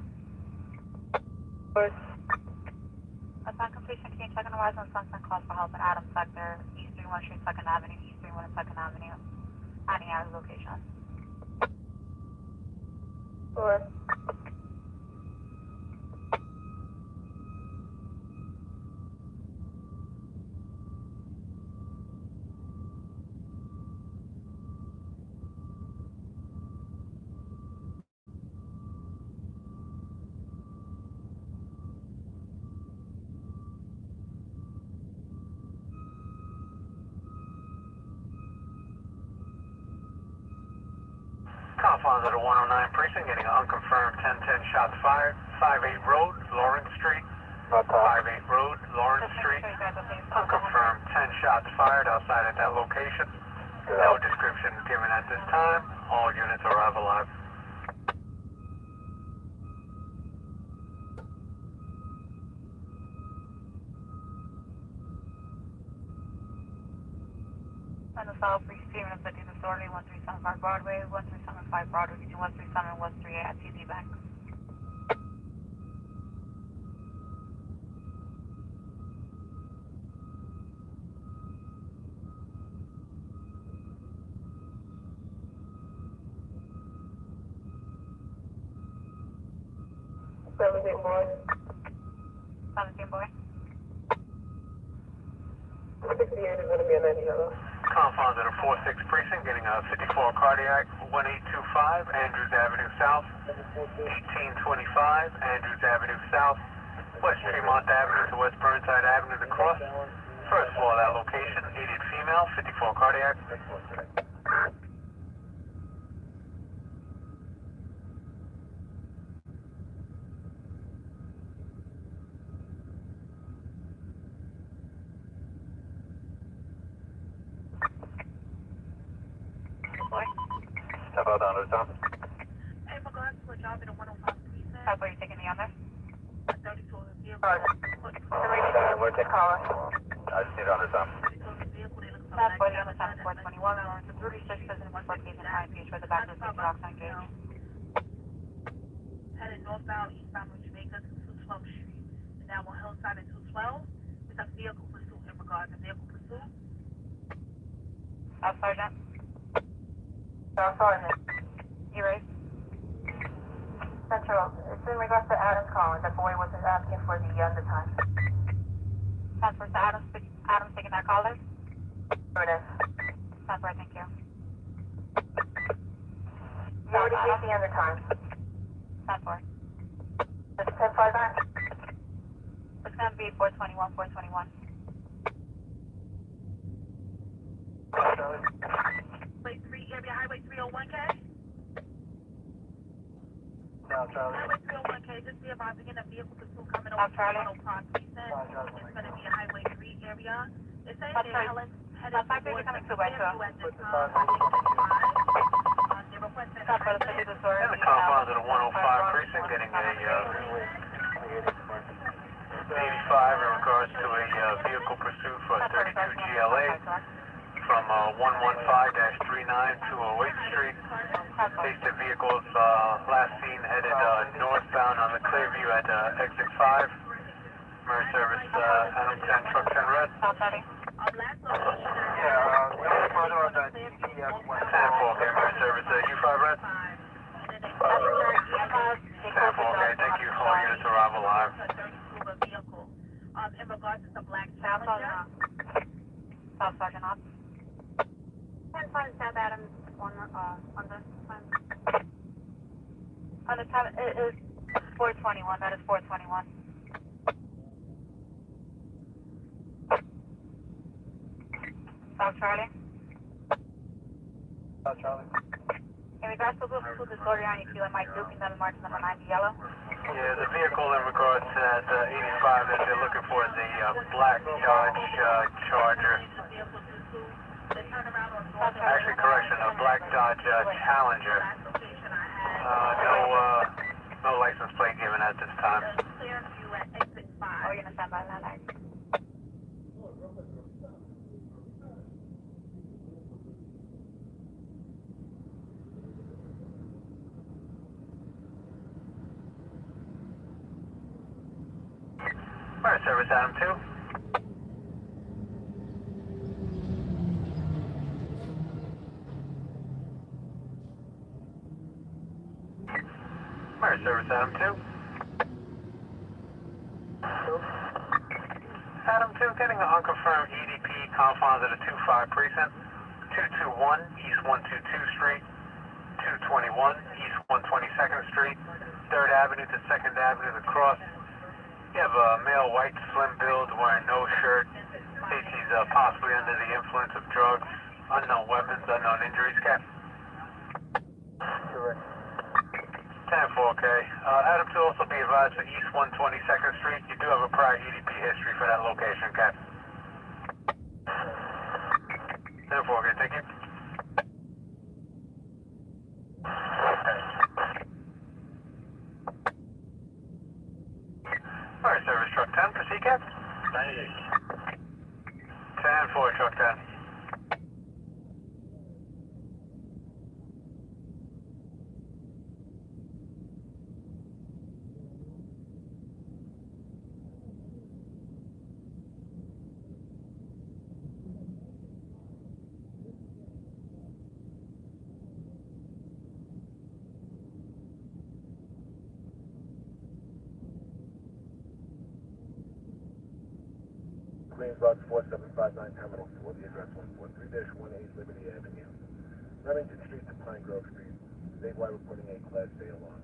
Upon completion, can you check on the rise on Sunset calls for help in Adams Sector, East 31 Street, 2nd Avenue, East 31 and 2nd Avenue, any other location? Sure. Confines at a 109 precinct, getting an unconfirmed 1010 shots fired. 58 Road, Lawrence Street. 58 Road, Lawrence Street. Unconfirmed 10 shots fired outside at that location. No description given at this time. All units arrive alive. And the file for Stephen of City Authority, 1375 Broadway, 1375 Broadway, between 137 and 138 at TD Bank. Boy. 17 boy. 68 is going to be an Eddie Yellow. Confines at a 46 precinct, getting a 54 cardiac, 1825 Andrews Avenue South. 1825 Andrews Avenue South. West Tremont Avenue to West Burnside Avenue to cross. First floor of that location, aided female, 54 cardiac. Step out down to the top. Hey, regards to a job in a 105 precinct. How are you taking the other? 32 of the vehicle. We're taking caller. I just need it on the top. That's boy, the other time is 421, Lawrence to 36, business for Cleveland High Beach, where the back of the rocks on gauge. Headed northbound, eastbound from Jamaica to 212th Street. And now on Hillside at 212, with a vehicle pursuit in regards to vehicle pursuit. Sergeant. Sergeant. You ready? Central. It's in regards to Adams calling. The boy wasn't asking for the undertime. Transfer to Adams taking that caller. Sure it is. Transfer, thank you. You already gave the undertime. Transfer. It's 1059. It's going to be 421, 421. Area Highway 301K? Now, Charlie. Highway 301K, just be advised, again, a vehicle pursuit coming over to 105 precinct. It's going to be a Highway 3 area. It says that Helen headed towards the vehicle at this time. They requested a And the confines at a 105 precinct, getting a 85 in regards to a vehicle pursuit for 32 GLA. From 115-39 to 08th Street. Tasted vehicles last seen headed northbound on the Clearview at exit 5. Emergency service Adam 10, truck 10 red. Yeah, further on the DTF 10 okay, emergency service U5 red. 10 okay, thank you. All units arrive alive. In regards to the black Challenger. South Sergeant Ops. 10-5 South Adams on the time. On the time, it is 421. That is 421. South Charlie. Charlie. In regards to the disorder on you feel it might do, can that mark number 90 yellow? Yeah, the vehicle in regards to that 85 that they're looking for is a black Dodge Charger. Actually, correction, a black Dodge Challenger. No license plate given at this time. Oh, you're gonna stand by that light. Fire Service Adam 2. Fire Service Adam 2. Adam 2, getting an unconfirmed EDP confines of the 25 precinct, 221 East 122 Street, 221 East 122nd Street, 3rd Avenue to 2nd Avenue to cross. You have a male, white, slim build, wearing no shirt. Says he's possibly under the influence of drugs, unknown weapons, unknown injuries, Cap. Correct. 10-4, okay. Adam 2, also be advised for East 122nd Street. You do have a prior EDP history for that location, Cap. 10-4, okay, thank you. Fire Service Truck 10, proceed, Cap. 10-4, Truck 10. Queens Box 4759 Terminal 4, the address 143-18 Liberty Avenue. Remington Street to Pine Grove Street. Statewide reporting a Class A alarm.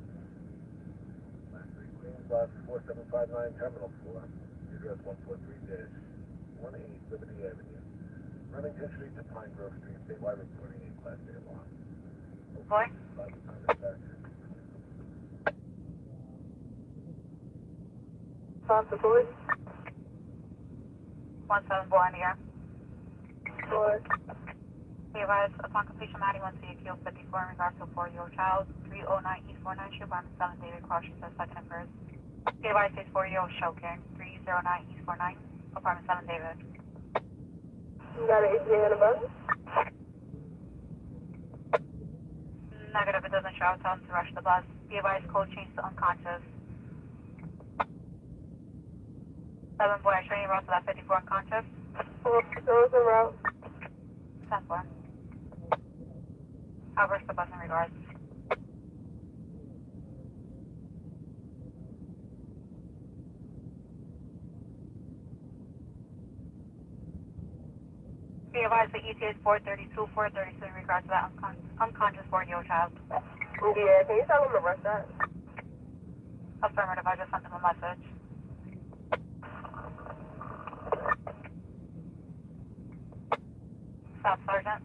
Class 3 Queens Box 4759 Terminal 4, the address 143-18 Liberty Avenue. Remington Street to Pine Grove Street. Statewide reporting a Class A alarm. Boy? Stop the police. 174 on the air. Boy. Be advised, upon completion, Maddie 1 to Appeal 54 in regards to a 4-year-old child, 309 East 49 Street, Apartment 7, David Cross, says second and first. Be advised, 4-year-old choking, 309 East 49, Apartment 7, David. You got an ETA on the bus? Negative, it doesn't show. Tell him to rush the bus. Be advised, code change to unconscious. 7 boy, I show you route to that 54 unconscious. Those are route. 10-4. I'll rush the bus in regards. Be advised, the ETA is 432, 432 in regards to that unconscious 4-year-old child. Yeah, can you tell them to rush that? Affirmative, I just sent them a message. Staff Sergeant.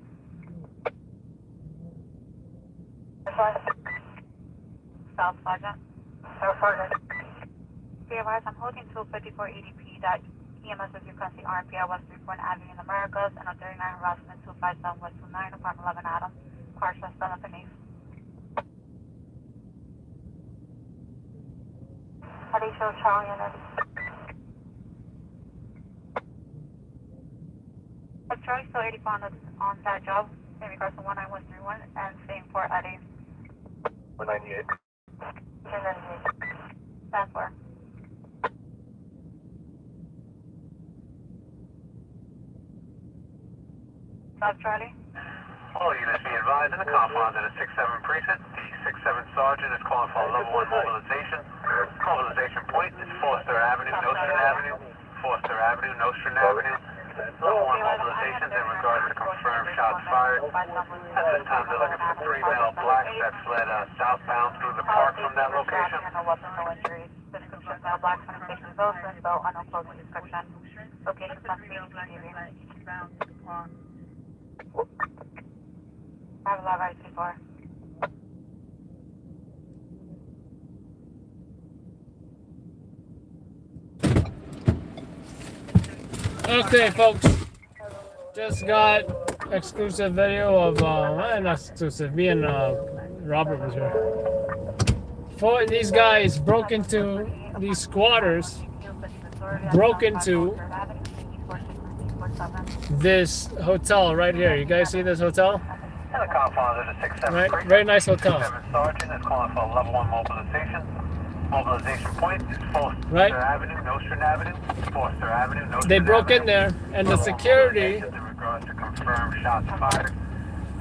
Staff Sergeant. Staff Sergeant. Be advised, I'm holding 254 EDP that EMS is requesting RPI West 3 Avenue in the Americas and a 39 harassment 257 West 29, Apartment 11 Adam. Cars just done beneath. How do you show Charlie and Eddie? Charlie's still 84 on that job in regards to 19131 and same for Eddie. 198. 10-4. Stop, Charlie. All units be advised, in the confines of the 6-7 precinct, the 6-7 sergeant is calling for a level 1 mobilization. Mobilization point is Foster Avenue, Nostrand Avenue, Foster Avenue, Nostrand Avenue. Level 1 mobilizations in regards to confirmed shots fired. At this time, they're looking for 3 male blacks that fled southbound through the park from that location. No weapons, no injuries. Description, male black, station results, and so unknown closing description. Location, from CCTV. I have a live IC4. Okay, folks. Just got exclusive video of, not exclusive, me and Robert was here. These guys broke into, these squatters broke into this hotel right here. You guys see this hotel? In the confines of the 6-7 Right, very nice hotel. 6-7 sergeant is calling for a level 1 mobilization. Mobilization point is Foster Right. Avenue, Nostrand Avenue, Foster Avenue, Nostrand They broke in Avenue. there, and the security In regards to confirmed shots fired.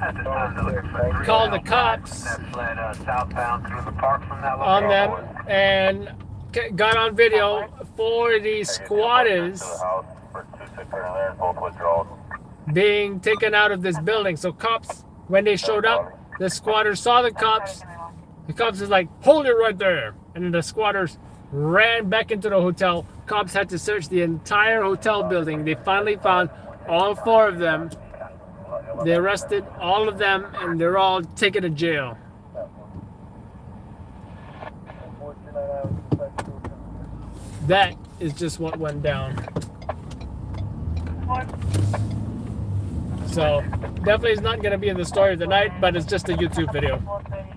At this time, they're looking for 3 called the outbound cops that fled southbound through the park from that on location. them and got on video for the squatters being taken out of this building. So cops, when they showed up, the squatters saw the cops. The cops is like, hold it right there. And then the squatters ran back into the hotel. Cops had to search the entire hotel building. They finally found all 4 of them. They arrested all of them, and they're all taken to jail. That is just what went down. So definitely is not going to be in the story of the night, but it's just a YouTube video.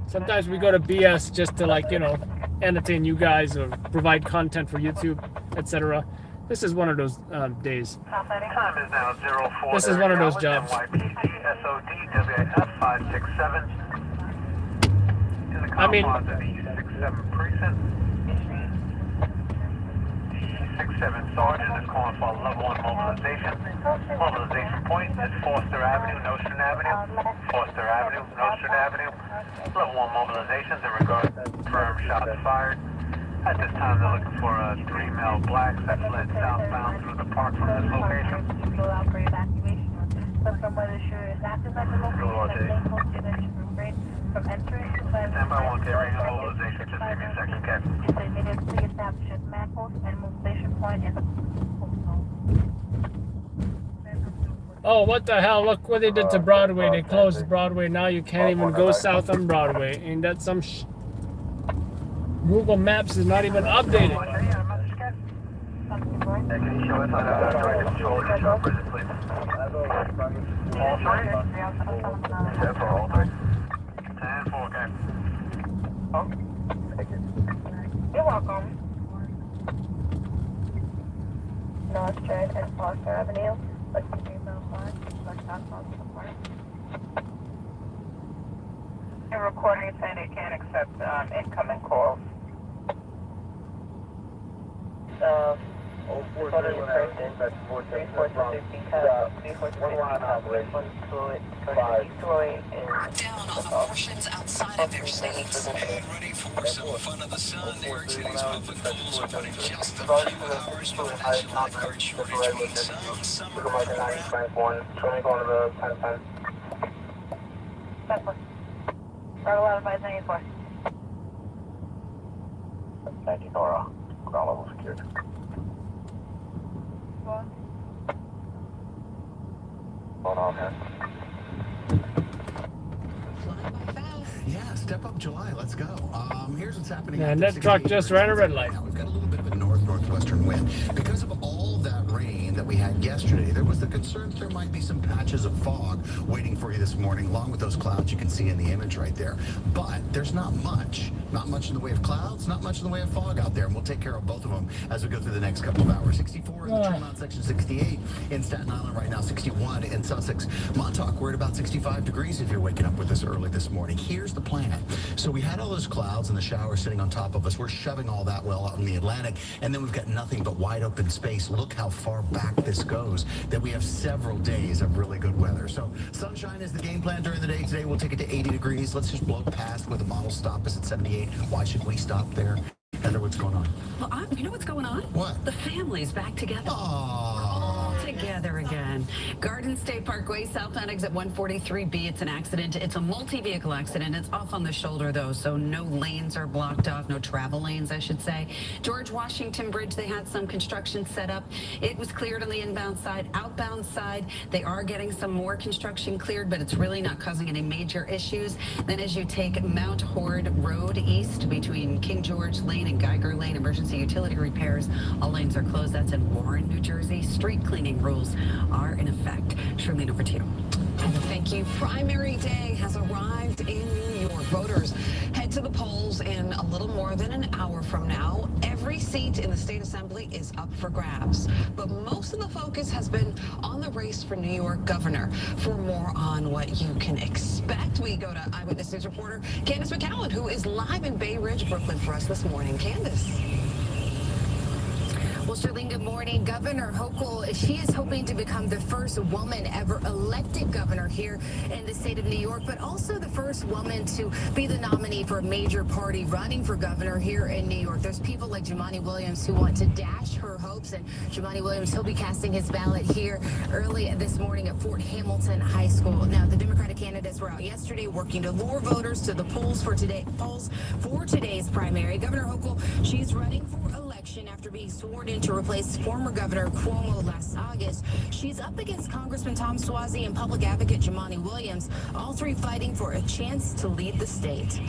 Sometimes we go to BS just to, like, you know, entertain you guys or provide content for YouTube, etc. This is one of those days. Time is now 04. This is one of those jobs. NYC SOD WAF 567. In the I mean, confines of the 67 precinct. The 67 sergeant is calling for level 1 mobilization. Mobilization point is Foster Avenue, Nostrand Avenue. Foster Avenue, Nostrand Avenue. Level 1 mobilizations in regards to confirmed shots fired. At this time, they're looking for 3 male blacks that fled southbound through the park from this location. Out for evacuation. Confirm whether shooter is active at the location. From entering. Stand by 1 carrying mobilization. Just give me a second, okay? Is immediately established manholes and mobilization point in the. oh, what the hell? Look what they did to Broadway. They closed Broadway. Now you can't even go south on Broadway. Ain't that some Google Maps is not even updated. Can you show us how to direct control of the operators, please? All 3? Yeah, for all 3. 10-4, okay. You're welcome. Nostrand and Foster Avenue. Let's see, let's not cross the park. The recording is saying it can't accept incoming calls. One line operation. Mark down on the portions outside of their seats. Getting ready for some fun of the sun. New York City's public pools are putting just a few hours before that lifeguard shortage means some summer. Route 11594. Thank you, Nora. Ground level secured. Going on here. Yeah, step up July. Let's go. Here's what's happening. And that truck just ran a red light. Now we've got a little bit of a northwestern wind. Because of all that rain that we had yesterday, there was the concern that there might be some patches of fog waiting for you this morning, along with those clouds you can see in the image right there. But there's not much. Not much in the way of clouds, not much in the way of fog out there. And we'll take care of both of them as we go through the next couple of hours. 64 in the Tremont section, 68 in Staten Island right now, 61 in Sussex. Montauk, we're at about 65 degrees if you're waking up with us early this morning. Here's the plan. So we had all those clouds and the shower sitting on top of us. We're shoving all that well out in the Atlantic, and then we've got nothing but wide open space. Look how far back this goes, that we have several days of really good weather. So sunshine is the game plan during the day. Today we'll take it to 80 degrees. Let's just blow past where the models stop us at 78. Why should we stop there? Heather, what's going on? Well, you know what's going on? What? The family's back together. All together again. Garden State Parkway, southbound exit 143B. It's an accident. It's a multi-vehicle accident. It's off on the shoulder, though, so no lanes are blocked off. No travel lanes, I should say. George Washington Bridge, they had some construction set up. It was cleared on the inbound side. Outbound side, they are getting some more construction cleared, but it's really not causing any major issues. Then as you take Mount Horde Road east between King George Lane and Geiger Lane, emergency utility repairs, all lanes are closed. That's in Warren, New Jersey. Street cleaning rules are in effect. Charlene, over to you. Thank you. Primary day has arrived in New York. Voters head to the polls in a little more than an hour from now. Every seat in the state assembly is up for grabs, but most of the focus has been on the race for New York governor. For more on what you can expect, we go to Eyewitness News reporter Candace McCowan, who is live in Bay Ridge, Brooklyn for us this morning. Candace. Well, Shirlene, good morning. Governor Hochul, she is hoping to become the first woman ever elected governor here in the state of New York, but also the first woman to be the nominee for a major party running for governor here in New York. There's people like Jumaane Williams who want to dash her hopes, and Jumaane Williams, he'll be casting his ballot here early this morning at Fort Hamilton High School. Now, the Democratic candidates were out yesterday working to lure voters to the polls for today's primary. Governor Hochul, she's running for election after being sworn in to replace former Governor Cuomo last August. She's up against Congressman Tom Suozzi and public advocate Jumaane Williams, all three fighting for a chance to lead the state.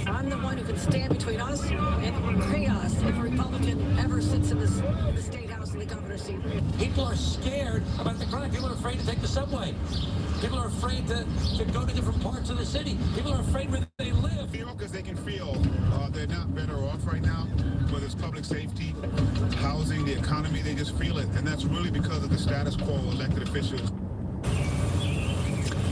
I'm the one who can stand between us and chaos if a Republican ever sits in the state house in the governor's seat. People are scared about the crime. People are afraid to take the subway. People are afraid to go to different parts of the city. People are afraid where they live. New Yorkers, they can feel they're not better off right now, whether it's public safety, housing, the economy, they just feel it. And that's really because of the status quo elected officials.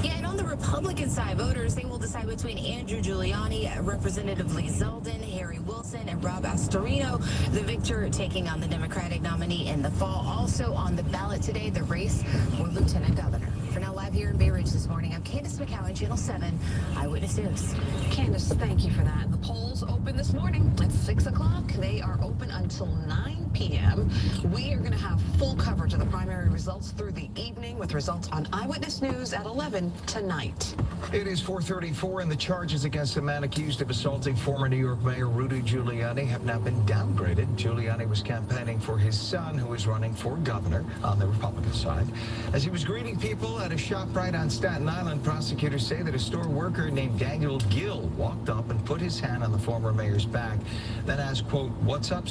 Yeah, and on the Republican side, voters, they will decide between Andrew Giuliani, Representative Lee Zeldin, Harry Wilson, and Rob Astorino, the victor taking on the Democratic nominee in the fall. Also on the ballot today, the race for lieutenant governor. For now, live here in Bay Ridge this morning, I'm Candace McCowan, Channel 7 Eyewitness News. Candace, thank you for that. The polls open this morning at 6 o'clock. They are open until 9 p.m. We are going to have full coverage of the primary results through the evening with results on Eyewitness News at 11 tonight. It is 4:34 and the charges against the man accused of assaulting former New York Mayor Rudy Giuliani have now been downgraded. Giuliani was campaigning for his son, who is running for governor on the Republican side. As he was greeting people at a ShopRite on Staten Island, prosecutors say that a store worker named Daniel Gill walked up and put his hand on the former mayor's back, then asked, quote, "What's up,"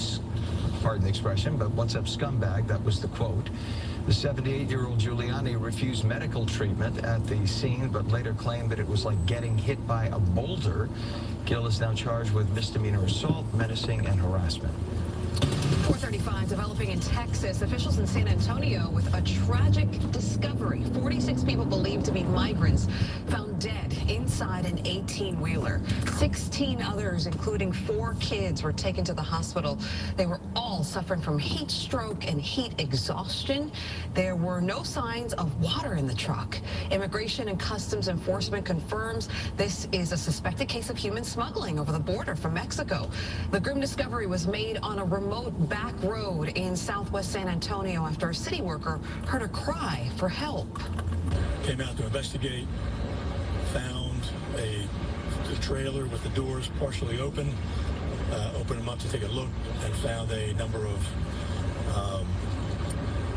pardon the expression, but "what's up, scumbag?" That was the quote. The 78-year-old Giuliani refused medical treatment at the scene, but later claimed that it was like getting hit by a boulder. Gill is now charged with misdemeanor assault, menacing, and harassment. 4:35, developing in Texas. Officials in San Antonio with a tragic discovery. 46 people believed to be migrants found dead inside an 18-wheeler. 16 others, including 4 kids, were taken to the hospital. They were all suffering from heat stroke and heat exhaustion. There were no signs of water in the truck. Immigration and Customs Enforcement confirms this is a suspected case of human smuggling over the border from Mexico. The grim discovery was made on a remote back road in southwest San Antonio after a city worker heard a cry for help. Came out to investigate, found a trailer with the doors partially open, opened them up to take a look, and found a number of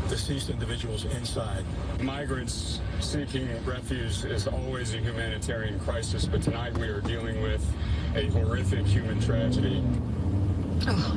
deceased individuals inside. Migrants seeking refuge is always a humanitarian crisis, but tonight we are dealing with a horrific human tragedy.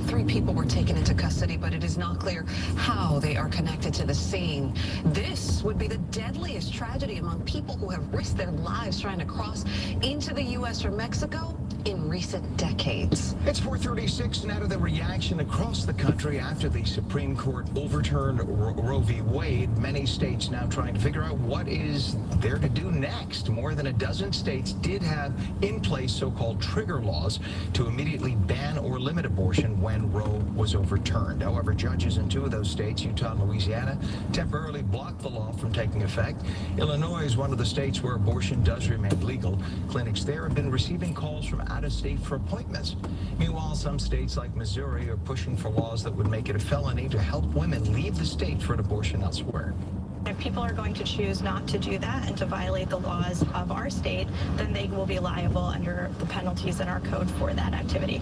3 people were taken into custody, but it is not clear how they are connected to the scene. This would be the deadliest tragedy among people who have risked their lives trying to cross into the U.S. from Mexico in recent decades. It's 4:36, now to the reaction across the country after the Supreme Court overturned Roe v. Wade. Many states now trying to figure out what is there to do next. More than a dozen states did have in place so-called trigger laws to immediately ban or limit abortion when Roe was overturned. However, judges in 2 of those states, Utah and Louisiana, temporarily blocked the law from taking effect. Illinois is one of the states where abortion does remain legal. Clinics there have been receiving calls from out of state for appointments. Meanwhile, some states like Missouri are pushing for laws that would make it a felony to help women leave the state for an abortion elsewhere. If people are going to choose not to do that and to violate the laws of our state, then they will be liable under the penalties in our code for that activity.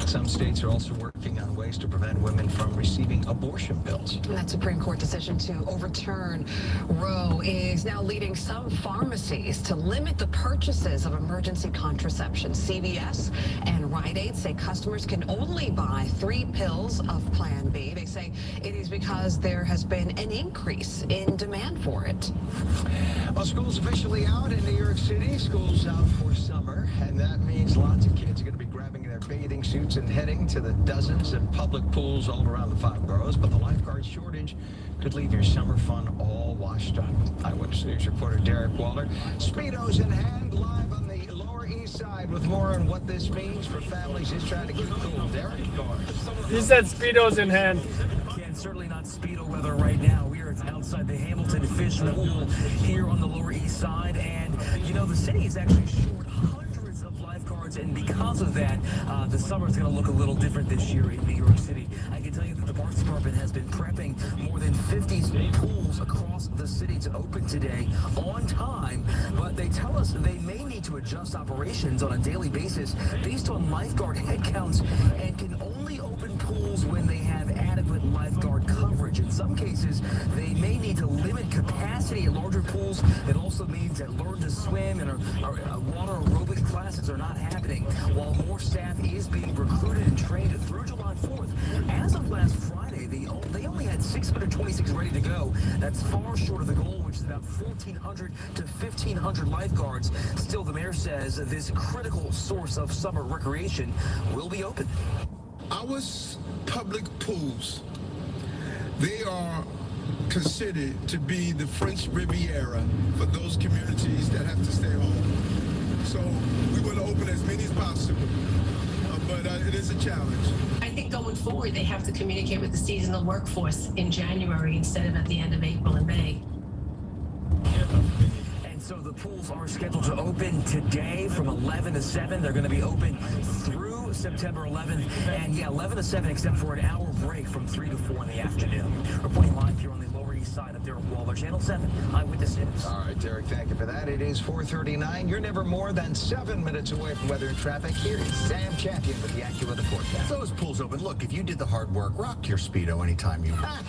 Some states are also working on ways to prevent women from receiving abortion pills. And that Supreme Court decision to overturn Roe is now leading some pharmacies to limit the purchases of emergency contraception. CVS and Rite Aid say customers can only buy 3 pills of Plan B. They say it is because there has been an increase in demand for it. Well, school's officially out in New York City. School's out for summer, and that means lots of kids are going to be grabbing their bathing suits and heading to the dozens of public pools all around the 5 boroughs. But the lifeguard shortage could leave your summer fun all washed up. Eyewitness News reporter Derek Waller, Speedos in hand, live on the Lower East Side with more on what this means for families just trying to get cool. Derek? He said Speedo's in hand. Ken, certainly not Speedo weather right now. We are outside the Hamilton Fish Pool here on the Lower East Side. And, you know, the city is actually short hundreds of lifeguards. And because of that, the summer is going to look a little different this year in New York City. I can tell you that the Parks Department has been prepping more than 50 pools across the city to open today on time. But they tell us they may need to adjust operations on a daily basis based on lifeguard headcounts and can only open pools when they have adequate lifeguard coverage. In some cases, they may need to limit capacity at larger pools. It also means that learn to swim and water aerobic classes are not happening, while more staff is being recruited and trained through July 4th. As of last Friday, they only had 626 ready to go. That's far short of the goal, which is about 1,400 to 1,500 lifeguards. Still, the mayor says this critical source of summer recreation will be open. Our public pools, they are considered to be the French Riviera for those communities that have to stay home. So we want to open as many as possible, but it is a challenge. I think going forward, they have to communicate with the seasonal workforce in January instead of at the end of April and May. So the pools are scheduled to open today from 11 to 7. They're going to be open through September 11th. And yeah, 11 to 7, except for an hour break from 3 to 4 in the afternoon. Reporting live here on the Lower East Side of Derek Waller, Channel 7 Eyewitness News. All right, Derek, thank you for that. It is 4:39. You're never more than 7 minutes away from weather and traffic. Here is Sam Champion with the AccuWeather forecast. Those pools open. Look, if you did the hard work, rock your Speedo anytime you want.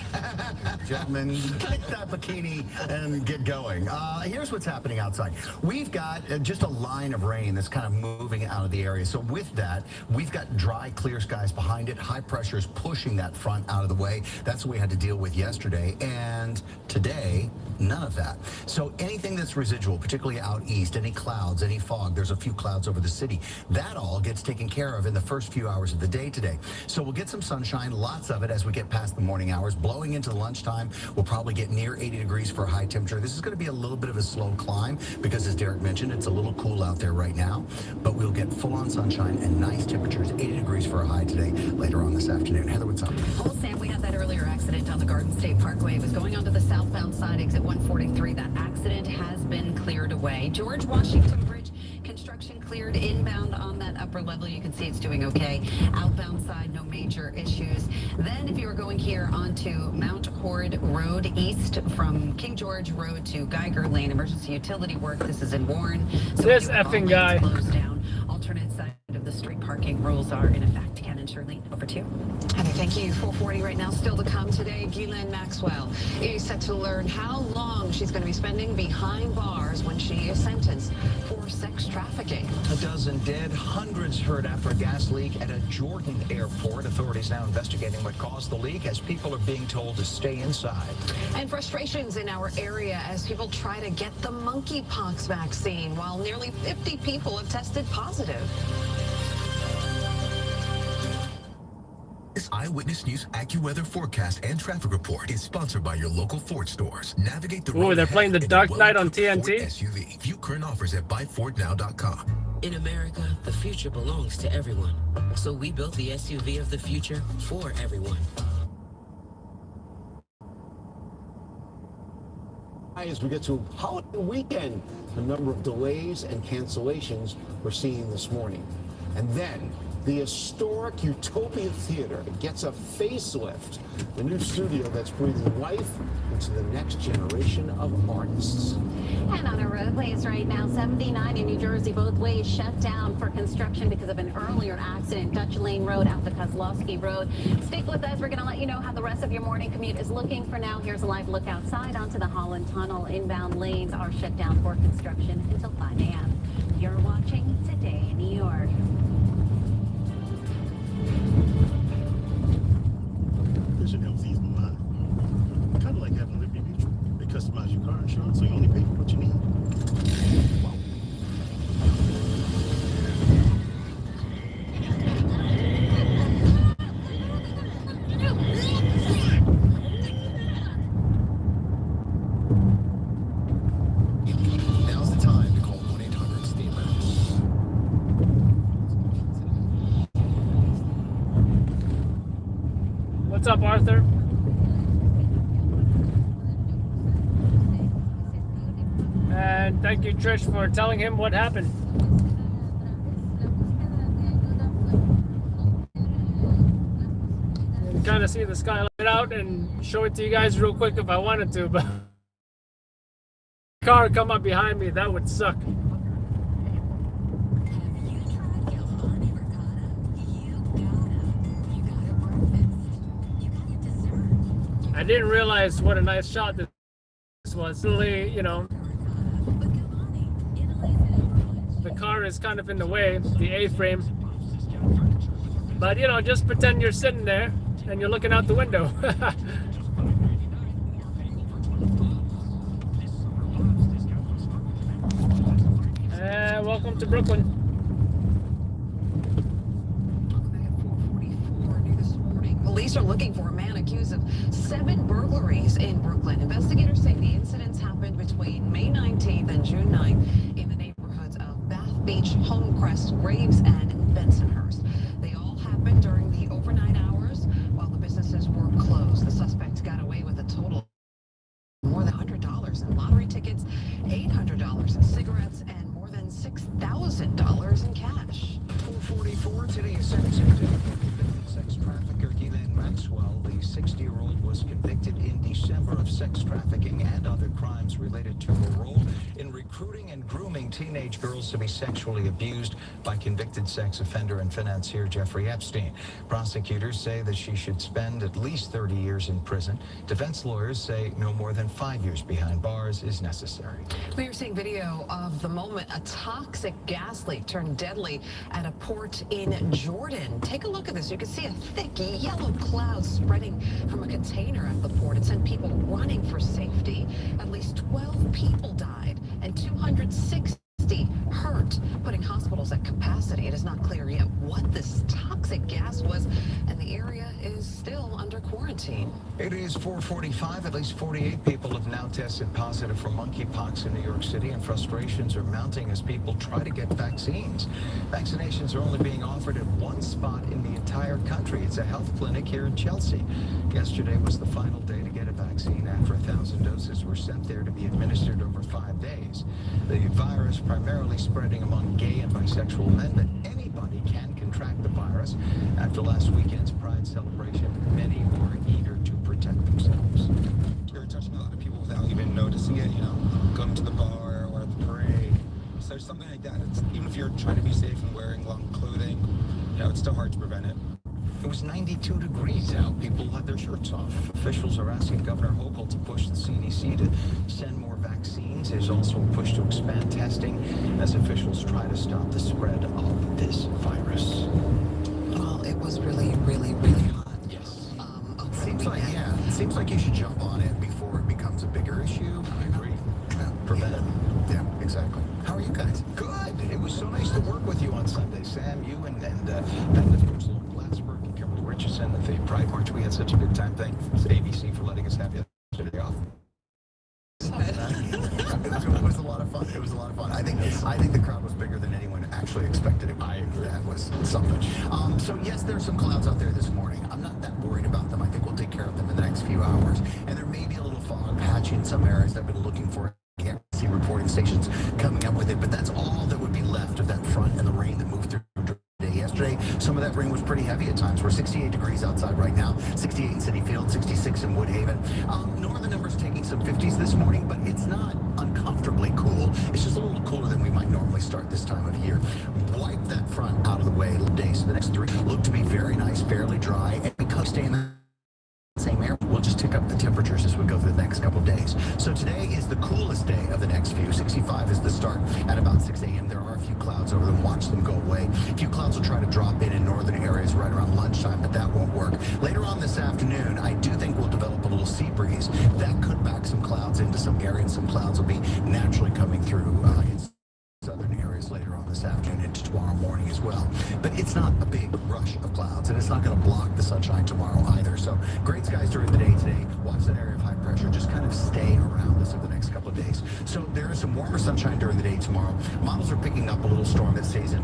Gentlemen, take that bikini and get going. Here's what's happening outside. We've got just a line of rain that's kind of moving out of the area. So with that, we've got dry, clear skies behind it. High pressure is pushing that front out of the way. That's what we had to deal with yesterday. And today, none of that. So anything that's residual, particularly out east, any clouds, any fog, there's a few clouds over the city. That all gets taken care of in the first few hours of the day today. So we'll get some sunshine, lots of it as we get past the morning hours. Blowing into the lunchtime, we'll probably get near 80 degrees for a high temperature. This is going to be a little bit of a slow climb because, as Derek mentioned, it's a little cool out there right now. But we'll get full-on sunshine and nice temperatures, 80 degrees for a high today, later on this afternoon. Heather, what's up? Well, Sam, we had that earlier accident on the Garden State Parkway. It was going onto the southbound side, exit 143. That accident has been cleared away. George Washington Bridge, construction cleared inbound on that upper level. You can see it's doing okay. Outbound side, no major issues. Then if you are going here onto Mount Hord Road east from King George Road to Geiger Lane, emergency utility work. This is in Warren. So this effing guy. Closed down. Alternate side of the street parking rules are in effect. Ken and Shirley, over to you. Heather, thank you. 4:40 right now. Still to come today, Ghislaine Maxwell is set to learn how long she's going to be spending behind bars when she is sentenced for sex trafficking. A dozen dead, hundreds hurt after a gas leak at a Jordan airport. Authorities now investigating what caused the leak as people are being told to stay inside. And frustrations in our area as people try to get the monkeypox vaccine while nearly 50 people have tested positive. This Eyewitness News AccuWeather forecast and traffic report is sponsored by your local Ford stores. Navigate the road. Oh, they're playing the Dark Knight on TNT. Ford SUV. View current offers at buyfordnow.com. In America, the future belongs to everyone. So we built the SUV of the future for everyone. As we get to holiday weekend, a number of delays and cancellations we're seeing this morning. And then the historic Utopia Theater gets a facelift, the new studio that's breathing life into the next generation of artists. And on our roadways right now, 79 in New Jersey, both ways shut down for construction because of an earlier accident. Dutch Lane Road out to Kozlowski Road. Stick with us. We're going to let you know how the rest of your morning commute is looking. For now, here's a live look outside onto the Holland Tunnel. Inbound lanes are shut down for construction until 5 a.m. You're watching Today in New York. Vision helps ease my mind. Kind of like having Liberty Mutual. They customize your car insurance so you only pay for what you need. Wow. Now's the time to call What's up, Arthur? And thank you, Trish, for telling him what happened. You can kind of see the skylight out and show it to you guys real quick if I wanted to, but car come up behind me, that would suck. I didn't realize what a nice shot this was. Really, you know, the car is kind of in the way, the A-frame. But, you know, just pretend you're sitting there and you're looking out the window. And welcome to Brooklyn. Police are looking for a man accused of 7 burglaries in Brooklyn. Investigators say the incidents happened between May 19th and June 9th in the neighborhoods of Bath Beach, Homecrest, Graves, and Bensonhurst. They all happened during the overnight hours while the businesses were closed. The suspects got away with a total of more than $100 in lottery tickets, $800 in cigarettes, and more than $6,000 in cash. 444 today is sentencing to sex trafficker Ghislaine Maxwell. The 60-year-old was convicted in December of sex trafficking and other crimes related to her role in recruiting and grooming teenage girls to be sexually abused by convicted sex offender and financier Jeffrey Epstein. Prosecutors say that she should spend at least 30 years in prison. Defense lawyers say no more than 5 years behind bars is necessary. We are seeing video of the moment a toxic gas leak turned deadly at a port in Jordan. Take a look at this. You can see a thick yellow cloud spreading from a container at the port. It sent people running for safety. At least 12 people died and 260 hurt, putting hospitals at capacity. It is not clear yet what this toxic gas was, and the area is still under quarantine. It is 4:45. At least 48 people have now tested positive for monkeypox in New York City, and frustrations are mounting as people try to get vaccines. Vaccinations are only being offered at one spot in the entire country. It's a health clinic here in Chelsea. Yesterday was the final day to get a vaccine after 1,000 doses were sent there to be administered over 5 days. The virus primarily spreading among gay and bisexual men, but anybody can contract the virus. After last weekend's Pride celebration, many were eager to protect themselves. You're touching a lot of people without even noticing it, you know, going to the bar or the parade. So there's something like that. Even if you're trying to be safe and wearing long clothing, you know, it's still hard to prevent it. It was 92 degrees out. People had their shirts off. Officials are asking Governor Hochul to push the CDC to send more vaccines. There's also a push to expand testing as officials try to stop the spread of this virus. Well, it was really, really, really hot. Yes. Seems like you should jump on it before it becomes a bigger issue. I agree. Prevent it. Yeah, exactly. How are you guys? Good. It was so nice to work with you on Sunday, Sam. You and of course, Lauren Glassberg and Kimberly Richardson. The Pride March, we had such a good time. Thanks ABC for letting us have yesterday off. It was a lot of fun. It was a lot of fun. I think the crowd was bigger than anyone actually expected it. I agree. That was something. So yes, there's some clouds out there this morning. I'm not that worried about them. I think we'll take care of them in the next few hours. And there may be a little fog patch in some areas. I've been looking for see reporting stations coming up with it, but that's all that would be left of that front and the rain that moved through yesterday. Some of that rain was pretty heavy at times. We're 68 degrees outside right now, 68 in City Field, 66 in Woodhaven. Northern numbers taking some 50s this morning, but it's not uncomfortably cool. It's just a little cooler than we might normally start this time of year. Wipe that front out of the way today. So the next 3 look to be very nice, fairly dry, and because stay in the same air, we'll just tick up the temperatures as we go through the next couple of days. So today is the coolest day of the next few. 65 is the start. At about 6 a.m. there are a few clouds over them. Watch them go away. A few clouds will try to drop in northern areas right around lunchtime, but that won't work. Later on this afternoon, I do think we'll develop a little sea breeze. That could back some clouds into some areas. Some clouds will be naturally coming through in southern areas later on this afternoon into tomorrow morning as well. But it's not a big rush of clouds, and it's not going to block the sunshine tomorrow either. So great skies during the day today. Watch that area of high pressure just kind of stay around us over the next couple of days. So there is some warmer sunshine during the day tomorrow. Models are picking up a little storm that stays in.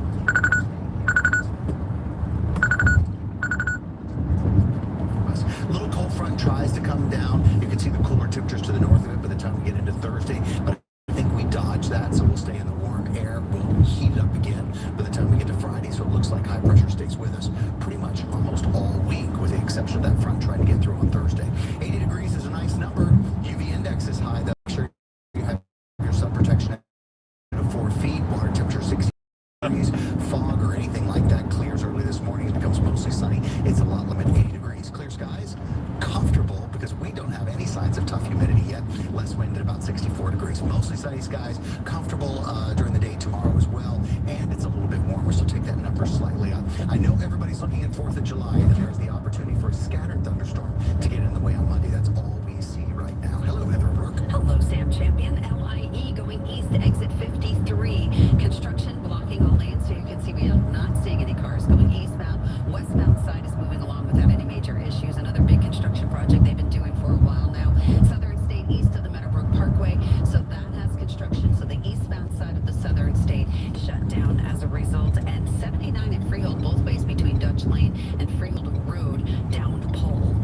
come down. You can see the cooler temperatures to the north of it by the time we get into Thursday. But I think we dodge that, so we'll stay in the warm air. We'll heat it up again by the time we get to Friday. So it looks like high pressure stays with us pretty much almost all week, with the exception of that front trying to get through on Thursday. 80 degrees is a nice number. UV index is high, though. Make sure you have your sun protection at 4 feet. Water temperature 60 degrees. Fog or anything like that clears early this morning. It becomes mostly sunny. It's a lot limit 80 degrees. Clear skies, comfortable because we don't have any signs of tough humidity yet. Less wind at about 64 degrees. Mostly sunny skies, comfortable during the day tomorrow as well. And it's a little bit warmer, so take that number slightly up. I know everybody's looking at 4th of July, and there's the opportunity for a scattered thunderstorm to get in the way on Monday. That's all we see right now. Hello, Heather Rook. Hello, Sam Champion. LIE going east to exit 53. Construction blocking all lanes, so you can see we are not seeing any cars going eastbound. Westbound side is moving along without any major issues. Another big construction project they've been doing for a while now. Southern State east of the Meadowbrook Parkway, so that has construction. So the eastbound side of the Southern State shut down as a result. And 79 and Freehold, both ways between Dutch Lane and Freehold Road, down the pole,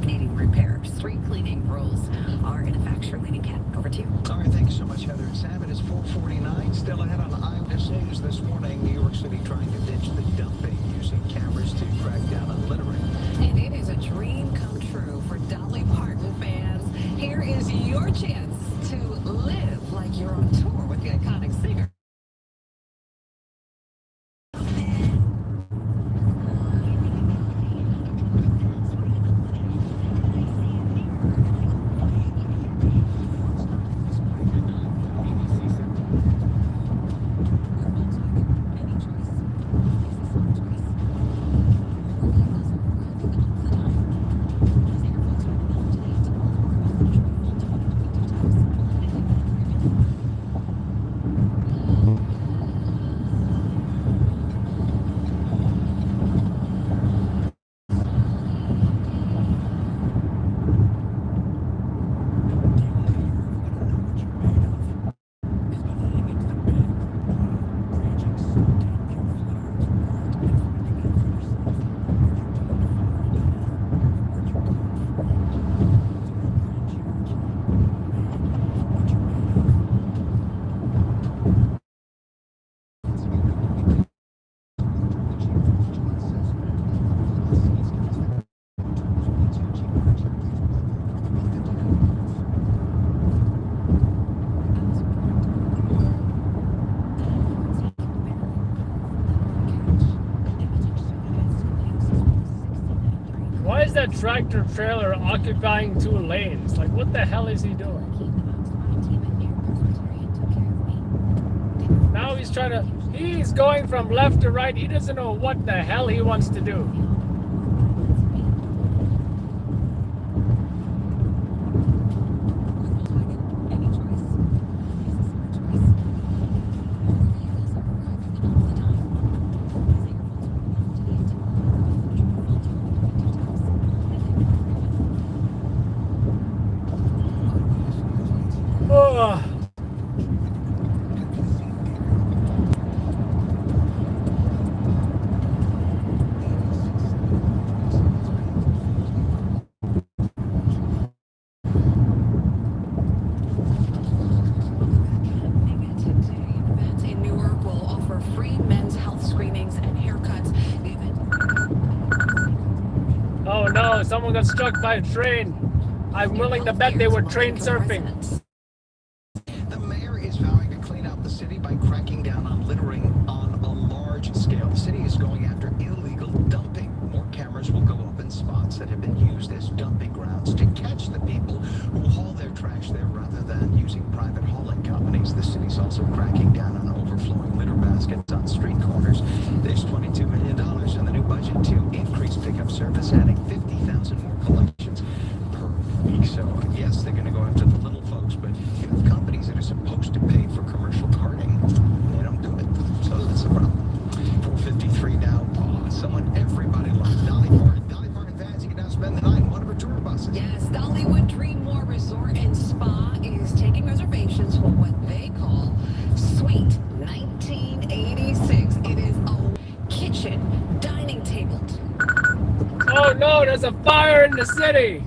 needing repairs. 3 cleaning rolls are in effect. Leading Ken, over to you. All right, thanks so much, Heather. Sam, it is 4:49. Still ahead on Eyewitness News this morning. New York City trying to ditch the dumping, using cameras to crack down on littering. And it is a dream come true for Dolly Parton fans. Here is your chance to live like you're on tour with the iconic singer. Why is that tractor trailer occupying 2 lanes? Like, what the hell is he doing? Now he's he's going from left to right. He doesn't know what the hell he wants to do. Oh. In Newark will offer free men's health screenings and haircuts. Oh no, someone got struck by a train. I'm willing to bet they were train surfing. The mayor is vowing to clean out the city by cracking down on littering on a large scale. The city is going after illegal dumping. More cameras will go up in spots that have been used as dumping grounds to catch the people who haul their trash there rather than using private hauling companies. The city's also cracking down on overflowing litter baskets on street corners. There's $22 million in the new budget to increase pickup service, adding 50,000 more collections per week. So yes, they're going to go after the little folks, but you have companies that are supposed to pay for commercial carting. They don't do it. So that's the problem. 4:53 now. Everybody loves Dolly Parton. Dolly Parton fans, you can now spend the night in one of her tour buses. Yes, Dollywood Dreammore Resort and Spa is taking reservations for what they call Suite 1986. It is a kitchen, dining table. Oh no, there's a fire in the city.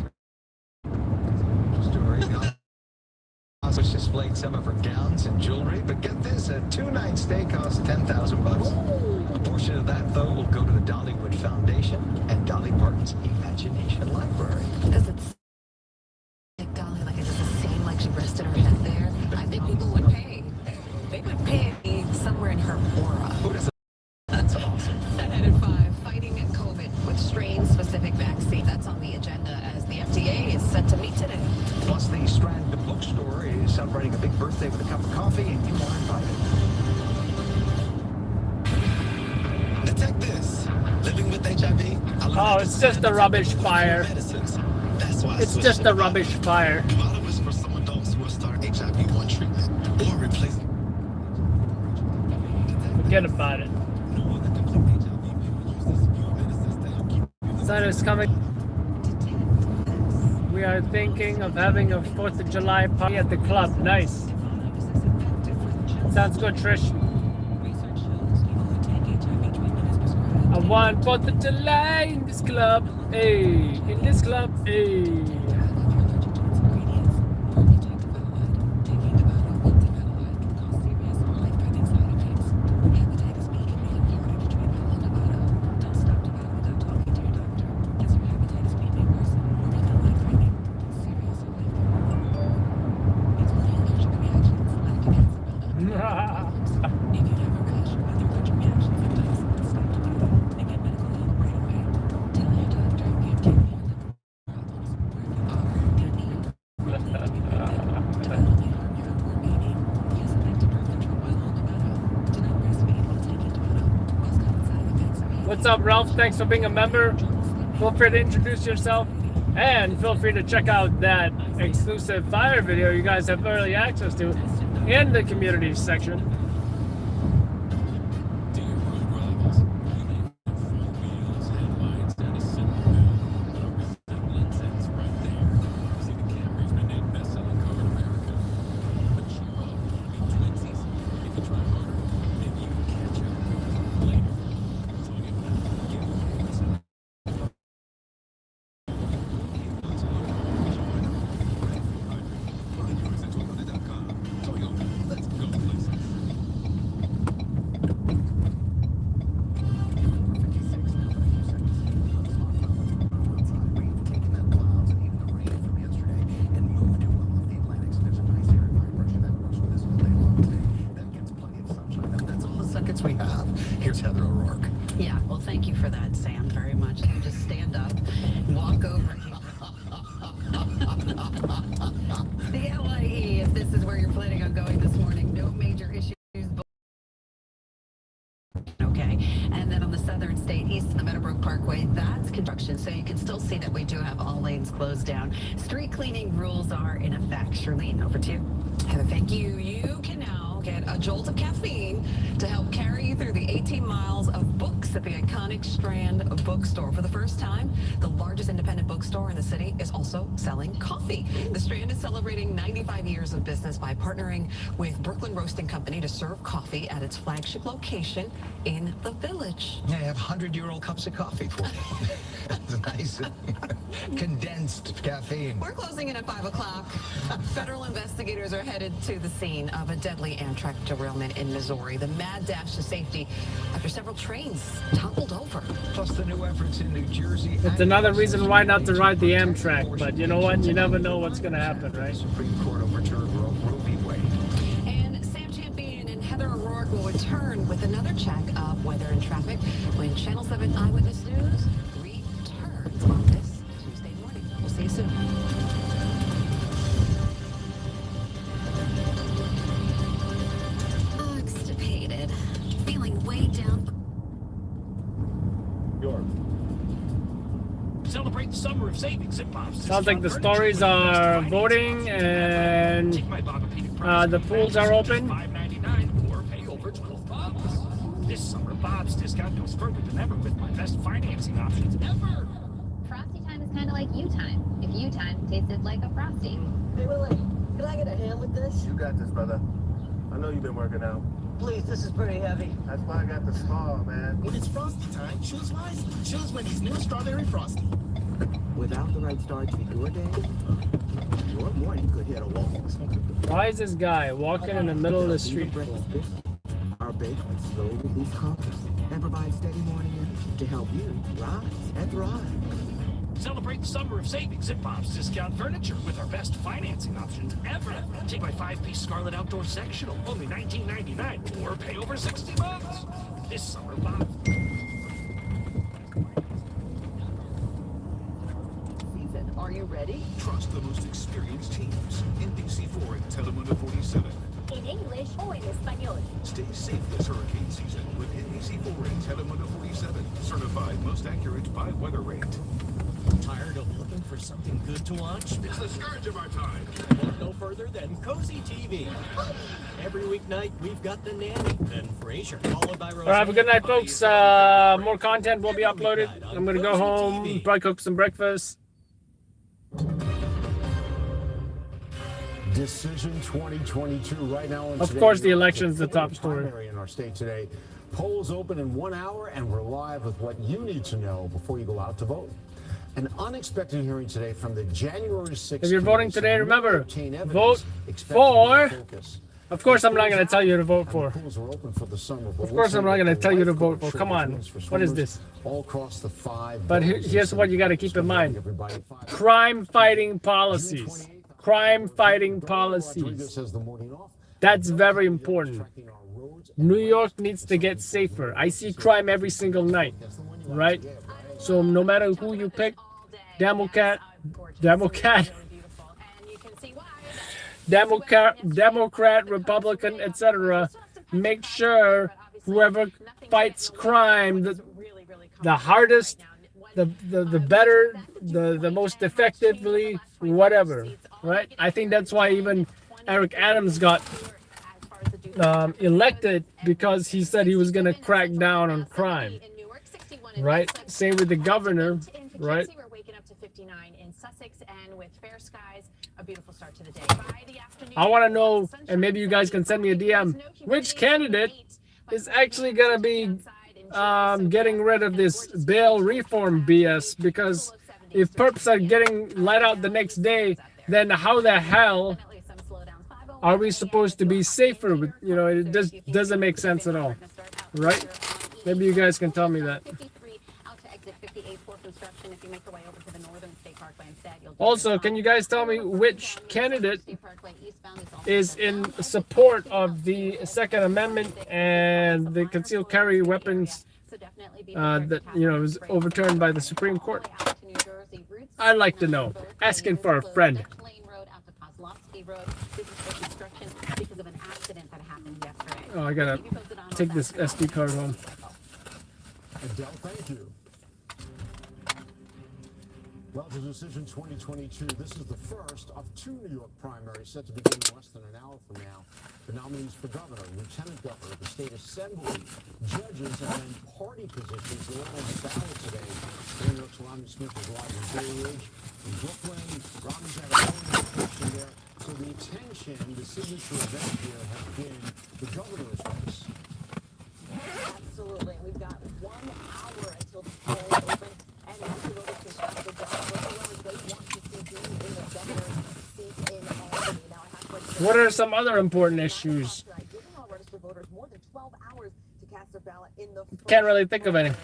stay costs $10,000. A portion of that, though, will go to the Dollywood Foundation and Dolly Parton's Imagination Library. Does it like Dolly, like it doesn't seem like she rested her head there? I think people would pay. They would pay somewhere in her aura. That's awesome. Ahead at 5, fighting COVID with strain-specific vaccine. That's on the agenda as the FDA is set to meet today. Plus, the Strand bookstore is celebrating a big birthday with a cup of coffee, and you are invited. Detect this. Living with HIV. Oh, it's just a rubbish fire. It's just a rubbish fire. Kamala was for some adults who are starting HIV-1 treatment or replacing. Forget about it. Sun is coming. We are thinking of having a 4th of July party at the club. Nice. Sounds good, Trish. I want 4th of July in this club. Hey, in this club. Hey. What's up, Ralph? Thanks for being a member. Feel free to introduce yourself and feel free to check out that exclusive fire video you guys have early access to in the community section. We have. Here's Heather O'Rourke. Yeah, well, thank you for that, Sam, very much. You just stand up, walk over here. The LIE, if this is where you're planning on going this morning, no major issues. Okay, and then on the southern state, east of the Meadowbrook Parkway, that's construction, so you can still see that we do have all lanes closed down. Street cleaning rules are in effect. Charlene, over to you. Heather, thank you. You can now get a jolt of caffeine to help carry you through the 18 miles of books at the iconic Strand bookstore. For the first time, the largest independent bookstore in the city is also selling coffee. The Strand is celebrating 95 years of business by partnering with Brooklyn Roasting Company to serve coffee at its flagship location in the Village. Yeah, I have 100-year-old cups of coffee for you. That's nice. Condensed caffeine. We're closing in at 5 o'clock. Federal investigators are headed to the scene of a deadly Amtrak derailment in Missouri. The mad dash to safety after several trains toppled over. Plus the new efforts in New Jersey. It's another reason why not to ride the Amtrak, but you know what? You never know what's going to happen, right? Supreme Court overturned Roe v. Wade. And Sam Champion and Heather O'Rourke will return with another check of weather and traffic when Channel 7 Eyewitness News returns on this Tuesday morning. We'll see you soon. Constipated. Feeling way down. Celebrate the summer of savings at Bob's. Sounds like the stories are voting and the pools are open. $5.99 or pay over 12 bucks. This summer, Bob's discount goes further than ever with my best financing options ever. Frosty time is kind of like you time. If you time tasted like a Frosty. Hey, Willie, can I get a hand with this? You got this, brother. I know you've been working out. Please, this is pretty heavy. That's why I got the spa, man. When it's Frosty time, choose wisely. Choose Wendy's new Strawberry Frosty. Without the right start to your day, your morning could hit a wall. Why is this guy walking in the middle of the street? Our they can slowly release conquers and provide steady morning energy to help you rise and thrive. Celebrate the summer of savings at Bob's Discount Furniture with our best financing options ever. Take my 5-piece Scarlet Outdoor Sectional, only $19.99, or pay over 60 months. This summer, Bob. Season, are you ready? Trust the most experienced teams. NBC4 and Telemundo 47. In English or en español. Stay safe this hurricane season with NBC4 and Telemundo 47. Certified most accurate by weather rate. Tired of looking for something good to watch? It's the scourge of our time. Look no further than Cozy TV. Every weeknight, we've got The Nanny, then Frasier, followed by Roseanne. All right, have a good night, folks. More content will be uploaded. I'm going to go home, probably cook some breakfast. Decision 2022 right now. Of course, the election's the top story in our state today. Polls open in 1 hour, and we're live with what you need to know before you go out to vote. An unexpected hearing today from the January 6th. If you're voting today, remember, vote for. Of course, I'm not going to tell you to vote for. Of course, I'm not going to tell you to vote for. Come on. What is this? All across the 5. But here's what you got to keep in mind. Crime-fighting policies. Crime-fighting policies. That's very important. New York needs to get safer. I see crime every single night, right? So no matter who you pick, Democrat, Republican, etc., make sure whoever fights crime, the hardest, the better, the most effectively, whatever, right? I think that's why even Eric Adams got elected, because he said he was going to crack down on crime. Right? Same with the governor, right? We're waking up to 59 in Sussex, and with fair skies, a beautiful start to the day. By the afternoon, I want to know, and maybe you guys can send me a DM, which candidate is actually going to be getting rid of this bail reform BS, because if perps are getting let out the next day, then how the hell are we supposed to be safer? With, you know, it just doesn't make sense at all, right? Maybe you guys can tell me that. Also, can you guys tell me which candidate is in support of the Second Amendment and the concealed carry weapons that, you know, was overturned by the Supreme Court? I'd like to know. Asking for a friend. Oh, I gotta take this SD card home. Adele, thank you. Well, to Decision 2022, this is the first of 2 New York primaries set to begin in less than an hour from now. The nominees for governor, lieutenant governor, the state assembly, judges, and then party positions are on the ballot today. New York's Romney Smith is live in Bay Ridge. In Brooklyn, Romney's had a polling location there. So the attention, the signature event here has been the governor's race. Absolutely. We've got 1 hour until the polls open, and as the voters can start the job, whoever they want to see being in the governor's seat in Albany. Now, I have to What are some other important issues? giving all registered voters more than 12 hours to cast their ballot in the Can't really think of any.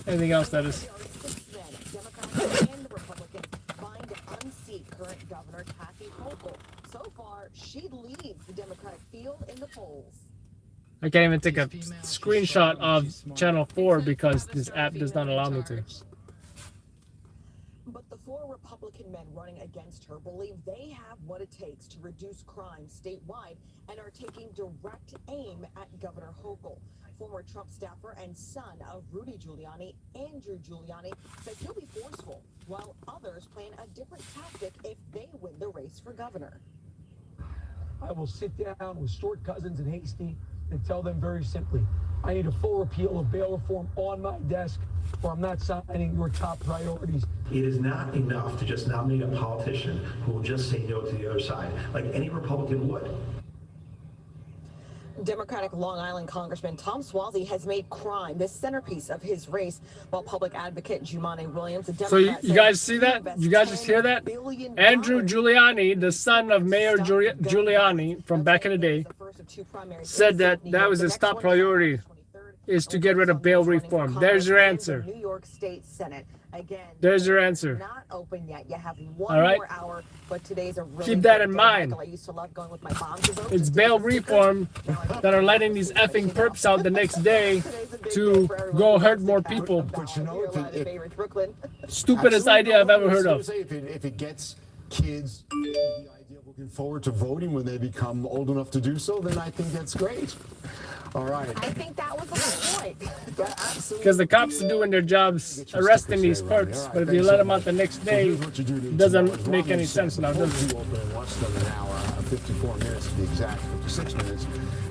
Anything else that is. Democrats and the Republicans vying to unseat current Governor Kathy Hochul. So far, she leads the Democratic field in the polls. I can't even take a screenshot of Channel 4 because this app does not allow me to. But the 4 Republican men running against her believe they have what it takes to reduce crime statewide and are taking direct aim at Governor Hochul. Former Trump staffer and son of Rudy Giuliani, Andrew Giuliani, said he'll be forceful, while others plan a different tactic if they win the race for governor. I will sit down with Stuart Cousins and Hasty and tell them very simply, I need a full repeal of bail reform on my desk, or I'm not signing your top priorities. It is not enough to just nominate a politician who will just say no to the other side, like any Republican would. Democratic Long Island Congressman Tom Suozzi has made crime the centerpiece of his race, while public advocate Jumaane Williams, a So Democrat, you guys see that? You guys just hear that? Andrew Giuliani, the son of Mayor Giuliani from back in the day, said that that was his top priority, is to get rid of bail reform. There's your answer. New York State Senate. Again, there's your answer. Not open yet. You have one All right. more hour, but today's a really keep that in day. mind. Michael, I used to love going with my mom to vote. It's bail reform that are letting these effing perps out the next day to go hurt more people. But you know, Stupidest idea I've ever heard of. If it gets kids the idea of looking forward to voting when they become old enough to do so, then I think that's great. All right. I think that was the point. Because the cops are doing their jobs arresting these perps, but if you let them out the next day, it doesn't make any sense now, does it? Open in less than an hour, 54 minutes to be exact, 56 minutes,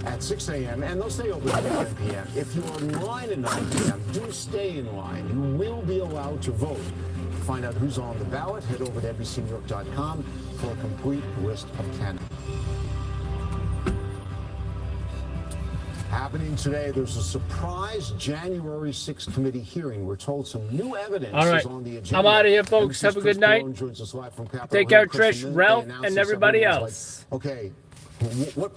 at 6 a.m., and they'll stay open at 9 p.m. If you're in line at 9 p.m., do stay in line. You will be allowed to vote. To find out who's on the ballot, head over to NBCNewYork.com for a complete list of candidates. Happening today, there's a surprise January 6th committee hearing. We're told some new evidence is on the agenda. I'm out of here, folks. Have a good night. Take care, Trish, Ralph, and everybody else. Okay, what